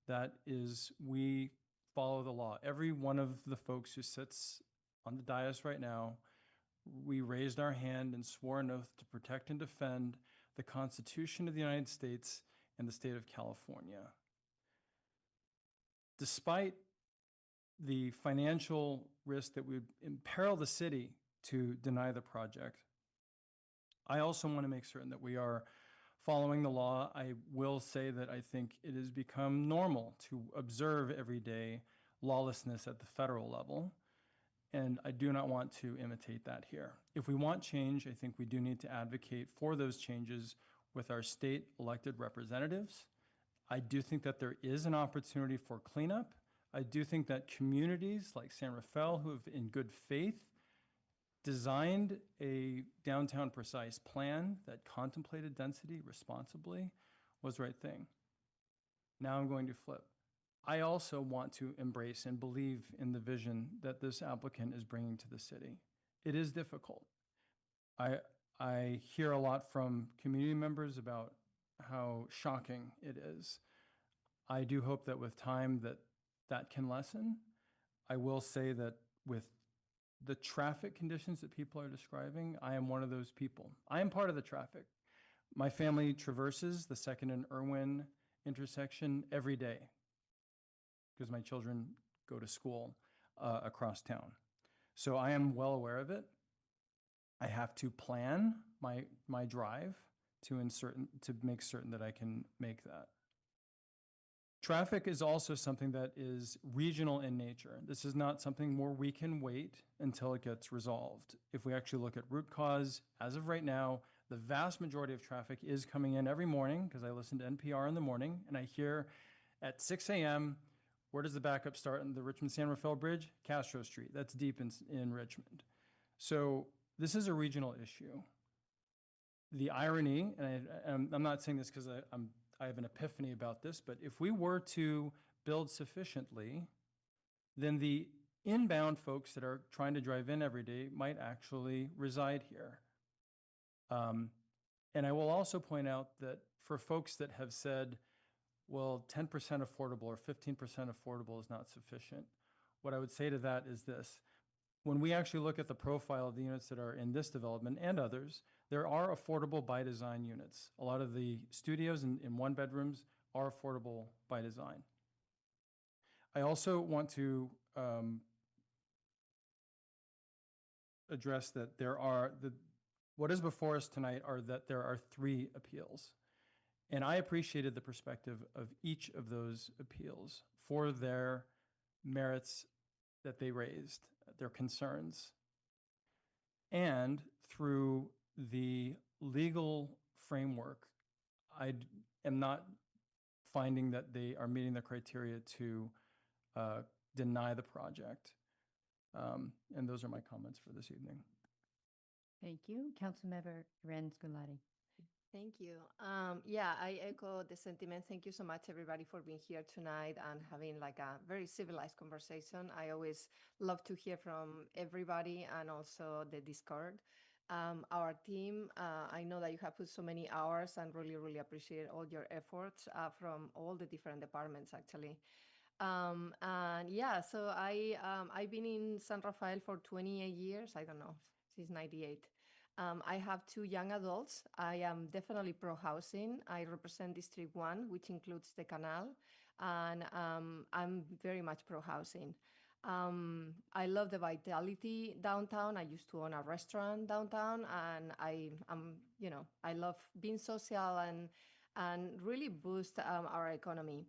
that is, we follow the law. Every one of the folks who sits on the dais right now, we raised our hand and swore an oath to protect and defend the Constitution of the United States and the state of California. Despite the financial risk that would imperil the city to deny the project, I also want to make certain that we are following the law. I will say that I think it has become normal to observe every day lawlessness at the federal level, and I do not want to imitate that here. If we want change, I think we do need to advocate for those changes with our state elected representatives. I do think that there is an opportunity for cleanup. I do think that communities like San Rafael, who have in good faith designed a downtown precise plan that contemplated density responsibly, was the right thing. Now I'm going to flip. I also want to embrace and believe in the vision that this applicant is bringing to the city. It is difficult. I hear a lot from community members about how shocking it is. I do hope that with time that can lessen. I will say that with the traffic conditions that people are describing, I am one of those people. I am part of the traffic. My family traverses the 2nd and Irwin intersection every day because my children go to school across town. So I am well aware of it. I have to plan my drive to make certain that I can make that. Traffic is also something that is regional in nature. This is not something where we can wait until it gets resolved. If we actually look at root cause, as of right now, the vast majority of traffic is coming in every morning because I listen to NPR in the morning and I hear at 6 a.m., where does the backup start in the Richmond-San Rafael Bridge? Castro Street. That's deep in Richmond. So this is a regional issue. The irony, and I'm not saying this because I have an epiphany about this, but if we were to build sufficiently, then the inbound folks that are trying to drive in every day might actually reside here. And I will also point out that for folks that have said, well, 10% affordable or 15% affordable is not sufficient, what I would say to that is this. When we actually look at the profile of the units that are in this development and others, there are affordable by design units. A lot of the studios in one bedrooms are affordable by design. I also want to address that what is before us tonight are that there are 3 appeals. And I appreciated the perspective of each of those appeals for their merits that they raised, their concerns. And through the legal framework, I am not finding that they are meeting the criteria to deny the project. And those are my comments for this evening. Thank you. Councilmember Ren Scolari. Thank you. Yeah, I echo the sentiment. Thank you so much, everybody, for being here tonight and having like a very civilized conversation. I always love to hear from everybody and also the Discord. Our team, I know that you have put so many hours and really, really appreciate all your efforts from all the different departments, actually. And yeah, so I've been in San Rafael for 28 years. I don't know, since 98. I have 2 young adults. I am definitely pro-housing. I represent District 1, which includes the canal. and I'm very much pro housing. I love the vitality downtown. I used to own a restaurant downtown, and I love being social and really boost our economy.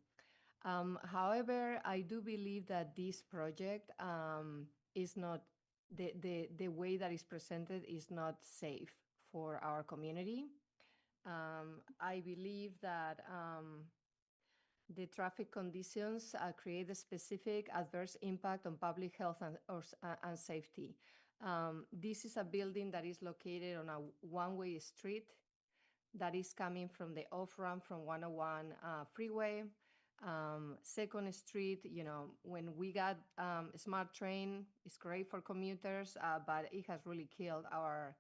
However, I do believe that this project is not the way that is presented is not safe for our community. I believe that the traffic conditions create a specific adverse impact on public health and safety. This is a building that is located on a one-way street that is coming from the off-ramp from 101 freeway. Second Street, when we got Smart Train, it's great for commuters, but it has really killed our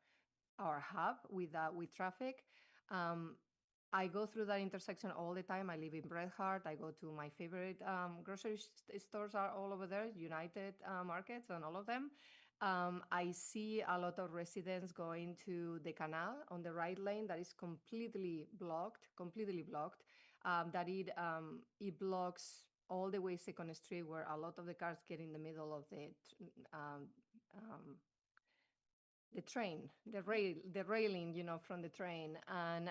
hub with traffic. I go through that intersection all the time. I live in Bret Hart. I go to my favorite grocery stores are all over there, United Markets and all of them. I see a lot of residents going to the canal on the right lane that is completely blocked. That it blocks all the way Second Street, where a lot of the cars get in the middle of the train, the railing, from the train. And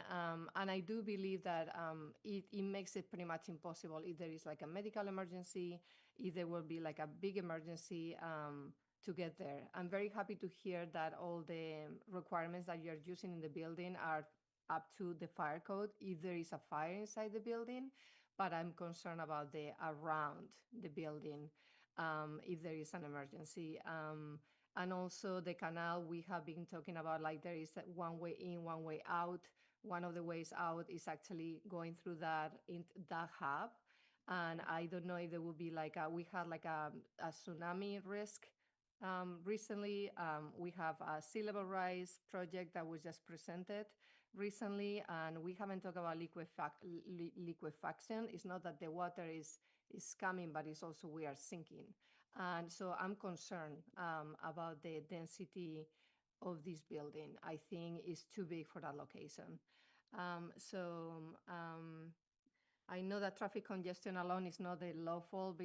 I do believe that it makes it pretty much impossible if there is like a medical emergency, if there will be like a big emergency to get there. I'm very happy to hear that all the requirements that you're using in the building are up to the fire code if there is a fire inside the building, but I'm concerned about the around the building if there is an emergency. And also the canal, we have been talking about, like, there is one way in, one way out. One of the ways out is actually going through that hub. And I don't know if there will be we had like a tsunami risk recently. We have a sea level rise project that was just presented recently, and we haven't talked about liquefaction. It's not that the water is coming, but it's also we are sinking. And so I'm concerned about the density of this building. I think it's too big for that location. I know that traffic congestion alone is not a lawful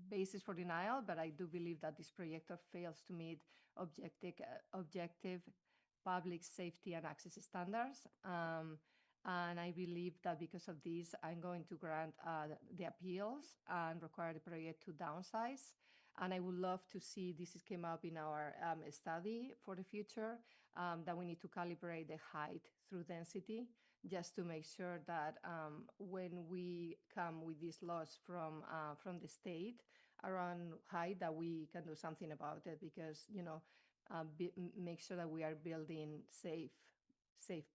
basis for denial, but I do believe that this projector fails to meet objective public safety and access standards. And I believe that because of this, I'm going to grant the appeals and require the project to downsize. And I would love to see this came up in our study for the future, that we need to calibrate the height through density, just to make sure that when we come with these laws from the state around height, that we can do something about it, because make sure that we are building safe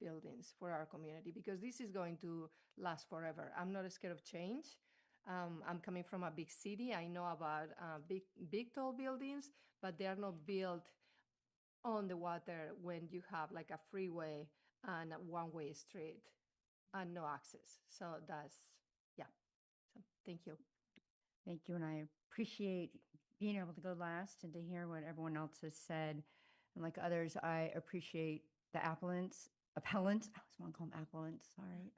buildings for our community, because this is going to last forever. I'm not scared of change. I'm coming from a big city. I know about big tall buildings, but they are not built on the water when you have like a freeway and a one-way street and no access. So yeah. So thank you. Thank you. And I appreciate being able to go last and to hear what everyone else has said. And like others, I appreciate the appellants, I always want to call them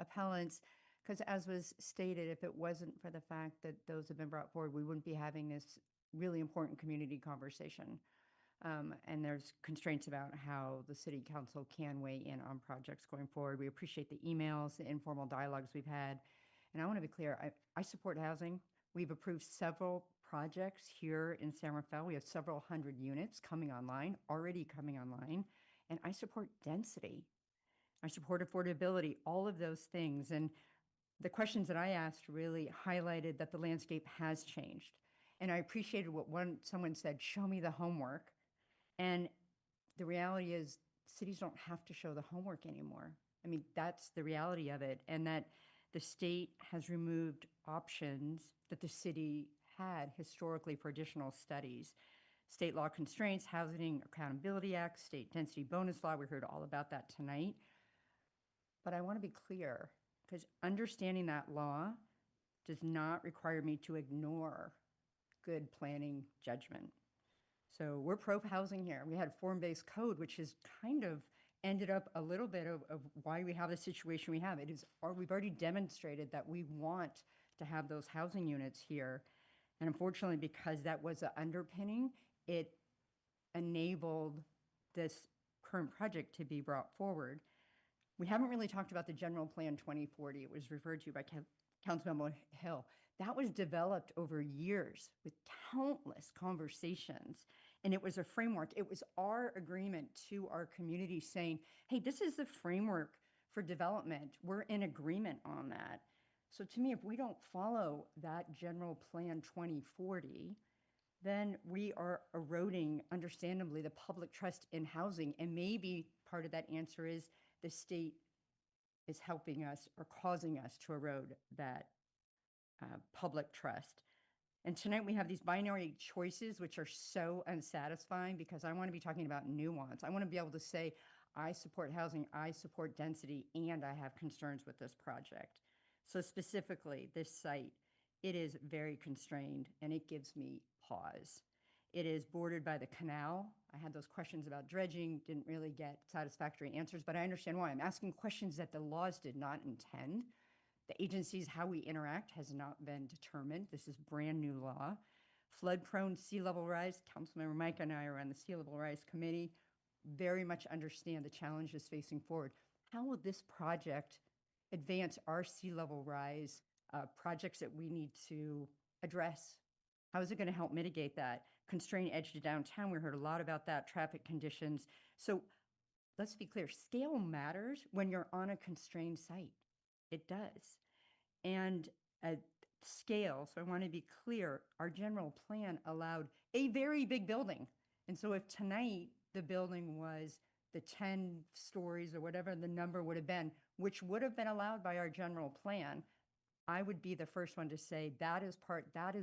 appellants, because as was stated, if it wasn't for the fact that those have been brought forward, we wouldn't be having this really important community conversation. And there's constraints about how the city council can weigh in on projects going forward. We appreciate the emails, the informal dialogues we've had. And I want to be clear, I support housing. We've approved several projects here in San Rafael. We have several hundred units already coming online. And I support density. I support affordability, all of those things. And the questions that I asked really highlighted that the landscape has changed. And I appreciated what someone said, show me the homework. And the reality is cities don't have to show the homework anymore. I mean, that's the reality of it. And that the state has removed options that the city had historically for additional studies. State law constraints, Housing Accountability Act, state density bonus law, we heard all about that tonight. But I want to be clear, because understanding that law does not require me to ignore good planning judgment. So we're pro-housing here. We had form-based code, which has kind of ended up a little bit of why we have the situation we have. We've already demonstrated that we want to have those housing units here. And unfortunately, because that was an underpinning, it enabled this current project to be brought forward. We haven't really talked about the General Plan 2040. It was referred to by Councilmember Hill. That was developed over years with countless conversations. And it was a framework. It was our agreement to our community saying, hey, this is the framework for development. We're in agreement on that. So to me, if we don't follow that General Plan 2040, then we are eroding, understandably, the public trust in housing. And maybe part of that answer is the state is helping us or causing us to erode that public trust. And tonight we have these binary choices, which are so unsatisfying because I want to be talking about nuance. I want to be able to say, I support housing, I support density, and I have concerns with this project. So specifically, this site, it is very constrained and it gives me pause. It is bordered by the canal. I had those questions about dredging, didn't really get satisfactory answers, but I understand why. I'm asking questions that the laws did not intend. The agencies, how we interact has not been determined. This is brand new law. Flood-prone sea level rise, Councilmember Mike and I are on the Sea Level Rise Committee, very much understand the challenges facing forward. How will this project advance our sea level rise projects that we need to address? How is it going to help mitigate that? Constrain edge to downtown, we heard a lot about that, traffic conditions. So let's be clear, scale matters when you're on a constrained site. It does. And scale, so I want to be clear, our general plan allowed a very big building. And so if tonight the building was the 10 stories or whatever the number would have been, which would have been allowed by our general plan, I would be the first one to say that is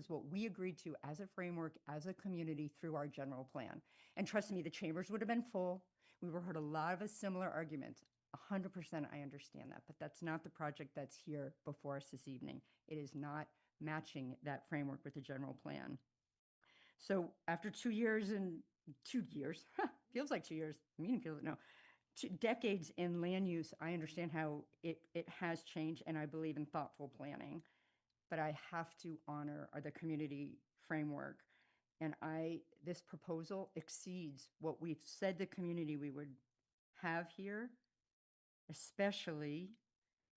what we agreed to as a framework, as a community through our general plan. And trust me, the chambers would have been full. We heard a lot of similar arguments. 100% I understand that, but that's not the project that's here before us this evening. It is not matching that framework with the general plan. So after 2 years and 2 years, feels like 2 years, I mean, no, 2 decades in land use, I understand how it has changed, and I believe in thoughtful planning, but I have to honor the community framework. And this proposal exceeds what we've said the community we would have here, especially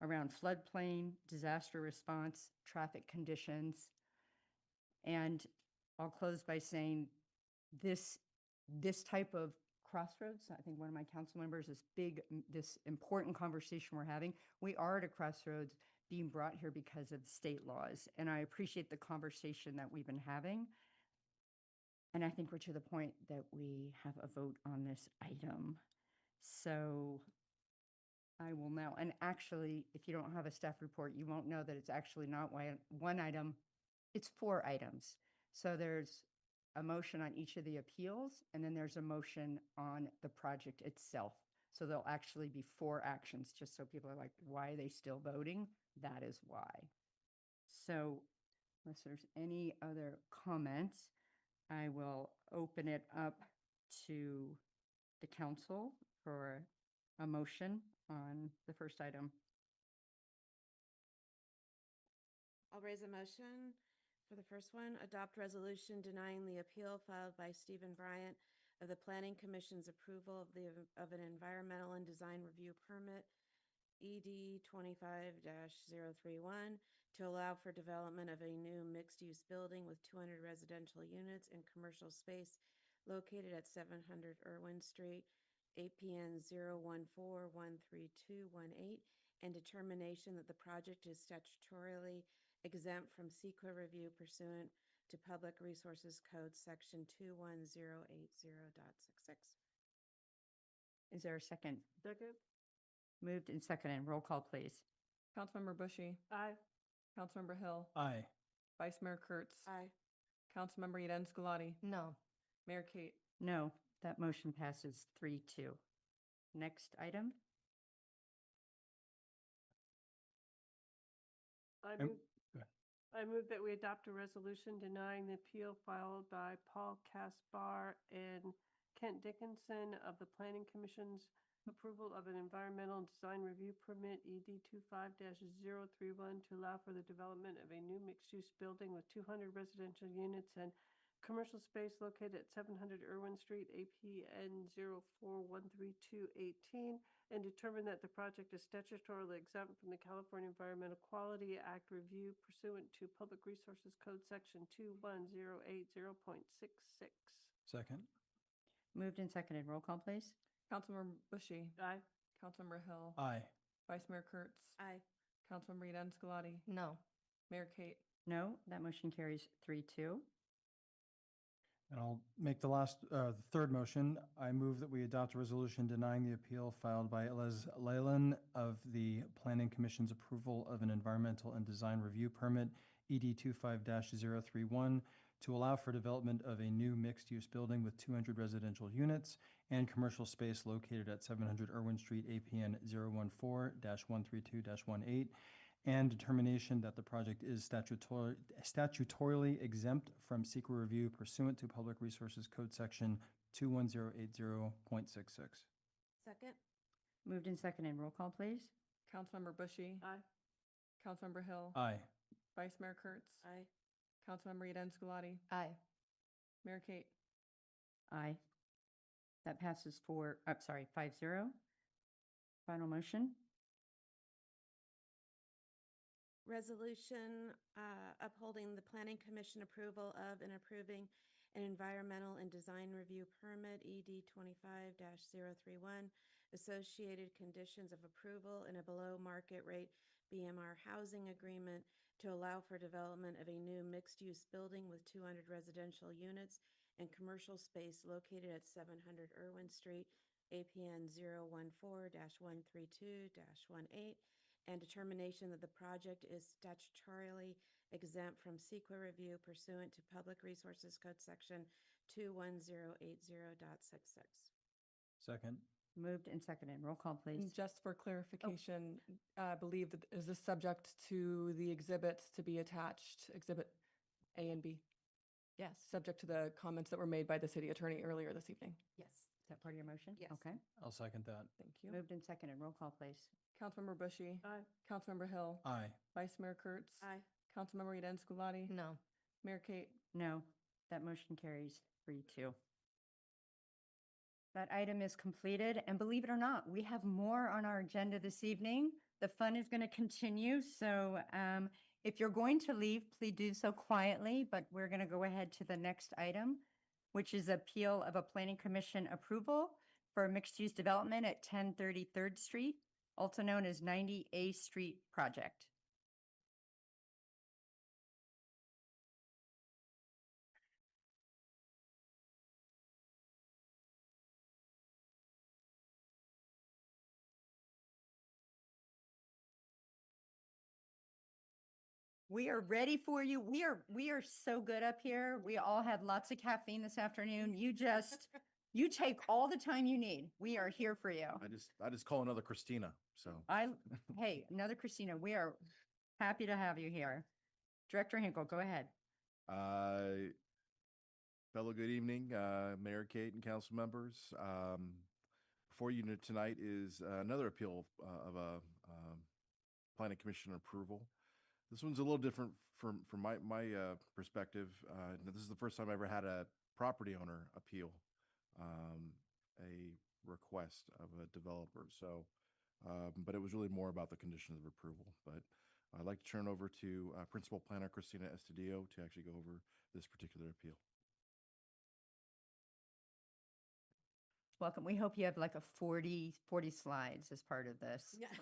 around floodplain, disaster response, traffic conditions. And I'll close by saying this type of crossroads, I think one of my council members, this important conversation we're having, we are at a crossroads being brought here because of state laws. And I appreciate the conversation that we've been having. And I think we're to the point that we have a vote on this item. So I will now, and actually, if you don't have a staff report, you won't know that it's actually not one item, it's 4 items. So there's a motion on each of the appeals, and then there's a motion on the project itself. So there'll actually be 4 actions, just so people are like, why are they still voting? That is why. So unless there's any other comments, I will open it up to the council for a motion on the first item. I'll raise a motion for the first one. Adopt resolution denying the appeal filed by Stephen Bryant of the Planning Commission's approval of an environmental and design review permit ED 25-031 to allow for development of a new mixed-use building with 200 residential units and commercial space located at 700 Irwin Street, APN 014-13218, and determination that the project is statutorily exempt from CEQA review pursuant to Public Resources Code Section 21080.66. Is there a second? Second? Moved and seconded. Roll call, please. Councilmember Bushy. Aye. Councilmember Hill. Aye. Vice Mayor Kurtz. Aye. Councilmember Eden Scalati. No. Mayor Kate. No, that motion passes 3-2. Next item. I Um, move, go ahead. I move that we adopt a resolution denying the appeal filed by Paul Caspar and Kent Dickinson of the Planning Commission's approval of an environmental design review permit ED 25-031 to allow for the development of a new mixed-use building with 200 residential units and commercial space located at 700 Irwin Street, APN 04132218, and determine that the project is statutorily exempt from the California Environmental Quality Act review pursuant to Public Resources Code Section 21080.66. Second. Moved and seconded. Roll call, please. Councilmember Bushy. Aye. Councilmember Hill. Aye. Vice Mayor Kurtz. Aye. Councilmember Rita Scolati. No. Mayor Kate. No, that motion carries 3-2. And I'll make the third motion. I move that we adopt a resolution denying the appeal filed by Les Leyland of the Planning Commission's approval of an environmental and design review permit, ED 25-031, to allow for development of a new mixed-use building with 200 residential units and commercial space located at 700 Irwin Street, APN 014-132-18, and determination that the project is statutorily exempt from secret review pursuant to Public Resources Code Section 21080.66. Second. Moved and seconded. Roll call, please. Councilmember Bushy. Aye. Councilmember Hill. Aye. Vice Mayor Kurtz. Aye. Councilmember Rita Scolati. Aye. Mayor Kate. Aye. That passes 5-0. Final motion. Resolution upholding the Planning Commission approval of and approving an environmental and design review permit ED 25-031, associated conditions of approval in a below market rate BMR housing agreement to allow for development of a new mixed-use building with 200 residential units and commercial space located at 700 Irwin Street, APN 014-132-18, and determination that the project is statutorily exempt from CEQA review pursuant to Public Resources Code Section 21080.66. Second. Moved and seconded. Roll call, please. And just for clarification, I believe that is this subject to the exhibits to be attached, Exhibit A and B? Yes. Subject to the comments that were made by the city attorney earlier this evening. Yes. Is that part of your motion? Yes. Okay. I'll second that. Thank you. Moved and seconded. Roll call, please. Councilmember Bushy. Aye. Councilmember Hill. Aye. Vice Mayor Kurtz. Aye. Councilmember Rita Scolati. No. Mayor Kate. No, that motion carries 3-2. That item is completed, and believe it or not, we have more on our agenda this evening. The fun is going to continue, so if you're going to leave, please do so quietly, but we're going to go ahead to the next item, which is appeal of a planning commission approval for a mixed-use development at 1030 3rd Street, also known as 90 A Street project. We are ready for you. We are so good up here. We all had lots of caffeine this afternoon. You take all the time you need. We are here for you. I just call another Christina. So Hey, another Christina. We are happy to have you here. Director Hinkle, go ahead. Fellow, good evening, Mayor Kate and council members. Before you tonight is another appeal of a planning commission approval. This one's a little different from my perspective. This is the first time I ever had a property owner appeal a request of a developer. So, but it was really more about the conditions of approval. But I'd like to turn over to Principal Planner Christina Estadio to actually go over this particular appeal. Welcome. We hope you have like a 40 slides as part of this. Yeah.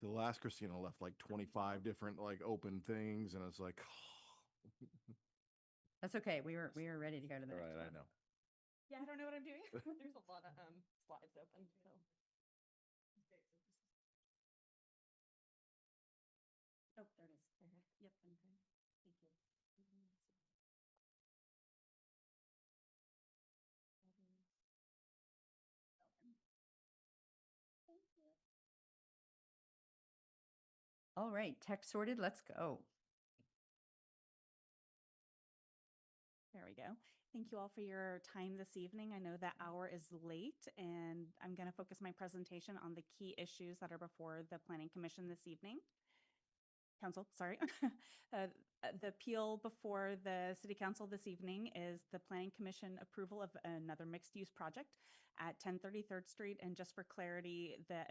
The last Christina left like 25 different like open things, and it's like, That's okay. We were ready to go to the next right, one. I know. Yeah, I don't know what I'm doing. There's a lot of slides open, so. Oh, there it is. Yep, I'm good. Thank you. All right, tech sorted, let's go. There we go. Thank you all for your time this evening. I know that hour is late, and I'm going to focus my presentation on the key issues that are before the Planning Commission this evening. Council, sorry. The appeal before the City Council this evening is the Planning Commission approval of another mixed-use project at 1033rd Street. And just for clarity, the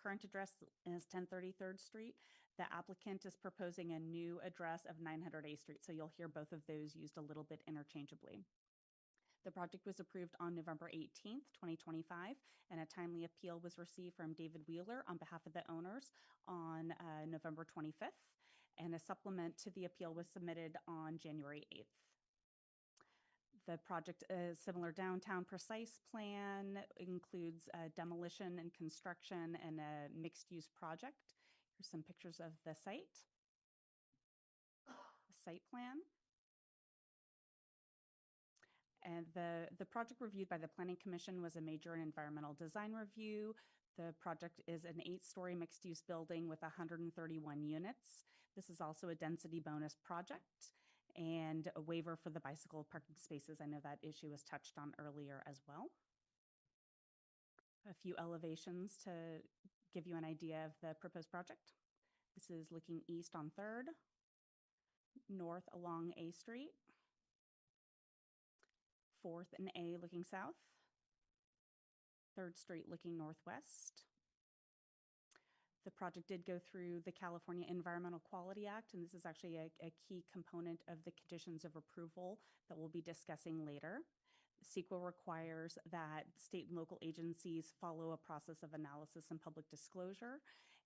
current address is 1033rd Street. The applicant is proposing a new address of 900 A Street. So you'll hear both of those used a little bit interchangeably. The project was approved on November 18th, 2025, and a timely appeal was received from David Wheeler on behalf of the owners on November 25th, and a supplement to the appeal was submitted on January 8th. The project is similar downtown precise plan, includes demolition and construction and a mixed-use project. Here's some pictures of the site. Site plan. And the project reviewed by the Planning Commission was a major and environmental design review. The project is an 8-story mixed-use building with 131 units. This is also a density bonus project and a waiver for the bicycle parking spaces. I know that issue was touched on earlier as well. A few elevations to give you an idea of the proposed project. This is looking east on 3rd, north along A Street, 4th and A looking south, 3rd Street looking northwest. The project did go through the California Environmental Quality Act, and this is actually a key component of the conditions of approval that we'll be discussing later. CEQA requires that state and local agencies follow a process of analysis and public disclosure,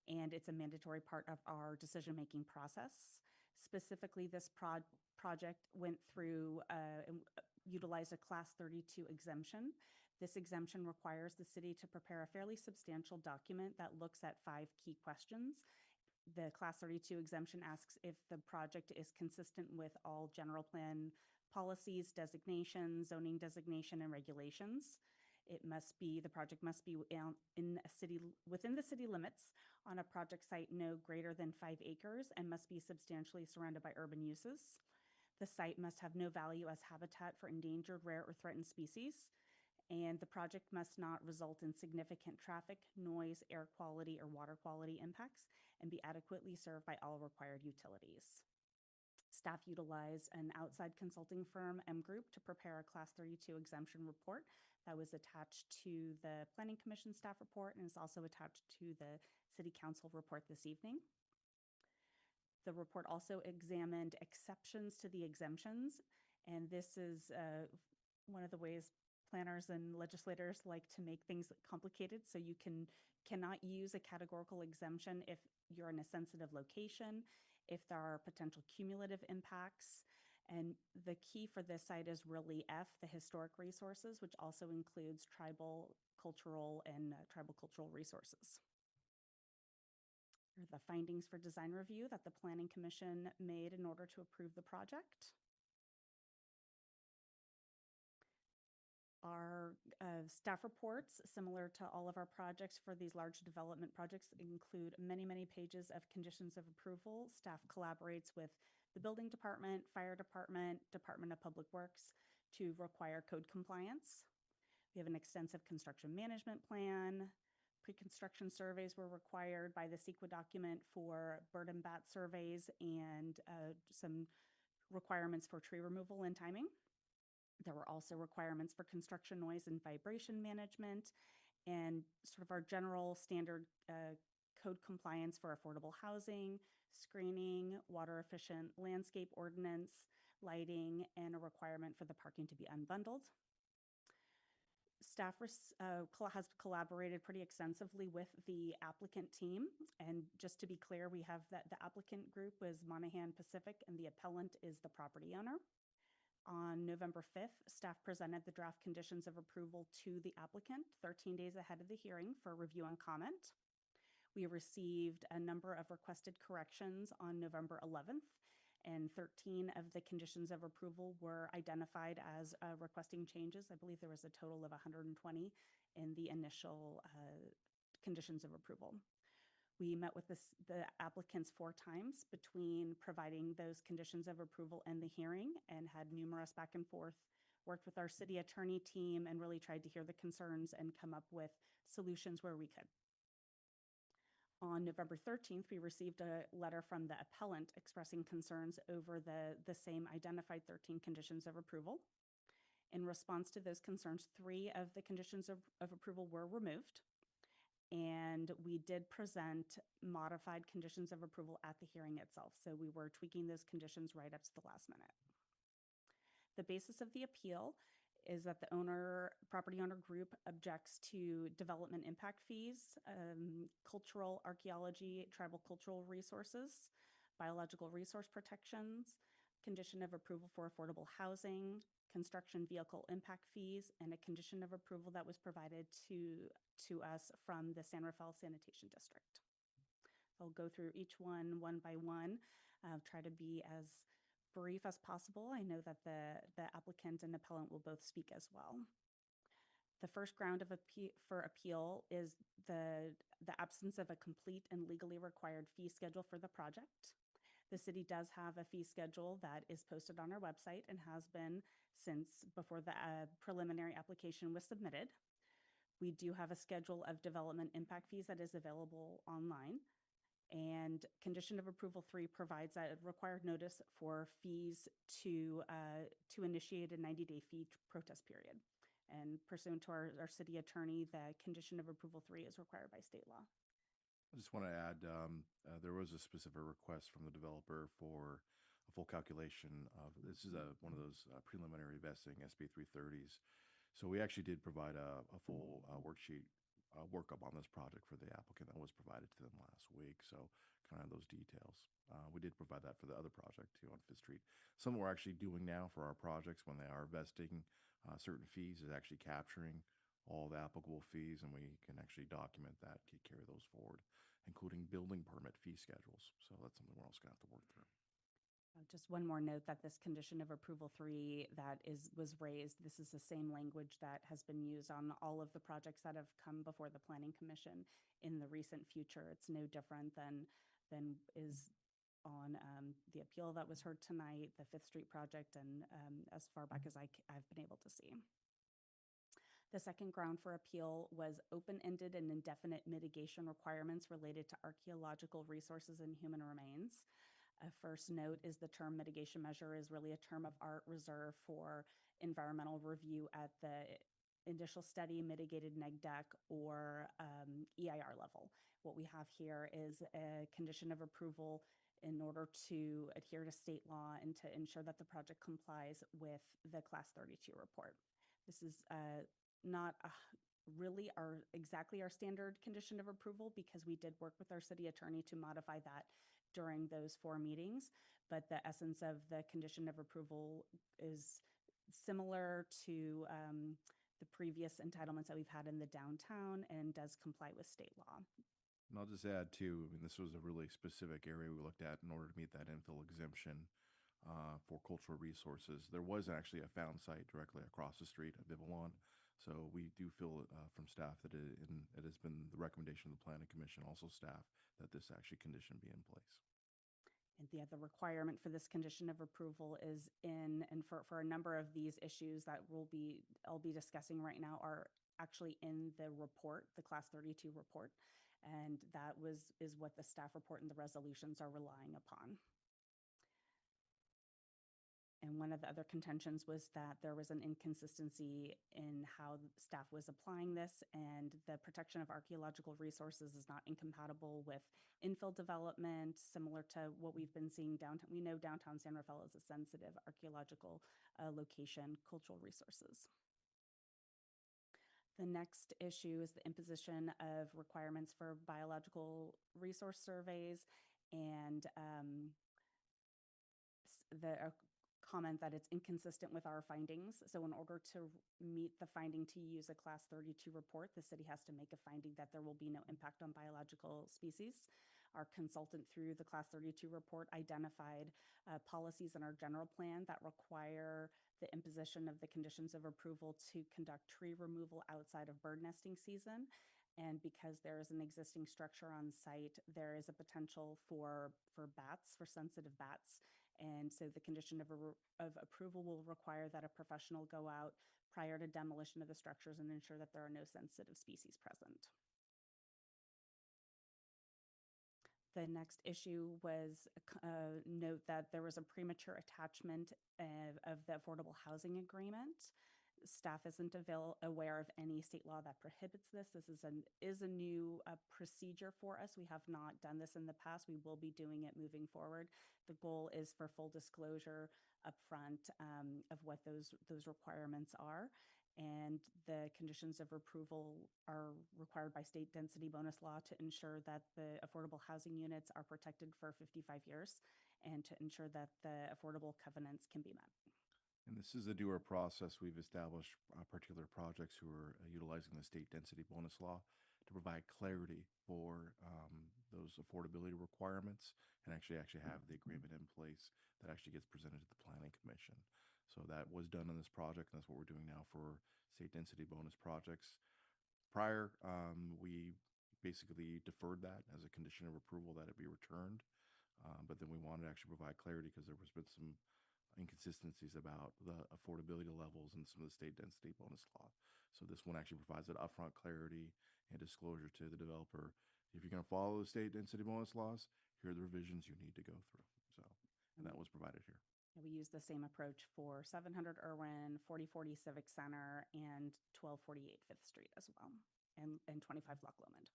and it's a mandatory part of our decision-making process. Specifically, this project went through and utilized a Class 32 exemption. This exemption requires the city to prepare a fairly substantial document that looks at 5 key questions. The Class 32 exemption asks if the project is consistent with all general plan policies, designations, zoning designation, and regulations. The project must be within the city limits on a project site no greater than 5 acres and must be substantially surrounded by urban uses. The site must have no value as habitat for endangered, rare, or threatened species. And the project must not result in significant traffic, noise, air quality, or water quality impacts and be adequately served by all required utilities. Staff utilized an outside consulting firm, M Group, to prepare a Class 32 exemption report that was attached to the Planning Commission staff report and is also attached to the City Council report this evening. The report also examined exceptions to the exemptions, and this is one of the ways planners and legislators like to make things complicated. So you cannot use a categorical exemption if you're in a sensitive location, if there are potential cumulative impacts. And the key for this site is really F, the historic resources, which also includes tribal, cultural, and tribal cultural resources. Here are the findings for design review that the Planning Commission made in order to approve the project. Our staff reports, similar to all of our projects for these large development projects, include many, many pages of conditions of approval. Staff collaborates with the building department, fire department, Department of Public Works to require code compliance. We have an extensive construction management plan. Pre-construction surveys were required by the CEQA document for bird and bat surveys and some requirements for tree removal and timing. There were also requirements for construction noise and vibration management and sort of our general standard code compliance for affordable housing, screening, water efficient landscape ordinance, lighting, and a requirement for the parking to be unbundled. Staff has collaborated pretty extensively with the applicant team. And just to be clear, we have that the applicant group was Monaghan Pacific and the appellant is the property owner. On November 5th, staff presented the draft conditions of approval to the applicant 13 days ahead of the hearing for review and comment. We received a number of requested corrections on November 11th, and 13 of the conditions of approval were identified as requesting changes. I believe there was a total of 120 in the initial conditions of approval. We met with the applicants 4 times between providing those conditions of approval and the hearing, and had numerous back and forth, worked with our city attorney team, and really tried to hear the concerns and come up with solutions where we could. On November 13th, we received a letter from the appellant expressing concerns over the same identified 13 conditions of approval. In response to those concerns, 3 of the conditions of approval were removed, and we did present modified conditions of approval at the hearing itself. So we were tweaking those conditions right up to the last minute. The basis of the appeal is that the property owner group objects to development impact fees, cultural archaeology, tribal cultural resources, biological resource protections, condition of approval for affordable housing, construction vehicle impact fees, and a condition of approval that was provided to us from the San Rafael Sanitation District. I'll go through each one by one, try to be as brief as possible. I know that the applicant and appellant will both speak as well. The first ground for appeal is the absence of a complete and legally required fee schedule for the project. The city does have a fee schedule that is posted on our website and has been since before the preliminary application was submitted. We do have a schedule of development impact fees that is available online. And condition of approval 3 provides a required notice for fees to initiate a 90-day fee protest period. And pursuant to our city attorney, the condition of approval 3 is required by state law. I just want to add, there was a specific request from the developer for a full calculation of, this is one of those preliminary vesting SB 330s. So we actually did provide a full worksheet workup on this project for the applicant that was provided to them last week. So kind of those details. We did provide that for the other project too on 5th Street. Some we're actually doing now for our projects when they are vesting certain fees is actually capturing all the applicable fees, and we can actually document that, carry those forward, including building permit fee schedules. So that's something we're also going to have to work through. Just one more note that this condition of approval 3 that was raised, this is the same language that has been used on all of the projects that have come before the Planning Commission in the recent future. It's no different than is on the appeal that was heard tonight, the 5th Street project, and as far back as I've been able to see. The second ground for appeal was open-ended and indefinite mitigation requirements related to archaeological resources and human remains. A first note is the term mitigation measure is really a term of art reserved for environmental review at the initial study, mitigated neg deck, or EIR level. What we have here is a condition of approval in order to adhere to state law and to ensure that the project complies with the Class 32 report. This is not really exactly our standard condition of approval, because we did work with our city attorney to modify that during those 4 meetings, but the essence of the condition of approval is similar to the previous entitlements that we've had in the downtown and does comply with state law. And I'll just add too, I mean, this was a really specific area we looked at in order to meet that infill exemption for cultural resources. There was actually a found site directly across the street at Vivillon. So we do feel from staff that it has been the recommendation of the Planning Commission, also staff, that this actually condition be in place. And the other requirement for this condition of approval is and for a number of these issues that I'll be discussing right now are actually in the report, the Class 32 report. And that is what the staff report and the resolutions are relying upon. And one of the other contentions was that there was an inconsistency in how staff was applying this, and the protection of archaeological resources is not incompatible with infill development, similar to what we've been seeing downtown. We know downtown San Rafael is a sensitive archaeological location, cultural resources. The next issue is the imposition of requirements for biological resource surveys and the comment that it's inconsistent with our findings. So in order to meet the finding to use a Class 32 report, the city has to make a finding that there will be no impact on biological species. Our consultant through the Class 32 report identified policies in our general plan that require the imposition of the conditions of approval to conduct tree removal outside of bird nesting season. And because there is an existing structure on site, there is a potential for bats, for sensitive bats. And so the condition of approval will require that a professional go out prior to demolition of the structures and ensure that there are no sensitive species present. The next issue was note that there was a premature attachment of the affordable housing agreement. Staff isn't aware of any state law that prohibits this. This is a new procedure for us. We have not done this in the past. We will be doing it moving forward. The goal is for full disclosure upfront of what those requirements are. And the conditions of approval are required by state density bonus law to ensure that the affordable housing units are protected for 55 years and to ensure that the affordable covenants can be met. And this is a doer process. We've established particular projects who are utilizing the state density bonus law to provide clarity for those affordability requirements and actually have the agreement in place that actually gets presented to the Planning Commission. So that was done in this project, and that's what we're doing now for state density bonus projects. Prior, we basically deferred that as a condition of approval that it be returned. But then we wanted to actually provide clarity because there was been some inconsistencies about the affordability levels in some of the state density bonus law. So this one actually provides that upfront clarity and disclosure to the developer. If you're going to follow the state density bonus laws, here are the revisions you need to go through. So, and that was provided here. We use the same approach for 700 Irwin, 4040 Civic Center, and 1248 Fifth Street as well, and 25 Loch Lomond.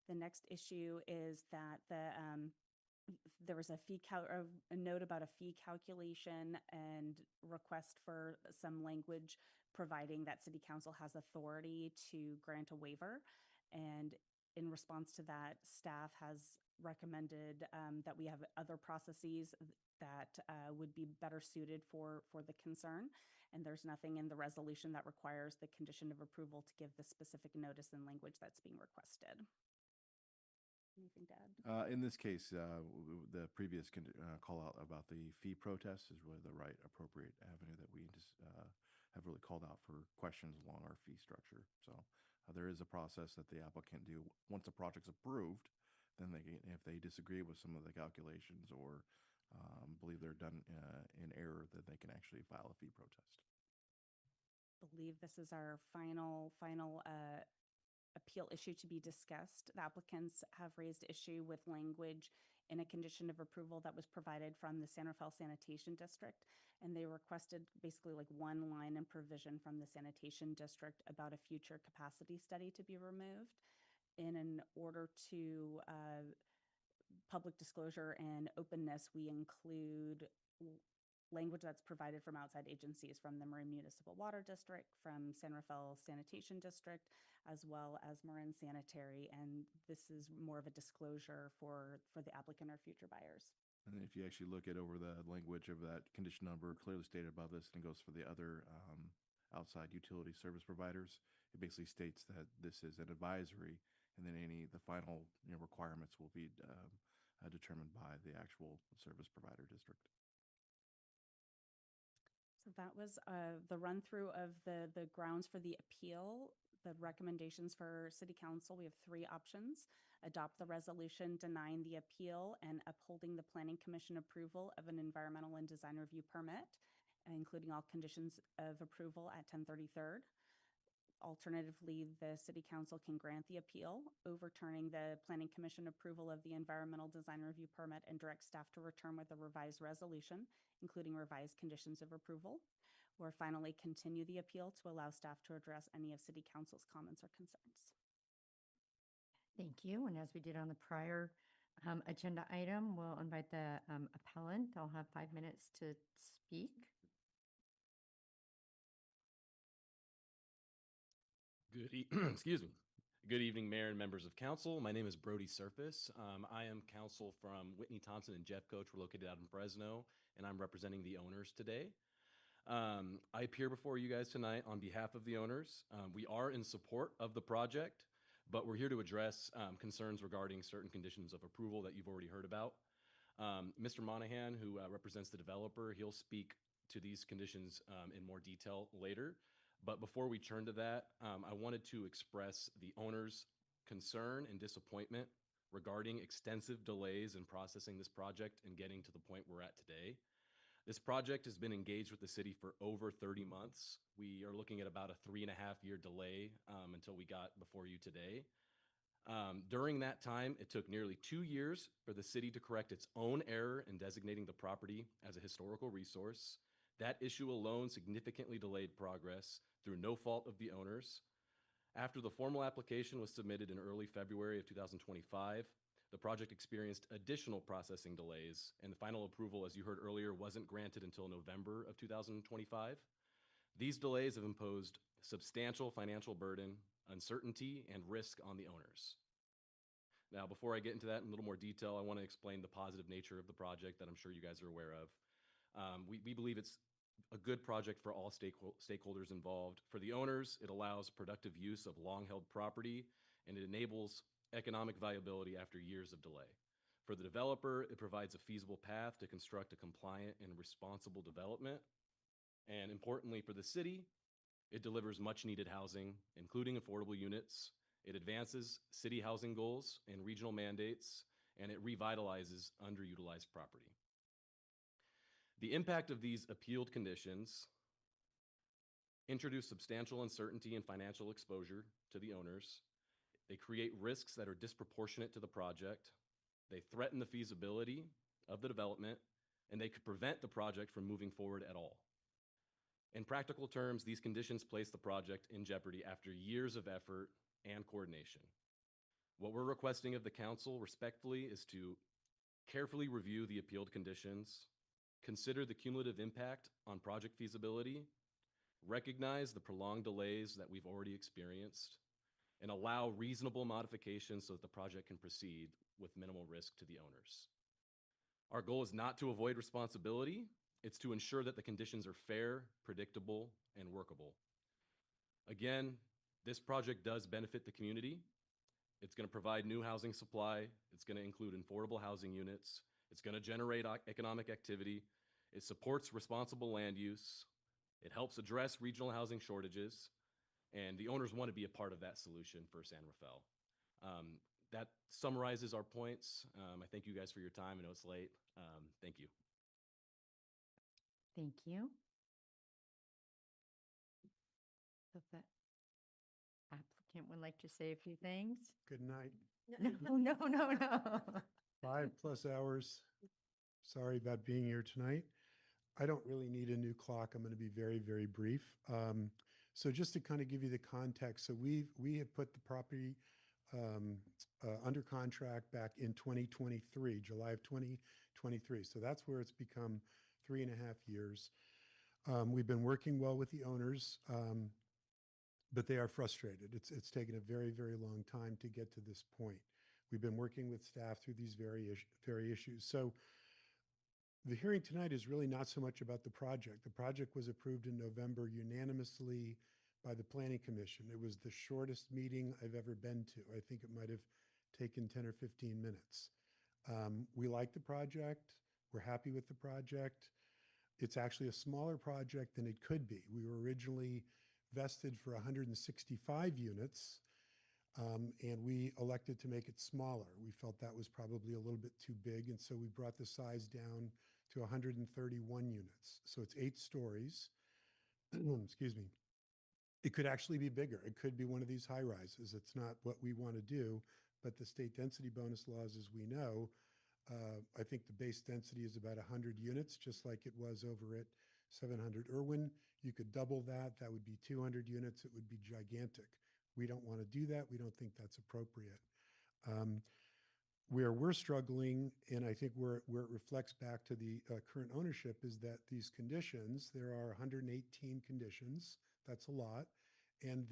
The next issue is that there was a note about a fee calculation and request for some language providing that City Council has authority to grant a waiver. And in response to that, staff has recommended that we have other processes that would be better suited for the concern. And there's nothing in the resolution that requires the condition of approval to give the specific notice and language that's being requested. Anything to add? In this case, the previous call out about the fee protest is really the right appropriate avenue that we just have really called out for questions along our fee structure. So there is a process that the applicant do once a project's approved. Then if they disagree with some of the calculations or believe they're done in error, that they can actually file a fee protest. Believe this is our final appeal issue to be discussed. The applicants have raised issue with language in a condition of approval that was provided from the San Rafael Sanitation District, and they requested basically like one line in provision from the Sanitation District about a future capacity study to be removed. In an order to public disclosure and openness, we include language that's provided from outside agencies, from the Marin Municipal Water District, from San Rafael Sanitation District, as well as Marin Sanitary. And this is more of a disclosure for the applicant or future buyers. And if you actually look at over the language of that condition number clearly stated above this, and goes for the other outside utility service providers, it basically states that this is an advisory, and then the final requirements will be determined by the actual service provider district. So that was the run through of the grounds for the appeal. The recommendations for City Council, we have three options: adopt the resolution denying the appeal and upholding the Planning Commission approval of an environmental and design review permit, including all conditions of approval at 1033rd. Alternatively, the City Council can grant the appeal, overturning the Planning Commission approval of the environmental design review permit, and direct staff to return with a revised resolution, including revised conditions of approval. Or finally, continue the appeal to allow staff to address any of City Council's comments or concerns. Thank you. And as we did on the prior agenda item, we'll invite the appellant. I'll have 5 minutes to speak. Excuse me. Good evening, Mayor and members of council. My name is Brody Surface. I am counsel from Whitney Thompson and Jeff Coach. We're located out in Fresno, and I'm representing the owners today. I appear before you guys tonight on behalf of the owners. We are in support of the project, but we're here to address concerns regarding certain conditions of approval that you've already heard about. Mr. Monahan, who represents the developer, he'll speak to these conditions in more detail later. But before we turn to that, I wanted to express the owner's concern and disappointment regarding extensive delays in processing this project and getting to the point we're at today. This project has been engaged with the city for over 30 months. We are looking at about a 3.5-year delay until we got before you today. During that time, it took nearly 2 years for the city to correct its own error in designating the property as a historical resource. That issue alone significantly delayed progress through no fault of the owners. After the formal application was submitted in early February of 2025, the project experienced additional processing delays, and the final approval, as you heard earlier, wasn't granted until November of 2025. These delays have imposed substantial financial burden, uncertainty, and risk on the owners. Now, before I get into that in a little more detail, I want to explain the positive nature of the project that I'm sure you guys are aware of. We believe it's a good project for all stakeholders involved. For the owners, it allows productive use of long-held property, and it enables economic viability after years of delay. For the developer, it provides a feasible path to construct a compliant and responsible development. And importantly for the city, it delivers much-needed housing, including affordable units. It advances city housing goals and regional mandates, and it revitalizes underutilized property. The impact of these appealed conditions introduce substantial uncertainty and financial exposure to the owners. They create risks that are disproportionate to the project. They threaten the feasibility of the development, and they could prevent the project from moving forward at all. In practical terms, these conditions place the project in jeopardy after years of effort and coordination. What we're requesting of the council respectfully is to carefully review the appealed conditions, consider the cumulative impact on project feasibility, recognize the prolonged delays that we've already experienced, and allow reasonable modifications so that the project can proceed with minimal risk to the owners. Our goal is not to avoid responsibility, it's to ensure that the conditions are fair, predictable, and workable. Again, this project does benefit the community. It's going to provide new housing supply. It's going to include affordable housing units. It's going to generate economic activity. It supports responsible land use. It helps address regional housing shortages. And the owners want to be a part of that solution for San Rafael. That summarizes our points. I thank you guys for your time. I know it's late. Thank you. Thank you. So the applicant would like to say a few things. Good night. No. 5+ hours. Sorry about being here tonight. I don't really need a new clock. I'm going to be very, very brief. So just to kind of give you the context, so we have put the property under contract back in 2023, July of 2023. So that's where it's become 3.5 years. We've been working well with the owners, but they are frustrated. It's taken a very, very long time to get to this point. We've been working with staff through these very issues. So the hearing tonight is really not so much about the project. The project was approved in November unanimously by the Planning Commission. It was the shortest meeting I've ever been to. I think it might have taken 10 or 15 minutes. We like the project. We're happy with the project. It's actually a smaller project than it could be. We were originally vested for 165 units, and we elected to make it smaller. We felt that was probably a little bit too big, and so we brought the size down to 131 units. So it's 8 stories. Excuse me. It could actually be bigger. It could be one of these high rises. It's not what we want to do, but the state density bonus laws, as we know, I think the base density is about 100 units, just like it was over at 700 Irwin. You could double that. That would be 200 units. It would be gigantic. We don't want to do that. We don't think that's appropriate. Where we're struggling, and I think where it reflects back to the current ownership, is that these conditions, there are 118 conditions. That's a lot. And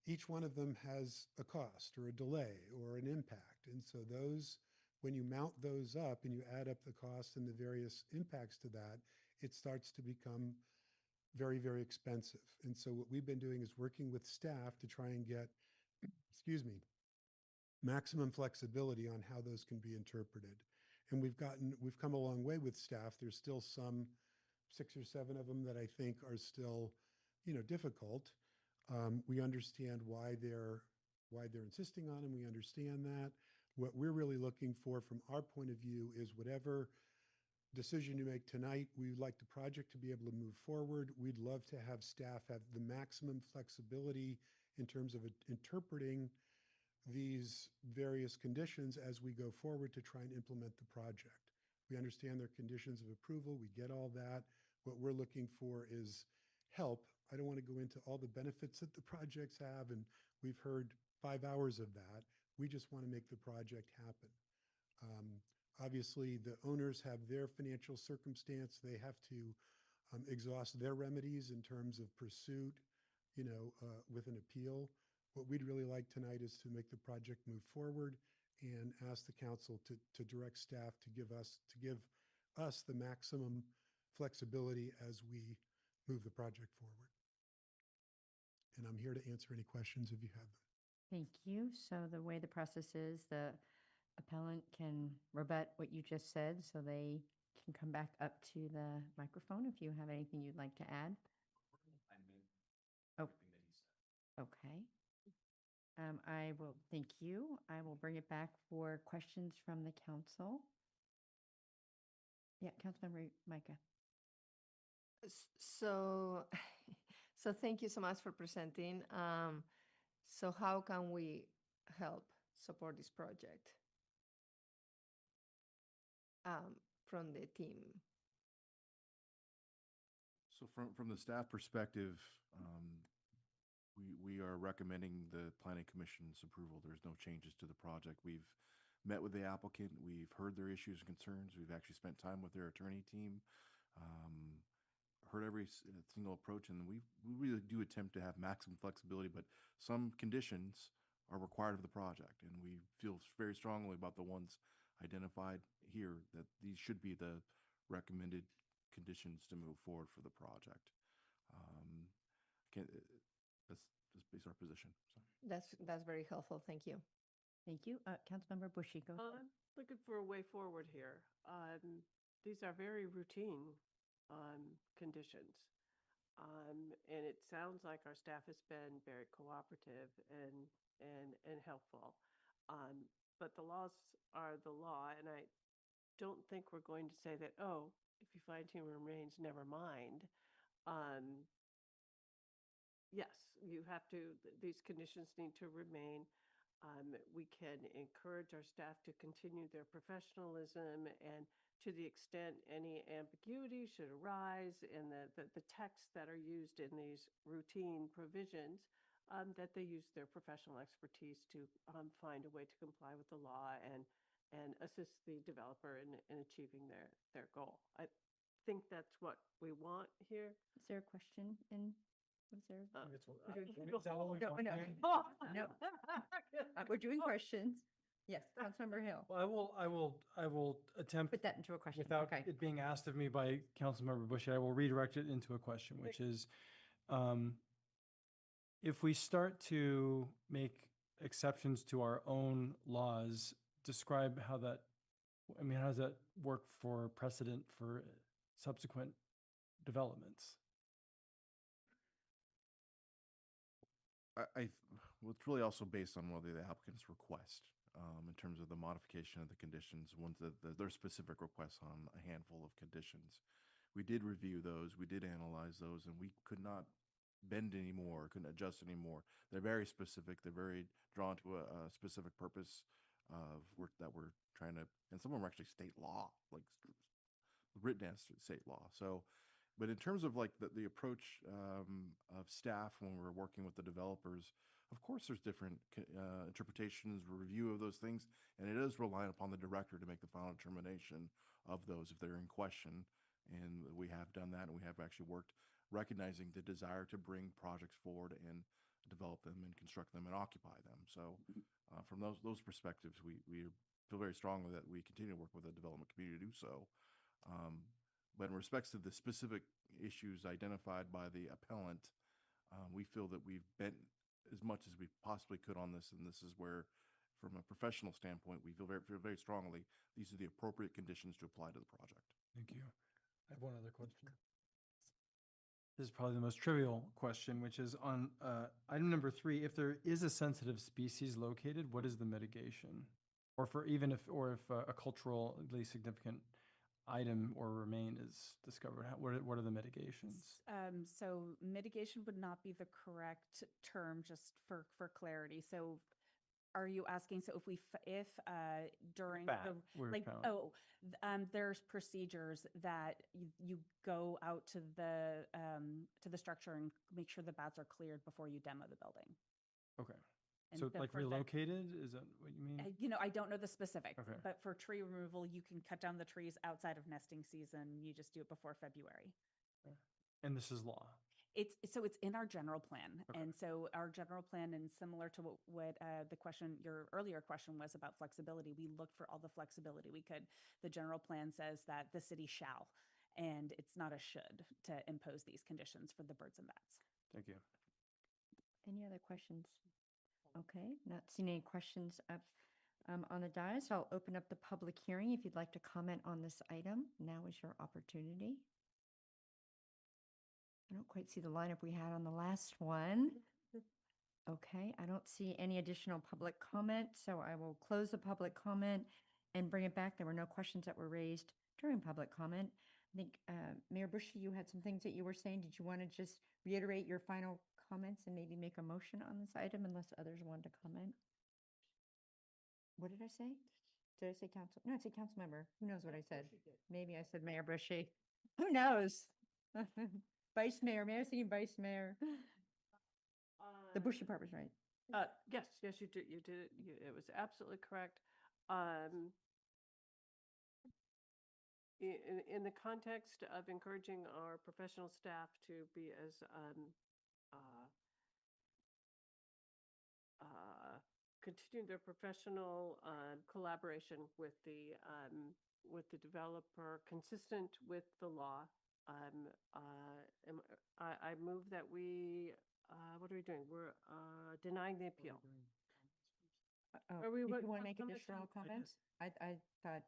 each one of them has a cost or a delay or an impact. And so those, when you mount those up and you add up the cost and the various impacts to that, it starts to become very, very expensive. And so what we've been doing is working with staff to try and get, excuse me, maximum flexibility on how those can be interpreted. And we've come a long way with staff. There's still some 6 or 7 of them that I think are still difficult. We understand why they're insisting on them. We understand that. What we're really looking for from our point of view is whatever decision you make tonight, we would like the project to be able to move forward. We'd love to have staff have the maximum flexibility in terms of interpreting these various conditions as we go forward to try and implement the project. We understand their conditions of approval. We get all that. What we're looking for is help. I don't want to go into all the benefits that the projects have, and we've heard 5 hours of that. We just want to make the project happen. Obviously, the owners have their financial circumstance. They have to exhaust their remedies in terms of pursuit, with an appeal. What we'd really like tonight is to make the project move forward and ask the council to direct staff to give us the maximum flexibility as we move the project forward. And I'm here to answer any questions if you have them. Thank you. So the way the process is, the appellant can rebut what you just said, so they can come back up to the microphone if you have anything you'd like to add. Oh, okay. I will, thank you. I will bring it back for questions from the council. Yeah, Councilmember Micah. So, so thank you so much for presenting. So how can we help support this project from the team? So from the staff perspective, we are recommending the Planning Commission's approval. There's no changes to the project. We've met with the applicant. We've heard their issues and concerns. We've actually spent time with their attorney team, heard every single approach, and we really do attempt to have maximum flexibility, but some conditions are required of the project, and we feel very strongly about the ones identified here, that these should be the recommended conditions to move forward for the project. That's just our position. So. That's very helpful. Thank you. Thank you. Councilmember Bushigo. I'm looking for a way forward here. These are very routine conditions. And it sounds like our staff has been very cooperative and helpful. But the laws are the law, and I don't think we're going to say that, oh, if you find team remains, never mind. Yes, you have to, these conditions need to remain. We can encourage our staff to continue their professionalism, and to the extent any ambiguity should arise in the texts that are used in these routine provisions, that they use their professional expertise to find a way to comply with the law and assist the developer in achieving their goal. I think that's what we want here. Is there a question in? Was there? No. We're doing questions. Yes, Councilmember Hill. Well, I will attempt Put that into a question. without Okay. it being asked of me by Councilmember Bushy. I will redirect it into a question, which is, if we start to make exceptions to our own laws, describe how that, how does that work for precedent for subsequent developments? Well, it's really also based on whether the applicant's request, in terms of the modification of the conditions, ones that their specific requests on a handful of conditions. We did review those, we did analyze those, and we could not bend anymore, couldn't adjust anymore. They're very specific. They're very drawn to a specific purpose of work that we're trying to, and some of them are actually state law, like written as state law. So, but in terms of like the approach of staff when we're working with the developers, of course there's different interpretations, review of those things, and it is reliant upon the director to make the final determination of those if they're in question. And we have done that, and we have actually worked recognizing the desire to bring projects forward and develop them and construct them and occupy them. So from those perspectives, we feel very strongly that we continue to work with the development community to do so. But in respects to the specific issues identified by the appellant, we feel that we've bent as much as we possibly could on this, and this is where, from a professional standpoint, we feel very strongly these are the appropriate conditions to apply to the project. Thank you. I have one other question. this is probably the most trivial question, which is on item number 3, if there is a sensitive species located, what is the mitigation? Or if a culturally significant item or remain is discovered, what are the mitigations? So mitigation would not be the correct term, just for clarity. So are you asking, so if during We're like, found. there's procedures that you go out to the structure and make sure the bats are cleared before you demo the building. Okay. And So the- like for that- relocated, is that what you mean? I don't know the specifics, Okay. but for tree removal, you can cut down the trees outside of nesting season. You just do it before February. And this is law. It's in our general plan. Okay. And so our general plan, and similar to what your earlier question was about flexibility, we looked for all the flexibility we could. The general plan says that the city shall, and it's not a should, to impose these conditions for the birds and bats. Thank you. Any other questions? Okay, not seeing any questions up on the dais. I'll open up the public hearing. If you'd like to comment on this item, now is your opportunity. I don't quite see the lineup we had on the last one. Okay, I don't see any additional public comment, so I will close the public comment and bring it back. There were no questions that were raised during public comment. I think, Mayor Bushy, you had some things that you were saying. Did you want to just reiterate your final comments and maybe make a motion on this item unless others wanted to comment? What did I say? Did I say council? No, I said council member. Who knows what I said? Maybe I said Mayor Bushy. Who knows? Vice Mayor, Mayor thinking Vice Mayor. The Bushy part was right. Yes, you did. You did it. It was absolutely correct. In the context of encouraging our professional staff to be as continue their professional collaboration with the developer, consistent with the law. I move that we. What are we doing? We're denying the appeal. Did you want to make additional comments? I thought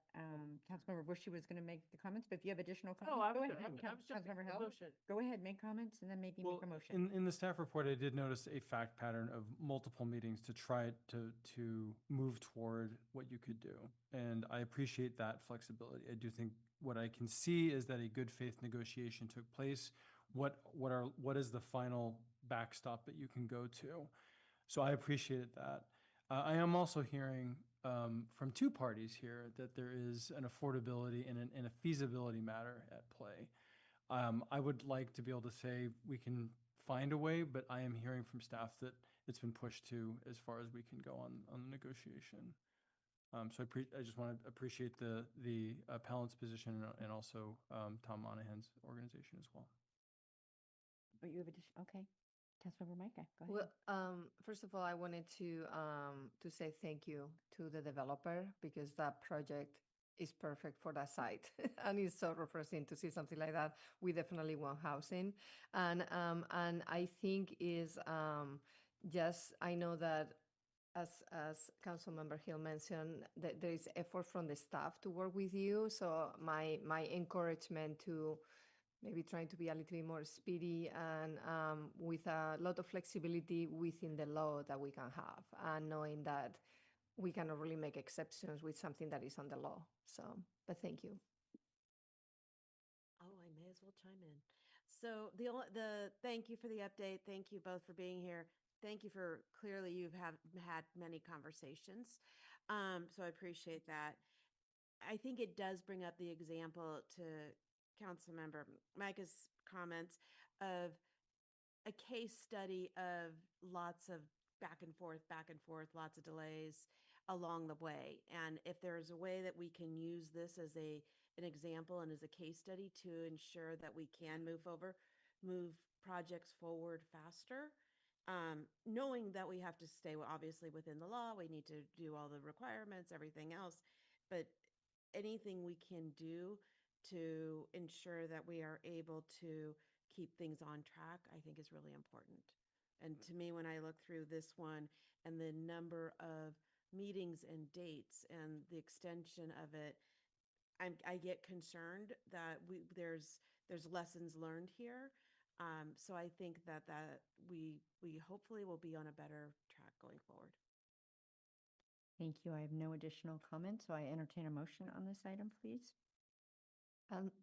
Councilmember Bushy was going to make the comments, but if you have additional comments, I was go gonna- ahead. I was jumping Councilmember to the Held, motion. go ahead, make comments, and then maybe make a motion. In the staff report, I did notice a fact pattern of multiple meetings to try to move toward what you could do. And I appreciate that flexibility. I do think what I can see is that a good faith negotiation took place. What is the final backstop that you can go to? So I appreciated that. I am also hearing from two parties here that there is an affordability and a feasibility matter at play. I would like to be able to say we can find a way, but I am hearing from staff that it's been pushed to as far as we can go on the negotiation. So I just want to appreciate the appellant's position and also Tom Monahan's organization as well. But you have additional, okay. Councilmember Micah, go ahead. Well, first of all, I wanted to say thank you to the developer because that project is perfect for that site. And it's so refreshing to see something like that. We definitely want housing. And I think is just, I know that as Councilmember Hill mentioned, that there is effort from the staff to work with you. So my encouragement to maybe trying to be a little bit more speedy and with a lot of flexibility within the law that we can have, and knowing that we cannot really make exceptions with something that is on the law. So, but thank you. Oh, I may as well chime in. So thank you for the update. Thank you both for being here. Thank you for clearly you've had many conversations. So I appreciate that. I think it does bring up the example to Councilmember Micah's comments of a case study of lots of back and forth, lots of delays along the way. And if there's a way that we can use this as an example and as a case study to ensure that we can move projects forward faster, knowing that we have to stay obviously within the law, we need to do all the requirements, everything else, but anything we can do to ensure that we are able to keep things on track, I think is really important. And to me, when I look through this one and the number of meetings and dates and the extension of it, I get concerned that there's lessons learned here. So I think that we hopefully will be on a better track going forward. Thank you. I have no additional comments, so I entertain a motion on this item, please.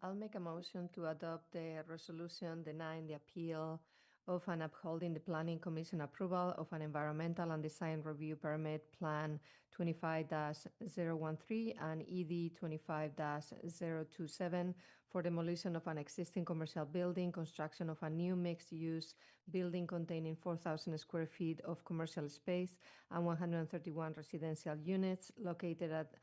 I'll make a motion to adopt the resolution denying the appeal of and upholding the Planning Commission approval of an environmental and design review permit Plan 25-013 and ED 25-027 for demolition of an existing commercial building, construction of a new mixed-use building containing 4,000 square feet of commercial space and 131 residential units located at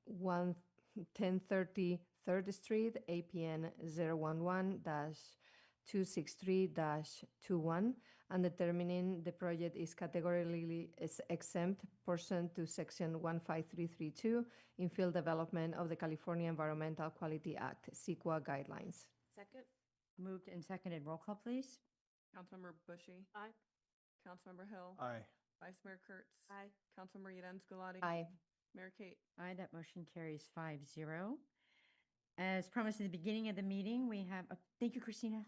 1030 3rd Street, APN 011-263-21, and determining the project is categorically exempt pursuant to Section 15332 infill development of the California Environmental Quality Act, CEQA guidelines. Second? Moved and seconded. Roll call, please. Councilmember Bushy. Aye. Councilmember Hill. Aye. Vice Mayor Kurtz. Aye. Councilmember Yadens Gulati. Aye. Mayor Kate. Aye, that motion carries 5-0. As promised at the beginning of the meeting, we have, thank you, Christina.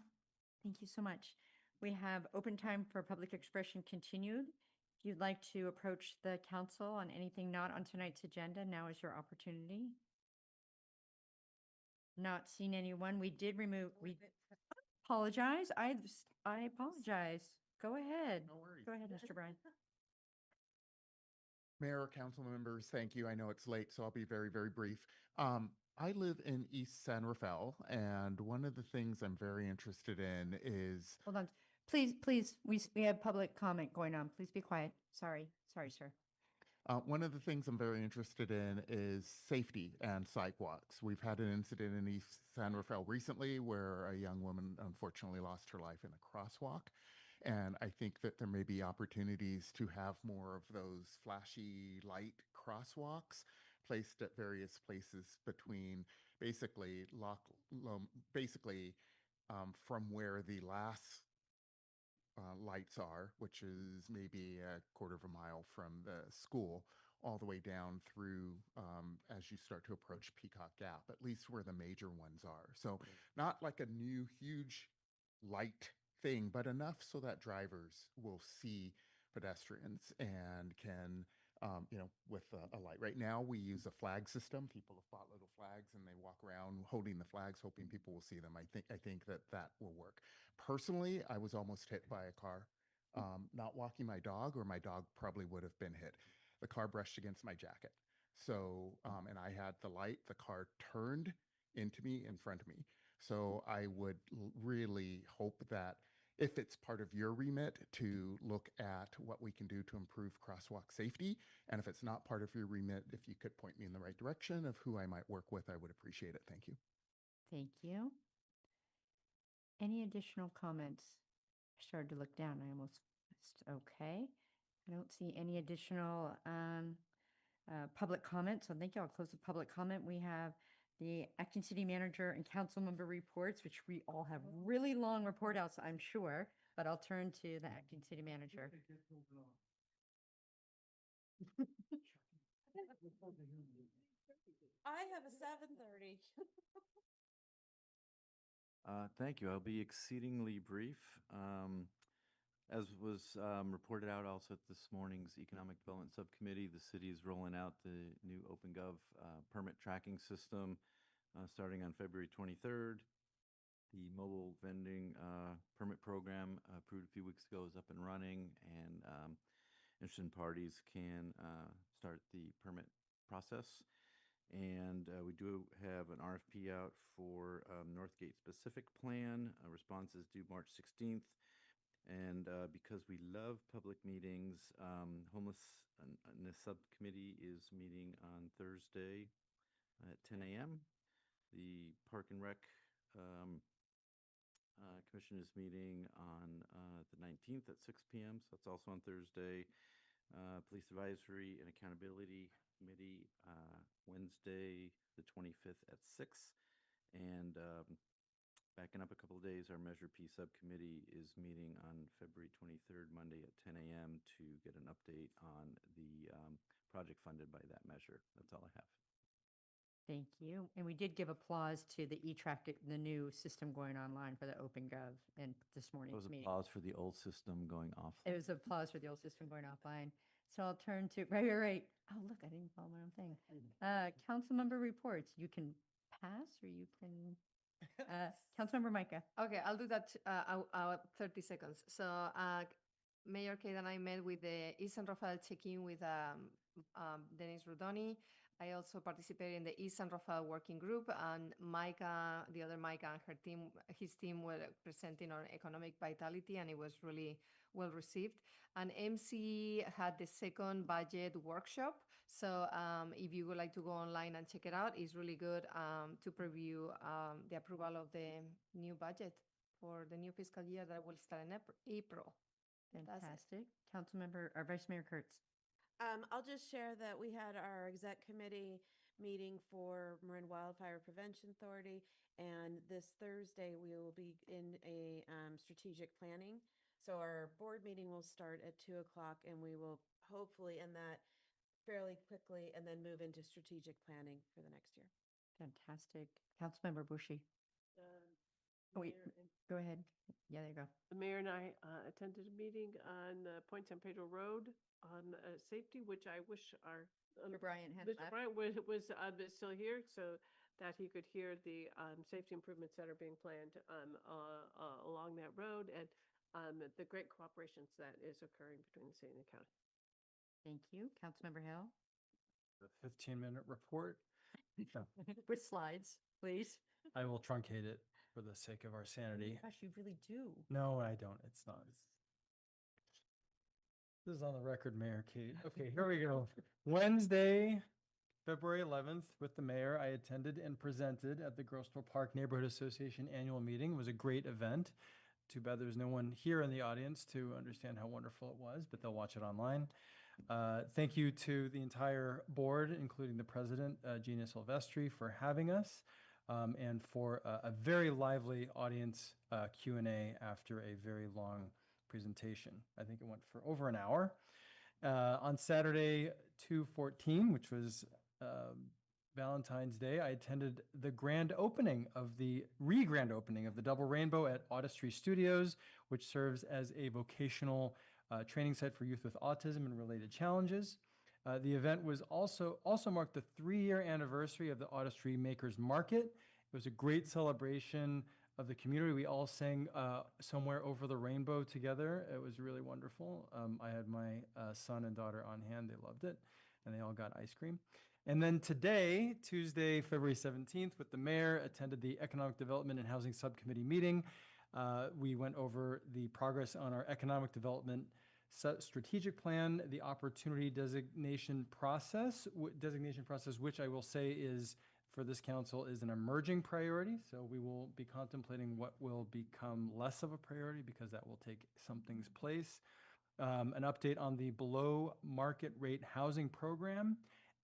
Thank you so much. We have open time for public expression continued. If you'd like to approach the council on anything not on tonight's agenda, now is your opportunity. Not seen anyone. We did remove, we apologize. I apologize. Go ahead. No worries. Go ahead, Mr. Bryan. Mayor, council members, thank you. I know it's late, so I'll be very, very brief. I live in East San Rafael, and one of the things I'm very interested in is Hold on. Please, we have public comment going on. Please be quiet. Sorry, sir. one of the things I'm very interested in is safety and sidewalks. We've had an incident in East San Rafael recently where a young woman unfortunately lost her life in a crosswalk. And I think that there may be opportunities to have more of those flashy light crosswalks placed at various places between basically from where the last lights are, which is maybe a quarter of a mile from the school, all the way down through as you start to approach Peacock Gap, at least where the major ones are. So not like a new huge light thing, but enough so that drivers will see pedestrians and can, with a light. Right now, we use a flag system. People have bought little flags and they walk around holding the flags, hoping people will see them. I think that will work. Personally, I was almost hit by a car, not walking my dog, or my dog probably would have been hit. The car brushed against my jacket. So, and I had the light, the car turned into me in front of me. So I would really hope that if it's part of your remit to look at what we can do to improve crosswalk safety, and if it's not part of your remit, if you could point me in the right direction of who I might work with, I would appreciate it. Thank you. Thank you. Any additional comments? I started to look down. I almost missed. Okay. I don't see any additional public comment. So thank you. I'll close the public comment. We have the acting city manager and council member reports, which we all have really long report outs, I'm sure, but I'll turn to the acting city manager. I have a 7:30. Thank you. I'll be exceedingly brief. As was reported out also at this morning's Economic Development Subcommittee, the city is rolling out the new OpenGov permit tracking system starting on February 23rd. The mobile vending permit program approved a few weeks ago is up and running, and interested parties can start the permit process. And we do have an RFP out for Northgate specific plan. A response is due March 16th. And because we love public meetings, homelessness subcommittee is meeting on Thursday at 10 a.m. The Park and Rec Commission is meeting on the 19th at 6 p.m. So that's also on Thursday. Police Advisory and Accountability Committee Wednesday the 25th at 6. And backing up a couple of days, our Measure P subcommittee is meeting on February 23rd, Monday at 10 a.m. to get an update on the project funded by that measure. That's all I have. Thank you. And we did give applause to the E-Track, the new system going online for the OpenGov in this It morning's was meeting. applause for the old system going off. It was applause for the old system going offline. So I'll turn to, right. Oh, look, I didn't follow my own thing. Council member reports. You can pass or you can, Councilmember Micah. Okay, I'll do that 30 seconds. So Mayor Kate and I met with the East San Rafael check-in with Dennis Rodoni. I also participated in the East San Rafael working group, and Micah, the other Micah and her team, his team were presenting on economic vitality, and it was really well received. And MC had the second budget workshop. So if you would like to go online and check it out, it's really good to preview the approval of the new budget for the new fiscal year that will start in April. Fantastic. Councilmember, or Vice Mayor Kurtz. I'll just share that we had our exec committee meeting for Marin Wildfire Prevention Authority, and this Thursday we will be in a strategic planning. So our board meeting will start at 2:00, and we will hopefully end that fairly quickly and then move into strategic planning for the next year. Fantastic. Councilmember Bushy. Oh, wait, go ahead. Yeah, there you go. The mayor and I attended a meeting on Point San Pedro Road on safety, which I wish our Mr. Bryant had Mr. left. Bryant was still here so that he could hear the safety improvements that are being planned along that road and the great cooperation that is occurring between the city and the county. Thank you. Councilmember Hill. The 15-minute report. With slides, please. I will truncate it for the sake of our sanity. Gosh, you really do. No, I don't. It's not. This is on the record, Mayor Kate. Okay, here we go. Wednesday, February 11th, with the mayor, I attended and presented at the Grossville Park Neighborhood Association annual meeting. It was a great event. Too bad there's no one here in the audience to understand how wonderful it was, but they'll watch it online. Thank you to the entire board, including the president, Gina Silvestri, for having us, and for a very lively audience Q&A after a very long presentation. I think it went for over an hour. On Saturday, 2/14, which was Valentine's Day, I attended the grand opening of the grand opening of the Double Rainbow at Audustry Studios, which serves as a vocational training site for youth with autism and related challenges. The event was also marked the 3-year anniversary of the Audustry Makers Market. It was a great celebration of the community. We all sang Somewhere Over the Rainbow together. It was really wonderful. I had my son and daughter on hand. They loved it, and they all got ice cream. And then today, Tuesday, February 17th, with the mayor, attended the Economic Development and Housing Subcommittee meeting. We went over the progress on our economic development strategic plan, the opportunity designation process, which I will say is, for this council, is an emerging priority. So we will be contemplating what will become less of a priority because that will take some things place. An update on the below market rate housing program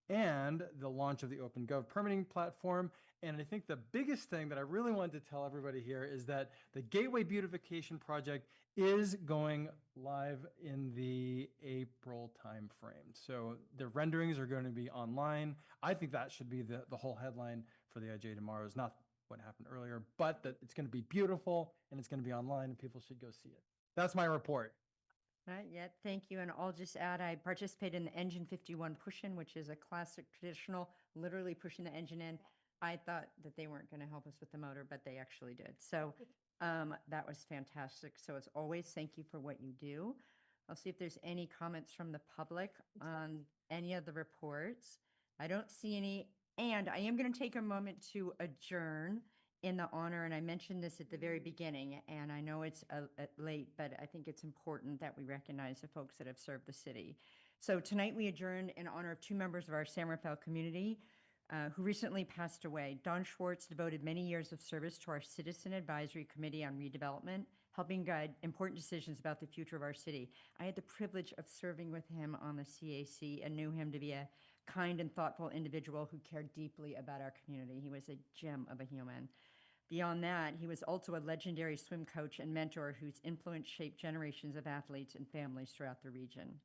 and the launch of the OpenGov permitting platform. And I think the biggest thing that I really wanted to tell everybody here is that the Gateway Beautification Project is going live in the April timeframe. So the renderings are going to be online. I think that should be the whole headline for the IJ tomorrow. Is not what happened earlier, but that it's going to be beautiful and it's going to be online and people should go see it. That's my report. Not yet. Thank you. And I'll just add, I participated in the Engine 51 push-in, which is a classic traditional, literally pushing the engine in. I thought that they weren't going to help us with the motor, but they actually did. So that was fantastic. So as always, thank you for what you do. I'll see if there's any comments from the public on any of the reports. I don't see any. And I am going to take a moment to adjourn in the honor, and I mentioned this at the very beginning, and I know it's late, but I think it's important that we recognize the folks that have served the city. So tonight we adjourn in honor of 2 members of our San Rafael community who recently passed away. Don Schwartz devoted many years of service to our Citizen Advisory Committee on Redevelopment, helping guide important decisions about the future of our city. I had the privilege of serving with him on the CAC and knew him to be a kind and thoughtful individual who cared deeply about our community. He was a gem of a human. Beyond that, he was also a legendary swim coach and mentor whose influence shaped generations of athletes and families throughout the region.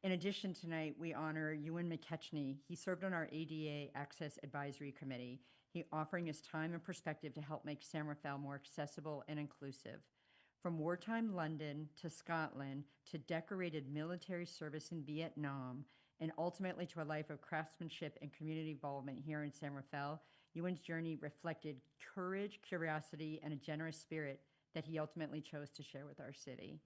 In addition, tonight, we honor Ewan McKechnie. He served on our ADA Access Advisory Committee. He offering his time and perspective to help make San Rafael more accessible and inclusive. From wartime London to Scotland to decorated military service in Vietnam, and ultimately to a life of craftsmanship and community involvement here in San Rafael, Ewan's journey reflected courage, curiosity, and a generous spirit that he ultimately chose to share with our city.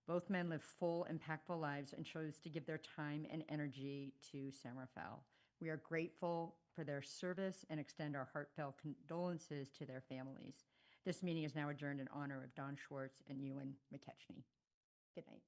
Both men lived full, impactful lives and chose to give their time and energy to San Rafael. We are grateful for their service and extend our heartfelt condolences to their families. This meeting is now adjourned in honor of Don Schwartz and Ewan McKechnie. Good night.